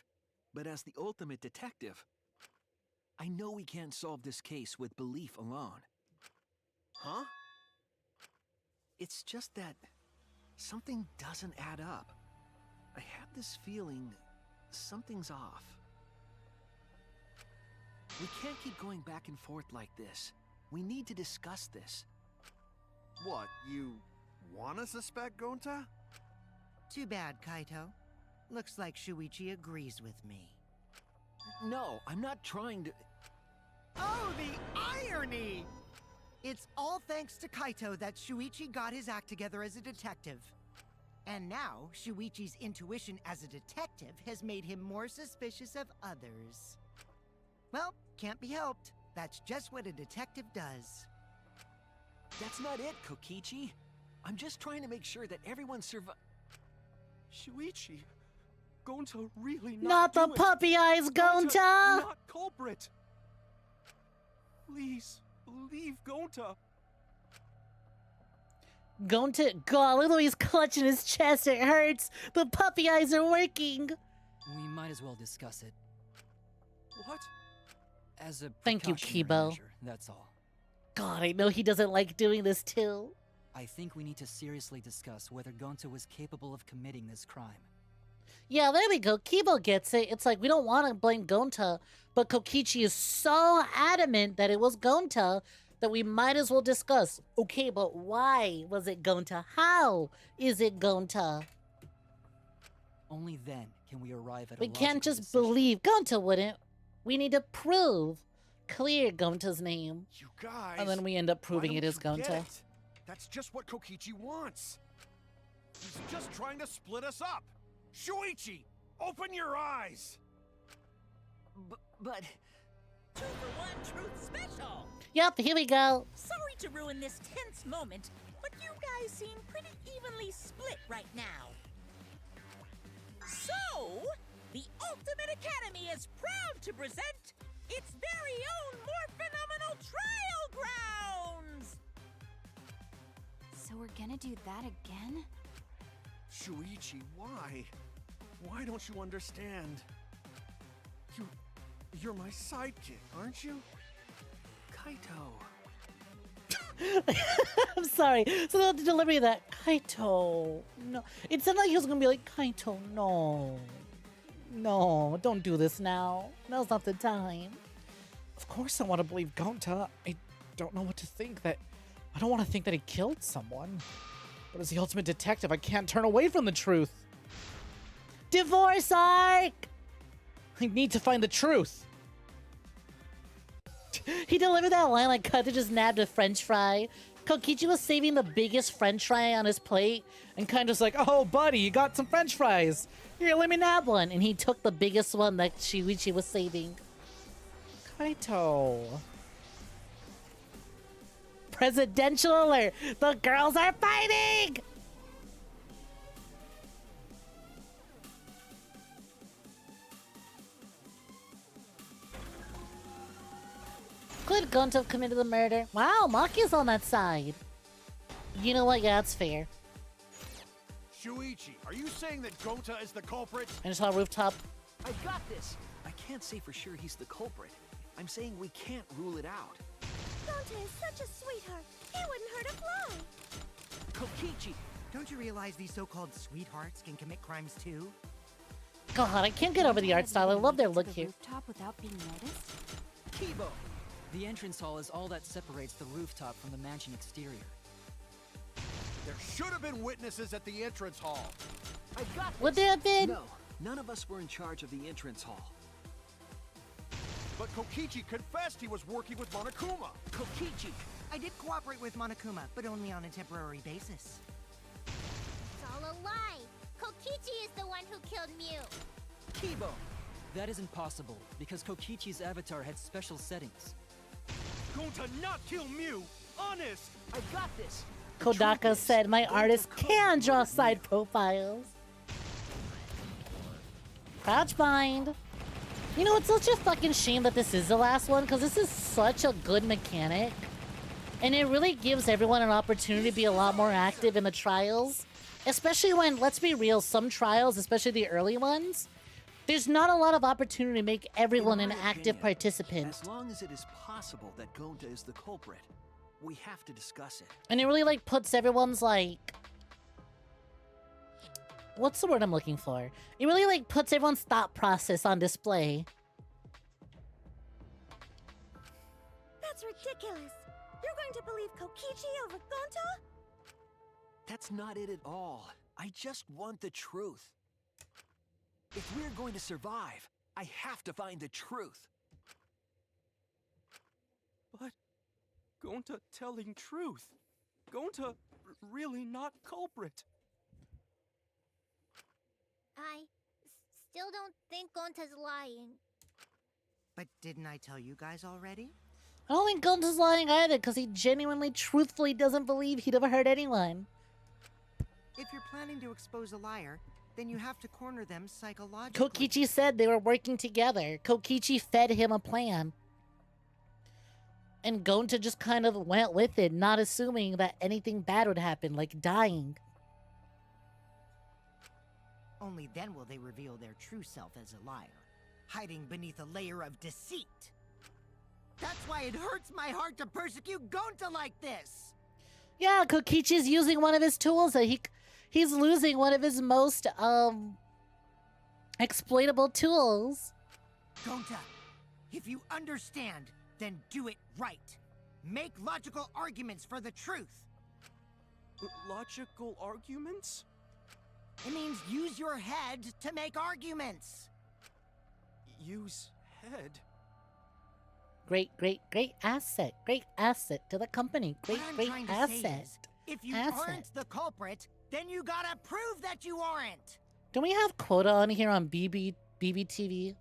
Speaker 8: but as the ultimate detective, I know we can't solve this case with belief alone.
Speaker 6: Huh?
Speaker 8: It's just that something doesn't add up. I have this feeling something's off. We can't keep going back and forth like this. We need to discuss this.
Speaker 6: What, you wanna suspect Gonta?
Speaker 5: Too bad, Kaito. Looks like Shuichi agrees with me.
Speaker 8: No, I'm not trying to...
Speaker 5: Oh, the irony! It's all thanks to Kaito that Shuichi got his act together as a detective. And now, Shuichi's intuition as a detective has made him more suspicious of others. Well, can't be helped. That's just what a detective does.
Speaker 8: That's not it, Kokichi. I'm just trying to make sure that everyone
Speaker 10: Shuichi, Gonta really
Speaker 1: Not the
Speaker 10: do it.
Speaker 1: puppy eyes, Gonta!
Speaker 10: Not culprit. Please, leave Gonta.
Speaker 1: Gonta, God, look at the way he's clutching his chest. It hurts. The puppy eyes are working.
Speaker 11: We might as well discuss it.
Speaker 10: What?
Speaker 11: As a
Speaker 1: Thank you,
Speaker 11: precautionary
Speaker 1: Kibo.
Speaker 11: measure, that's all.
Speaker 1: God, I know he doesn't like doing this too.
Speaker 11: I think we need to seriously discuss whether Gonta was capable of committing this crime.
Speaker 1: Yeah, there we go. Kibo gets it. It's like we don't want to blame Gonta, but Kokichi is so adamant that it was Gonta that we might as well discuss. Okay, but why was it Gonta? How is it Gonta?
Speaker 11: Only then can we arrive at a
Speaker 1: We can't
Speaker 11: logical
Speaker 1: just
Speaker 11: decision.
Speaker 1: believe Gonta wouldn't. We need to prove clear Gonta's name.
Speaker 6: You guys.
Speaker 1: And then we end up
Speaker 6: why
Speaker 1: proving it
Speaker 6: don't
Speaker 1: is
Speaker 6: you get
Speaker 1: Gonta.
Speaker 6: it? That's just what Kokichi wants. He's just trying to split us up. Shuichi, open your eyes.
Speaker 8: But
Speaker 3: 2-for-1 Truth Special!
Speaker 1: Yep, here we go.
Speaker 3: Sorry to ruin this tense moment, but you guys seem pretty evenly split right now. So, the Ultimate Academy is proud to present its very own more phenomenal trial grounds!
Speaker 9: So we're gonna do that again?
Speaker 6: Shuichi, why? Why don't you understand? You're my sidekick, aren't you?
Speaker 8: Kaito.
Speaker 1: I'm sorry. So the delivery of that, Kaito. No. It sounded like he was going to be like, Kaito, no. No, don't do this now. Now's not the time.
Speaker 2: Of course I want to believe Gonta. I don't know what to think. I don't want to think that he killed someone. But as the ultimate detective, I can't turn away from the truth.
Speaker 1: Divorce arc!
Speaker 2: I need to find the truth.
Speaker 1: He delivered that line like Kata just nabbed a french fry. Kokichi was saving the biggest french fry on his plate
Speaker 2: And kind of just like, oh, buddy, you got some french fries.
Speaker 1: Here, let me nab one. And he took the biggest one that Shuichi was saving.
Speaker 2: Kaito.
Speaker 1: Presidential alert! The girls are fighting! Could Gonta have committed the murder? Wow, Maki's on that side. You know what? Yeah, that's fair.
Speaker 6: Shuichi, are you saying that Gonta is the culprit?
Speaker 1: I just saw a rooftop.
Speaker 8: I got this. I can't say for sure he's the culprit. I'm saying we can't rule it out.
Speaker 12: Gonta is such a sweetheart. He wouldn't hurt a fly.
Speaker 8: Kokichi!
Speaker 5: Don't you realize these so-called sweethearts can commit crimes too?
Speaker 1: God, I can't get over the art style. I love their look
Speaker 9: the
Speaker 1: here.
Speaker 9: rooftop without being noticed?
Speaker 8: Kibo!
Speaker 11: The entrance hall is all that separates the rooftop from the mansion exterior.
Speaker 6: There should have been witnesses at the entrance hall.
Speaker 8: I got this.
Speaker 1: Would there have been?
Speaker 8: No, none of us were in charge of the entrance hall.
Speaker 6: But Kokichi confessed he was working with Monokuma.
Speaker 8: Kokichi!
Speaker 5: I did cooperate with Monokuma, but only on a temporary basis.
Speaker 4: It's all a lie. Kokichi is the one who killed Mew.
Speaker 8: Kibo!
Speaker 11: That isn't possible, because Kokichi's avatar had special settings.
Speaker 6: Gonta not kill Mew! Honest!
Speaker 8: I got this!
Speaker 1: Kodaka said my artist can draw side profiles. Crouch bind. You know, it's such a fucking shame that this is the last one, because this is such a good mechanic. And it really gives everyone an opportunity to be a lot more active in the trials. Especially when, let's be real, some trials, especially the early ones, there's not a lot of opportunity to make everyone an active participant.
Speaker 8: As long as it is possible that Gonta is the culprit, we have to discuss it.
Speaker 1: And it really, like, puts everyone's, like... What's the word I'm looking for? It really, like, puts everyone's thought process on display.
Speaker 12: That's ridiculous. You're going to believe Kokichi over Gonta?
Speaker 8: That's not it at all. I just want the truth. If we're going to survive, I have to find the truth.
Speaker 10: But Gonta telling truth. Gonta really not culprit.
Speaker 4: I still don't think Gonta's lying.
Speaker 5: But didn't I tell you guys already?
Speaker 1: I don't think Gonta's lying either, because he genuinely, truthfully doesn't believe he'd ever hurt anyone.
Speaker 5: If you're planning to expose a liar, then you have to corner them psychologically.
Speaker 1: Kokichi said they were working together. Kokichi fed him a plan. And Gonta just kind of went with it, not assuming that anything bad would happen, like dying.
Speaker 5: Only then will they reveal their true self as a liar, hiding beneath a layer of deceit. That's why it hurts my heart to persecute Gonta like this!
Speaker 1: Yeah, Kokichi's using one of his tools. He's losing one of his most, exploitable tools.
Speaker 5: Gonta, if you understand, then do it right. Make logical arguments for the truth.
Speaker 10: Logical arguments?
Speaker 5: It means use your head to make arguments.
Speaker 10: Use head?
Speaker 1: Great asset. Great asset to the company. Great asset.
Speaker 5: If you aren't the culprit, then you gotta prove that you aren't.
Speaker 1: Don't we have Quota on here on BBTV? Did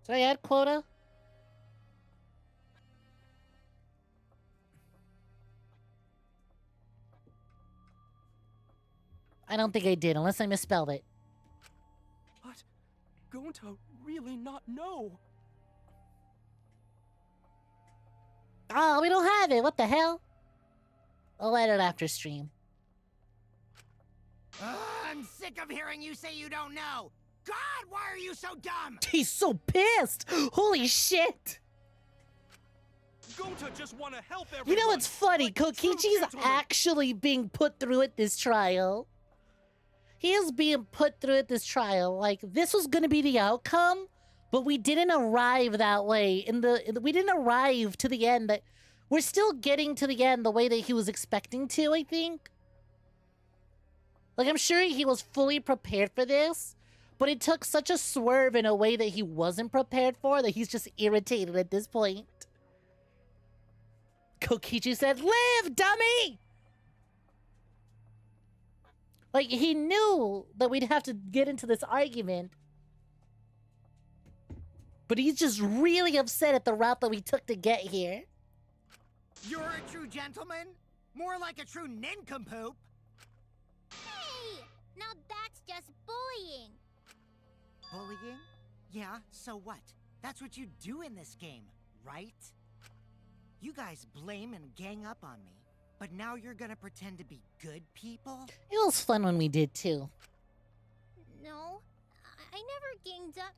Speaker 1: I add Quota? I don't think I did, unless I misspelled it.
Speaker 10: But Gonta really not know.
Speaker 1: Oh, we don't have it. What the hell? I'll edit after stream.
Speaker 5: I'm sick of hearing you say you don't know. God, why are you so dumb?
Speaker 1: He's so pissed. Holy shit.
Speaker 10: Gonta just want to help everyone.
Speaker 1: You know what's funny?
Speaker 10: Like
Speaker 1: Kokichi's actually being put through at this trial. He is being put through at this trial. Like, this was going to be the outcome, but we didn't arrive that way. We didn't arrive to the end. That we're still getting to the end the way that he was expecting to, I think. Like, I'm sure he was fully prepared for this, but it took such a swerve in a way that he wasn't prepared for that he's just irritated at this point. Kokichi said, "Live, dummy!" Like, he knew that we'd have to get into this argument. But he's just really upset at the route that we took to get here.
Speaker 5: You're a true gentleman? More like a true nincompoop.
Speaker 4: Hey! Now that's just bullying.
Speaker 5: Bullying? Yeah, so what? That's what you do in this game, right? You guys blame and gang up on me, but now you're gonna pretend to be good people?
Speaker 1: It was fun when we did, too.
Speaker 4: No, I never ganged up.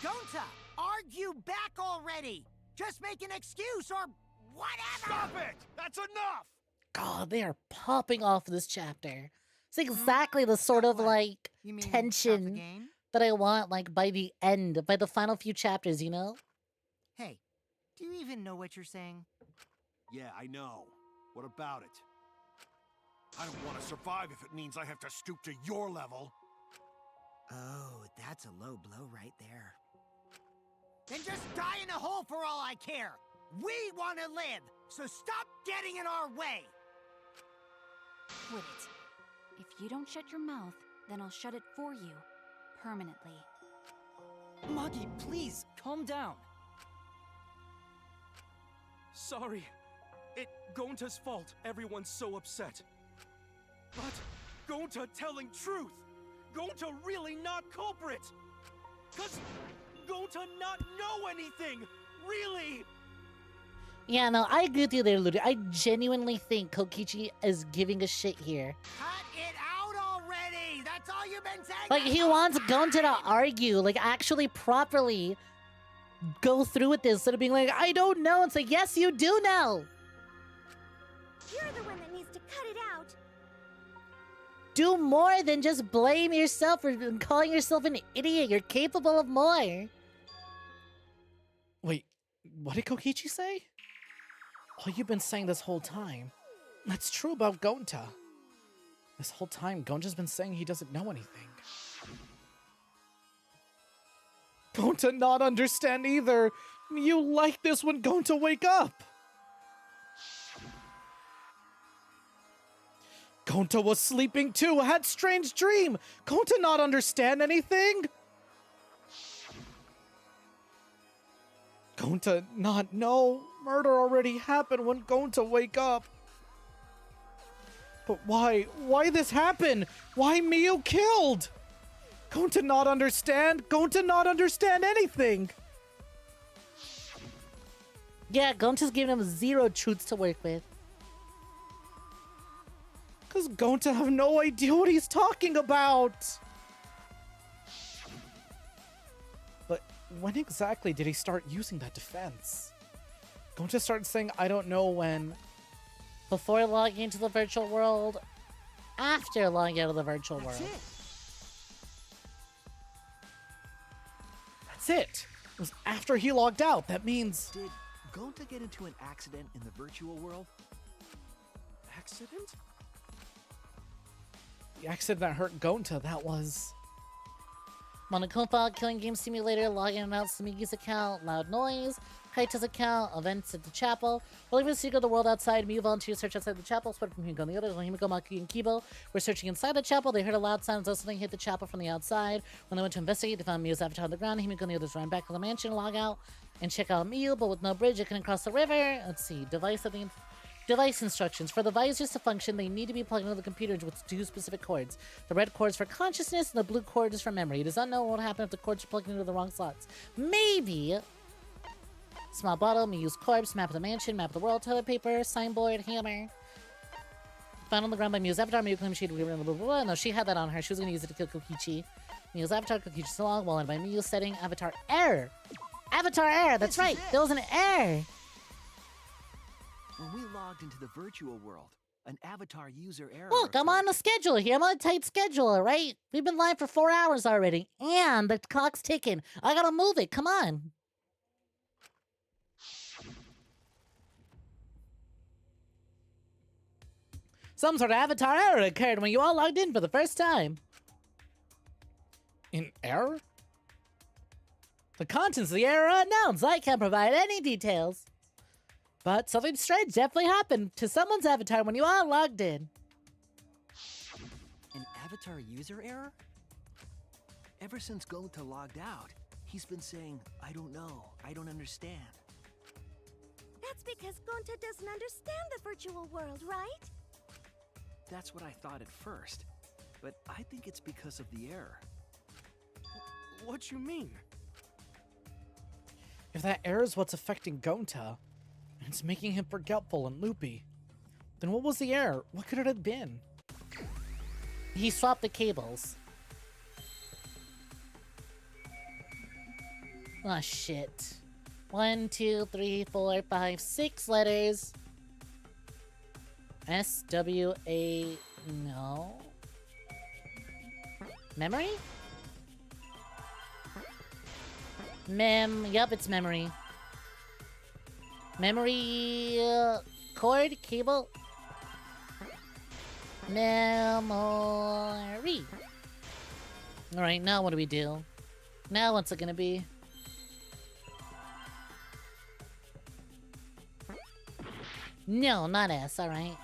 Speaker 5: Gonta, argue back already! Just make an excuse or whatever!
Speaker 6: Stop it! That's enough!
Speaker 1: God, they are popping off this chapter. It's exactly the sort of, like,
Speaker 5: You mean
Speaker 1: tension
Speaker 5: stop the game?
Speaker 1: that I want, like, by the end, by the final few chapters, you know?
Speaker 5: Hey, do you even know what you're saying?
Speaker 6: Yeah, I know. What about it? I don't want to survive if it means I have to stoop to your level.
Speaker 5: Oh, that's a low blow right there. Then just die in a hole for all I care! We want to live, so stop getting in our way!
Speaker 9: Quit it. If you don't shut your mouth, then I'll shut it for you. Permanently.
Speaker 11: Magi, please, calm down.
Speaker 10: Sorry. It Gonta's fault everyone's so upset. But Gonta telling truth. Gonta really not culprit. 'Cause Gonta not know anything. Really.
Speaker 1: Yeah, no, I agree with you there, Ludi. I genuinely think Kokichi is giving a shit here.
Speaker 5: Cut it out already! That's all you've been saying!
Speaker 1: Like, he wants Gonta to argue, like, actually properly go through with this instead of being like, I don't know. It's like, yes, you do know.
Speaker 4: You're the one that needs to cut it out.
Speaker 1: Do more than just blame yourself for calling yourself an idiot. You're capable of more.
Speaker 2: Wait, what did Kokichi say? All you've been saying this whole time. That's true about Gonta. This whole time, Gonta's been saying he doesn't know anything. Gonta not understand either. You like this when Gonta wake up. Gonta was sleeping too, had strange dream. Gonta not understand anything. Gonta not know. Murder already happened when Gonta wake up. But why? Why this happened? Why Miu killed? Going to not understand? Going to not understand anything?
Speaker 1: Yeah, Gonta's giving him 0 truths to work with.
Speaker 2: Cause Gonta have no idea what he's talking about. But when exactly did he start using that defense? Gonta started saying, I don't know when.
Speaker 1: Before logging into the virtual world, after logging out of the virtual world.
Speaker 2: That's it. It was after he logged out. That means...
Speaker 8: Did Gonta get into an accident in the virtual world?
Speaker 10: Accident?
Speaker 2: The accident that hurt Gonta, that was...
Speaker 1: Monokopa, Killing Game Simulator, logging in and out Samigi's account, loud noise, Kaita's account, events at the chapel. While leaving the secret of the world outside, Miu volunteers search outside the chapel, split from Himiko on the other, Himiko, Maki, and Kibo were searching inside the chapel. They heard a loud sound as though something hit the chapel from the outside. When they went to investigate, they found Miu's avatar on the ground. Himiko and the others ran back to the mansion, log out, and check out Miu, but with no bridge, they couldn't cross the river. Let's see, Device instructions. For the visors to function, they need to be plugged into the computer with 2 specific cords. The red cord is for consciousness, and the blue cord is for memory. It is unknown what will happen if the cords are plugged into the wrong slots. Maybe... Small bottle, Miu's corpse, map of the mansion, map of the world, toilet paper, signboard, hammer. Found on the ground by Miu's avatar, Miu claimed she'd... Blah, blah, blah. No, she had that on her. She was going to use it to kill Kokichi. Miu's avatar, Kokichi's along, while in by Miu's setting, avatar error. Avatar error, that's right. There was an error.
Speaker 8: When we logged into the virtual world, an avatar user error.
Speaker 1: Look, I'm on the schedule here. I'm on a tight schedule, all right? We've been live for 4 hours already, and the clock's ticking. I gotta move it. Come on. Some sort of avatar error occurred when you all logged in for the first time.
Speaker 2: In error?
Speaker 1: The contents of the error are unknown, so I can't provide any details. But something strange definitely happened to someone's avatar when you all logged in.
Speaker 11: An avatar user error?
Speaker 8: Ever since Gonta logged out, he's been saying, I don't know, I don't understand.
Speaker 12: That's because Gonta doesn't understand the virtual world, right?
Speaker 8: That's what I thought at first, but I think it's because of the error.
Speaker 10: What you mean?
Speaker 2: If that error is what's affecting Gonta, and it's making him forgetful and loopy, then what was the error? What could it have been?
Speaker 1: He swapped the cables. Ah, shit. 1, 2, 3, 4, 5, 6 letters. S-W-A... No. Memory? Yup, it's memory. Memory... cord? Cable? Memory. Alright, now what do we do? Now what's it gonna be? No, not S, alright.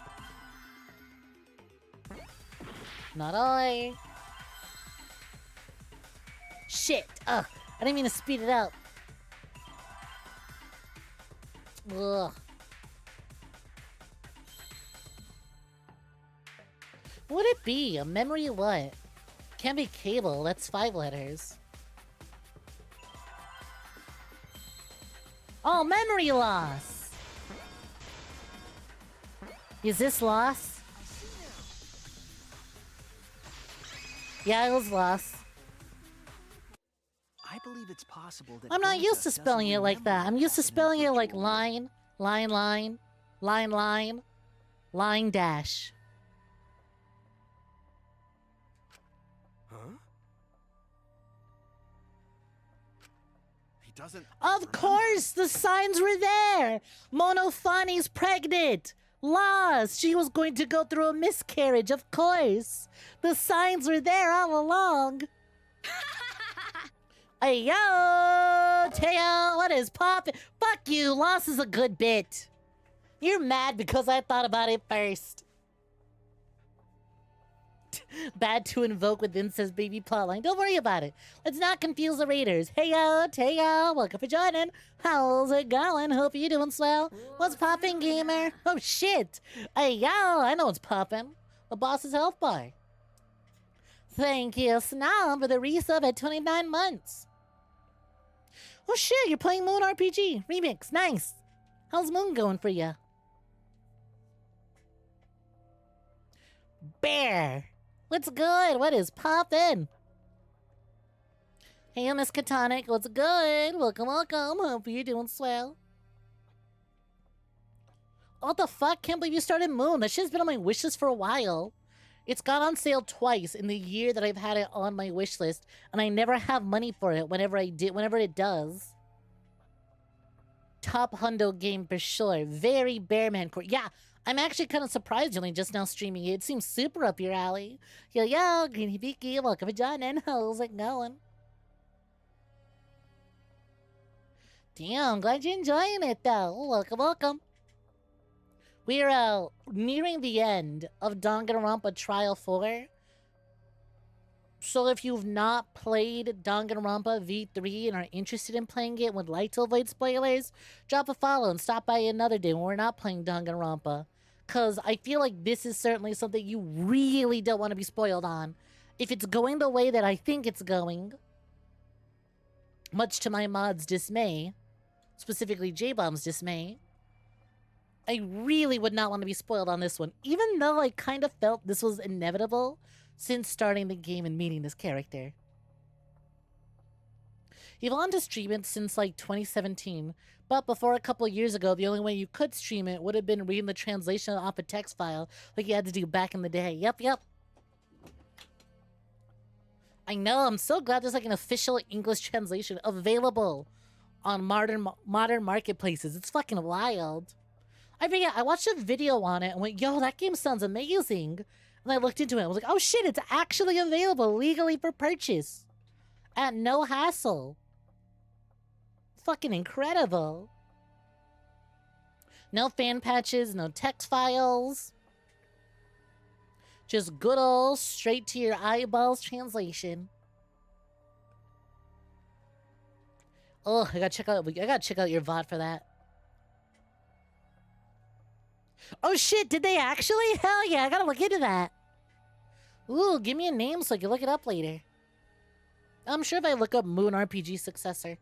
Speaker 1: Not I. Shit! Ugh! I didn't mean to speed it up. Ugh. What would it be? A memory what? Can't be cable, that's 5 letters. Oh, memory loss! Is this loss? Yeah, it was loss.
Speaker 8: I believe it's possible that
Speaker 1: I'm not
Speaker 8: Gonta
Speaker 1: used to
Speaker 8: doesn't
Speaker 1: spelling it like that.
Speaker 8: remember
Speaker 1: I'm
Speaker 8: what
Speaker 1: used to
Speaker 8: happened in the
Speaker 1: spelling it like
Speaker 8: virtual world.
Speaker 1: line, line, line, line, line, line dash.
Speaker 10: Huh?
Speaker 6: He doesn't.
Speaker 1: Of course, the signs were there. Monofani's pregnant. Lost. She was going to go through a miscarriage, of course. The signs were there all along. Hey, yo, Teo, what is poppin'? Fuck you, Lost is a good bit. You're mad because I thought about it first. Bad to invoke with incest baby plotline. Don't worry about it. Let's not confuse the raiders. Hey yo, Teo, welcome for joining. How's it going? Hope you're doing swell. What's poppin', gamer? Oh shit. Hey yo, I know what's poppin'. The boss's health bar. Thank you, Snom, for the resub at 29 months. Oh shit, you're playing Moon RPG. Remix, nice. How's Moon going for you? Bear. What's good? What is poppin'? Hey, Miss Katonic, what's good? Welcome, welcome. Hope you're doing swell. What the fuck? Can't believe you started Moon. That shit's been on my wish list for a while. It's got on sale twice in the year that I've had it on my wish list, and I never have money for it whenever it does. Top hundo game for sure. Very Bearman core. Yeah, I'm actually kind of surprised you're only just now streaming it. It seems super up your alley. Yo, Greeny Beaky, welcome to John and how's it going? Damn, glad you're enjoying it though. Welcome, welcome. We're nearing the end of Danganronpa Trial 4. So if you've not played Danganronpa V3 and are interested in playing it and would like to avoid spoilers, drop a follow and stop by another day when we're not playing Danganronpa. Because I feel like this is certainly something you really don't want to be spoiled on. If it's going the way that I think it's going, much to my mod's dismay, specifically J-Bomb's dismay, I really would not want to be spoiled on this one, even though I kind of felt this was inevitable since starting the game and meeting this character. You've wanted to stream it since like 2017, but before a couple years ago, the only way you could stream it would have been reading the translation off a text file like you had to do back in the day. Yep. I know, I'm so glad there's like an official English translation available on modern marketplaces. It's fucking wild. I forget, I watched a video on it and went, yo, that game sounds amazing. And I looked into it. I was like, oh shit, it's actually available legally for purchase. At no hassle. Fucking incredible. No fan patches, no text files. Just good old straight to your eyeballs translation. Oh, I gotta check out your VOD for that. Oh shit, did they actually? Hell yeah, I gotta look into that. Ooh, give me a name so I can look it up later. I'm sure if I look up Moon RPG successor.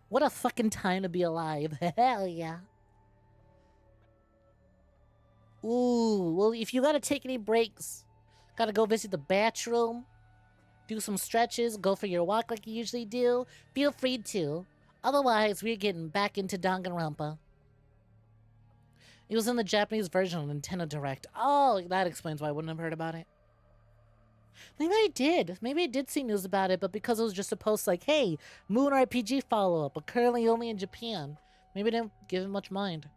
Speaker 1: What a fucking time to be alive. Hell yeah. Ooh, well, if you gotta take any breaks, gotta go visit the bathroom, do some stretches, go for your walk like you usually do, feel free to. Otherwise, we're getting back into Danganronpa. It was in the Japanese version of Nintendo Direct. Oh, that explains why I wouldn't have heard about it. Maybe I did. Maybe I did see news about it, but because it was just a post like, hey, Moon RPG follow-up, but currently only in Japan. Maybe I didn't give it much mind.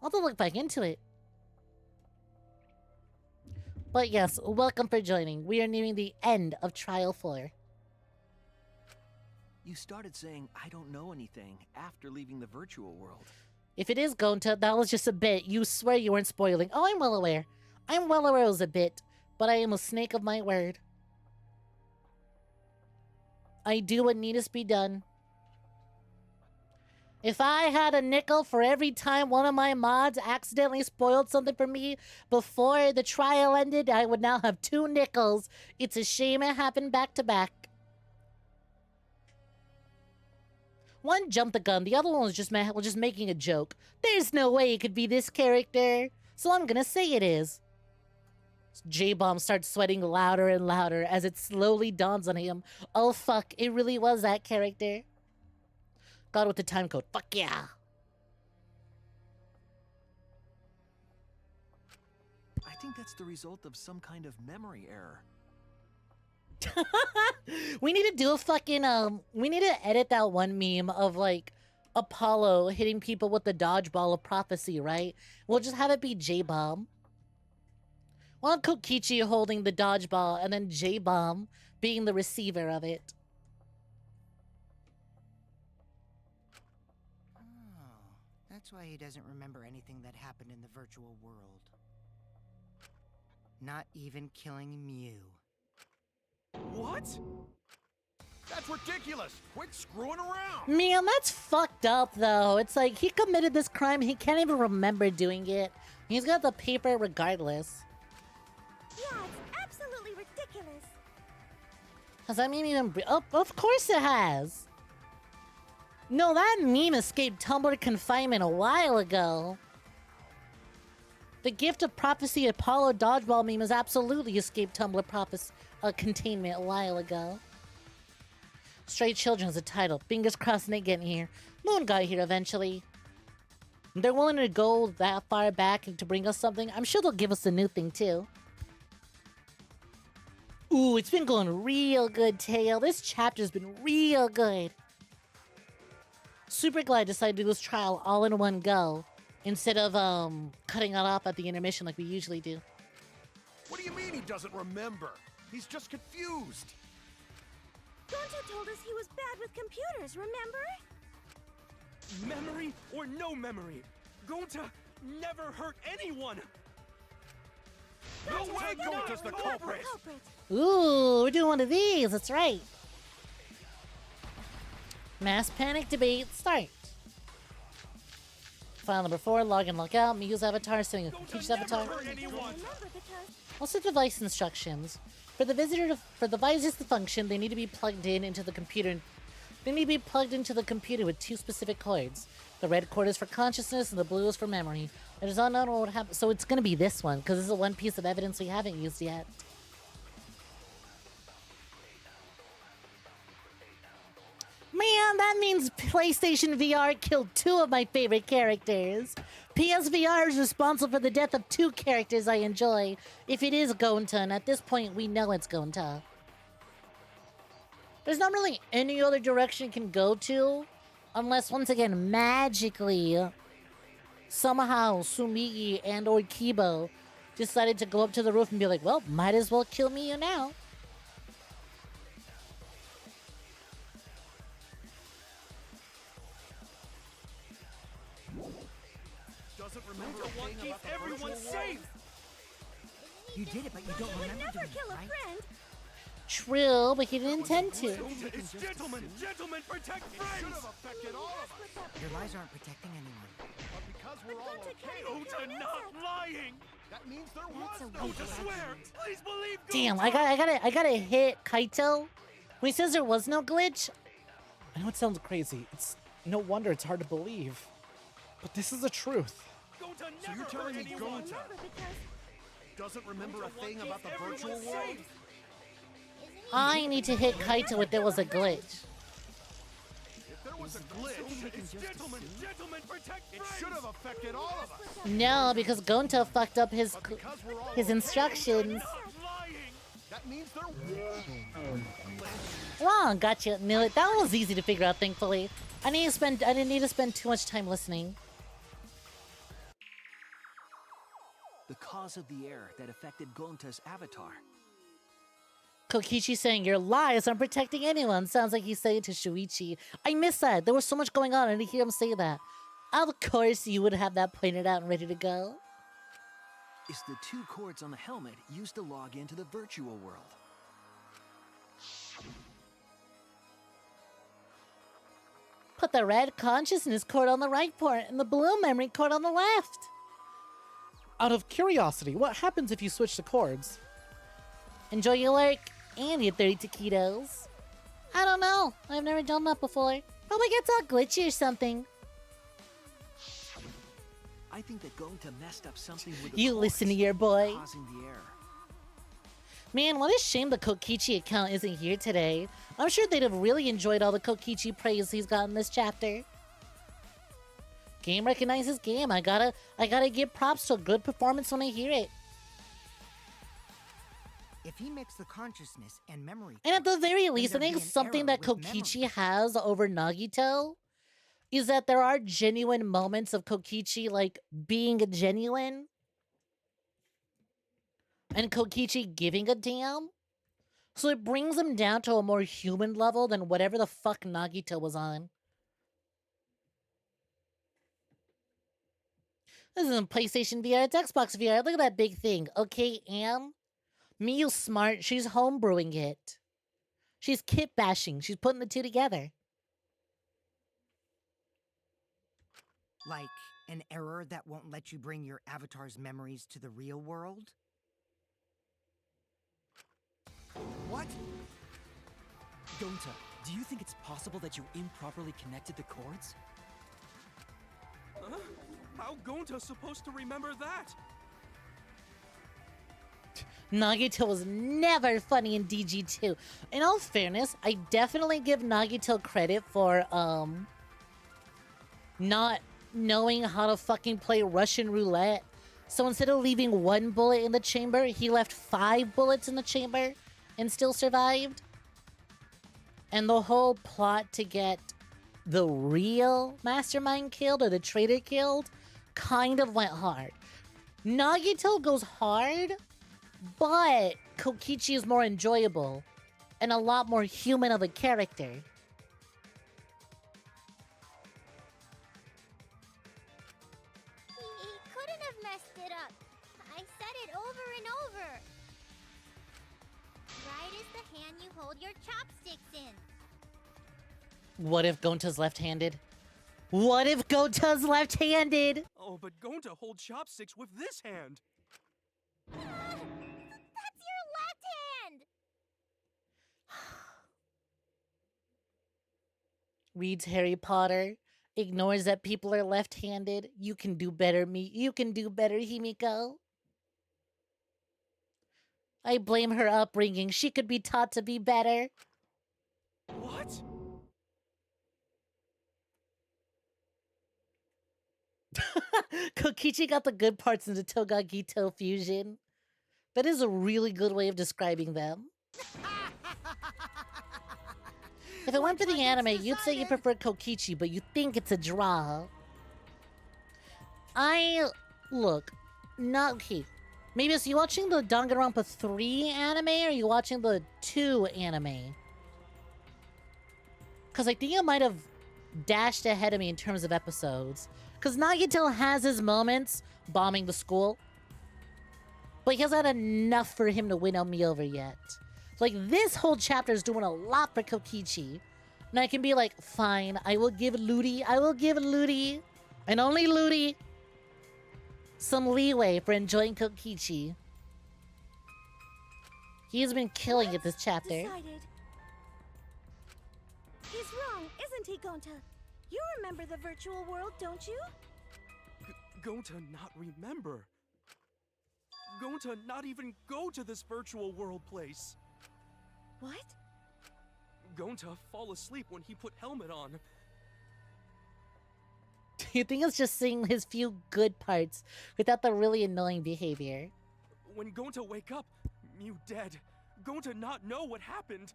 Speaker 1: I'll have to look back into it. But yes, welcome for joining. We are nearing the end of Trial 4.
Speaker 8: You started saying, I don't know anything, after leaving the virtual world.
Speaker 1: If it is Gonta, that was just a bit. You swear you weren't spoiling. Oh, I'm well aware. I'm well aware it was a bit, but I am a snake of my word. I do what needs to be done. If I had a nickel for every time one of my mods accidentally spoiled something for me before the trial ended, I would now have 2 nickels. It's a shame it happened back to back. One jumped the gun, the other one was just making a joke. There's no way it could be this character, so I'm gonna say it is. J-Bomb starts sweating louder and louder as it slowly dawns on him. Oh fuck, it really was that character. God with the time code, fuck yeah.
Speaker 8: I think that's the result of some kind of memory error.
Speaker 1: We need to do a fucking, we need to edit that one meme of, like, Apollo hitting people with the dodgeball of prophecy, right? We'll just have it be J-Bomb. Well, Kokichi holding the dodgeball, and then J-Bomb being the receiver of it.
Speaker 5: Oh, that's why he doesn't remember anything that happened in the virtual world. Not even killing Mew.
Speaker 6: What? That's ridiculous! Quit screwing around!
Speaker 1: Man, that's fucked up, though. It's like, he committed this crime, he can't even remember doing it. He's got the paper regardless.
Speaker 12: Yeah, it's absolutely ridiculous.
Speaker 1: Has that meme even... Oh, of course it has. No, that meme escaped Tumblr confinement a while ago. The Gift of Prophecy Apollo Dodgeball meme has absolutely escaped Tumblr containment a while ago. Stray Children is the title. Fingers crossed they get here. Moon got here eventually. They're willing to go that far back to bring us something. I'm sure they'll give us a new thing too. Ooh, it's been going real good, Tail. This chapter's been real good. Super glad I decided to do this trial all in one go, instead of cutting it off at the intermission like we usually do.
Speaker 6: What do you mean he doesn't remember? He's just confused.
Speaker 12: Gonta told us he was bad with computers, remember?
Speaker 10: Memory or no memory, Gonta never hurt anyone.
Speaker 6: No way Gonta's the culprit.
Speaker 1: Ooh, we're doing one of these. That's right. Mass panic debate start. File number 4, log in, log out. Miu's avatar, setting a Kokichi's avatar. What's the device instructions? For the visors to function, they need to be plugged into the computer. They need to be plugged into the computer with 2 specific cords. The red cord is for consciousness, and the blue is for memory. It is unknown what would happen. So it's gonna be this one, because this is the one piece of evidence we haven't used yet. Man, that means PlayStation VR killed 2 of my favorite characters. PSVR is responsible for the death of 2 characters I enjoy. If it is Gonta, and at this point we know it's Gonta. There's not really any other direction it can go to, unless once again, magically, somehow Sumigi and or Kibo decided to go up to the roof and be like, well, might as well kill me now.
Speaker 6: Doesn't remember a
Speaker 10: One
Speaker 6: thing
Speaker 10: keep
Speaker 6: about the
Speaker 10: everyone
Speaker 6: virtual
Speaker 10: safe.
Speaker 5: You did it, but you don't remember
Speaker 12: Never
Speaker 5: doing it,
Speaker 12: kill a
Speaker 5: right?
Speaker 12: friend.
Speaker 1: True, but he didn't intend to.
Speaker 10: It's gentlemen, gentlemen, protect friends.
Speaker 6: Should have affected all of us.
Speaker 5: Your lies aren't protecting anyone.
Speaker 6: But because we're all okay,
Speaker 10: Gonta not lying.
Speaker 6: that means there was
Speaker 9: That's a
Speaker 6: no
Speaker 9: weak
Speaker 10: Gonta swear, please believe Gonta.
Speaker 1: Damn, I gotta hit Kaito. When he says there was no glitch,
Speaker 2: I know it sounds crazy. It's no wonder it's hard to believe. But this is the truth.
Speaker 10: Gonta
Speaker 6: So
Speaker 10: never
Speaker 6: you're telling
Speaker 10: hurt
Speaker 6: me
Speaker 10: anyone.
Speaker 6: Gonta doesn't remember a thing
Speaker 10: Keep
Speaker 6: about the
Speaker 10: everyone
Speaker 6: virtual world?
Speaker 10: safe.
Speaker 1: I need to hit Kaito if there was a glitch.
Speaker 6: If there was a glitch,
Speaker 10: It's gentlemen, gentlemen, protect
Speaker 6: it
Speaker 10: friends.
Speaker 6: should have affected all of us.
Speaker 1: No, because Gonta fucked up his
Speaker 6: But because we're all
Speaker 1: his
Speaker 6: okay,
Speaker 1: instructions.
Speaker 10: Not lying.
Speaker 6: that means there
Speaker 1: Wrong, gotcha. Knew it. That one was easy to figure out, thankfully. I didn't need to spend too much time listening.
Speaker 8: The cause of the error that affected Gonta's avatar.
Speaker 1: Kokichi saying your lies aren't protecting anyone. Sounds like he's saying to Shuichi. I missed that. There was so much going on. I didn't hear him say that. Of course you would have that pointed out and ready to go.
Speaker 8: Is the 2 cords on the helmet used to log into the virtual world?
Speaker 1: Put the red consciousness cord on the right port and the blue memory cord on the left.
Speaker 2: Out of curiosity, what happens if you switch the chords?
Speaker 1: Enjoy your work and your 30 taquitos. I don't know. I've never done that before. Probably gets all glitchy or something.
Speaker 8: I think that Gonta messed up something with the
Speaker 1: You listen to
Speaker 8: cords,
Speaker 1: your boy.
Speaker 8: causing the error.
Speaker 1: Man, what a shame the Kokichi account isn't here today. I'm sure they'd have really enjoyed all the Kokichi praise he's got in this chapter. Game recognizes game. I gotta give props to a good performance when I hear it.
Speaker 5: If he mixed the consciousness and memory,
Speaker 1: And at the very least, I
Speaker 5: there'd
Speaker 1: think
Speaker 5: be an
Speaker 1: something
Speaker 5: error
Speaker 1: that
Speaker 5: with
Speaker 1: Kokichi
Speaker 5: memory.
Speaker 1: has over Nagito is that there are genuine moments of Kokichi, like, being a genuine. And Kokichi giving a damn. So it brings him down to a more human level than whatever the fuck Nagito was on. This isn't PlayStation VR, it's Xbox VR. Look at that big thing. Okay, Am? Miu's smart. She's homebrewing it. She's kit bashing. She's putting the 2 together.
Speaker 5: like an error that won't let you bring your avatar's memories to the real world?
Speaker 6: What?
Speaker 11: Gonta, do you think it's possible that you improperly connected the cords?
Speaker 10: Huh? How Gonta supposed to remember that?
Speaker 1: Nagito was never funny in DG2. In all fairness, I definitely give Nagito credit for not knowing how to fucking play Russian roulette. So instead of leaving 1 bullet in the chamber, he left 5 bullets in the chamber and still survived. And the whole plot to get the real mastermind killed or the traitor killed kind of went hard. Nagito goes hard, but Kokichi is more enjoyable and a lot more human of a character.
Speaker 4: He couldn't have messed it up. I said it over and over. Right is the hand you hold your chopsticks in.
Speaker 1: What if Gonta's left-handed? What if Gonta's left-handed?
Speaker 10: Oh, but Gonta holds chopsticks with this hand.
Speaker 4: That's your left hand!
Speaker 1: Reads Harry Potter, ignores that people are left-handed. You can do better, you can do better, Himiko. I blame her upbringing. She could be taught to be better.
Speaker 10: What?
Speaker 1: Kokichi got the good parts in the Togagito fusion. That is a really good way of describing them. If it weren't for the anime, you'd say you prefer Kokichi, but you think it's a draw. Look, not okay. Maybe is you watching the Danganronpa 3 anime, or are you watching the 2 anime? Because I think it might have dashed ahead of me in terms of episodes. Because Nagito has his moments bombing the school. But he hasn't had enough for him to win me over yet. Like, this whole chapter is doing a lot for Kokichi. And I can be like, fine, I will give Ludi, and only Ludi, some leeway for enjoying Kokichi. He has been killing it this chapter.
Speaker 12: Decided. He's wrong, isn't he, Gonta? You remember the virtual world, don't you?
Speaker 10: Gonta not remember. Gonta not even go to this virtual world place.
Speaker 12: What?
Speaker 10: Gonta fall asleep when he put helmet on.
Speaker 1: You think it's just seeing his few good parts without the really annoying behavior?
Speaker 10: When Gonta wake up, Mew dead. Gonta not know what happened.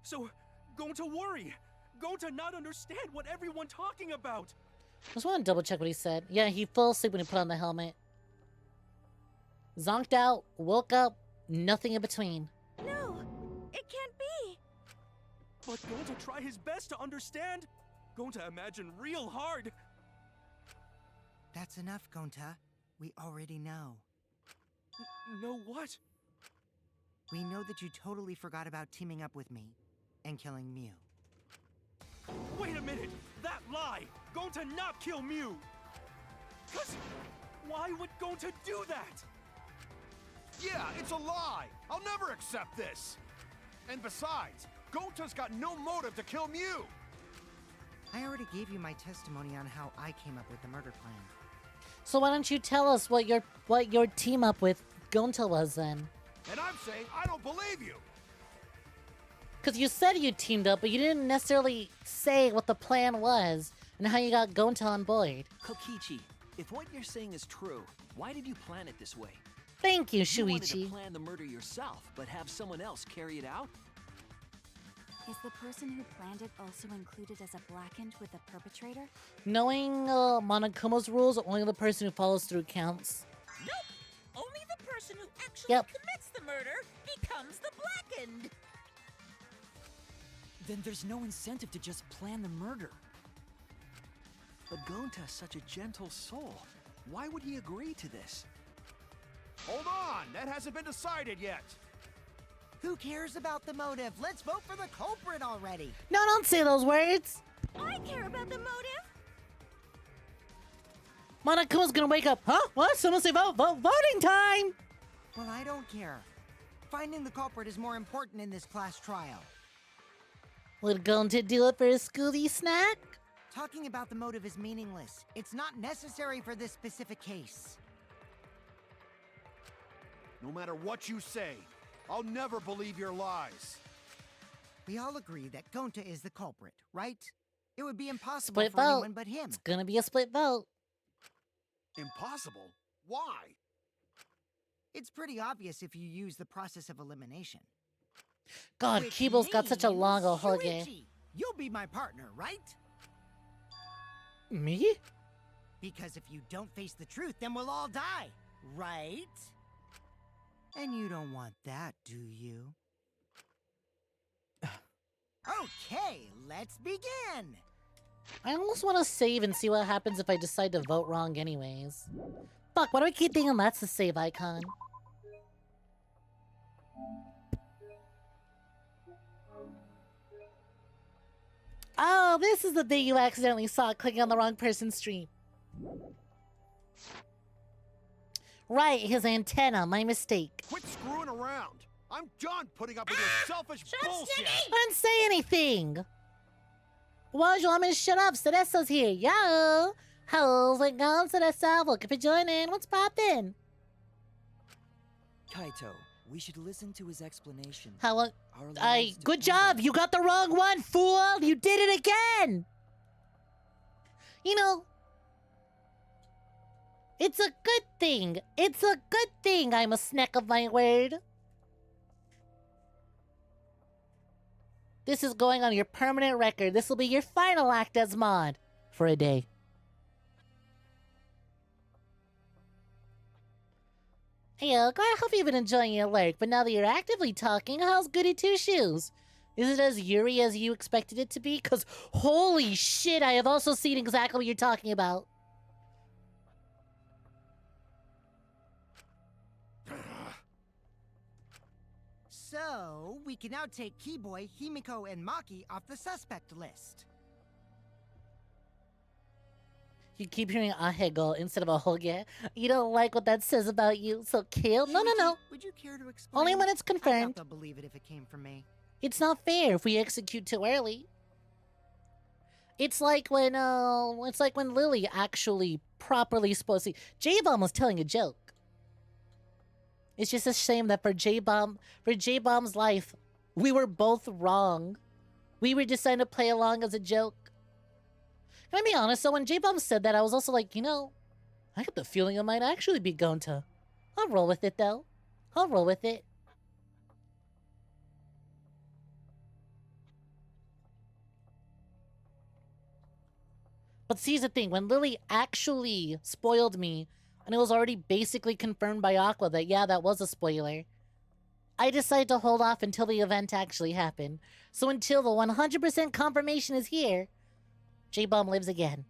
Speaker 10: So, Gonta worry. Gonta not understand what everyone talking about.
Speaker 1: I just want to double check what he said. Yeah, he fell asleep when he put on the helmet. Zonked out, woke up, nothing in between.
Speaker 12: No, it can't be.
Speaker 10: But Gonta try his best to understand. Gonta imagine real hard.
Speaker 5: That's enough, Gonta. We already know.
Speaker 10: Know what?
Speaker 5: We know that you totally forgot about teaming up with me and killing Mew.
Speaker 10: Wait a minute! That lie! Gonta not kill Mew! Cause why would Gonta do that?
Speaker 6: Yeah, it's a lie! I'll never accept this! And besides, Gonta's got no motive to kill Mew!
Speaker 5: I already gave you my testimony on how I came up with the murder plan.
Speaker 1: So why don't you tell us what your team up with Gonta was then?
Speaker 6: And I'm saying I don't believe you!
Speaker 1: Because you said you teamed up, but you didn't necessarily say what the plan was and how you got Gonta on board.
Speaker 8: Kokichi, if what you're saying is true, why did you plan it this way?
Speaker 1: Thank you,
Speaker 8: You wanted to
Speaker 1: Shuichi.
Speaker 8: plan the murder yourself, but have someone else carry it out?
Speaker 9: Is the person who planned it also included as a blackened with the perpetrator?
Speaker 1: Knowing Monokuma's rules, only the person who follows through counts.
Speaker 3: Nope. Only the person who actually commits the murder becomes the blackened.
Speaker 11: Then there's no incentive to just plan the murder.
Speaker 8: But Gonta's such a gentle soul. Why would he agree to this?
Speaker 6: Hold on! That hasn't been decided yet!
Speaker 5: Who cares about the motive? Let's vote for the culprit already!
Speaker 1: No, don't say those words!
Speaker 12: I care about the motive.
Speaker 1: Monokuma's gonna wake up. Huh? What? Someone say vote. Voting time!
Speaker 5: Well, I don't care. Finding the culprit is more important in this class trial.
Speaker 1: We're going to do it for a schoolie snack?
Speaker 5: Talking about the motive is meaningless. It's not necessary for this specific case.
Speaker 6: No matter what you say, I'll never believe your lies.
Speaker 5: We all agree that Gonta is the culprit, right? It would be impossible
Speaker 1: Split
Speaker 5: for
Speaker 1: vote.
Speaker 5: anyone but him.
Speaker 1: It's gonna be a split vote.
Speaker 6: Impossible? Why?
Speaker 5: It's pretty obvious if you use the process of elimination.
Speaker 1: God,
Speaker 5: Which
Speaker 1: Kibo's got such a
Speaker 5: means,
Speaker 1: long ohoge.
Speaker 5: Shuichi, you'll be my partner, right?
Speaker 2: Me?
Speaker 5: Because if you don't face the truth, then we'll all die, right? And you don't want that, do you? Okay, let's begin!
Speaker 1: I almost want to save and see what happens if I decide to vote wrong anyways. Fuck, why do I keep thinking that's the save icon? Oh, this is the thing you accidentally saw clicking on the wrong person's stream. Right, his antenna, my mistake.
Speaker 6: Quit screwing around. I'm done putting up with your selfish bullshit.
Speaker 1: I didn't say anything. Well, you want me to shut up? Cereso's here. Yo! How's it going, Cereso? Welcome for joining. What's poppin'?
Speaker 11: Kaito, we should listen to his explanation.
Speaker 1: How?
Speaker 11: Our lives
Speaker 1: Good
Speaker 11: depend
Speaker 1: job.
Speaker 11: on-
Speaker 1: You got the wrong one, fool. You did it again. You know, it's a good thing. It's a good thing I'm a Snek of my word. This is going on your permanent record. This will be your final act as mod for a day. Hey, I hope you've been enjoying your lurk, but now that you're actively talking, how's Goody Two Shoes? Is it as Yuri as you expected it to be? Because holy shit, I have also seen exactly what you're talking about.
Speaker 5: So, we can now take Keyboy, Himiko, and Maki off the suspect list.
Speaker 1: You keep hearing ahego instead of a hoge. You don't like what that says about you, so kill? No, no, no.
Speaker 5: Would you care to explain?
Speaker 1: Only when it's
Speaker 5: I
Speaker 1: confirmed.
Speaker 5: doubt they'll believe it if it came from me.
Speaker 1: It's not fair if we execute too early. It's like when Lily actually properly supposed to. J-Bomb was telling a joke. It's just a shame that for J-Bomb's life, we were both wrong. We were deciding to play along as a joke. Can I be honest? So when J-Bomb said that, I was also like, you know, I got the feeling it might actually be Gonta. I'll roll with it, though. I'll roll with it. But see, here's the thing. When Lily actually spoiled me, and it was already basically confirmed by Aqua that, yeah, that was a spoiler, I decided to hold off until the event actually happened. So until the 100% confirmation is here, J-Bomb lives again.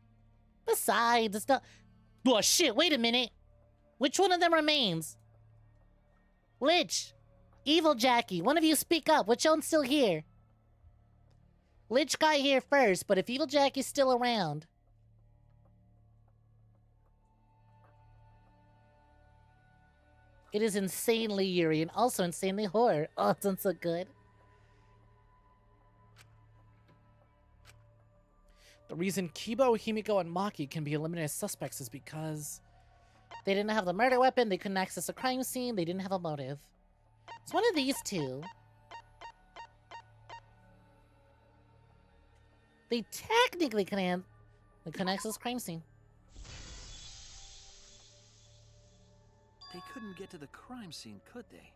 Speaker 1: Besides, it's not... Oh, shit, wait a minute. Which one of them remains? Lich. Evil Jackie, one of you speak up. Which one's still here? Lich got here first, but if Evil Jackie's still around... It is insanely Yuri and also insanely horror. Oh, it sounds so good.
Speaker 2: The reason Kibo, Himiko, and Maki can be eliminated as suspects is because
Speaker 1: They didn't have the murder weapon, they couldn't access a crime scene, they didn't have a motive. It's one of these two. They technically couldn't access a crime scene.
Speaker 8: They couldn't get to the crime scene, could they?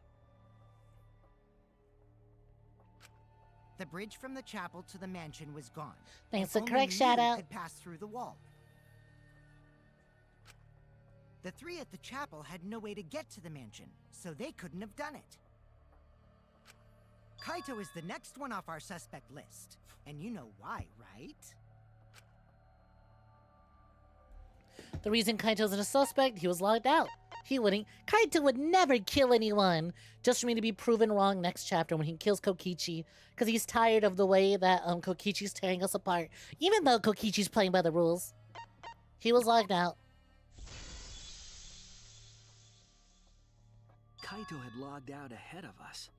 Speaker 5: The bridge from the chapel to the mansion was gone.
Speaker 1: Thanks
Speaker 5: If
Speaker 1: for
Speaker 5: only
Speaker 1: correct
Speaker 5: Mew
Speaker 1: shout out.
Speaker 5: could pass through the wall. The three at the chapel had no way to get to the mansion, so they couldn't have done it. Kaito is the next one off our suspect list. And you know why, right?
Speaker 1: The reason Kaito's a suspect, he was locked out. Kaito would never kill anyone just for me to be proven wrong next chapter when he kills Kokichi, because he's tired of the way that Kokichi's tearing us apart, even though Kokichi's playing by the rules. He was locked out.
Speaker 8: Kaito had logged out ahead of us.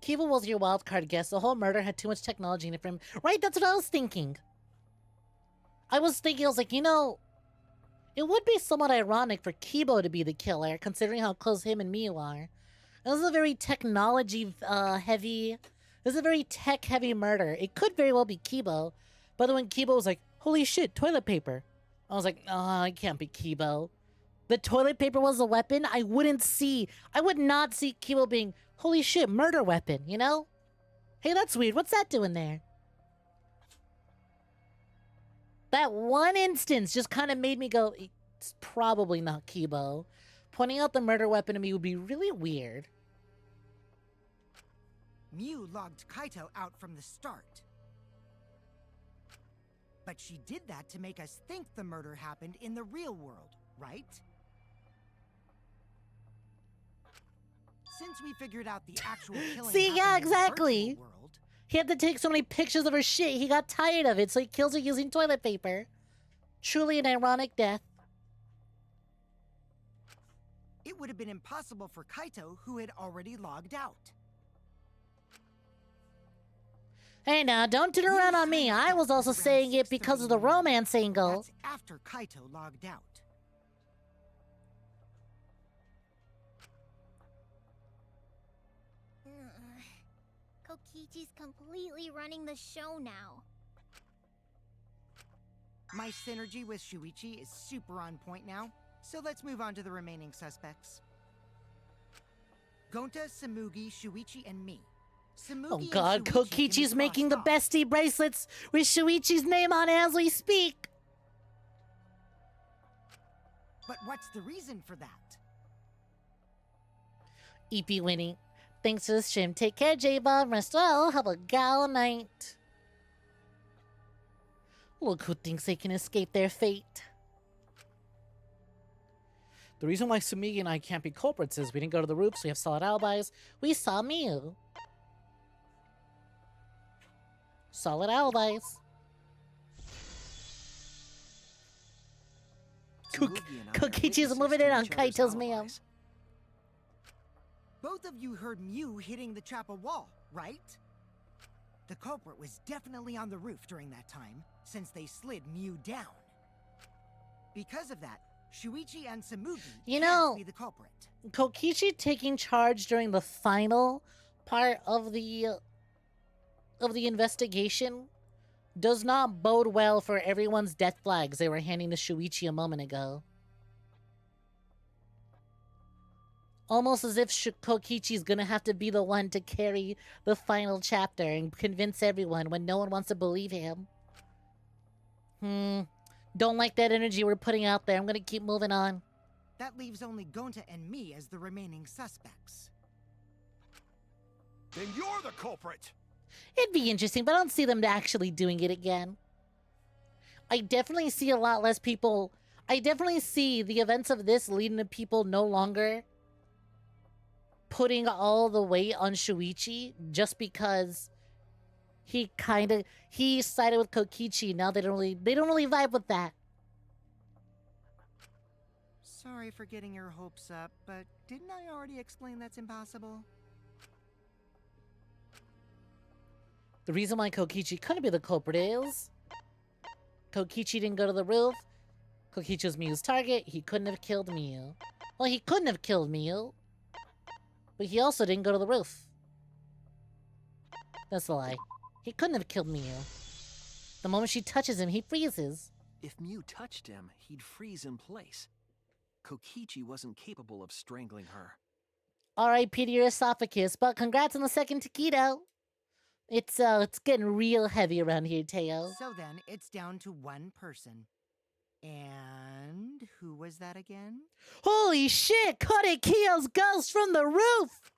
Speaker 1: Kiba was your wild card guess. The whole murder had too much technology in it for him. Right, that's what I was thinking. I was like, you know, it would be somewhat ironic for Kibo to be the killer, considering how close him and Miu are. This is a very technology heavy. This is a very tech heavy murder. It could very well be Kibo, but then when Kibo was like, "Holy shit, toilet paper," I was like, "Oh, it can't be Kibo." The toilet paper was a weapon. I would not see Kibo being, "Holy shit, murder weapon." You know? Hey, that's weird. What's that doing there? That one instance just kind of made me go, "It's probably not Kibo." Pointing out the murder weapon to me would be really weird.
Speaker 5: Miu logged Kaito out from the start. But she did that to make us think the murder happened in the real world, right? Since we figured out the actual killing
Speaker 1: See, yeah,
Speaker 5: happened in the
Speaker 1: exactly.
Speaker 5: virtual world,
Speaker 1: He had to take so many pictures of her shit, he got tired of it, so he kills her using toilet paper. Truly an ironic death.
Speaker 5: it would have been impossible for Kaito, who had already logged out.
Speaker 1: Hey now, don't turn around on me. I was also saying it because of the romance angle.
Speaker 5: That's after Kaito logged out.
Speaker 4: Kokichi's completely running the show now.
Speaker 5: My synergy with Shuichi is super on point now, so let's move on to the remaining suspects. Gonta, Samugi, Shuichi, and me. Samugi
Speaker 1: Oh
Speaker 5: and
Speaker 1: god,
Speaker 5: Shuichi can
Speaker 1: Kokichi's
Speaker 5: be
Speaker 1: making the
Speaker 5: crossed
Speaker 1: bestie bracelets with Shuichi's name on it as we speak.
Speaker 5: off. But what's the reason for that?
Speaker 1: EP Winnie. Thanks for the stream. Take care, J-Bob. Rest well. Have a gal night. Look who thinks they can escape their fate.
Speaker 2: The reason why Sumigi and I can't be culprits is we didn't go to the roof, so we have solid alibis.
Speaker 1: We saw Miu. Solid alibis.
Speaker 8: Samugi and I are
Speaker 1: Kokichi's
Speaker 8: witnesses
Speaker 1: moving
Speaker 8: to
Speaker 1: in on
Speaker 8: each other's
Speaker 1: Kaito's Miu.
Speaker 8: alibis.
Speaker 5: Both of you heard Mew hitting the chapel wall, right? The culprit was definitely on the roof during that time, since they slid Mew down. Because of that, Shuichi and Samugi can't be the culprit.
Speaker 1: Kokichi taking charge during the final part of the investigation does not bode well for everyone's death flags they were handing to Shuichi a moment ago. Almost as if Kokichi's gonna have to be the one to carry the final chapter and convince everyone when no one wants to believe him. Don't like that energy we're putting out there. I'm gonna keep moving on.
Speaker 5: That leaves only Gonta and me as the remaining suspects.
Speaker 6: Then you're the culprit!
Speaker 1: It'd be interesting, but I don't see them actually doing it again. I definitely see a lot less people. I definitely see the events of this leading to people no longer putting all the weight on Shuichi just because he sided with Kokichi. Now they don't really vibe with that.
Speaker 5: Sorry for getting your hopes up, but didn't I already explain that's impossible?
Speaker 1: The reason why Kokichi couldn't be the culprit is Kokichi didn't go to the roof. Kokichi was Miu's target. He couldn't have killed Miu. Well, he couldn't have killed Miu, but he also didn't go to the roof. That's a lie. He couldn't have killed Miu. The moment she touches him, he freezes.
Speaker 8: If Mew touched him, he'd freeze in place. Kokichi wasn't capable of strangling her.
Speaker 1: R.I.P. to your esophagus, but congrats on the second taquito. It's getting real heavy around here, Teo.
Speaker 5: So then, it's down to one person. And who was that again?
Speaker 1: Holy shit! Caught Kyo's ghost from the roof!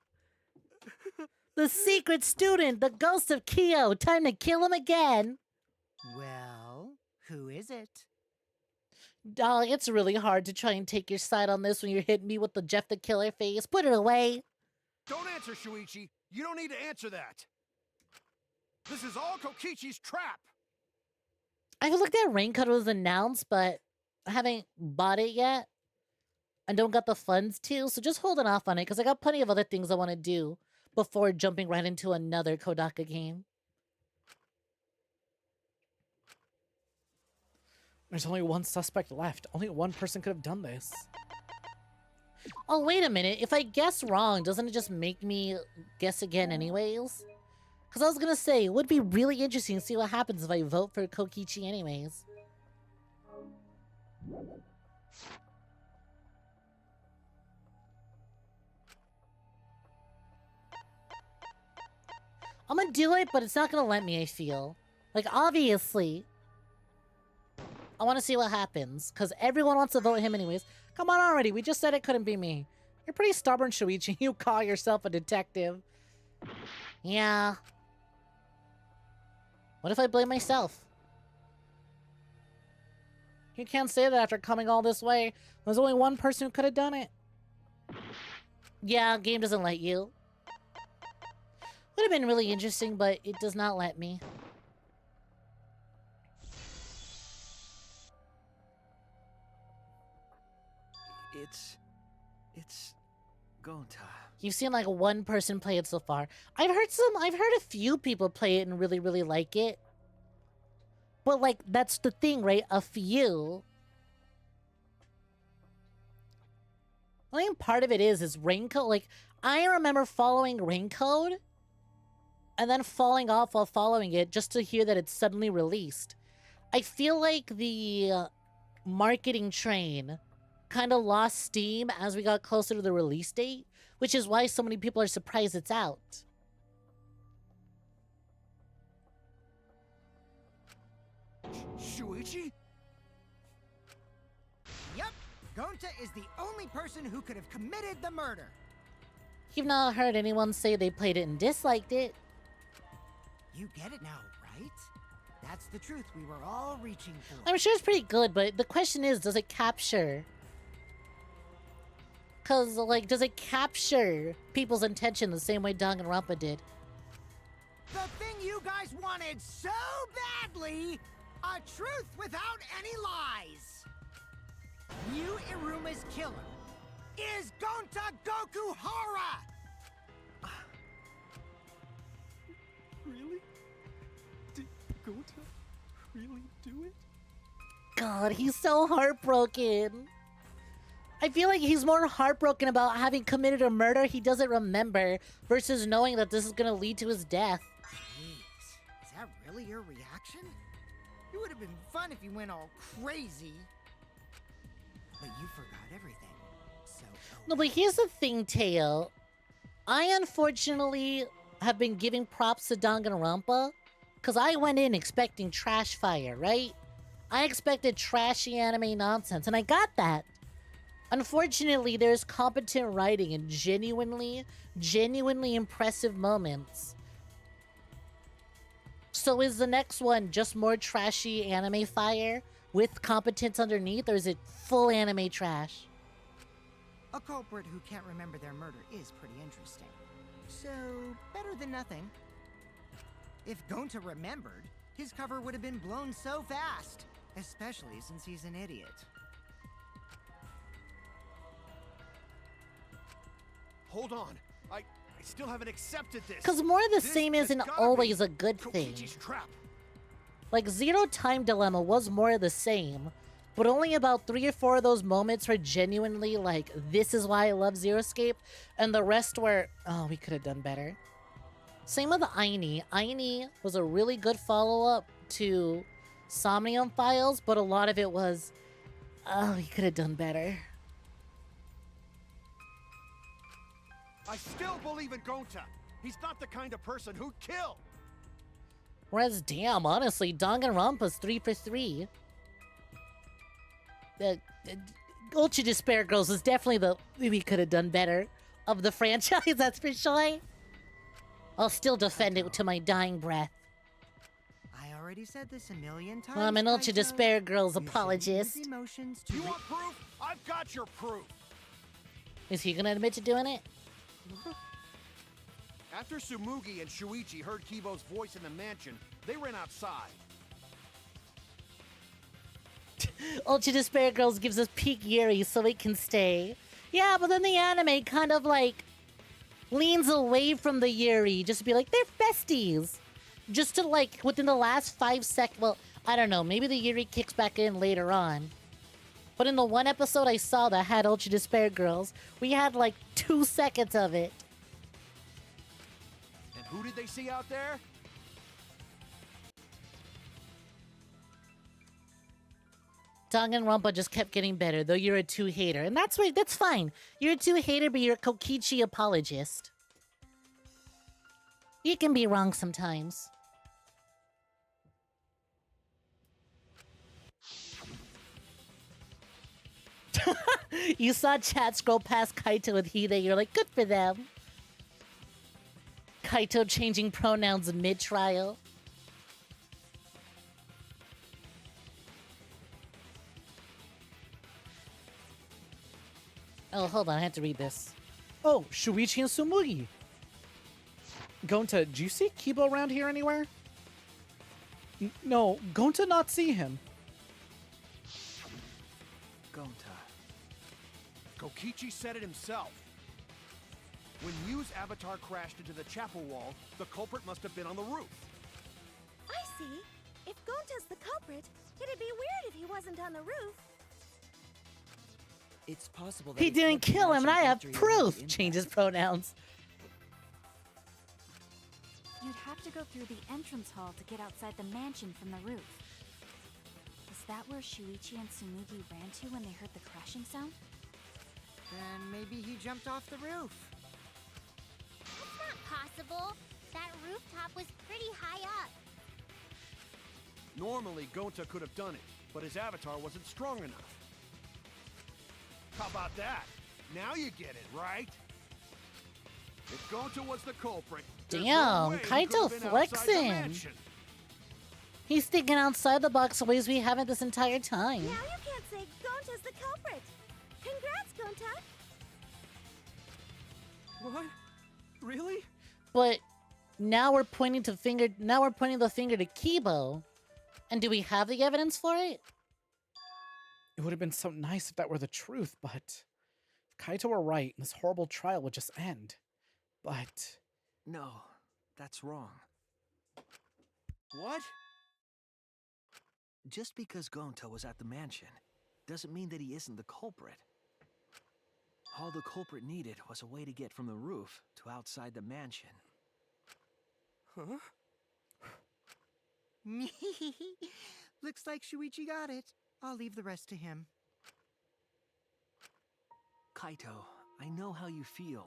Speaker 1: The secret student, the ghost of Kyo. Time to kill him again.
Speaker 5: Well, who is it?
Speaker 1: Dog, it's really hard to try and take your side on this when you're hitting me with the Jeff the Killer face. Put it away.
Speaker 6: Don't answer, Shuichi. You don't need to answer that. This is all Kokichi's trap.
Speaker 1: I feel like that Raincoat was announced, but I haven't bought it yet. and don't got the funds to, so just holding off on it because I got plenty of other things I want to do before jumping right into another Kodaka game.
Speaker 2: There's only one suspect left. Only one person could have done this.
Speaker 1: Oh, wait a minute. If I guess wrong, doesn't it just make me guess again anyways? Because I was going to say, it would be really interesting to see what happens if I vote for Kokichi anyways. I'm going to do it, but it's not going to let me, I feel. Like, obviously, I want to see what happens, because everyone wants to vote him anyways. Come on already, we just said it couldn't be me. You're pretty stubborn, Shuichi. You call yourself a detective. Yeah. What if I blame myself? You can't say that after coming all this way. There's only one person who could have done it. Yeah, game doesn't let you. Would have been really interesting, but it does not let me.
Speaker 8: It's Gonta.
Speaker 1: You've seen like one person play it so far. I've heard a few people play it and really, really like it. But like, that's the thing, right? A few. I think part of it is Raincoat. Like, I remember following Raincoat and then falling off while following it just to hear that it's suddenly released. I feel like the marketing train kind of lost steam as we got closer to the release date, which is why so many people are surprised it's out.
Speaker 5: Shuichi? Yep, Gonta is the only person who could have committed the murder.
Speaker 1: You've not heard anyone say they played it and disliked it.
Speaker 5: You get it now, right? That's the truth we were all reaching for.
Speaker 1: I'm sure it's pretty good, but the question is, does it capture? Because, like, does it capture people's intention the same way Danganronpa did?
Speaker 5: The thing you guys wanted so badly, a truth without any lies. Yu Iruma's killer is Gonta Gokuhara!
Speaker 10: Really? Did Gonta really do it?
Speaker 1: God, he's so heartbroken. I feel like he's more heartbroken about having committed a murder he doesn't remember versus knowing that this is going to lead to his death.
Speaker 5: Jeez, is that really your reaction? It would have been fun if you went all crazy. But you forgot everything. So.
Speaker 1: No, but here's the thing, Teo. I unfortunately have been giving props to Danganronpa because I went in expecting trash fire, right? I expected trashy anime nonsense, and I got that. Unfortunately, there's competent writing and genuinely impressive moments. So is the next one just more trashy anime fire with competence underneath, or is it full anime trash?
Speaker 5: A culprit who can't remember their murder is pretty interesting. So, better than nothing. If Gonta remembered, his cover would have been blown so fast. Especially since he's an idiot.
Speaker 6: Hold on. I still haven't accepted this.
Speaker 1: Because more of the
Speaker 6: This
Speaker 1: same
Speaker 6: has
Speaker 1: isn't
Speaker 6: gotta
Speaker 1: always
Speaker 6: be
Speaker 1: a good thing.
Speaker 6: Kokichi's trap.
Speaker 1: Like, Zero Time Dilemma was more of the same, but only about 3 or 4 of those moments were genuinely like, this is why I love Zero Escape, and the rest were, oh, we could have done better. Same with Aini. Aini was a really good follow-up to Somnium Files, but a lot of it was, oh, we could have done better.
Speaker 6: I still believe in Gonta. He's not the kind of person who'd kill.
Speaker 1: Whereas, damn, honestly, Danganronpa's 3 for 3. Ultra Despair Girls is definitely the we could have done better of the franchise, that's for sure. I'll still defend it to my dying breath.
Speaker 5: I already said this a million times.
Speaker 1: I'm an Ultra
Speaker 5: Kaito.
Speaker 1: Despair Girls
Speaker 5: You shouldn't
Speaker 1: apologist.
Speaker 5: use emotions to
Speaker 6: You want proof? I've got your proof.
Speaker 1: Is he gonna admit to doing it?
Speaker 6: After Tsumugi and Shuichi heard Kibo's voice in the mansion, they ran outside.
Speaker 1: Ultra Despair Girls gives us peak Yuri so it can stay. Yeah, but then the anime kind of like leans away from the Yuri just to be like, they're besties. Just to like, within the last 5 seconds, well, I don't know, maybe the Yuri kicks back in later on. But in the one episode I saw that had Ultra Despair Girls, we had like 2 seconds of it.
Speaker 6: And who did they see out there?
Speaker 1: Danganronpa just kept getting better, though you're a 2 hater. And that's right, that's fine. You're a 2 hater, but you're a Kokichi apologist. You can be wrong sometimes. You saw chat scroll past Kaito with Hide, you're like, good for them. Kaito changing pronouns mid-trial. Oh, hold on, I have to read this.
Speaker 2: Oh, Shuichi and Sumugi. Gonta, do you see Kibo around here anywhere? No, Gonta not see him.
Speaker 8: Gonta.
Speaker 6: Kokichi said it himself. When Yu's avatar crashed into the chapel wall, the culprit must have been on the roof.
Speaker 12: I see. If Gonta's the culprit, it'd be weird if he wasn't on the roof.
Speaker 11: It's possible that
Speaker 1: He didn't kill him, and I have proof! Changes pronouns.
Speaker 9: You'd have to go through the entrance hall to get outside the mansion from the roof. Is that where Shuichi and Tsumugi ran to when they heard the crashing sound?
Speaker 5: Then maybe he jumped off the roof.
Speaker 4: That's not possible. That rooftop was pretty high up.
Speaker 6: Normally, Gonta could have done it, but his avatar wasn't strong enough. How about that? Now you get it, right? If Gonta was the culprit, there's no
Speaker 1: Damn,
Speaker 6: way he
Speaker 1: Kaito
Speaker 6: could have been outside the
Speaker 1: flexing.
Speaker 6: mansion.
Speaker 1: He's thinking outside the box ways we haven't this entire time.
Speaker 12: Now you can't say Gonta's the culprit. Congrats, Gonta.
Speaker 10: What? Really?
Speaker 1: But now we're pointing the finger to Kibo. And do we have the evidence for it?
Speaker 2: It would have been so nice if that were the truth, but if Kaito were right, this horrible trial would just end. But
Speaker 8: No, that's wrong.
Speaker 6: What?
Speaker 8: Just because Gonta was at the mansion doesn't mean that he isn't the culprit. All the culprit needed was a way to get from the roof to outside the mansion.
Speaker 10: Huh?
Speaker 5: Looks like Shuichi got it. I'll leave the rest to him.
Speaker 8: Kaito, I know how you feel.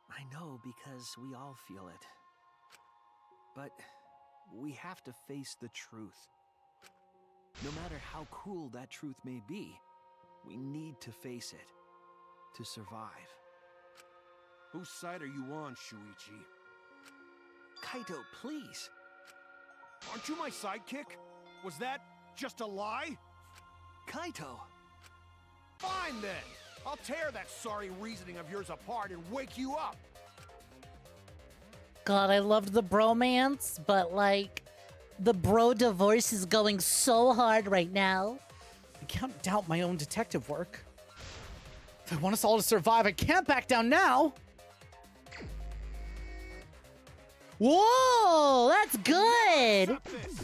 Speaker 8: I know because we all feel it. But we have to face the truth. No matter how cruel that truth may be, we need to face it to survive.
Speaker 6: Whose side are you on, Shuichi?
Speaker 8: Kaito, please.
Speaker 6: Aren't you my sidekick? Was that just a lie?
Speaker 8: Kaito!
Speaker 6: Fine then! I'll tear that sorry reasoning of yours apart and wake you up!
Speaker 1: God, I loved the bromance, but like, the bro divorce is going so hard right now.
Speaker 2: I can't doubt my own detective work. If I want us all to survive, I can't back down now!
Speaker 1: Whoa, that's good!
Speaker 6: Accept this.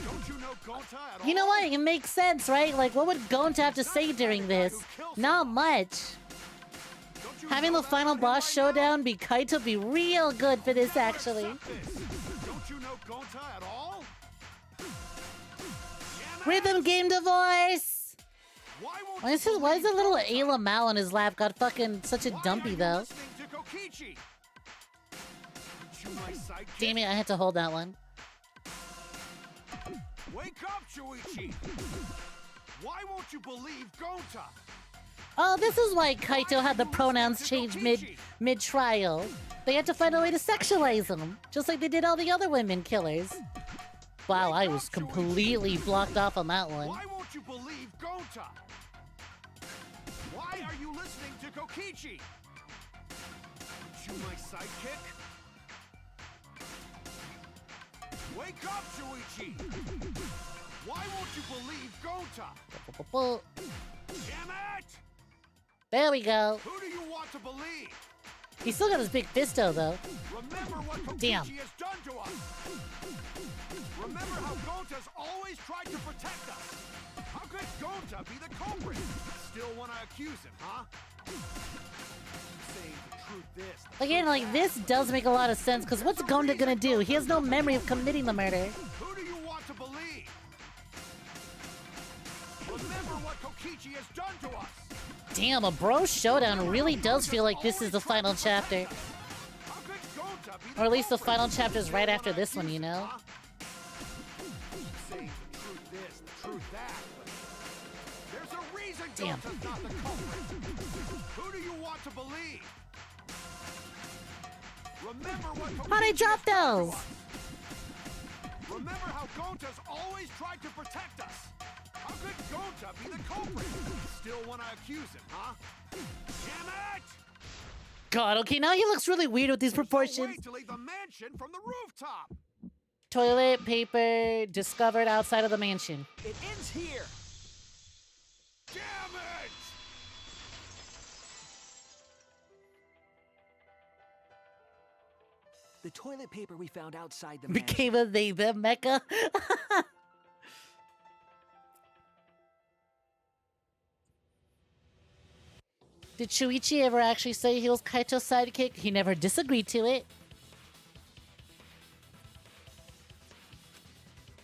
Speaker 6: Don't you know Gonta at all?
Speaker 1: You know what? It makes sense, right? Like, what would Gonta have to say during this? Not much.
Speaker 6: Don't you
Speaker 1: Having
Speaker 6: know
Speaker 1: the
Speaker 6: that
Speaker 1: final
Speaker 6: about him
Speaker 1: boss
Speaker 6: right now?
Speaker 1: showdown be Kaito be real good for this, actually.
Speaker 6: Accept this. Don't you know Gonta at all?
Speaker 1: Rhythm game divorce!
Speaker 6: Why won't
Speaker 1: Why is
Speaker 6: you
Speaker 1: a little
Speaker 6: believe Gonta?
Speaker 1: Ayla Mal on his lap got fucking such a
Speaker 6: Why are
Speaker 1: dumpy,
Speaker 6: you
Speaker 1: though?
Speaker 6: listening to Kokichi? Aren't you my sidekick?
Speaker 1: Damn it, I had to hold that one.
Speaker 6: Wake up, Shuichi! Why won't you believe Gonta?
Speaker 1: Oh, this is why Kaito had the pronouns changed mid-trial. They had to find a way to sexualize them, just like they did all the other women killers. Wow, I was completely blocked off on that one.
Speaker 6: Why won't you believe Gonta? Why are you listening to Kokichi? Aren't you my sidekick? Wake up, Shuichi! Why won't you believe Gonta? Damn it!
Speaker 1: There we go.
Speaker 6: Who do you want to believe?
Speaker 1: He's still got his big fisto, though.
Speaker 6: Remember what Kokichi
Speaker 1: Damn.
Speaker 6: has done to us. Remember how Gonta's always tried to protect us. How could Gonta be the culprit? Still want to accuse him, huh? Saying the truth is.
Speaker 1: Again, like, this does make a lot of sense, because what's Gonta gonna do? He has no memory of committing the murder.
Speaker 6: Who do you want to believe? Remember what Kokichi has done to us.
Speaker 1: Damn, a bro showdown really does feel like this is the final chapter. Or at least the final chapter is right after this one, you know?
Speaker 6: Saying the truth this, the truth that. There's a reason
Speaker 1: Damn.
Speaker 6: Gonta's not the culprit. Who do you want to believe? Remember what
Speaker 1: How'd I
Speaker 6: Kokichi
Speaker 1: drop
Speaker 6: has done to
Speaker 1: those?
Speaker 6: us. Remember how Gonta's always tried to protect us. How could Gonta be the culprit? Still want to accuse him, huh? Damn it!
Speaker 1: God, okay, now he looks really weird with these
Speaker 6: No
Speaker 1: proportions.
Speaker 6: way to leave the mansion from the rooftop.
Speaker 1: Toilet paper discovered outside of the mansion.
Speaker 8: It ends here.
Speaker 6: Damn it!
Speaker 8: The toilet paper we found outside the mansion.
Speaker 1: Became a they them mecha. Did Shuichi ever actually say he was Kaito's sidekick? He never disagreed to it.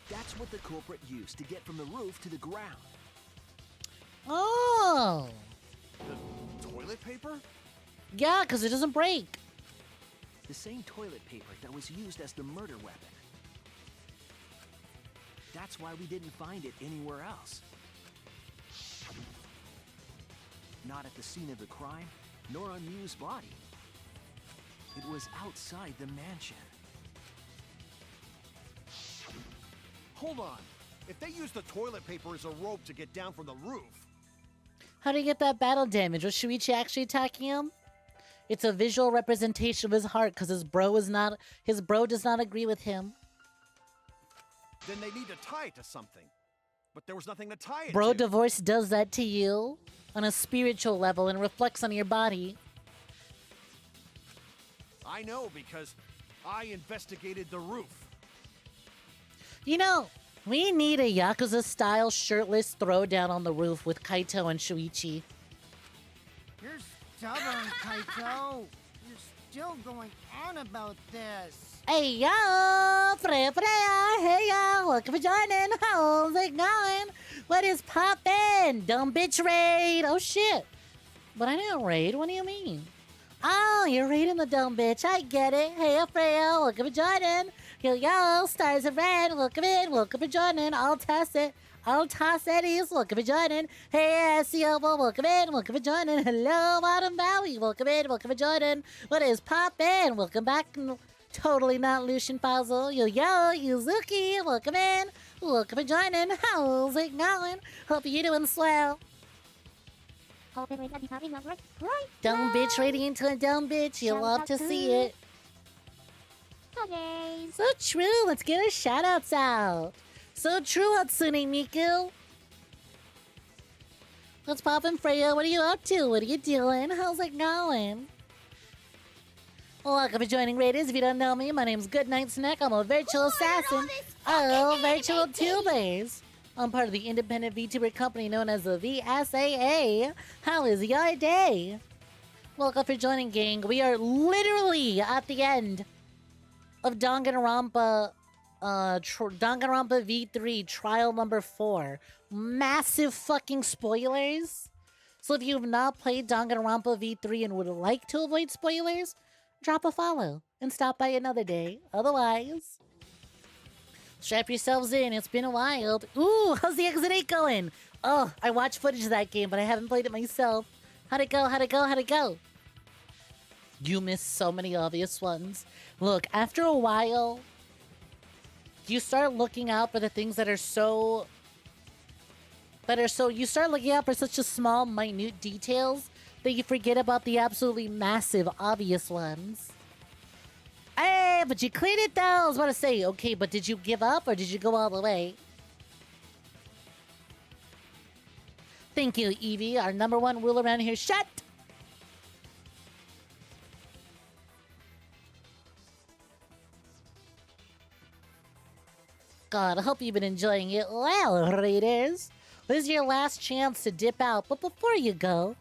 Speaker 8: That's what the culprit used to get from the roof to the ground.
Speaker 1: Oh.
Speaker 6: The toilet paper?
Speaker 1: Yeah, because it doesn't break.
Speaker 8: The same toilet paper that was used as the murder weapon. That's why we didn't find it anywhere else. Not at the scene of the crime, nor on Miu's body. It was outside the mansion.
Speaker 6: Hold on. If they use the toilet paper as a rope to get down from the roof,
Speaker 1: How did he get that battle damage? Was Shuichi actually attacking him? It's a visual representation of his heart because his bro does not agree with him.
Speaker 6: then they need to tie it to something. But there was nothing to tie it
Speaker 1: Bro,
Speaker 6: to.
Speaker 1: divorce does that to you on a spiritual level and reflects on your body.
Speaker 6: I know because I investigated the roof.
Speaker 1: You know, we need a Yakuza-style shirtless throwdown on the roof with Kaito and Shuichi.
Speaker 5: You're stubborn, Kaito. You're still going on about this.
Speaker 1: Hey yo, Freya, hey yo, welcome for joining. How's it going? What is poppin'? Dumb bitch raid. Oh shit. But I didn't raid. What do you mean? Oh, you're raiding the dumb bitch. I get it. Hey Freya, welcome for joining. Yo, stars of red. Welcome in. Welcome for joining. I'll toss it. Welcome for joining. Hey, SEO, welcome in. Welcome for joining. Hello, Autumn Valley. Welcome in. Welcome for joining. What is poppin'? Welcome back. Totally not Lucian Puzzle. Yo, Yuzuki, welcome in. Welcome for joining. How's it going? Hope you're doing swell. Dumb bitch raiding into a dumb bitch. You'll love to see it.
Speaker 4: Okay.
Speaker 1: So true. Let's get our shoutouts out. So true, Hatsune Miku. Let's pop in, Freya. What are you up to? What are you doing? How's it going? Welcome for joining Raiders. If you don't know me, my name's Goodnight Snek. I'm a virtual assassin. Oh, virtual tubers. I'm part of the independent VTuber company known as the VSAA. How is your day? Welcome for joining, gang. We are literally at the end of Danganronpa, Danganronpa V3 Trial Number 4. Massive fucking spoilers. So if you have not played Danganronpa V3 and would like to avoid spoilers, drop a follow and stop by another day. Otherwise, strap yourselves in. It's been a while. Ooh, how's the Exit 8 going? Oh, I watched footage of that game, but I haven't played it myself. How'd it go? How'd it go? How'd it go? You missed so many obvious ones. Look, after a while, you start looking out for the things that are so... You start looking out for such a small, minute details that you forget about the absolutely massive, obvious ones. Hey, but you cleared it though. I was about to say, okay, but did you give up or did you go all the way? Thank you, Evie, our #1 rule around here. Shut! God, I hope you've been enjoying it. Well, readers, this is your last chance to dip out. But before you go,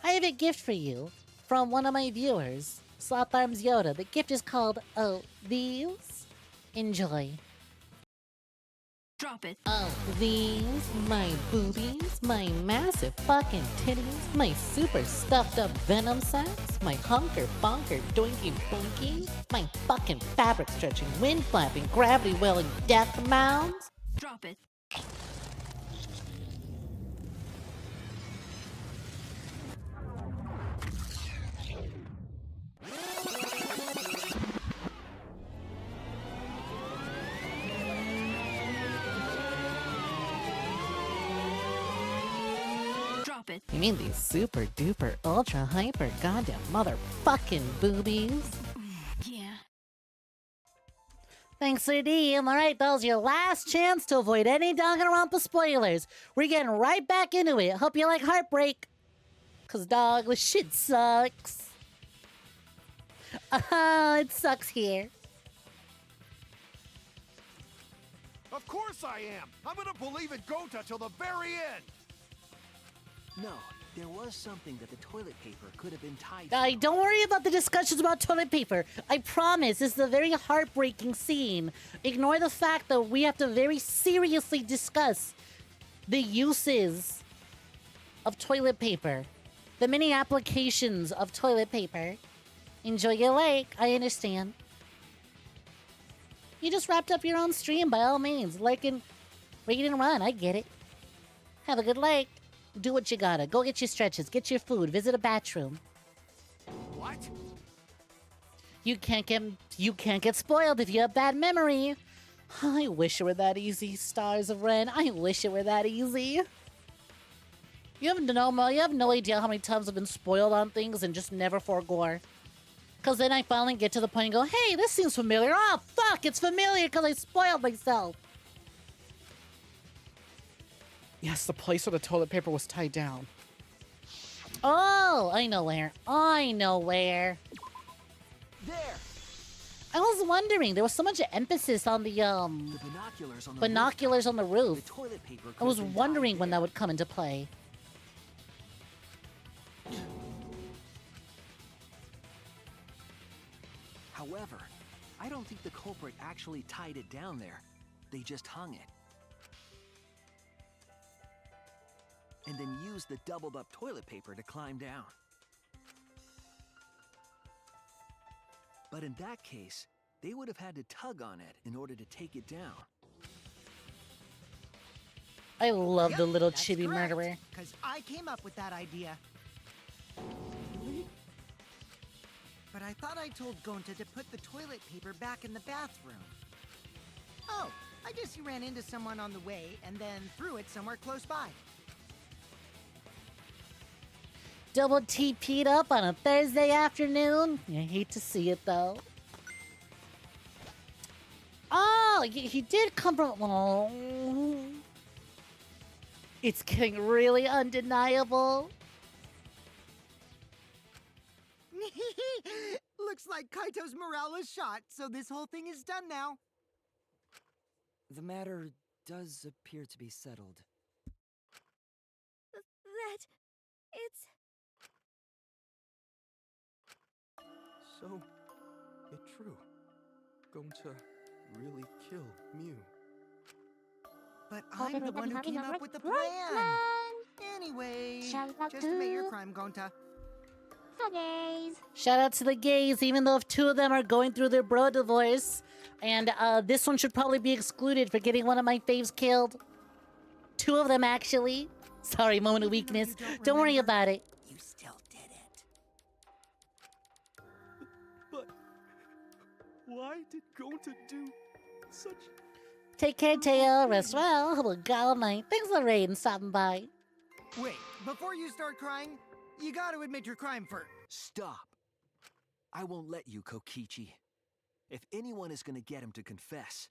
Speaker 1: I have a gift for you from one of my viewers, Sloth Arms Yoda. The gift is called, these. Enjoy.
Speaker 7: Drop it.
Speaker 1: Oh, these, my boobies, my massive fucking titties, my super stuffed up venom sacks, my hunker bonker doinky boinky, my fucking fabric stretching, wind flapping, gravity welling death mounds.
Speaker 7: Drop it. Drop it.
Speaker 1: You mean these super duper ultra hyper goddamn motherfucking boobies?
Speaker 7: Yeah.
Speaker 1: Thanks, Redeem. Alright, that was your last chance to avoid any Danganronpa spoilers. We're getting right back into it. Hope you like Heartbreak. Cause dog, this shit sucks. It sucks here.
Speaker 6: Of course I am! I'm gonna believe in Gota till the very end!
Speaker 8: No, there was something that the toilet paper could have been tied to.
Speaker 1: Don't worry about the discussions about toilet paper. I promise, this is a very heartbreaking scene. Ignore the fact that we have to very seriously discuss the uses of toilet paper. The many applications of toilet paper. Enjoy your lake, I understand. You just wrapped up your own stream, by all means. Like and read and run, I get it. Have a good lake. Do what you gotta. Go get your stretches, get your food, visit a bathroom.
Speaker 6: What?
Speaker 1: You can't get spoiled if you have bad memory. I wish it were that easy, Stars of Ren. I wish it were that easy. You have no idea how many times I've been spoiled on things and just never foregore. Cause then I finally get to the point and go, hey, this seems familiar. Oh fuck, it's familiar because I spoiled myself.
Speaker 2: Yes, the place where the toilet paper was tied down.
Speaker 1: Oh, I know where. I know where.
Speaker 8: There!
Speaker 1: I was wondering, there was so much emphasis on the binoculars on the roof.
Speaker 8: The toilet paper
Speaker 1: I was wondering when that would come into play.
Speaker 8: However, I don't think the culprit actually tied it down there. They just hung it. And then used the doubled up toilet paper to climb down. But in that case, they would have had to tug on it in order to take it down.
Speaker 1: I love the little
Speaker 5: that's
Speaker 1: chibi
Speaker 5: correct,
Speaker 1: murderer.
Speaker 5: Because I came up with that idea. But I thought I told Gonta to put the toilet paper back in the bathroom. Oh, I guess you ran into someone on the way and then threw it somewhere close by.
Speaker 1: Double TP'd up on a Thursday afternoon. I hate to see it though. Oh, he did come from. Oh, it's getting really undeniable.
Speaker 5: Looks like Kaito's morale is shot, so this whole thing is done now.
Speaker 11: The matter does appear to be settled.
Speaker 12: That... it's...
Speaker 10: So, it true. Going to really kill Mew.
Speaker 5: But I'm the one who came up with the plan. Anyway, just admit your crime, Gonta.
Speaker 1: Shout out to the gays, even though if two of them are going through their bro divorce. And this one should probably be excluded for getting one of my faves killed. Two of them, actually. Sorry, moment of weakness. Don't worry about it.
Speaker 5: You still did it.
Speaker 10: But why did Gonta do such...
Speaker 1: Take care, Teo. Rest well. Have a good night. Thanks, Lorraine, stopping by.
Speaker 5: Wait, before you start crying, you gotta admit your crime first.
Speaker 8: Stop. I won't let you, Kokichi. If anyone is gonna get him to confess,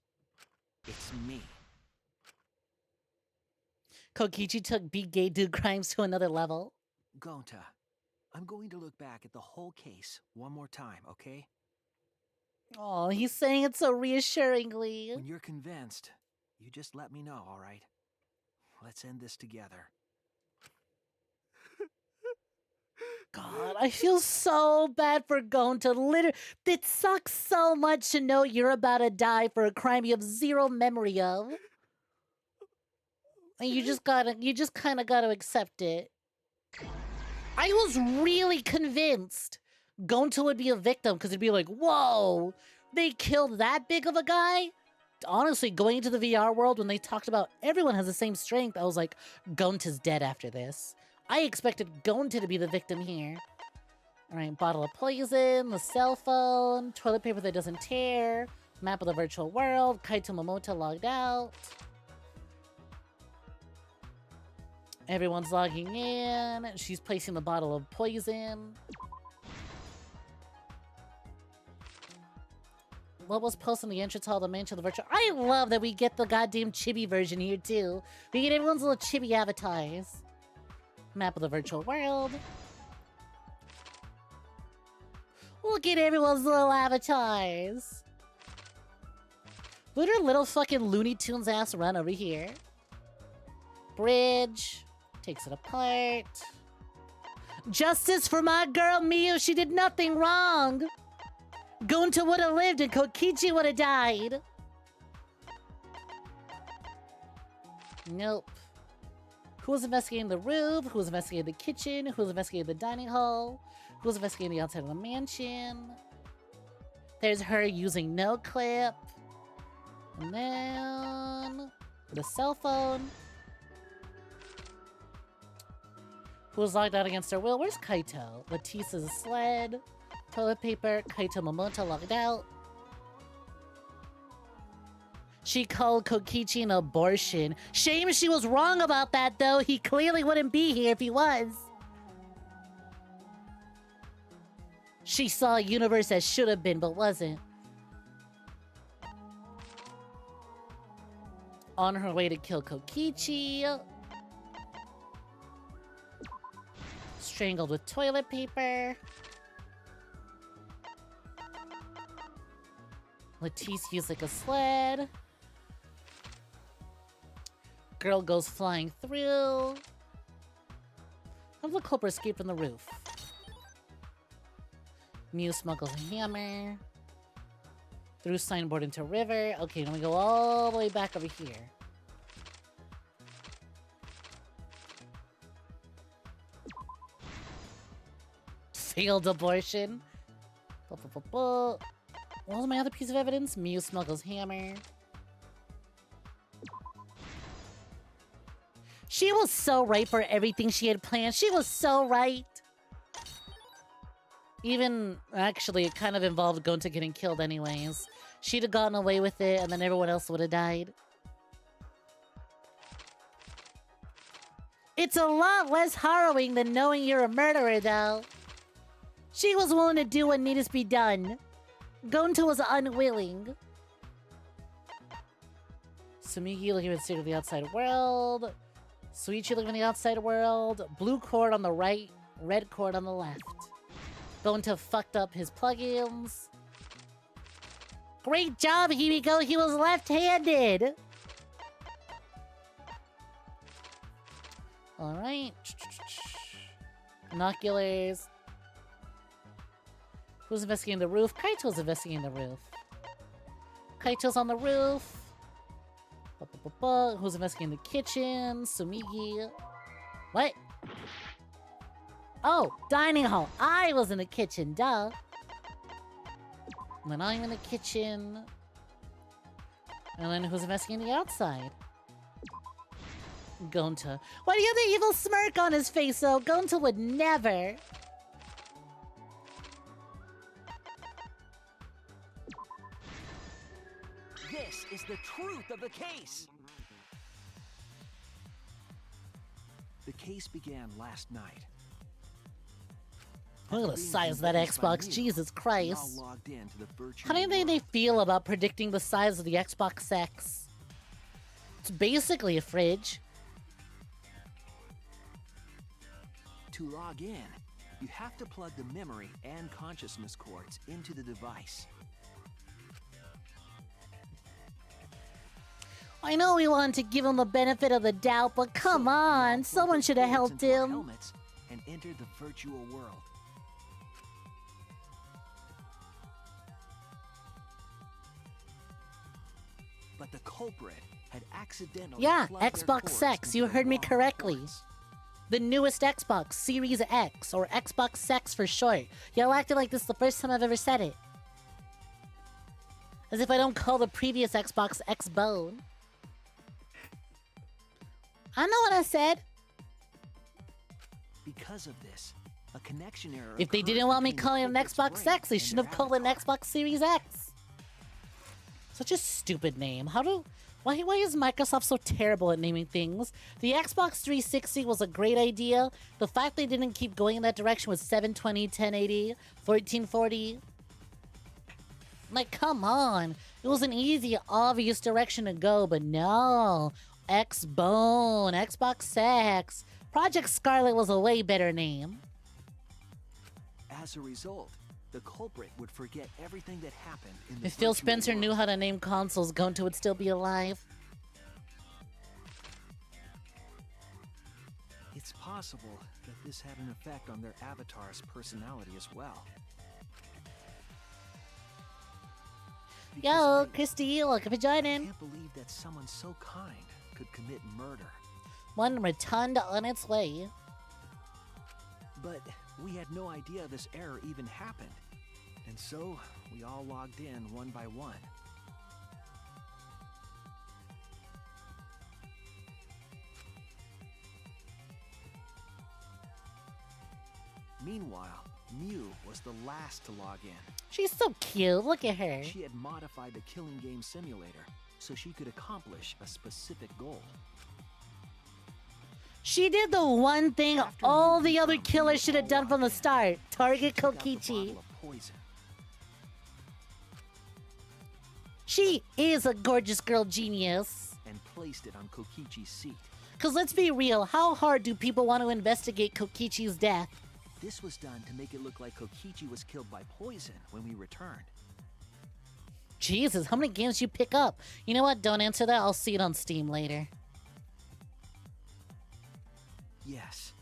Speaker 8: it's me.
Speaker 1: Kokichi took big gay dude crimes to another level.
Speaker 8: Gonta, I'm going to look back at the whole case one more time, okay?
Speaker 1: Oh, he's saying it so reassuringly.
Speaker 8: When you're convinced, you just let me know, all right? Let's end this together.
Speaker 1: God, I feel so bad for Gonta. Literally, it sucks so much to know you're about to die for a crime you have zero memory of. And you just kind of gotta accept it. I was really convinced Gonta would be a victim because it'd be like, whoa, they killed that big of a guy? Honestly, going into the VR world when they talked about everyone has the same strength, I was like, Gonta's dead after this. I expected Gonta to be the victim here. Alright, bottle of poison, the cell phone, toilet paper that doesn't tear, map of the virtual world, Kaito Momota logged out. Everyone's logging in. She's placing the bottle of poison. What was posted in the entrance hall of the mansion of the virtual? I love that we get the goddamn chibi version here too. We get everyone's little chibi avatars. Map of the virtual world. Look at everyone's little avatars. Look at her little fucking Looney Tunes ass run over here. Bridge. Takes it apart. Justice for my girl Miyu. She did nothing wrong. Gonta would have lived and Kokichi would have died. Nope. Who was investigating the roof? Who was investigating the kitchen? Who was investigating the dining hall? Who was investigating the outside of the mansion? There's her using no clip. And then the cell phone. Who was locked out against her will? Where's Kaito? Latisa's sled. Toilet paper. Kaito Momota locked out. She called Kokichi an abortion. Shame she was wrong about that, though. He clearly wouldn't be here if he was. She saw a universe that should have been, but wasn't. On her way to kill Kokichi. Strangled with toilet paper. Latisse used like a sled. Girl goes flying through. How did the culprit escape from the roof? Mew smuggles a hammer. Threw signboard into river. Okay, then we go all the way back over here. Failed abortion. What was my other piece of evidence? Mew smuggles hammer. She was so right for everything she had planned. She was so right. Even, actually, it kind of involved Gonta getting killed anyways. She'd have gotten away with it, and then everyone else would have died. It's a lot less harrowing than knowing you're a murderer, though. She was willing to do what needed to be done. Gonta was unwilling. Sumigi looking at the state of the outside world. Suichi looking at the outside world. Blue cord on the right, red cord on the left. Gonta fucked up his plugins. Great job, Himiko. He was left-handed. All right. Binoculars. Who's investigating the roof? Kaito's investigating the roof. Kaito's on the roof. Who's investigating the kitchen? Sumigi. What? Oh, dining hall. I was in the kitchen, duh. And then I'm in the kitchen. And then who's investigating the outside? Gonta. Why do you have the evil smirk on his face, though? Gonta would never.
Speaker 8: This is the truth of the case. The case began last night.
Speaker 1: Look at the size of that Xbox, Jesus Christ. How do you think they feel about predicting the size of the Xbox X? It's basically a fridge.
Speaker 8: To log in, you have to plug the memory and consciousness cords into the device.
Speaker 1: I know we wanted to give him the benefit of the doubt, but come on, someone should have helped him.
Speaker 8: Helmets and entered the virtual world. But the culprit had accidentally
Speaker 1: Yeah,
Speaker 8: plugged their
Speaker 1: Xbox
Speaker 8: cords
Speaker 1: Sex,
Speaker 8: into
Speaker 1: you
Speaker 8: the
Speaker 1: heard me
Speaker 8: wrong
Speaker 1: correctly.
Speaker 8: ports.
Speaker 1: The newest Xbox, Series X, or Xbox Sex for short. Y'all acted like this the first time I've ever said it. As if I don't call the previous Xbox X-Bone. I know what I said.
Speaker 8: Because of this, a connection error.
Speaker 1: If they
Speaker 8: occurred
Speaker 1: didn't want me
Speaker 8: between the
Speaker 1: calling it an
Speaker 8: culprit's
Speaker 1: Xbox
Speaker 8: brain
Speaker 1: Sex, they
Speaker 8: and
Speaker 1: should
Speaker 8: their
Speaker 1: have called it an
Speaker 8: avatar.
Speaker 1: Xbox Series X. Such a stupid name. Why is Microsoft so terrible at naming things? The Xbox 360 was a great idea. The fact they didn't keep going in that direction with 720, 1080, 1440. Like, come on. It was an easy, obvious direction to go, but no. X-Bone, Xbox Sex. Project Scarlet was a way better name.
Speaker 8: As a result, the culprit would forget everything that happened in the
Speaker 1: If Phil
Speaker 8: virtual
Speaker 1: Spencer
Speaker 8: world.
Speaker 1: knew how to name consoles, Gonto would still be alive.
Speaker 8: It's possible that this had an effect on their avatar's personality as well.
Speaker 1: Yo, Christy, welcome for
Speaker 8: I
Speaker 1: joining.
Speaker 8: can't believe that someone so kind could commit murder.
Speaker 1: One rotund on its way.
Speaker 8: But we had no idea this error even happened. And so, we all logged in one by one. Meanwhile, Mew was the last to log in.
Speaker 1: She's so cute. Look at her.
Speaker 8: She had modified the killing game simulator so she could accomplish a specific goal.
Speaker 1: She did the one thing
Speaker 8: After
Speaker 1: all
Speaker 8: Mew
Speaker 1: the other
Speaker 8: confirmed
Speaker 1: killers
Speaker 8: Mew
Speaker 1: should have
Speaker 8: all
Speaker 1: done from the
Speaker 8: logged in,
Speaker 1: start.
Speaker 8: she
Speaker 1: Target
Speaker 8: took out the
Speaker 1: Kokichi.
Speaker 8: bottle of poison.
Speaker 1: She is a gorgeous girl genius.
Speaker 8: And placed it on Kokichi's seat.
Speaker 1: Cause let's be real, how hard do people want to investigate Kokichi's death?
Speaker 8: This was done to make it look like Kokichi was killed by poison when we returned.
Speaker 1: Jesus, how many games you pick up? You know what? Don't answer that. I'll see it on Steam later.
Speaker 8: Yes,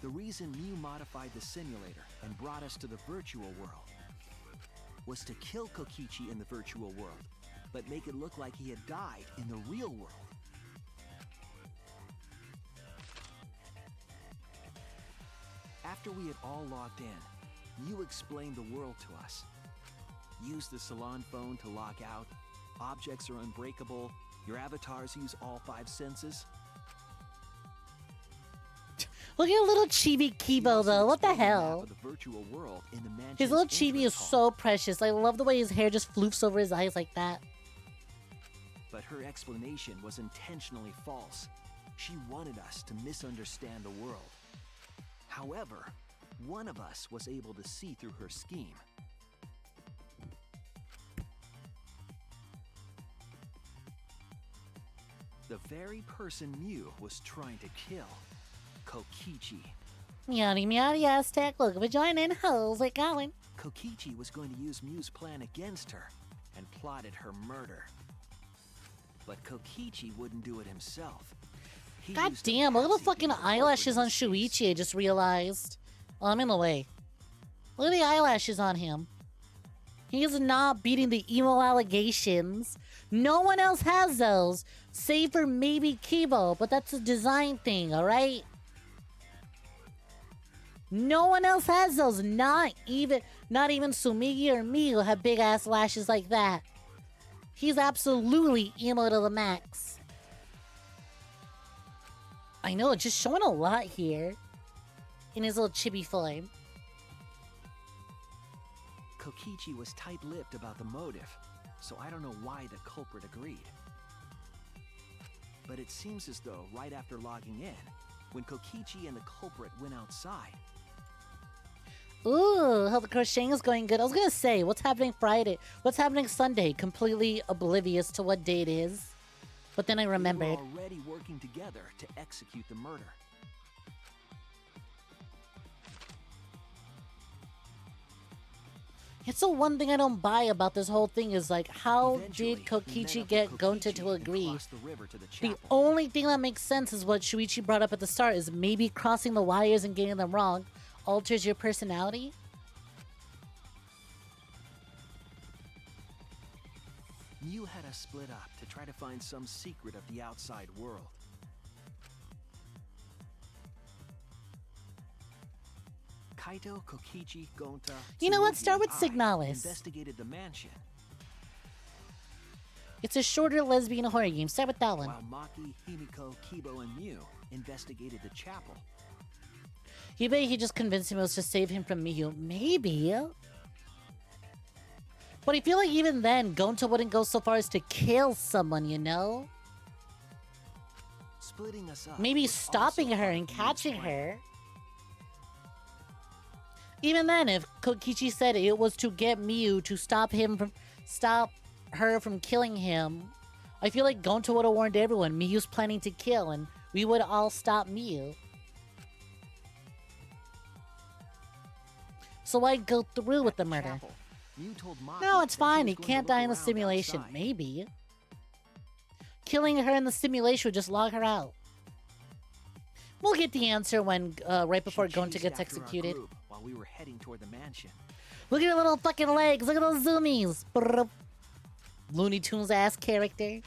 Speaker 8: the reason Mew modified the simulator and brought us to the virtual world was to kill Kokichi in the virtual world, but make it look like he had died in the real world. After we had all logged in, Mew explained the world to us. Use the salon phone to log out. Objects are unbreakable. Your avatars use all 5 senses.
Speaker 1: Look at little chibi Kibo though. What the hell?
Speaker 8: The virtual world in the
Speaker 1: His little
Speaker 8: mansion's
Speaker 1: chibi is
Speaker 8: entrance hall.
Speaker 1: so precious. I love the way his hair just floofs over his eyes like that.
Speaker 8: But her explanation was intentionally false. She wanted us to misunderstand the world. However, one of us was able to see through her scheme. The very person Mew was trying to kill, Kokichi.
Speaker 1: Meowdy meowdy Aztec, welcome for joining. How's it going?
Speaker 8: Kokichi was going to use Mew's plan against her and plotted her murder. But Kokichi wouldn't do it himself. He
Speaker 1: God
Speaker 8: used a
Speaker 1: damn, look at the
Speaker 8: patsy
Speaker 1: fucking
Speaker 8: to be the culprit
Speaker 1: eyelashes
Speaker 8: in
Speaker 1: on
Speaker 8: this case.
Speaker 1: Shuichi, I just realized. Oh, I'm in the way. Look at the eyelashes on him. He's not beating the emo allegations. No one else has those, save for maybe Kibo, but that's a design thing, alright? No one else has those. Not even Sumigi or Miyu have big ass lashes like that. He's absolutely emo to the max. I know, just showing a lot here. In his little chibi form.
Speaker 8: Kokichi was tight-lipped about the motive, so I don't know why the culprit agreed. But it seems as though right after logging in, when Kokichi and the culprit went outside,
Speaker 1: Ooh, how the crocheting is going good. I was gonna say, what's happening Friday? What's happening Sunday? Completely oblivious to what day it is. But then I
Speaker 8: they
Speaker 1: remembered.
Speaker 8: were already working together to execute the murder.
Speaker 1: It's the one thing I don't buy about this whole thing is like, how
Speaker 8: Eventually,
Speaker 1: did
Speaker 8: we met up
Speaker 1: Kokichi
Speaker 8: with
Speaker 1: get Gonta
Speaker 8: Kokichi
Speaker 1: to
Speaker 8: and
Speaker 1: agree?
Speaker 8: crossed the river to the
Speaker 1: The
Speaker 8: chapel.
Speaker 1: only thing that makes sense is what Shuichi brought up at the start, is maybe crossing the wires and getting them wrong alters your personality?
Speaker 8: Mew had us split up to try to find some secret of the outside world. Kaito, Kokichi, Gonta,
Speaker 1: You know what?
Speaker 8: Tsurugi,
Speaker 1: Start with
Speaker 8: and I
Speaker 1: Signalis.
Speaker 8: investigated the mansion,
Speaker 1: It's a shorter lesbian horror game. Start with that one.
Speaker 8: while Maki, Himiko, Kibo, and Mew investigated the chapel.
Speaker 1: You bet he just convinced him it was to save him from Miyu. Maybe. But I feel like even then, Gonta wouldn't go so far as to kill someone, you know?
Speaker 8: Splitting us up
Speaker 1: Maybe
Speaker 8: was
Speaker 1: stopping
Speaker 8: also
Speaker 1: her
Speaker 8: part
Speaker 1: and
Speaker 8: of Mew's
Speaker 1: catching
Speaker 8: plan.
Speaker 1: her. Even then, if Kokichi said it was to get Miyu to stop her from killing him, I feel like Gonta would have warned everyone Miyu's planning to kill, and we would all stop Miyu. So why go through with the
Speaker 8: At
Speaker 1: murder?
Speaker 8: chapel, Mew told Maki
Speaker 1: No, it's
Speaker 8: that she
Speaker 1: fine.
Speaker 8: was
Speaker 1: He
Speaker 8: going to
Speaker 1: can't
Speaker 8: look
Speaker 1: die in the
Speaker 8: around
Speaker 1: simulation.
Speaker 8: outside.
Speaker 1: Maybe. Killing her in the simulation would just log her out. We'll get the answer when right before
Speaker 8: She
Speaker 1: Gonta
Speaker 8: chased
Speaker 1: gets
Speaker 8: after our
Speaker 1: executed.
Speaker 8: group while we were heading toward the mansion.
Speaker 1: Look at her little fucking legs. Look at those zoomies. Brrr. Looney Tunes ass character.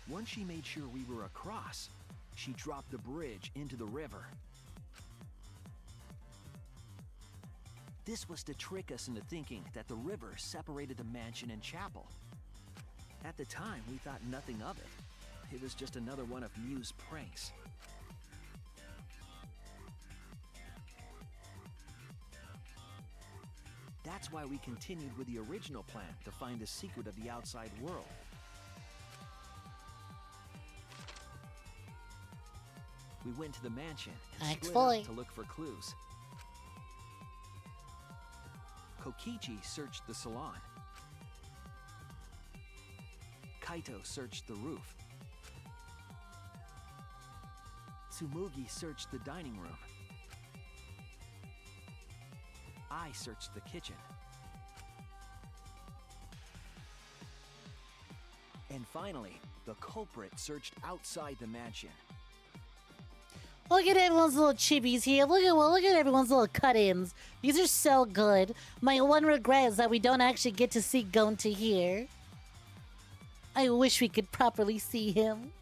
Speaker 8: Once she made sure we were across, she dropped the bridge into the river. This was to trick us into thinking that the river separated the mansion and chapel. At the time, we thought nothing of it. It was just another one of Mew's pranks. That's why we continued with the original plan to find the secret of the outside world. We went to the mansion and
Speaker 1: Act
Speaker 8: split
Speaker 1: fully.
Speaker 8: up to look for clues. Kokichi searched the salon. Kaito searched the roof. Tsumugi searched the dining room. I searched the kitchen. And finally, the culprit searched outside the mansion.
Speaker 1: Look at everyone's little chibis here. Look at everyone's little cut-ins. These are so good. My one regret is that we don't actually get to see Gonta here. I wish we could properly see him.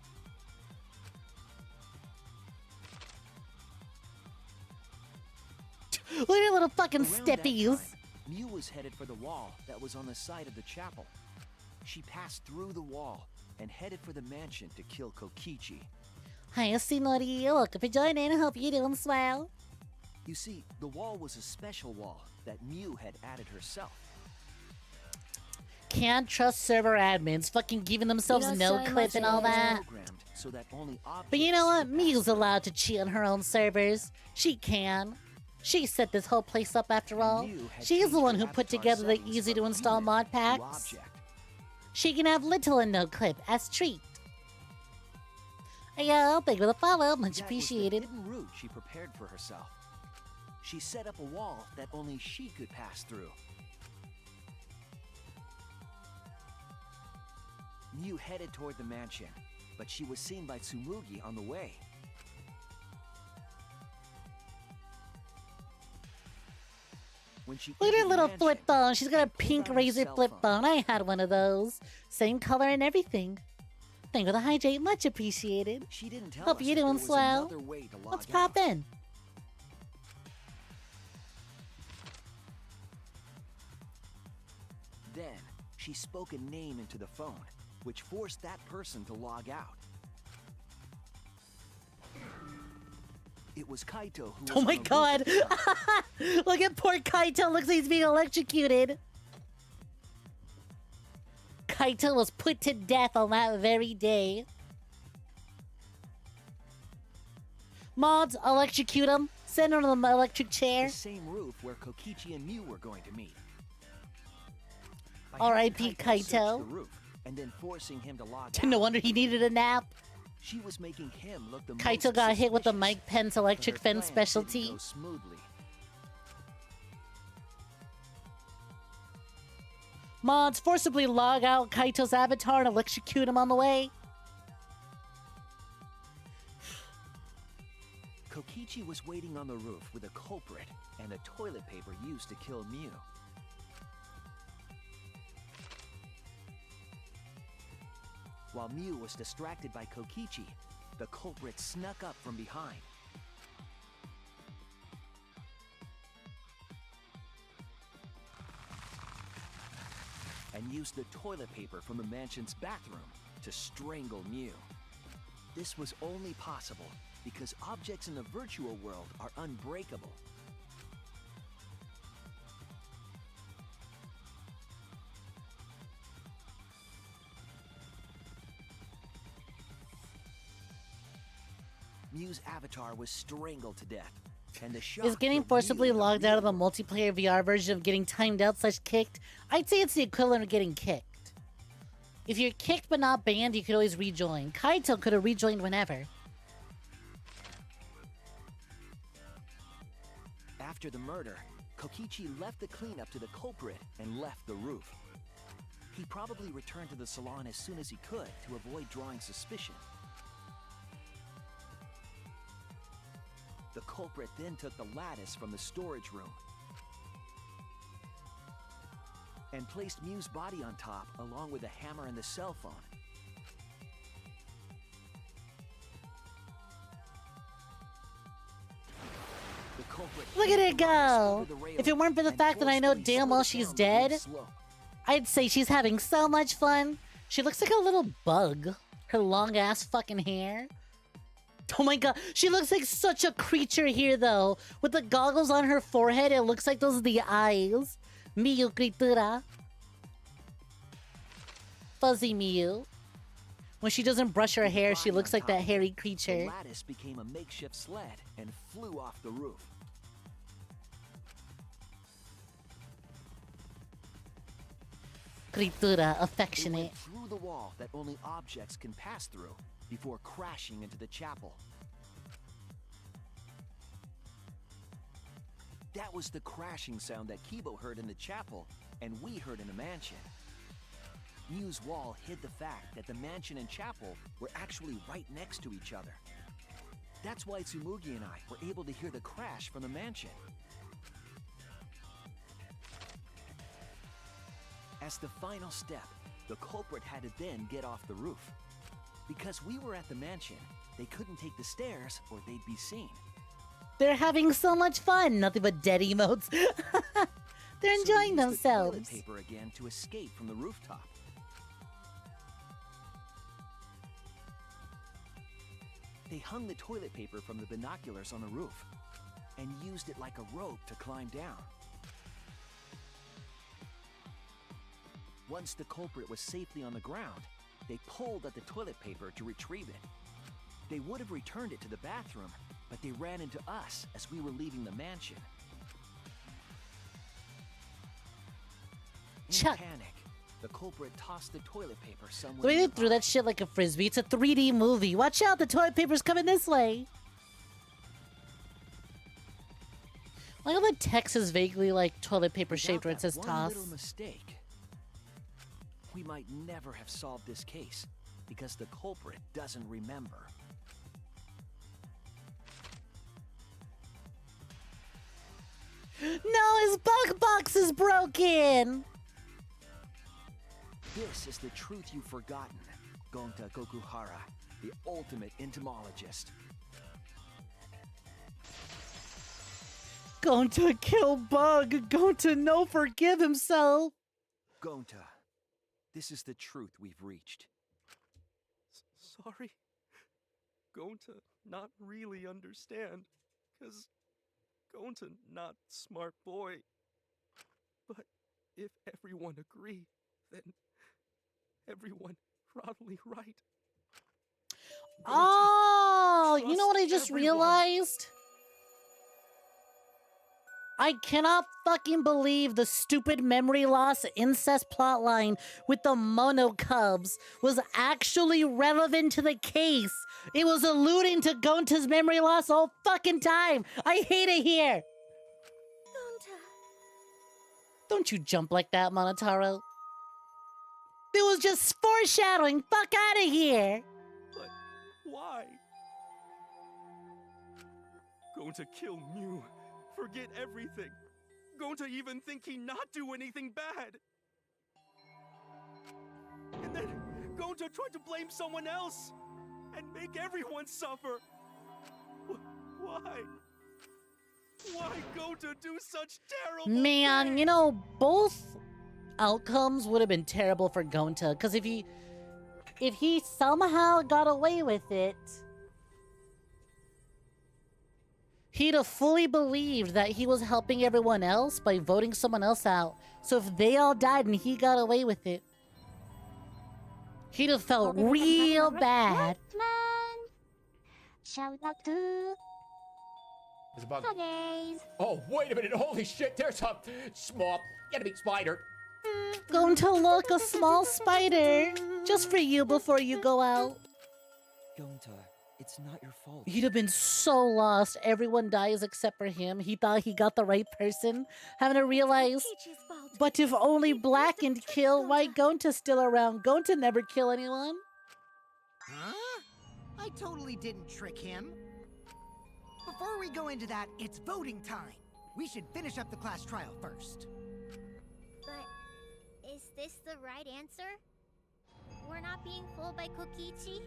Speaker 1: Look at little fucking
Speaker 8: Around that
Speaker 1: steppies.
Speaker 8: time, Mew was headed for the wall that was on the side of the chapel. She passed through the wall and headed for the mansion to kill Kokichi.
Speaker 1: Hi, Sinori. Welcome for joining. I hope you're doing swell.
Speaker 8: You see, the wall was a special wall that Mew had added herself.
Speaker 1: Can't trust server admins fucking giving themselves no clip and all that.
Speaker 8: Programmed so that only
Speaker 1: But you know what?
Speaker 8: objects could pass
Speaker 1: Mew's
Speaker 8: through.
Speaker 1: allowed to cheat on her own servers. She can. She set this whole place up after all.
Speaker 8: Mew had
Speaker 1: She's the
Speaker 8: changed
Speaker 1: one
Speaker 8: her
Speaker 1: who put
Speaker 8: avatar
Speaker 1: together the
Speaker 8: settings
Speaker 1: easy to
Speaker 8: from
Speaker 1: install
Speaker 8: human
Speaker 1: mod
Speaker 8: to
Speaker 1: packs.
Speaker 8: object.
Speaker 1: She can have little and no clip as treat. Yo, thank you for the follow. Much
Speaker 8: That was the
Speaker 1: appreciated.
Speaker 8: hidden route she prepared for herself. She set up a wall that only she could pass through. Mew headed toward the mansion, but she was seen by Tsumugi on the way. When she
Speaker 1: Look at her
Speaker 8: entered the
Speaker 1: little
Speaker 8: mansion,
Speaker 1: flip phone. She's got a
Speaker 8: pulled
Speaker 1: pink
Speaker 8: out her
Speaker 1: razor
Speaker 8: cell
Speaker 1: flip
Speaker 8: phone.
Speaker 1: phone. I had one of those. Same color and everything. Thank you for the hydrate. Much appreciated.
Speaker 8: She didn't tell
Speaker 1: Hope
Speaker 8: us
Speaker 1: you're
Speaker 8: that there
Speaker 1: doing
Speaker 8: was
Speaker 1: swell.
Speaker 8: another way to log
Speaker 1: Let's pop
Speaker 8: out.
Speaker 1: in.
Speaker 8: Then, she spoke a name into the phone, which forced that person to log out. It was Kaito who was
Speaker 1: Oh
Speaker 8: on
Speaker 1: my
Speaker 8: the roof
Speaker 1: god.
Speaker 8: at the time.
Speaker 1: Look at poor Kaito. Looks like he's being electrocuted. Kaito was put to death on that very day. Mods, electrocute him. Send him to the electric chair.
Speaker 8: The same roof where Kokichi and Mew were going to meet. By
Speaker 1: R.I.P.
Speaker 8: having search
Speaker 1: Kaito.
Speaker 8: the roof and then forcing him to log
Speaker 1: No
Speaker 8: out,
Speaker 1: wonder he needed a nap.
Speaker 8: She was making him look the
Speaker 1: Kaito
Speaker 8: most
Speaker 1: got hit with the
Speaker 8: suspicious,
Speaker 1: Mike Pence
Speaker 8: but
Speaker 1: electric
Speaker 8: her
Speaker 1: fence
Speaker 8: plan didn't
Speaker 1: specialty.
Speaker 8: go smoothly.
Speaker 1: Mods forcibly log out Kaito's avatar and electrocute him on the way.
Speaker 8: Kokichi was waiting on the roof with a culprit and the toilet paper used to kill Mew. While Mew was distracted by Kokichi, the culprit snuck up from behind. And used the toilet paper from the mansion's bathroom to strangle Mew. This was only possible because objects in the virtual world are unbreakable. Mew's avatar was strangled to death, and the shock
Speaker 1: Is getting
Speaker 8: of
Speaker 1: forcibly
Speaker 8: Mew in the
Speaker 1: logged out of the
Speaker 8: real world
Speaker 1: multiplayer VR version of getting timed out / kicked? I'd say it's the equivalent of getting kicked. If you're kicked but not banned, you could always rejoin. Kaito could have rejoined whenever.
Speaker 8: After the murder, Kokichi left the cleanup to the culprit and left the roof. He probably returned to the salon as soon as he could to avoid drawing suspicion. The culprit then took the lattice from the storage room and placed Mew's body on top along with the hammer and the cell phone. The culprit
Speaker 1: Look at
Speaker 8: hit
Speaker 1: it
Speaker 8: the lattice
Speaker 1: go!
Speaker 8: over the railing
Speaker 1: If it weren't for the
Speaker 8: and
Speaker 1: fact that I know
Speaker 8: forcefully
Speaker 1: damn well
Speaker 8: slid it
Speaker 1: she's
Speaker 8: down the
Speaker 1: dead,
Speaker 8: roof slope.
Speaker 1: I'd say she's having so much fun. She looks like a little bug. Her long ass fucking hair. Oh my god, she looks like such a creature here though. With the goggles on her forehead, it looks like those are the eyes. Miyu criatura. Fuzzy Miyu. When she doesn't brush her
Speaker 8: With the
Speaker 1: hair, she
Speaker 8: body
Speaker 1: looks
Speaker 8: on
Speaker 1: like that
Speaker 8: top of
Speaker 1: hairy
Speaker 8: it,
Speaker 1: creature.
Speaker 8: The lattice became a makeshift sled and flew off the roof.
Speaker 1: Criatura,
Speaker 8: It went
Speaker 1: affectionate.
Speaker 8: through the wall that only objects can pass through before crashing into the chapel. That was the crashing sound that Kibo heard in the chapel and we heard in the mansion. Mew's wall hid the fact that the mansion and chapel were actually right next to each other. That's why Tsumugi and I were able to hear the crash from the mansion. As the final step, the culprit had to then get off the roof. Because we were at the mansion, they couldn't take the stairs or they'd be seen.
Speaker 1: They're having so much fun. Nothing but dead emotes. They're
Speaker 8: So
Speaker 1: enjoying
Speaker 8: they used the toilet
Speaker 1: themselves.
Speaker 8: paper again to escape from the rooftop. They hung the toilet paper from the binoculars on the roof and used it like a rope to climb down. Once the culprit was safely on the ground, they pulled at the toilet paper to retrieve it. They would have returned it to the bathroom, but they ran into us as we were leaving the mansion. In
Speaker 1: Chuck.
Speaker 8: panic, the culprit tossed the toilet paper somewhere.
Speaker 1: The way they
Speaker 8: nearby.
Speaker 1: threw that shit like a frisbee. It's a 3D movie. Watch out, the toilet paper's coming this way. Like how the text is vaguely like toilet paper
Speaker 8: Without
Speaker 1: shaped where it
Speaker 8: that
Speaker 1: says
Speaker 8: one
Speaker 1: toss.
Speaker 8: little mistake, we might never have solved this case because the culprit doesn't remember.
Speaker 1: No, his bug box is broken.
Speaker 8: This is the truth you've forgotten, Gonta Gokuhara, the ultimate entomologist.
Speaker 1: Going to kill Bug. Going to no forgive himself.
Speaker 8: Gonta, this is the truth we've reached.
Speaker 10: Sorry. Going to not really understand, 'cause going to not smart boy. But if everyone agree, then everyone probably right.
Speaker 1: Oh, you know what I just
Speaker 10: everyone.
Speaker 1: realized? I cannot fucking believe the stupid memory loss incest plotline with the Mono Cubs was actually relevant to the case. It was alluding to Gonta's memory loss all fucking time. I hate it here.
Speaker 12: Gonta.
Speaker 1: Don't you jump like that, Monotaro. It was just foreshadowing. Fuck out of here.
Speaker 10: But why? Going to kill Mew. Forget everything. Going to even think he not do anything bad. And then going to try to blame someone else and make everyone suffer. Why? Why go to do such terrible
Speaker 1: Man,
Speaker 10: things?
Speaker 1: you know, both outcomes would have been terrible for Gonta, because if he somehow got away with it, he'd have fully believed that he was helping everyone else by voting someone else out. So if they all died and he got away with it, he'd have felt real bad.
Speaker 4: Shout out to
Speaker 14: There's a bug.
Speaker 4: Sundays.
Speaker 14: Oh, wait a minute. Holy shit. There's a small enemy spider.
Speaker 1: Going to look a small spider just for you before you go out.
Speaker 11: Gonta, it's not your fault.
Speaker 1: He'd have been so lost. Everyone dies except for him. He thought he got the right person, having to realize.
Speaker 12: Peachy's fault.
Speaker 1: But if only Blackened kill, why Gonta's still around? Gonta never kill anyone.
Speaker 5: Huh? I totally didn't trick him. Before we go into that, it's voting time. We should finish up the class trial first.
Speaker 4: But is this the right answer? We're not being fooled by Kokichi?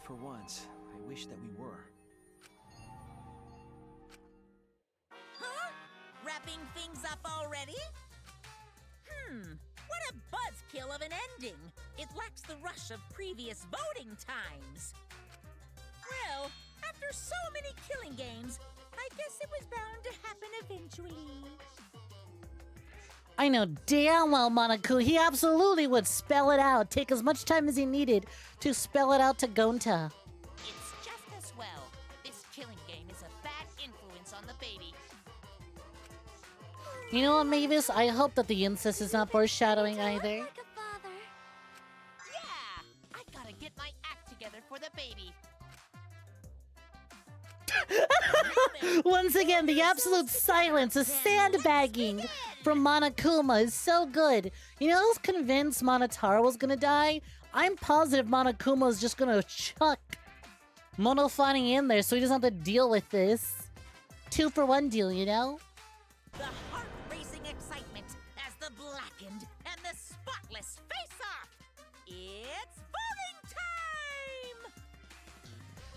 Speaker 8: For once, I wish that we were.
Speaker 3: Huh? Wrapping things up already? What a buzzkill of an ending! It lacks the rush of previous voting times. Well, after so many killing games, I guess it was bound to happen eventually.
Speaker 1: I know damn well, Monaku, he absolutely would spell it out, take as much time as he needed to spell it out to Gonta.
Speaker 13: It's just as well. This killing game is a bad influence on the baby.
Speaker 1: You know what, Mavis? I hope that the incest is not foreshadowing either.
Speaker 12: Like a father.
Speaker 13: Yeah! I gotta get my act together for the baby.
Speaker 1: Once again, the absolute silence, the sandbagging from Monokuma is so good. You know, I was convinced Monotaro was gonna die. I'm positive Monokuma is just gonna chuck Monofani in there so he doesn't have to deal with this. 2-for-1 deal, you know?
Speaker 3: The heart-racing excitement as the Blackened and the Spotless face off. It's voting time!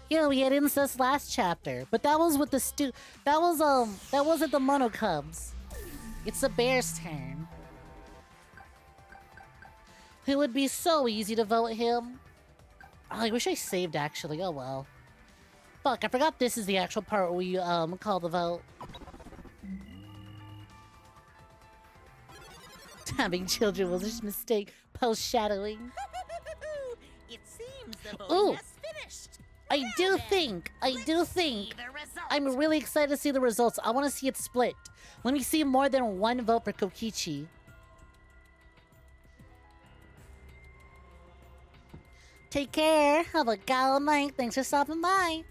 Speaker 1: Yeah, we had incest last chapter, but that was with the that wasn't the Mono Cubs. It's the Bear's turn. It would be so easy to vote him. Oh, I wish I saved actually. Oh well. Fuck, I forgot this is the actual part where we call the vote. Having children was a mistake. Post-shadowing.
Speaker 3: It seems the
Speaker 1: Ooh.
Speaker 3: voting has finished.
Speaker 1: I do think.
Speaker 3: See the results.
Speaker 1: I'm really excited to see the results. I want to see it split. Let me see more than one vote for Kokichi. Take care. Have a gala night. Thanks for stopping by.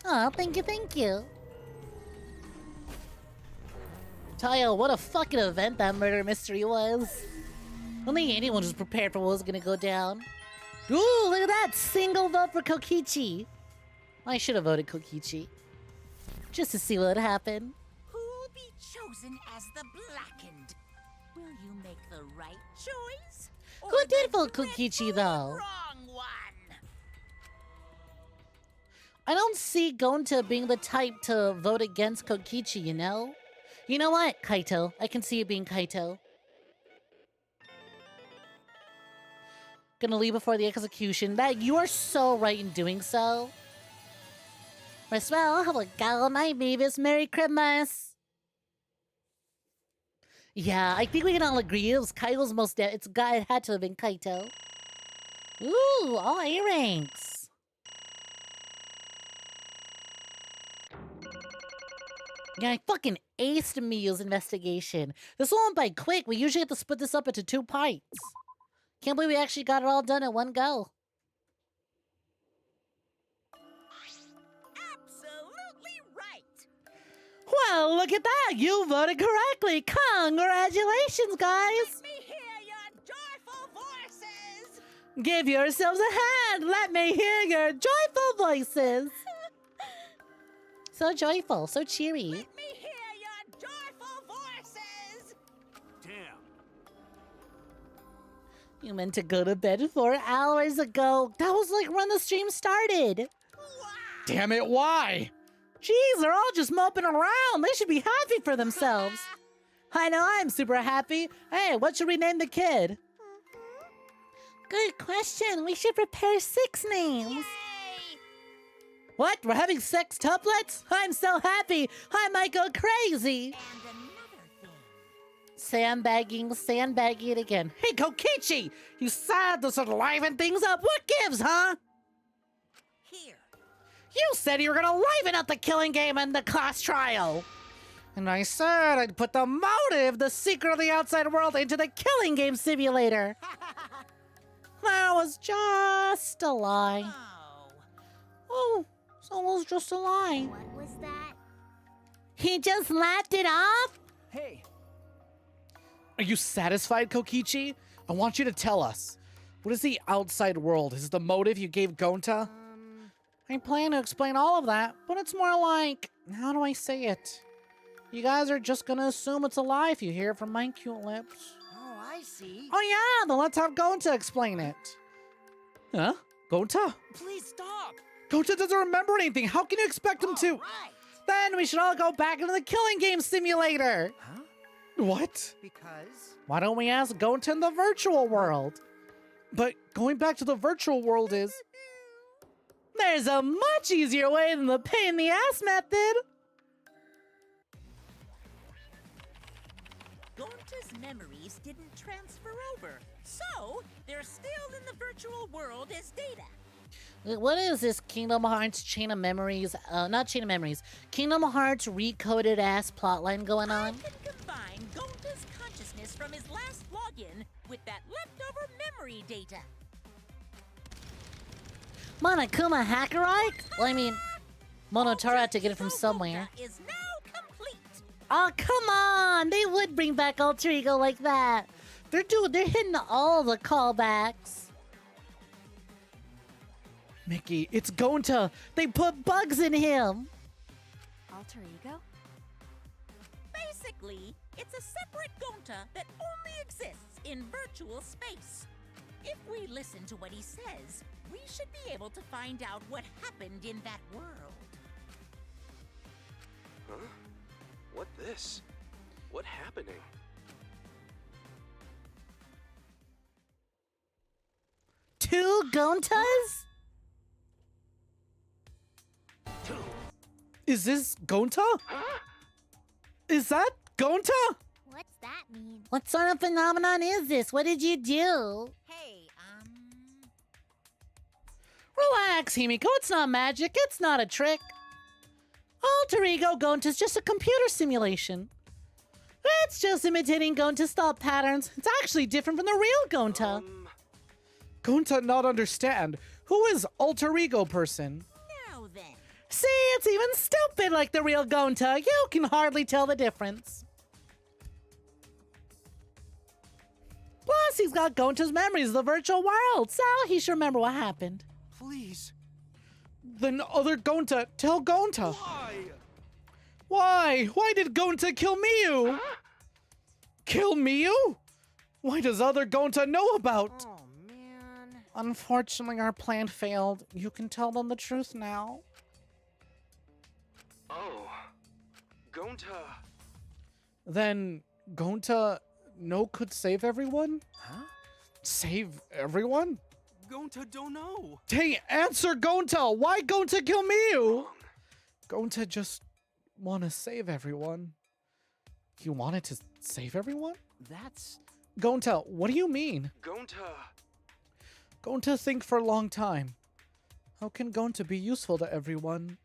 Speaker 1: Oh, thank you, thank you. Tayo, what a fucking event that murder mystery was. I don't think anyone was prepared for what was gonna go down. Ooh, look at that! Single vote for Kokichi. I should have voted Kokichi. Just to see what would happen.
Speaker 3: Who'll be chosen as the Blackened? Will you make the right choice? Or
Speaker 1: Who did
Speaker 3: the
Speaker 1: vote Kokichi, though?
Speaker 3: wrong one?
Speaker 1: I don't see Gonta being the type to vote against Kokichi, you know? You know what, Kaito? I can see it being Kaito. Gonna leave before the execution. That you are so right in doing so. Well, have a gala night, Mavis. Merry Christmas. Yeah, I think we can all agree it was Kaito's most. It had to have been Kaito. Ooh, all A ranks. Yeah, I fucking aced Miyu's investigation. This one went by quick. We usually have to split this up into 2 parts. Can't believe we actually got it all done in one go.
Speaker 3: Absolutely right.
Speaker 1: Well, look at that. You voted correctly. Congratulations, guys.
Speaker 3: Let me hear your joyful voices.
Speaker 1: Give yourselves a hand. Let me hear your joyful voices. So joyful, so cheery.
Speaker 3: Let me hear your joyful voices.
Speaker 6: Damn.
Speaker 1: You meant to go to bed 4 hours ago. That was like when the stream started.
Speaker 2: Damn it, why?
Speaker 1: Jeez, they're all just moping around. They should be happy for themselves. I know I'm super happy. Hey, what should we name the kid? Good question. We should prepare 6 names.
Speaker 3: Yay!
Speaker 1: What? We're having sextuplets? I'm so happy. I might go crazy.
Speaker 3: And another thing.
Speaker 1: Sandbagging it again. Hey, Kokichi! You sad to sort of liven things up. What gives, huh?
Speaker 3: Here.
Speaker 1: You said you were gonna liven up the killing game in the class trial. And I said I'd put the motive, the secret of the outside world, into the killing game simulator. That was just a lie. Oh, so it was just a lie.
Speaker 4: What was that?
Speaker 1: He just laughed it off?
Speaker 8: Hey,
Speaker 2: Are you satisfied, Kokichi? I want you to tell us. What is the outside world? Is it the motive you gave Gonta?
Speaker 1: I plan to explain all of that, but it's more like, how do I say it? You guys are just gonna assume it's a lie if you hear it from my cute lips.
Speaker 5: Oh, I see.
Speaker 1: Oh yeah, then let's have Gonta explain it.
Speaker 2: Huh? Gonta?
Speaker 11: Please stop!
Speaker 2: Gonta doesn't remember anything. How can you expect him to?
Speaker 5: Right.
Speaker 1: Then we should all go back into the killing game simulator.
Speaker 5: Huh?
Speaker 2: What?
Speaker 5: Because?
Speaker 1: Why don't we ask Gonta in the virtual world?
Speaker 2: But going back to the virtual world is...
Speaker 1: There's a much easier way than the pain in the ass method.
Speaker 3: Gonta's memories didn't transfer over, so they're still in the virtual world as data.
Speaker 1: What is this Kingdom Hearts Chain of Memories? Not Chain of Memories. Kingdom Hearts recoded ass plotline going
Speaker 3: I
Speaker 1: on?
Speaker 3: can combine Gonta's consciousness from his last login with that leftover memory data.
Speaker 1: Monokuma Hackerite? Well, I mean, Monotauro had to get it from somewhere.
Speaker 3: Gonta is now complete.
Speaker 1: Oh, come on! They would bring back Alter Ego like that. They're hitting all the callbacks.
Speaker 2: Mickey, it's Gonta.
Speaker 1: They put bugs in him.
Speaker 9: Alter ego?
Speaker 3: Basically, it's a separate Gonta that only exists in virtual space. If we listen to what he says, we should be able to find out what happened in that world.
Speaker 10: Huh? What this? What happening?
Speaker 1: Two Gontas?
Speaker 2: Is this Gonta? Is that Gonta?
Speaker 4: What's that mean?
Speaker 1: What sort of phenomenon is this? What did you do?
Speaker 3: Hey,
Speaker 1: Relax, Himiko. It's not magic. It's not a trick. Alter Ego Gonta's just a computer simulation. It's just imitating Gonta's thought patterns. It's actually different from the real Gonta.
Speaker 2: Gonta not understand. Who is Alter Ego person?
Speaker 3: now then.
Speaker 1: See, it's even stupid like the real Gonta. You can hardly tell the difference. Plus, he's got Gonta's memories of the virtual world, so he should remember what happened.
Speaker 10: Please.
Speaker 2: Then other Gonta, tell Gonta.
Speaker 10: Why?
Speaker 2: Why? Why did Gonta kill Miyu? Kill Miyu? Why does other Gonta know about?
Speaker 5: Oh, man.
Speaker 1: Unfortunately, our plan failed. You can tell them the truth now.
Speaker 10: Oh. Gonta.
Speaker 2: Then Gonta no could save everyone?
Speaker 5: Huh?
Speaker 2: Save everyone?
Speaker 10: Gonta don't know.
Speaker 2: Hey, answer Gonta! Why Gonta kill Miyu? Gonta just wanna save everyone. You wanted to save everyone?
Speaker 5: That's...
Speaker 2: Gonta, what do you mean?
Speaker 10: Gonta.
Speaker 2: Gonta think for a long time. How can Gonta be useful to everyone?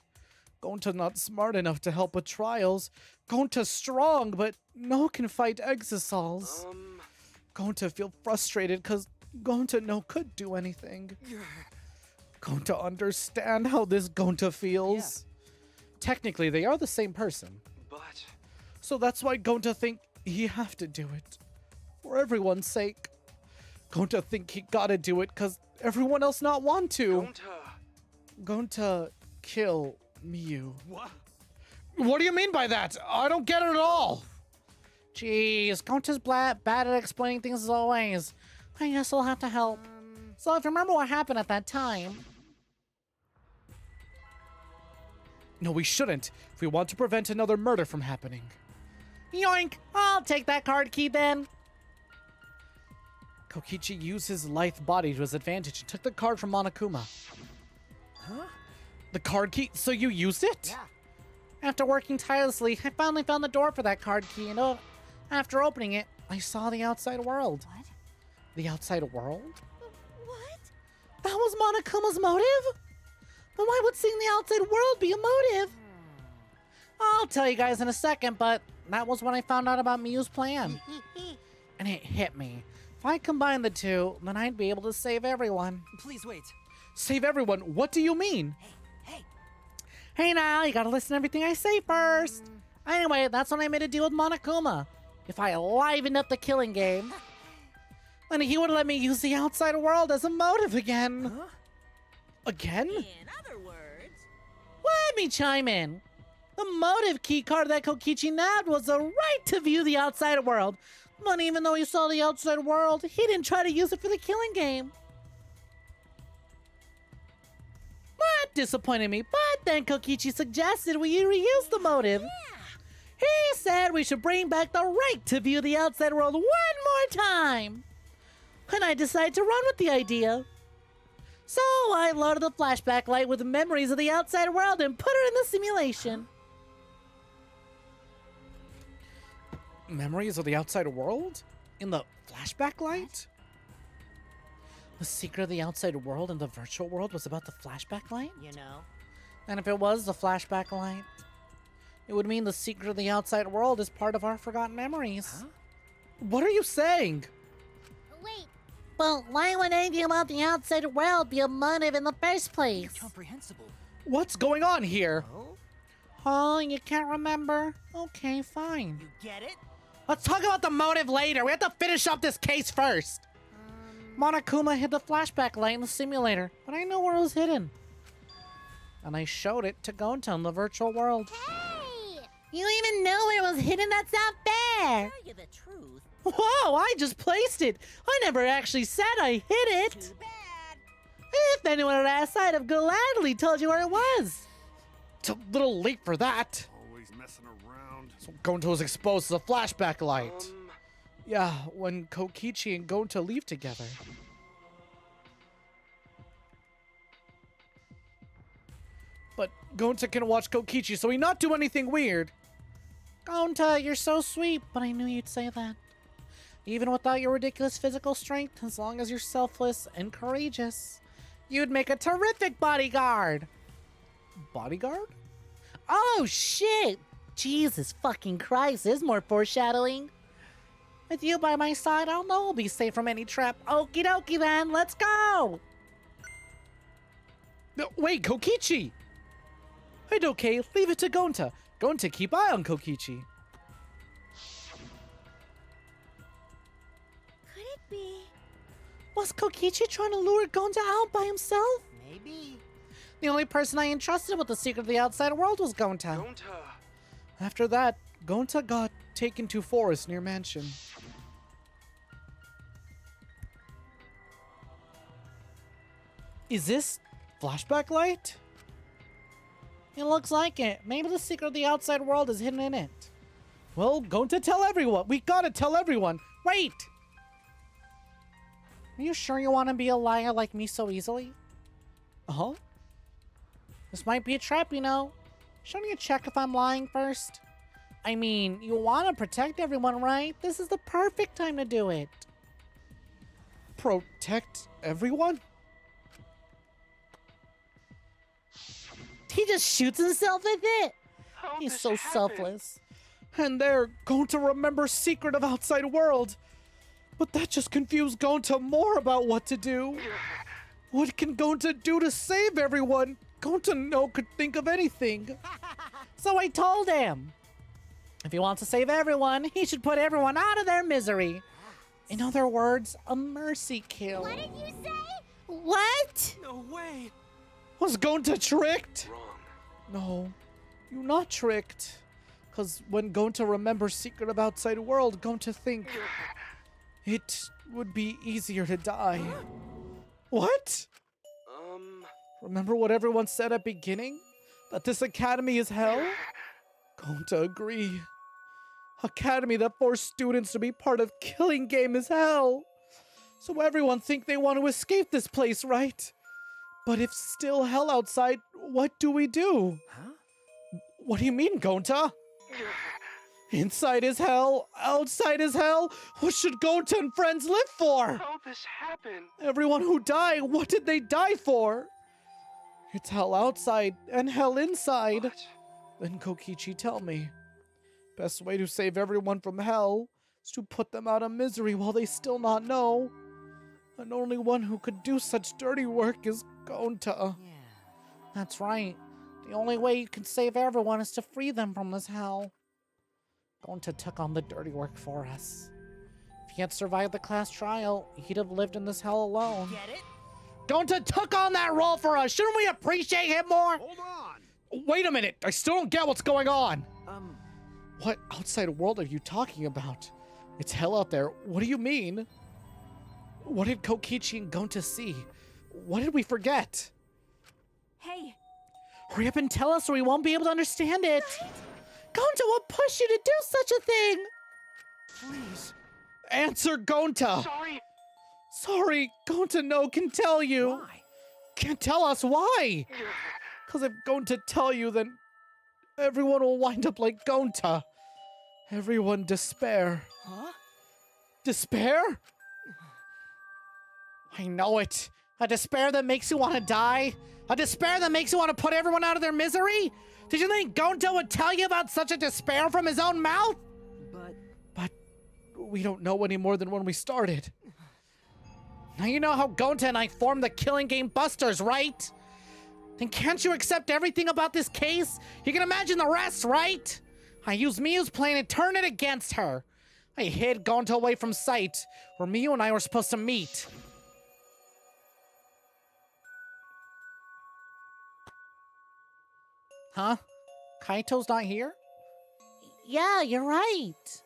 Speaker 2: Gonta not smart enough to help with trials. Gonta strong, but no can fight Exisals. Gonta feel frustrated because Gonta no could do anything. Gonta understand how this Gonta feels. Technically, they are the same person.
Speaker 10: But...
Speaker 2: So that's why Gonta think he have to do it. For everyone's sake. Gonta think he gotta do it because everyone else not want to. Gonta kill Miu.
Speaker 10: What?
Speaker 2: What do you mean by that? I don't get it at all. Jeez, Gonta's bad at explaining things as always. I guess I'll have to help. So if you remember what happened at that time... No, we shouldn't. If we want to prevent another murder from happening. Yoink! I'll take that card key then. Kokichi used his lithe body to his advantage and took the card from Monokuma.
Speaker 5: Huh?
Speaker 2: The card key? So you used it?
Speaker 5: Yeah.
Speaker 2: After working tirelessly, I finally found the door for that card key, and after opening it, I saw the outside world.
Speaker 9: What?
Speaker 2: The outside world?
Speaker 12: What?
Speaker 2: That was Monokuma's motive? Then why would seeing the outside world be a motive? I'll tell you guys in a second, but that was when I found out about Miu's plan. And it hit me. If I combine the two, then I'd be able to save everyone.
Speaker 11: Please wait.
Speaker 2: Save everyone? What do you mean? Hey now, you gotta listen to everything I say first. Anyway, that's when I made a deal with Monokuma. If I livened up the killing game, then he would let me use the outside world as a motive again.
Speaker 5: Huh?
Speaker 2: Again?
Speaker 3: In other words,
Speaker 2: Let me chime in. The motive key card that Kokichi nabbed was the right to view the outside world. But even though he saw the outside world, he didn't try to use it for the killing game. That disappointed me, but then Kokichi suggested we reuse the motive. He said we should bring back the right to view the outside world one more time. And I decided to run with the idea. So I loaded the flashback light with memories of the outside world and put it in the simulation. Memories of the outside world? In the flashback light? The secret of the outside world in the virtual world was about the flashback light?
Speaker 5: You know?
Speaker 2: And if it was the flashback light, it would mean the secret of the outside world is part of our forgotten memories.
Speaker 5: Huh?
Speaker 2: What are you saying?
Speaker 4: Wait,
Speaker 1: But why would anything about the outside world be a motive in the first place?
Speaker 11: Incomprehensible.
Speaker 2: What's going on here?
Speaker 5: Oh?
Speaker 2: Oh, you can't remember? Okay, fine.
Speaker 5: You get it?
Speaker 2: Let's talk about the motive later. We have to finish up this case first. Monokuma hid the flashback light in the simulator, but I know where it was hidden. And I showed it to Gonta in the virtual world.
Speaker 4: hey!
Speaker 1: You even know where it was hidden? That's not fair!
Speaker 3: tell you the truth,
Speaker 2: Whoa, I just placed it. I never actually said I hid it.
Speaker 3: too bad.
Speaker 2: If anyone had asked, I'd have gladly told you where it was. It's a little late for that.
Speaker 6: Always messing around.
Speaker 2: So Gonta was exposed to the flashback light. Yeah, when Kokichi and Gonta leave together. But Gonta can watch Kokichi, so he not do anything weird. Gonta, you're so sweet, but I knew you'd say that. Even without your ridiculous physical strength, as long as you're selfless and courageous, you'd make a terrific bodyguard. Bodyguard?
Speaker 1: Oh, shit! Jesus fucking Christ, there's more foreshadowing.
Speaker 2: With you by my side, I'll know I'll be safe from any trap. Okie dokie then, let's go! No, wait, Kokichi! It's okay, leave it to Gonta. Gonta, keep eye on Kokichi.
Speaker 12: Could it be?
Speaker 2: Was Kokichi trying to lure Gonta out by himself?
Speaker 5: Maybe.
Speaker 2: The only person I entrusted with the secret of the outside world was Gonta. After that, Gonta got taken to forest near mansion. Is this flashback light? It looks like it. Maybe the secret of the outside world is hidden in it. Well, Gonta, tell everyone. We gotta tell everyone. Wait! Are you sure you want to be a liar like me so easily? Uh-huh. This might be a trap, you know. Shouldn't you check if I'm lying first? I mean, you want to protect everyone, right? This is the perfect time to do it. Protect everyone?
Speaker 1: he just shoots himself with it. He's so selfless.
Speaker 2: And they're going to remember secret of outside world. But that just confused Gonta more about what to do. What can Gonta do to save everyone? Gonta no could think of anything.
Speaker 1: So I told him, if he wants to save everyone, he should put everyone out of their misery. In other words, a mercy kill.
Speaker 4: What did you say?
Speaker 1: What?
Speaker 10: No way!
Speaker 2: Was Gonta tricked?
Speaker 10: Wrong.
Speaker 2: No, you're not tricked. Cause when Gonta remembers secret of outside world, Gonta think it would be easier to die. What? Remember what everyone said at beginning? That this academy is hell? Gonta agree. Academy that forced students to be part of killing game is hell. So everyone think they want to escape this place, right? But if still hell outside, what do we do?
Speaker 8: Huh?
Speaker 2: What do you mean, Gonta? Inside is hell, outside is hell. What should Gonta and friends live for?
Speaker 10: How'd this happen?
Speaker 2: Everyone who died, what did they die for? It's hell outside and hell inside.
Speaker 10: What?
Speaker 2: Then Kokichi, tell me. Best way to save everyone from hell is to put them out of misery while they still not know. And only one who could do such dirty work is Gonta.
Speaker 5: Yeah.
Speaker 1: That's right. The only way you can save everyone is to free them from this hell. Gonta took on the dirty work for us. If he had survived the class trial, he'd have lived in this hell alone.
Speaker 5: Get it?
Speaker 2: Gonta took on that role for us. Shouldn't we appreciate him more?
Speaker 6: Hold on!
Speaker 2: Wait a minute. I still don't get what's going on.
Speaker 5: Um,
Speaker 2: What outside world are you talking about? It's hell out there. What do you mean? What did Kokichi and Gonta see? What did we forget?
Speaker 9: Hey,
Speaker 1: Hurry up and tell us or we won't be able to understand it. Gonta will push you to do such a thing.
Speaker 2: Please. Answer Gonta.
Speaker 10: Sorry.
Speaker 2: Sorry, Gonta no can tell you.
Speaker 5: why?
Speaker 2: Can't tell us why. Because if Gonta tell you, then everyone will wind up like Gonta. Everyone despair.
Speaker 5: Huh?
Speaker 2: Despair? I know it. A despair that makes you want to die? A despair that makes you want to put everyone out of their misery? Did you think Gonta would tell you about such a despair from his own mouth? But we don't know any more than when we started. Now you know how Gonta and I formed the Killing Game Busters, right? Then can't you accept everything about this case? You can imagine the rest, right? I used Miyu's plan and turned it against her. I hid Gonta away from sight, where Miyu and I were supposed to meet. Huh? Kaito's not here?
Speaker 1: Yeah, you're right.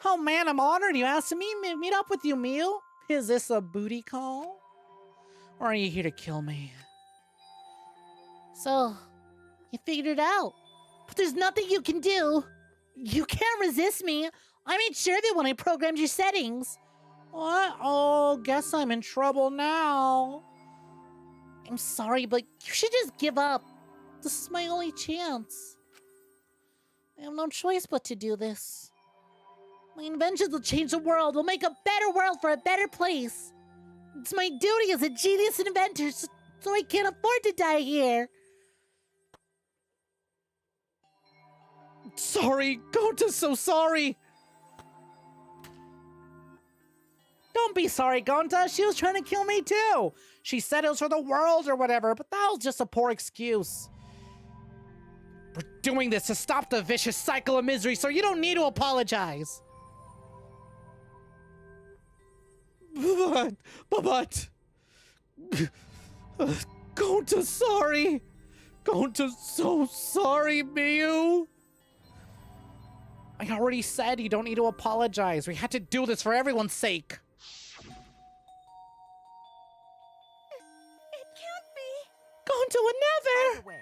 Speaker 2: Oh man, I'm honored you asked me to meet up with you, Miyu. Is this a booty call? Or are you here to kill me?
Speaker 1: So, you figured it out. But there's nothing you can do. You can't resist me. I made sure that when I programmed your settings.
Speaker 2: What? Oh, guess I'm in trouble now.
Speaker 1: I'm sorry, but you should just give up. This is my only chance. I have no choice but to do this. My inventions will change the world. Will make a better world for a better place. It's my duty as a genius inventor, so I can't afford to die here.
Speaker 2: Sorry, Gonta's so sorry.
Speaker 1: Don't be sorry, Gonta. She was trying to kill me too. She said it was for the world or whatever, but that was just a poor excuse.
Speaker 2: We're doing this to stop the vicious cycle of misery, so you don't need to apologize. But, Gonta's sorry. Gonta's so sorry, Miyu. I already said you don't need to apologize. We had to do this for everyone's sake.
Speaker 12: It can't be.
Speaker 2: Gonta would never.
Speaker 5: By the way,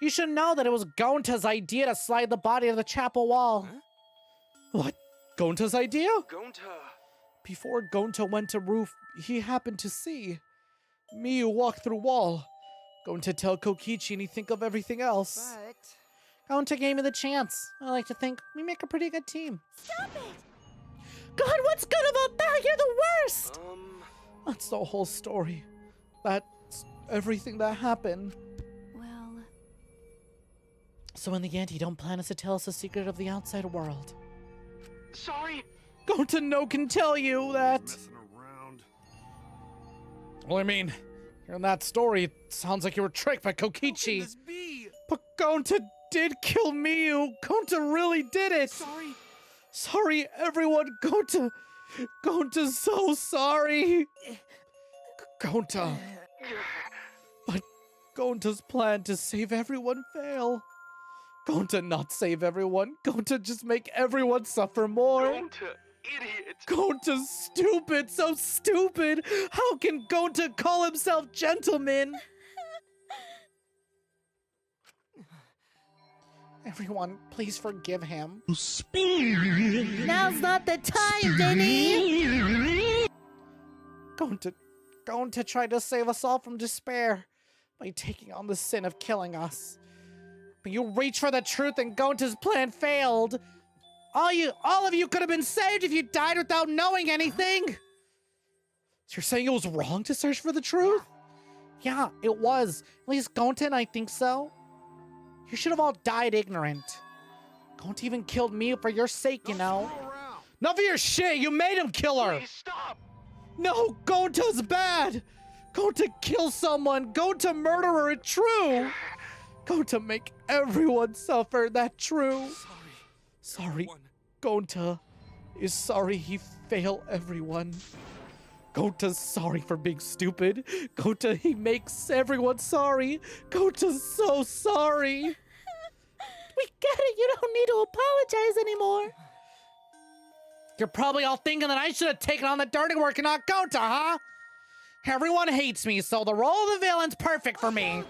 Speaker 2: You should know that it was Gonta's idea to slide the body to the chapel wall.
Speaker 10: Huh?
Speaker 2: What? Gonta's idea?
Speaker 10: Gonta.
Speaker 2: Before Gonta went to roof, he happened to see Miyu walk through wall. Gonta tell Kokichi and he think of everything else.
Speaker 5: but
Speaker 2: Gonta gave me the chance. I like to think we make a pretty good team.
Speaker 12: Stop it!
Speaker 1: God, what's good about that? You're the worst!
Speaker 2: That's the whole story. That's everything that happened.
Speaker 9: well,
Speaker 2: So in the end, you don't plan us to tell us the secret of the outside world.
Speaker 10: Sorry.
Speaker 2: Gonta no can tell you that.
Speaker 6: Messing around.
Speaker 2: Well, I mean, hearing that story, it sounds like you were tricked by Kokichi.
Speaker 6: This be?
Speaker 2: But Gonta did kill Miyu. Gonta really did it.
Speaker 10: Sorry.
Speaker 2: Sorry, everyone. Gonta's so sorry. Gonta. But Gonta's plan to save everyone fail. Gonta not save everyone. Gonta just make everyone suffer more.
Speaker 10: Gonta, idiot.
Speaker 2: Gonta's stupid, so stupid. How can Gonta call himself gentleman? Everyone, please forgive him.
Speaker 1: Now's not the time, Denny!
Speaker 2: Gonta tried to save us all from despair by taking on the sin of killing us. But you reached for the truth and Gonta's plan failed. All of you could have been saved if you died without knowing anything. So you're saying it was wrong to search for the truth? Yeah, it was. At least Gonta and I think so. You should have all died ignorant. Gonta even killed me for your sake, you know. None of your shit, you made him kill her.
Speaker 10: Please stop.
Speaker 2: No, Gonta's bad. Gonta kill someone. Gonta murder her, it's true. Gonta make everyone suffer, that true. Sorry, Gonta is sorry he fail everyone. Gonta's sorry for being stupid. Gonta, he makes everyone sorry. Gonta's so sorry.
Speaker 1: We get it, you don't need to apologize anymore.
Speaker 2: You're probably all thinking that I should have taken on the dirty work and not Gonta, huh? Everyone hates me, so the role of the villain's perfect for me.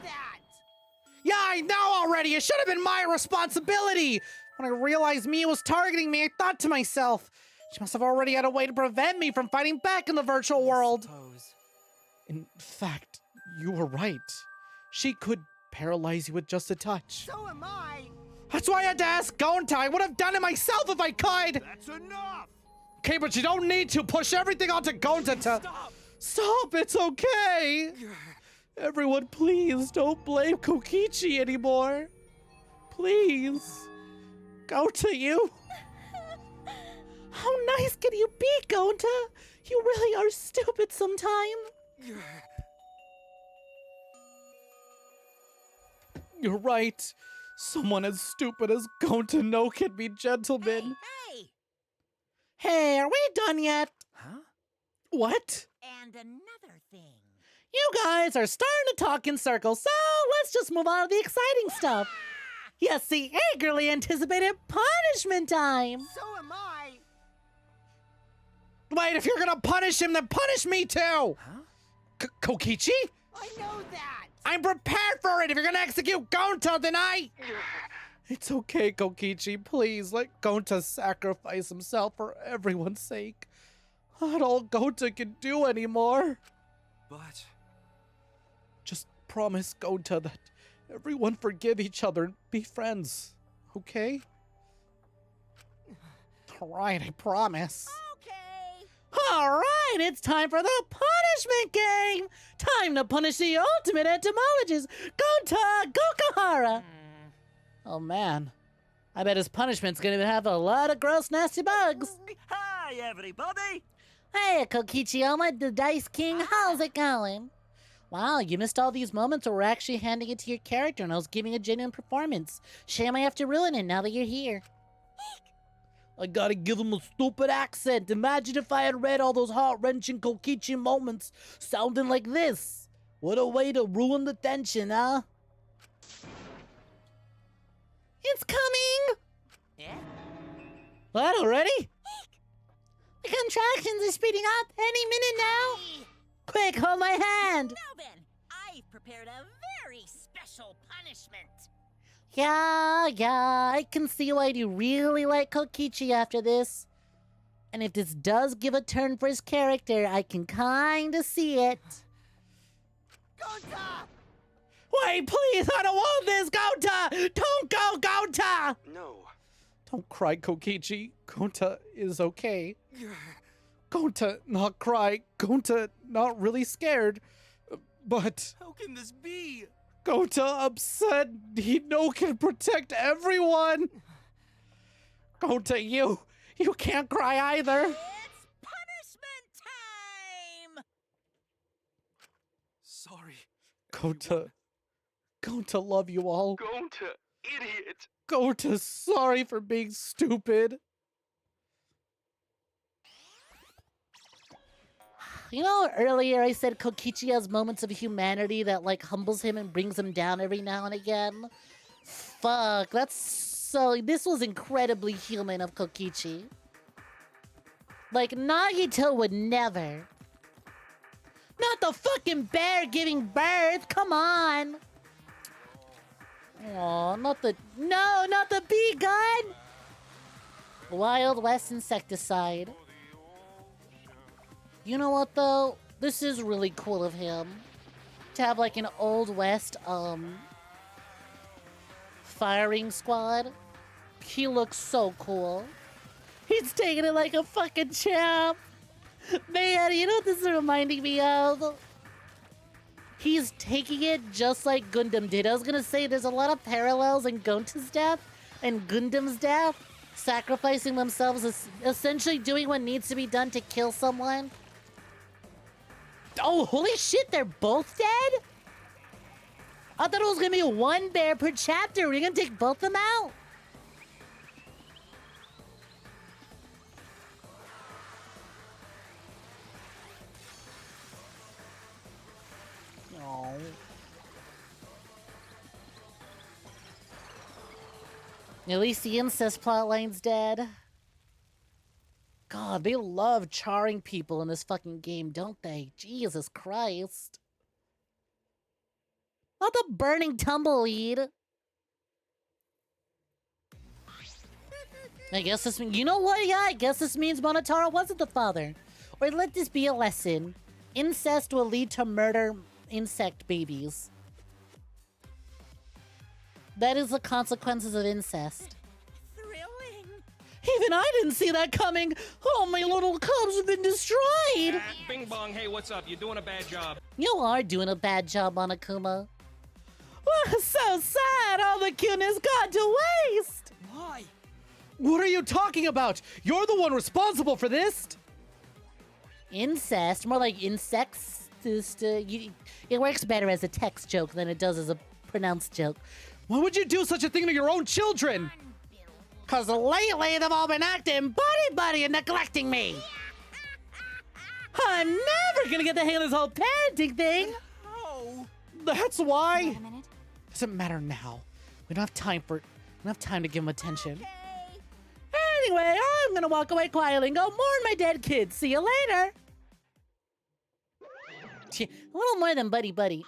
Speaker 2: Yeah, I know already. It should have been my responsibility. When I realized Mia was targeting me, I thought to myself, she must have already had a way to prevent me from fighting back in the virtual world. In fact, you were right. She could paralyze you with just a touch.
Speaker 5: So am I.
Speaker 2: That's why I had to ask Gonta. I would have done it myself if I could.
Speaker 6: That's enough.
Speaker 2: Okay, but you don't need to push everything onto Gonta to... Stop, it's okay. Everyone, please don't blame Kokichi anymore. Please. Gonta, you...
Speaker 1: How nice can you be, Gonta? You really are stupid sometime.
Speaker 2: You're right. Someone as stupid as Gonta no can be gentlemen.
Speaker 3: Hey!
Speaker 1: Hey, are we done yet?
Speaker 8: Huh?
Speaker 2: What?
Speaker 3: And another thing.
Speaker 1: You guys are starting to talk in circles, so let's just move on to the exciting stuff. Yes, the eagerly anticipated punishment time.
Speaker 5: So am I.
Speaker 2: Wait, if you're gonna punish him, then punish me too!
Speaker 8: Huh?
Speaker 2: Kokichi?
Speaker 5: I know that.
Speaker 2: I'm prepared for it! If you're gonna execute Gonta, then It's okay, Kokichi. Please, let Gonta sacrifice himself for everyone's sake. Not all Gonta can do anymore.
Speaker 10: But...
Speaker 2: Just promise Gonta that everyone forgive each other and be friends, okay? Alright, I promise.
Speaker 1: All right, it's time for the punishment game. Time to punish the ultimate entomologist, Gonta Gokahara. Oh man, I bet his punishment's gonna have a lot of gross, nasty bugs.
Speaker 11: Hi, everybody!
Speaker 1: Hey, Kokichi, the Dice King, how's it going? Wow, you missed all these moments where we're actually handing it to your character and I was giving a genuine performance. Shame I have to ruin it now that you're here. I gotta give him a stupid accent. Imagine if I had read all those heart-wrenching Kokichi moments sounding like this. What a way to ruin the tension, huh? It's coming!
Speaker 3: Yeah?
Speaker 1: What, already? The contractions are speeding up any minute now. Quick, hold my hand.
Speaker 3: Now then, I've prepared a very special punishment.
Speaker 1: Yeah, I can see why you really like Kokichi after this. And if this does give a turn for his character, I can kinda see it.
Speaker 5: Gonta!
Speaker 2: Wait, please, I don't want this, Gonta! Don't go, Gonta!
Speaker 10: No.
Speaker 2: Don't cry, Kokichi. Gonta is okay. Gonta not cry. Gonta not really scared. But...
Speaker 10: How can this be?
Speaker 2: Gonta upset. Hino can protect everyone. Gonta, you can't cry either.
Speaker 3: It's punishment time!
Speaker 10: Sorry.
Speaker 2: Gonta, love you all.
Speaker 10: Gonta, idiot.
Speaker 2: Gonta, sorry for being stupid.
Speaker 1: You know, earlier I said Kokichi has moments of humanity that, like, humbles him and brings him down every now and again? Fuck, that's so... This was incredibly human of Kokichi. Like, Nagito would never. Not the fucking bear giving birth, come on! Aw, not the... No, not the bee gun! Wild West insecticide. You know what, though? This is really cool of him. To have, like, an Old West, firing squad. He looks so cool. He's taking it like a fucking champ. Man, you know what this is reminding me of? He's taking it just like Gundam did. I was gonna say there's a lot of parallels in Gonta's death and Gundam's death. Sacrificing themselves, essentially doing what needs to be done to kill someone. Oh, holy shit, they're both dead? I thought it was gonna be one bear per chapter. Are you gonna take both of them out? No. At least the incest plotline's dead. God, they love charring people in this fucking game, don't they? Jesus Christ. Not the burning tumbleweed. I guess this means... You know what? Yeah, I guess this means Monotaro wasn't the father. Or let this be a lesson. Incest will lead to murder insect babies. That is the consequences of incest. Even I didn't see that coming. Oh, my little cubs have been destroyed.
Speaker 15: Bing bong, hey, what's up? You're doing a bad job.
Speaker 1: You are doing a bad job, Monokuma.
Speaker 2: So sad, all the cuteness gone to waste.
Speaker 11: Why?
Speaker 2: What are you talking about? You're the one responsible for this.
Speaker 1: Incest, more like insects. It works better as a text joke than it does as a pronounced joke.
Speaker 2: Why would you do such a thing to your own children?
Speaker 1: Cause lately they've all been acting buddy-buddy and neglecting me. I'm never gonna get the hang of this whole parenting thing.
Speaker 11: Oh.
Speaker 2: That's why.
Speaker 9: Wait a minute.
Speaker 2: Doesn't matter now. We don't have time to give him attention.
Speaker 1: Okay. Anyway, I'm gonna walk away quietly and go mourn my dead kids. See you later. A little more than buddy-buddy.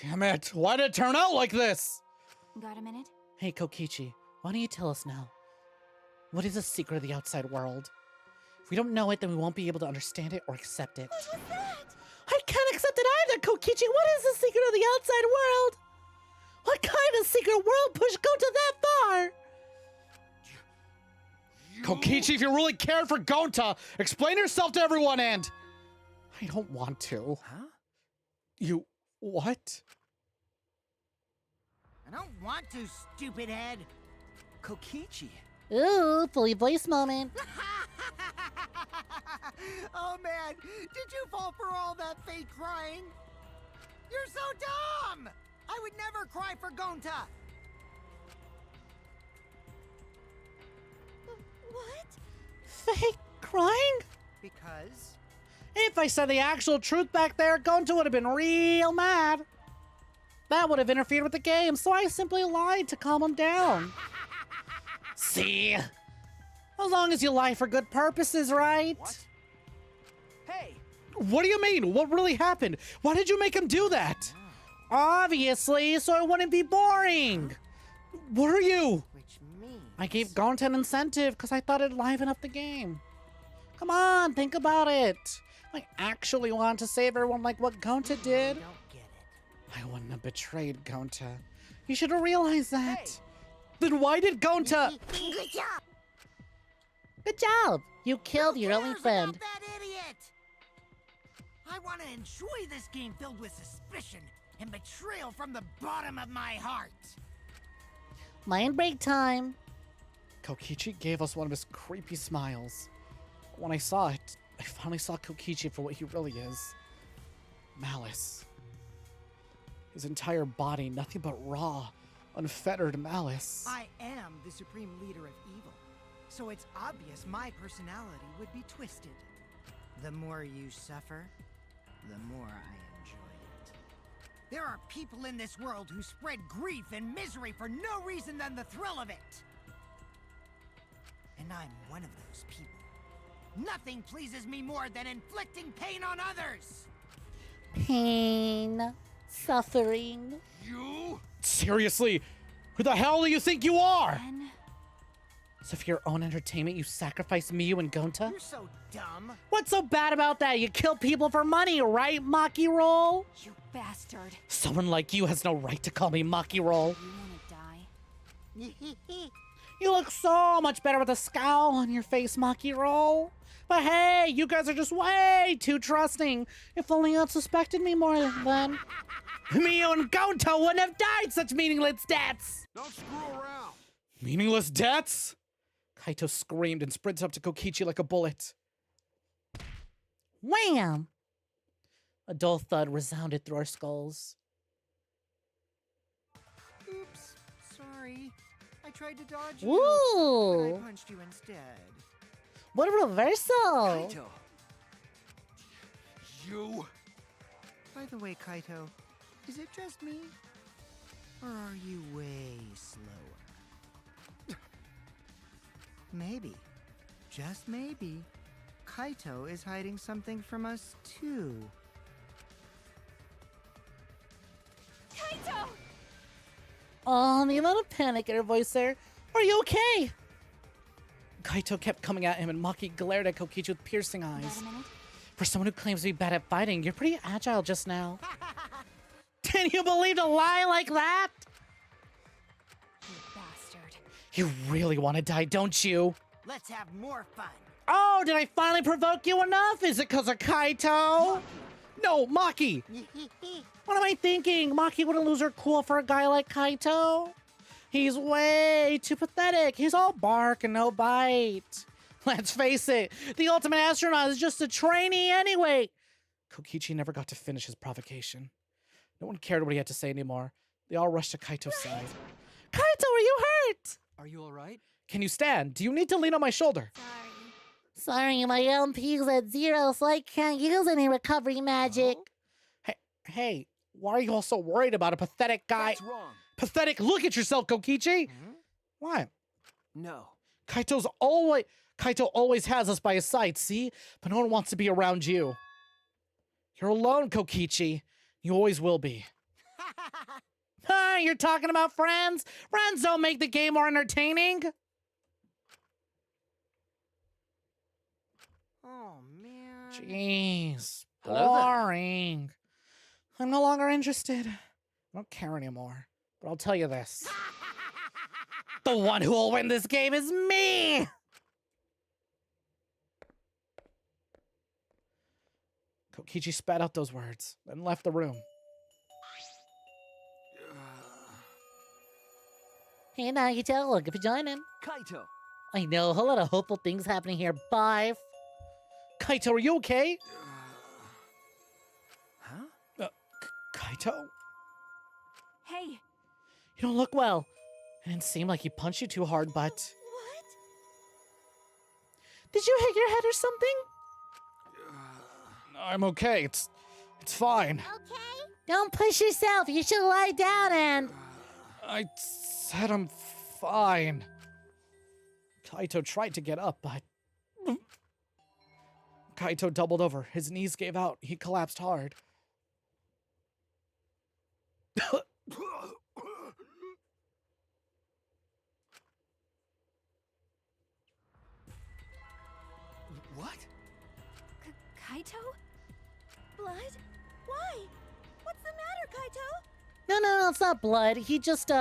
Speaker 2: Damn it, why did it turn out like this?
Speaker 9: Got a minute?
Speaker 2: Hey, Kokichi, why don't you tell us now? What is the secret of the outside world? If we don't know it, then we won't be able to understand it or accept it.
Speaker 12: What was that?
Speaker 1: I can't accept it either, Kokichi. What is the secret of the outside world? What kind of secret world pushed Gonta that far?
Speaker 2: Kokichi, if you really cared for Gonta, explain yourself to everyone and... I don't want to.
Speaker 11: Huh?
Speaker 2: You... what?
Speaker 5: I don't want to, stupid head.
Speaker 11: Kokichi.
Speaker 1: Ooh, fully voiced moment.
Speaker 5: Oh man, did you fall for all that fake crying? You're so dumb! I would never cry for Gonta!
Speaker 12: What?
Speaker 1: Fake crying?
Speaker 5: Because?
Speaker 2: If I said the actual truth back there, Gonta would have been real mad. That would have interfered with the game, so I simply lied to calm him down. See? As long as you lie for good purposes, right?
Speaker 11: What? Hey!
Speaker 2: What do you mean? What really happened? Why did you make him do that? Obviously, so it wouldn't be boring. What are you?
Speaker 5: Which means...
Speaker 2: I gave Gonta an incentive because I thought it'd liven up the game. Come on, think about it. I actually want to save everyone like what Gonta did.
Speaker 5: I don't get it.
Speaker 2: I wouldn't have betrayed Gonta. You should have realized that.
Speaker 11: Hey.
Speaker 2: Then why did Gonta...
Speaker 12: Good job.
Speaker 1: Good job. You killed your only
Speaker 5: cares
Speaker 1: friend.
Speaker 5: about that idiot? I want to enjoy this game filled with suspicion and betrayal from the bottom of my heart.
Speaker 1: Mind break time.
Speaker 2: Kokichi gave us one of his creepy smiles. When I saw it, I finally saw Kokichi for what he really is. Malice. His entire body, nothing but raw, unfettered malice.
Speaker 5: I am the supreme leader of evil, so it's obvious my personality would be twisted. The more you suffer, the more I enjoy it. There are people in this world who spread grief and misery for no reason than the thrill of it. And I'm one of those people. Nothing pleases me more than inflicting pain on others!
Speaker 1: Pain. Suffering.
Speaker 6: You?
Speaker 2: Seriously, who the hell do you think you are?
Speaker 9: Ben,
Speaker 2: So for your own entertainment, you sacrifice Miyu and Gonta?
Speaker 5: You're so dumb.
Speaker 1: What's so bad about that? You kill people for money, right, Maki Roll?
Speaker 9: you bastard.
Speaker 2: Someone like you has no right to call me Maki Roll.
Speaker 9: You wanna die?
Speaker 1: You look so much better with a scowl on your face, Maki Roll. But hey, you guys are just way too trusting. If only you had suspected me more then. Miyu and Gonta wouldn't have died such meaningless deaths.
Speaker 6: Don't screw around.
Speaker 2: Meaningless deaths? Kaito screamed and sprinted up to Kokichi like a bullet.
Speaker 1: Wham! A dull thud resounded through our skulls.
Speaker 5: Oops, sorry. I tried to dodge you,
Speaker 1: Woo!
Speaker 5: but I punched you instead.
Speaker 1: What a reversal!
Speaker 8: Kaito.
Speaker 6: You?
Speaker 5: By the way, Kaito, is it just me? Or are you way slower? Maybe, just maybe, Kaito is hiding something from us too.
Speaker 12: Kaito!
Speaker 1: Oh, the amount of panic in her voice there. Are you okay?
Speaker 2: Kaito kept coming at him and Maki glared at Kokichi with piercing eyes.
Speaker 9: Wait a minute.
Speaker 2: For someone who claims to be bad at fighting, you're pretty agile just now.
Speaker 1: Can you believe a lie like that?
Speaker 9: You bastard.
Speaker 2: You really want to die, don't you?
Speaker 5: Let's have more fun.
Speaker 1: Oh, did I finally provoke you enough? Is it because of Kaito?
Speaker 2: No, Maki!
Speaker 1: What am I thinking? Maki wouldn't lose her cool for a guy like Kaito? He's way too pathetic. He's all bark and no bite. Let's face it, the ultimate astronaut is just a trainee anyway.
Speaker 2: Kokichi never got to finish his provocation. No one cared what he had to say anymore. They all rushed to Kaito's side.
Speaker 1: Kaito, are you hurt?
Speaker 11: Are you alright?
Speaker 2: Can you stand? Do you need to lean on my shoulder?
Speaker 1: Sorry, my LMP's at 0, so I can't use any recovery magic.
Speaker 2: Hey, why are you all so worried about a pathetic guy?
Speaker 8: That's wrong.
Speaker 2: Pathetic, look at yourself, Kokichi! What?
Speaker 8: No.
Speaker 2: Kaito always has us by his side, see? But no one wants to be around you. You're alone, Kokichi. You always will be.
Speaker 1: Huh, you're talking about friends? Friends don't make the game more entertaining.
Speaker 5: Oh, man.
Speaker 2: Jeez.
Speaker 14: Hello there.
Speaker 2: Boring. I'm no longer interested. I don't care anymore. But I'll tell you this.
Speaker 1: The one who will win this game is me!
Speaker 2: Kokichi spat out those words, then left the room.
Speaker 1: Hey, Nagito, look if you're joining.
Speaker 8: Kaito.
Speaker 1: I know, a whole lot of hopeful things happening here. Bye.
Speaker 2: Kaito, are you okay?
Speaker 8: Huh?
Speaker 2: Kaito?
Speaker 9: Hey,
Speaker 2: You don't look well. It didn't seem like he punched you too hard, but...
Speaker 12: What?
Speaker 1: Did you hit your head or something?
Speaker 2: I'm okay. It's fine.
Speaker 12: Okay?
Speaker 1: Don't push yourself. You should lie down and...
Speaker 2: I said I'm fine. Kaito tried to get up, but... Kaito doubled over. His knees gave out. He collapsed hard.
Speaker 8: What?
Speaker 9: Kaito?
Speaker 12: Blood? Why? What's the matter, Kaito?
Speaker 1: No, it's not blood. He just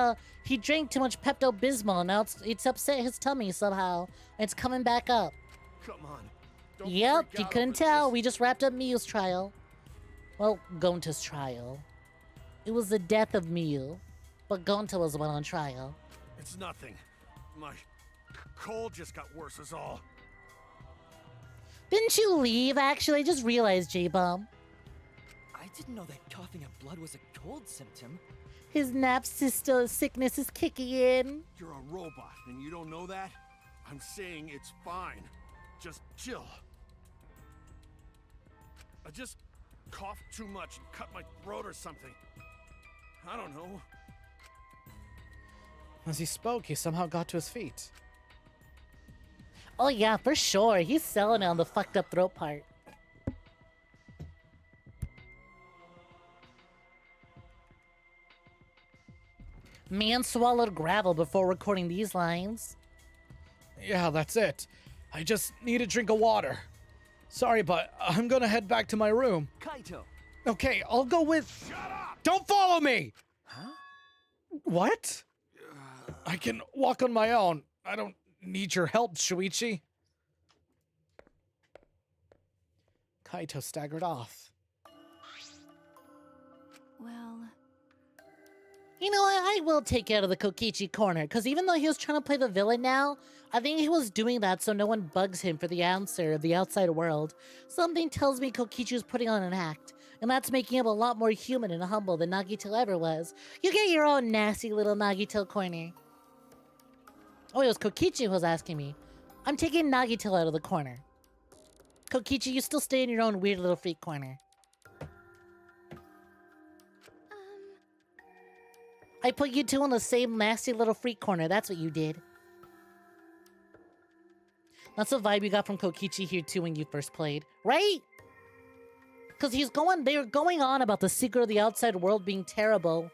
Speaker 1: he drank too much Pepto-Bismol. Now it's upset his tummy somehow. And it's coming back up.
Speaker 6: Come on. Don't
Speaker 1: Yep,
Speaker 6: freak
Speaker 1: you
Speaker 6: out
Speaker 1: couldn't
Speaker 6: over
Speaker 1: tell.
Speaker 6: this.
Speaker 1: We just wrapped up Miyu's trial. Well, Gonta's trial. It was the death of Miyu, but Gonta was the one on trial.
Speaker 6: It's nothing. My cold just got worse is all.
Speaker 1: Didn't you leave, actually? I just realized, J-Bomb.
Speaker 11: I didn't know that coughing up blood was a cold symptom.
Speaker 1: His napsisto sickness is kicking in.
Speaker 6: You're a robot, and you don't know that? I'm saying it's fine. Just chill. I just coughed too much and cut my throat or something. I don't know.
Speaker 2: As he spoke, he somehow got to his feet.
Speaker 1: Oh yeah, for sure. He's selling it on the fucked up throat part. Man swallowed gravel before recording these lines.
Speaker 2: Yeah, that's it. I just need a drink of water. Sorry, but I'm gonna head back to my room.
Speaker 8: Kaito!
Speaker 2: Okay, I'll go with...
Speaker 6: Shut up!
Speaker 2: Don't follow me!
Speaker 8: Huh?
Speaker 2: What? I can walk on my own. I don't need your help, Shuichi. Kaito staggered off.
Speaker 9: Well,
Speaker 1: You know what? I will take you out of the Kokichi corner, because even though he was trying to play the villain now, I think he was doing that so no one bugs him for the answer of the outside world. Something tells me Kokichi was putting on an act, and that's making him a lot more human and humble than Nagito ever was. You get your own nasty little Nagito corner. Oh, it was Kokichi who was asking me. I'm taking Nagito out of the corner. Kokichi, you still stay in your own weird little freak corner. I put you two in the same nasty little freak corner. That's what you did. That's the vibe you got from Kokichi here too when you first played, right? Because they were going on about the secret of the outside world being terrible.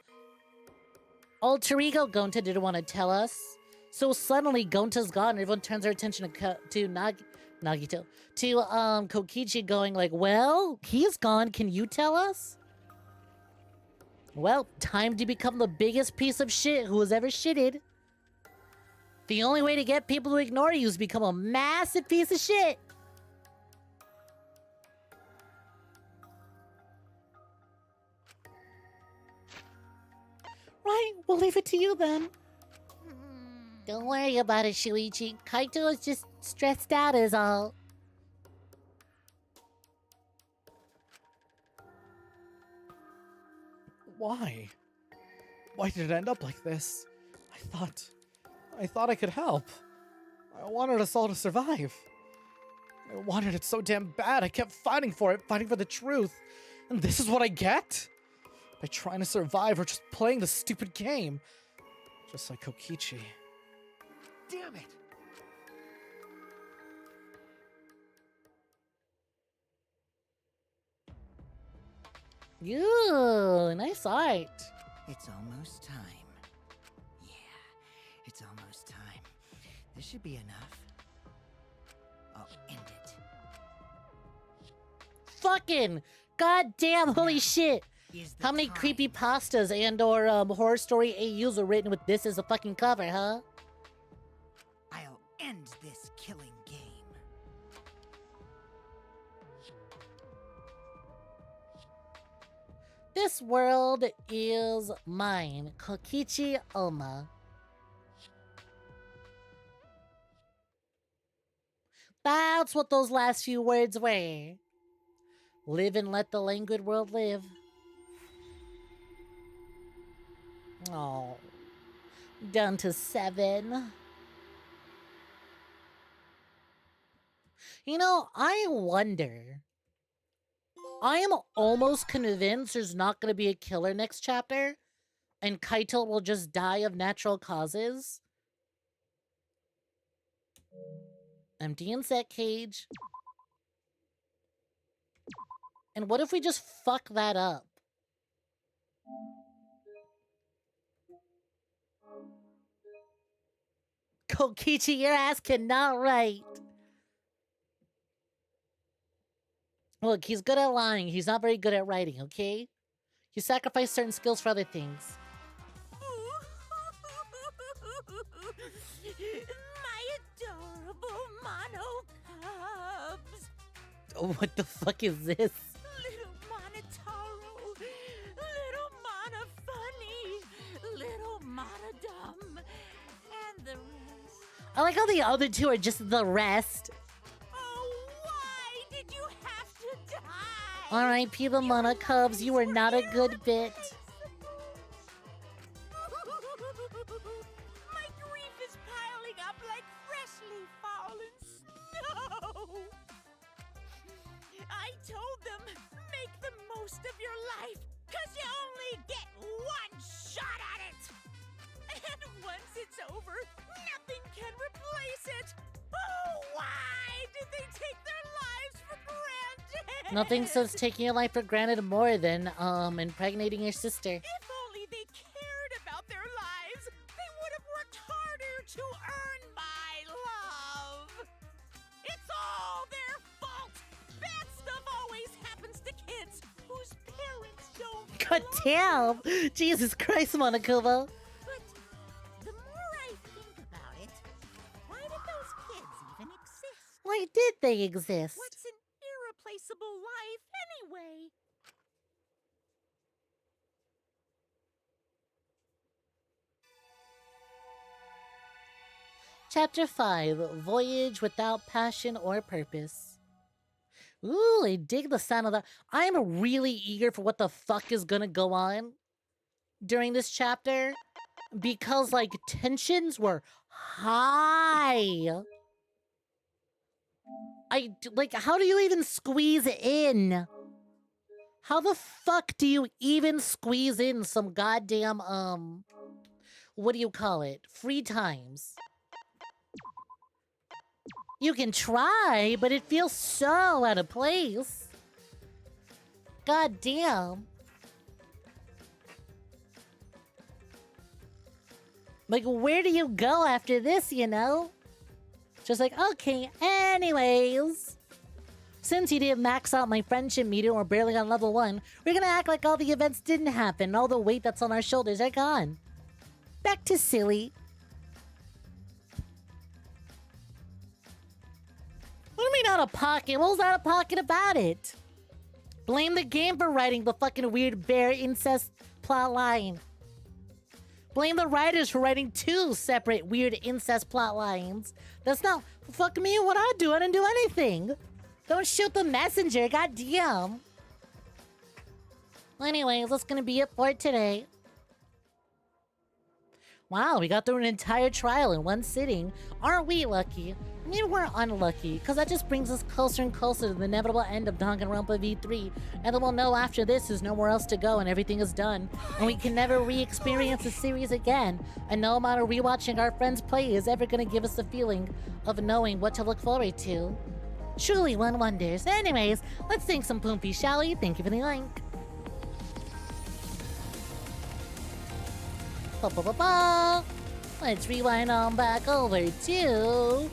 Speaker 1: Alter Ego Gonta didn't want to tell us. So suddenly Gonta's gone and everyone turns their attention to Nagito. To Kokichi going like, well, he's gone, can you tell us? Well, time to become the biggest piece of shit who has ever shitted. The only way to get people to ignore you is become a massive piece of shit. Right, we'll leave it to you then. Don't worry about it, Shuichi. Kaito is just stressed out is all.
Speaker 2: Why? Why did it end up like this? I thought I could help. I wanted us all to survive. I wanted it so damn bad. I kept fighting for it, fighting for the truth. And this is what I get? By trying to survive or just playing the stupid game. Just like Kokichi.
Speaker 8: Damn it!
Speaker 1: Ooh, nice art.
Speaker 5: It's almost time. Yeah, it's almost time. This should be enough. I'll end it.
Speaker 1: Fucking goddamn holy shit.
Speaker 5: Is the
Speaker 1: How many
Speaker 5: time.
Speaker 1: creepypastas and or horror story AUs are written with this as a fucking cover, huh?
Speaker 5: I'll end this killing game.
Speaker 1: This world is mine, Kokichi Oma. That's what those last few words were. Live and let the languid world live. Oh, down to 7. You know, I wonder. I am almost convinced there's not going to be a killer next chapter, and Kaito will just die of natural causes. Empty insect cage. And what if we just fuck that up? Kokichi, your ass cannot write. Look, he's good at lying. He's not very good at writing, okay? You sacrifice certain skills for other things. What the fuck is this?
Speaker 3: Little Monotaro, little Mana Funny, little Mana Dumb, and the rest.
Speaker 1: I like how the other two are just the rest.
Speaker 3: Oh, why did you have to die?
Speaker 1: R.I.P. the Mana Cubs, you were not a good bit.
Speaker 3: My grief is piling up like freshly fallen snow. I told them, make the most of your life, 'cause you only get one shot at it. And once it's over, nothing can replace it. Oh, why did they take their lives for granted?
Speaker 1: Nothing says taking your life for granted more than impregnating your sister.
Speaker 3: If only they cared about their lives, they would have worked harder to earn my love. It's all their fault. Bad stuff always happens to kids whose parents don't.
Speaker 1: God damn! Jesus Christ, Monokuma.
Speaker 3: But the more I think about it, why did those kids even exist?
Speaker 1: Why did they exist?
Speaker 3: What's an irreplaceable life anyway?
Speaker 1: Chapter 5, Voyage Without Passion or Purpose. Ooh, I dig the sound of that. I'm really eager for what the fuck is gonna go on during this chapter. Because, like, tensions were high. Like, how do you even squeeze in? How the fuck do you even squeeze in some goddamn, what do you call it? Free times. You can try, but it feels so out of place. God damn. Like, where do you go after this, you know? Just like, okay, anyways. Since you didn't max out my friendship meter or barely on level 1, we're gonna act like all the events didn't happen. All the weight that's on our shoulders are gone. Back to silly. What do you mean out of pocket? What was out of pocket about it? Blame the game for writing the fucking weird bear incest plot line. Blame the writers for writing 2 separate weird incest plot lines. That's not fuck me what I do. I didn't do anything. Don't shoot the messenger. God damn. Anyways, that's gonna be it for today. Wow, we got through an entire trial in one sitting. Aren't we lucky? Maybe we're unlucky, because that just brings us closer and closer to the inevitable end of Danganronpa V3, and then we'll know after this there's nowhere else to go and everything is done, and we can never re-experience the series again, and no amount of rewatching our friends play is ever going to give us the feeling of knowing what to look forward to. Truly one wonders. Anyways, let's thank some Poompi, shall we? Thank you for the link. Ba-ba-ba-ba. Let's rewind on back over to...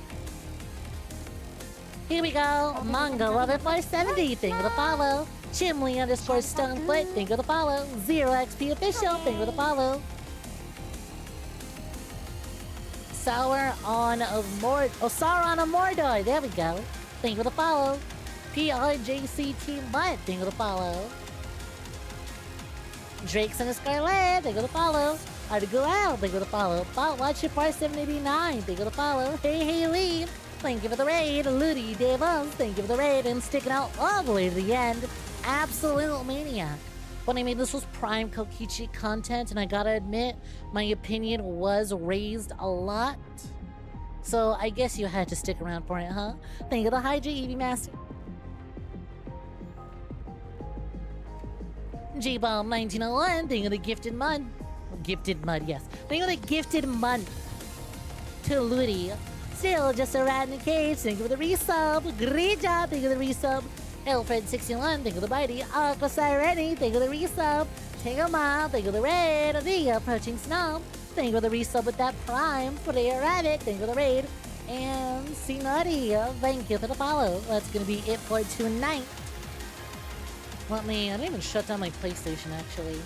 Speaker 1: Here we go. Manga Lover 470, thank you for the follow. Chimley _ Stonefoot, thank you for the follow. 0XP Official, thank you for the follow. Sauron of Mordor, there we go. Thank you for the follow. PRJCT Mutt, thank you for the follow. Drake's and Scarlet, thank you for the follow. Article L, thank you for the follow. Bot Watcher Part 789, thank you for the follow. Hey Lee, thank you for the raid. Ludi Devons, thank you for the raid. And sticking out all the way to the end, Absolute Maniac. But I mean, this was prime Kokichi content, and I gotta admit, my opinion was raised a lot. So I guess you had to stick around for it, huh? Thank you for the Hydra Eevee Master. J-Bomb 1901, thank you for the Gifted Mud. Gifted Mud, yes. Thank you for the Gifted Mud. To Ludi. Still just a rat in a cage, thank you for the resub. Great job, thank you for the resub. Alfred61, thank you for the bitey. Aqua Sireni, thank you for the resub. Tango Mom, thank you for the raid. The Approaching Snow, thank you for the resub with that prime. Freya Rabbit, thank you for the raid. And C-Nutty, thank you for the follow. That's gonna be it for tonight. I didn't even shut down my PlayStation, actually.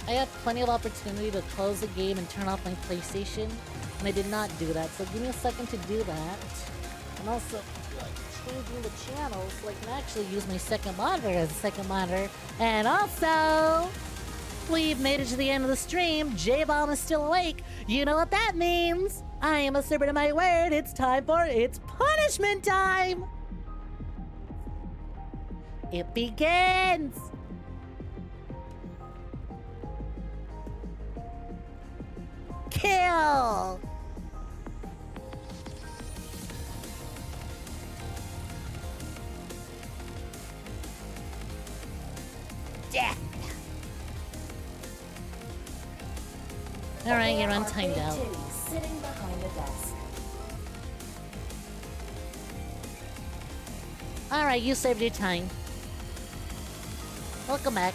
Speaker 1: I had plenty of opportunity to close the game and turn off my PlayStation, and I did not do that, so give me a second to do that. And also... changing the channel so I can actually use my second monitor as a second monitor. And also, we've made it to the end of the stream. J-Bomb is still awake. You know what that means. I am a servant of my word. It's time for it's punishment time. It begins. Kill. Death. All right, you're untimed out.
Speaker 16: Sitting behind the desk.
Speaker 1: All right, you saved your time. Welcome back.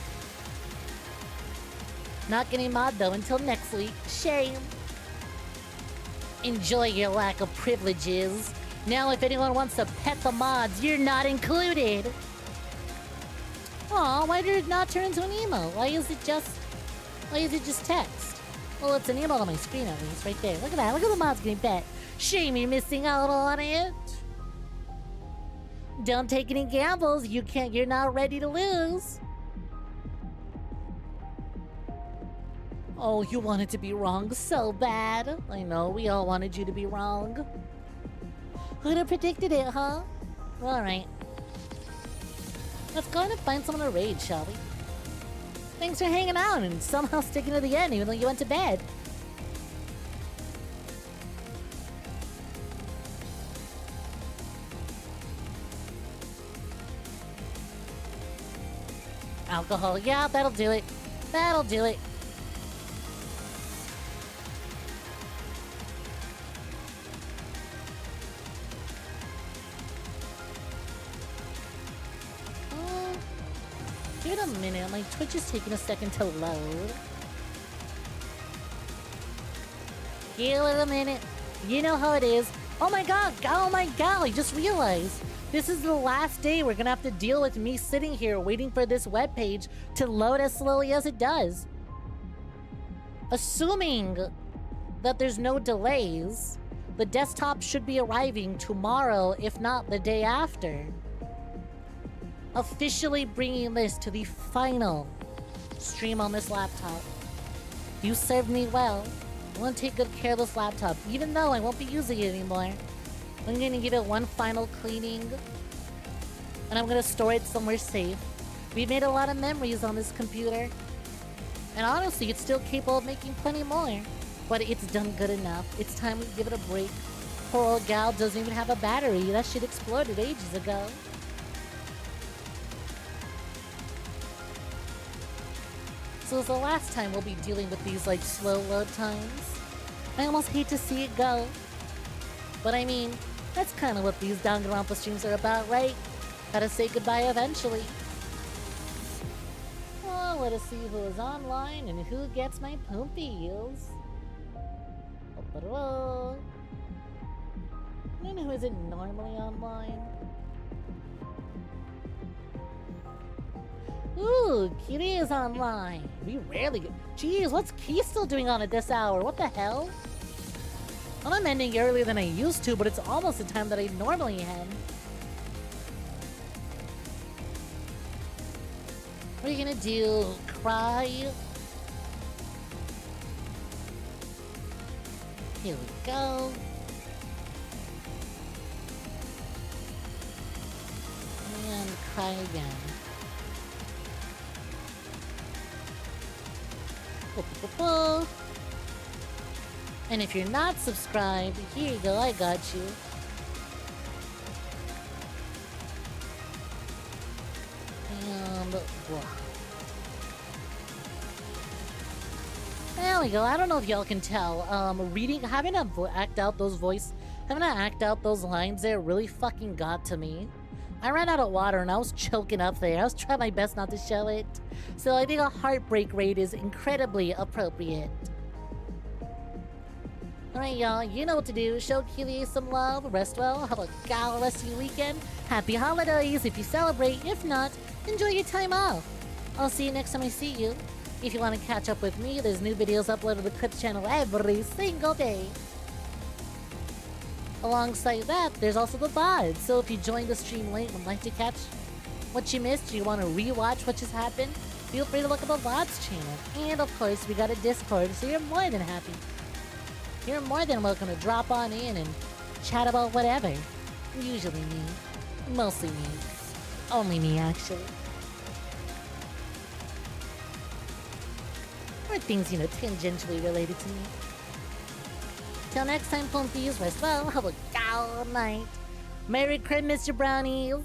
Speaker 1: Not getting mod though until next week. Shame. Enjoy your lack of privileges. Now, if anyone wants to pet the mods, you're not included. Aw, why did it not turn into an emo? Why is it just text? Well, it's an emo on my screen at least, right there. Look at that. Look at the mods getting pet. Shame you're missing out on it. Don't take any gambles. You're not ready to lose. Oh, you wanted to be wrong so bad. I know, we all wanted you to be wrong. Who'd have predicted it, huh? Alright. Let's go ahead and find someone to raid, shall we? Thanks for hanging out and somehow sticking to the end even though you went to bed. Alcohol, yeah, that'll do it. That'll do it. Give it a minute, my Twitch is taking a second to load. Give it a minute. You know how it is. Oh my god, I just realized. This is the last day we're gonna have to deal with me sitting here waiting for this webpage to load as slowly as it does. Assuming that there's no delays, the desktop should be arriving tomorrow, if not the day after. Officially bringing this to the final stream on this laptop. You served me well. I'm gonna take good care of this laptop, even though I won't be using it anymore. I'm gonna give it one final cleaning, and I'm gonna store it somewhere safe. We've made a lot of memories on this computer, and honestly, it's still capable of making plenty more. But it's done good enough. It's time we give it a break. Poor old gal doesn't even have a battery. That shit exploded ages ago. So it's the last time we'll be dealing with these, like, slow load times. I almost hate to see it go. But I mean, that's kind of what these Danganronpa streams are about, right? Gotta say goodbye eventually. Oh, let us see who is online and who gets my poopies. And who isn't normally online? Ooh, Kitty is online. We rarely get... Jeez, what's Key still doing on at this hour? What the hell? Well, I'm ending earlier than I used to, but it's almost the time that I normally end. What are you gonna do? Cry? Here we go. And cry again. And if you're not subscribed, here you go, I got you. And there we go. I don't know if y'all can tell. Having to act out those lines there really fucking got to me. I ran out of water and I was choking up there. I was trying my best not to show it. So I think a heartbreak rate is incredibly appropriate. Alright, y'all, you know what to do. Show Keely some love, rest well, have a gal rest of your weekend. Happy holidays if you celebrate. If not, enjoy your time off. I'll see you next time I see you. If you want to catch up with me, there's new videos uploaded to the Clips channel every single day. Alongside that, there's also the VOD. So if you joined the stream late and would like to catch what you missed, or you want to rewatch what just happened, feel free to look at the VODs channel. And of course, we got a Discord, so you're more than happy. You're more than welcome to drop on in and chat about whatever. Usually me. Mostly me. Only me, actually. Or things, tangentially related to me. Till next time, Plumpies, rest well, have a gal night. Merry Christmas, Mr. Brownies!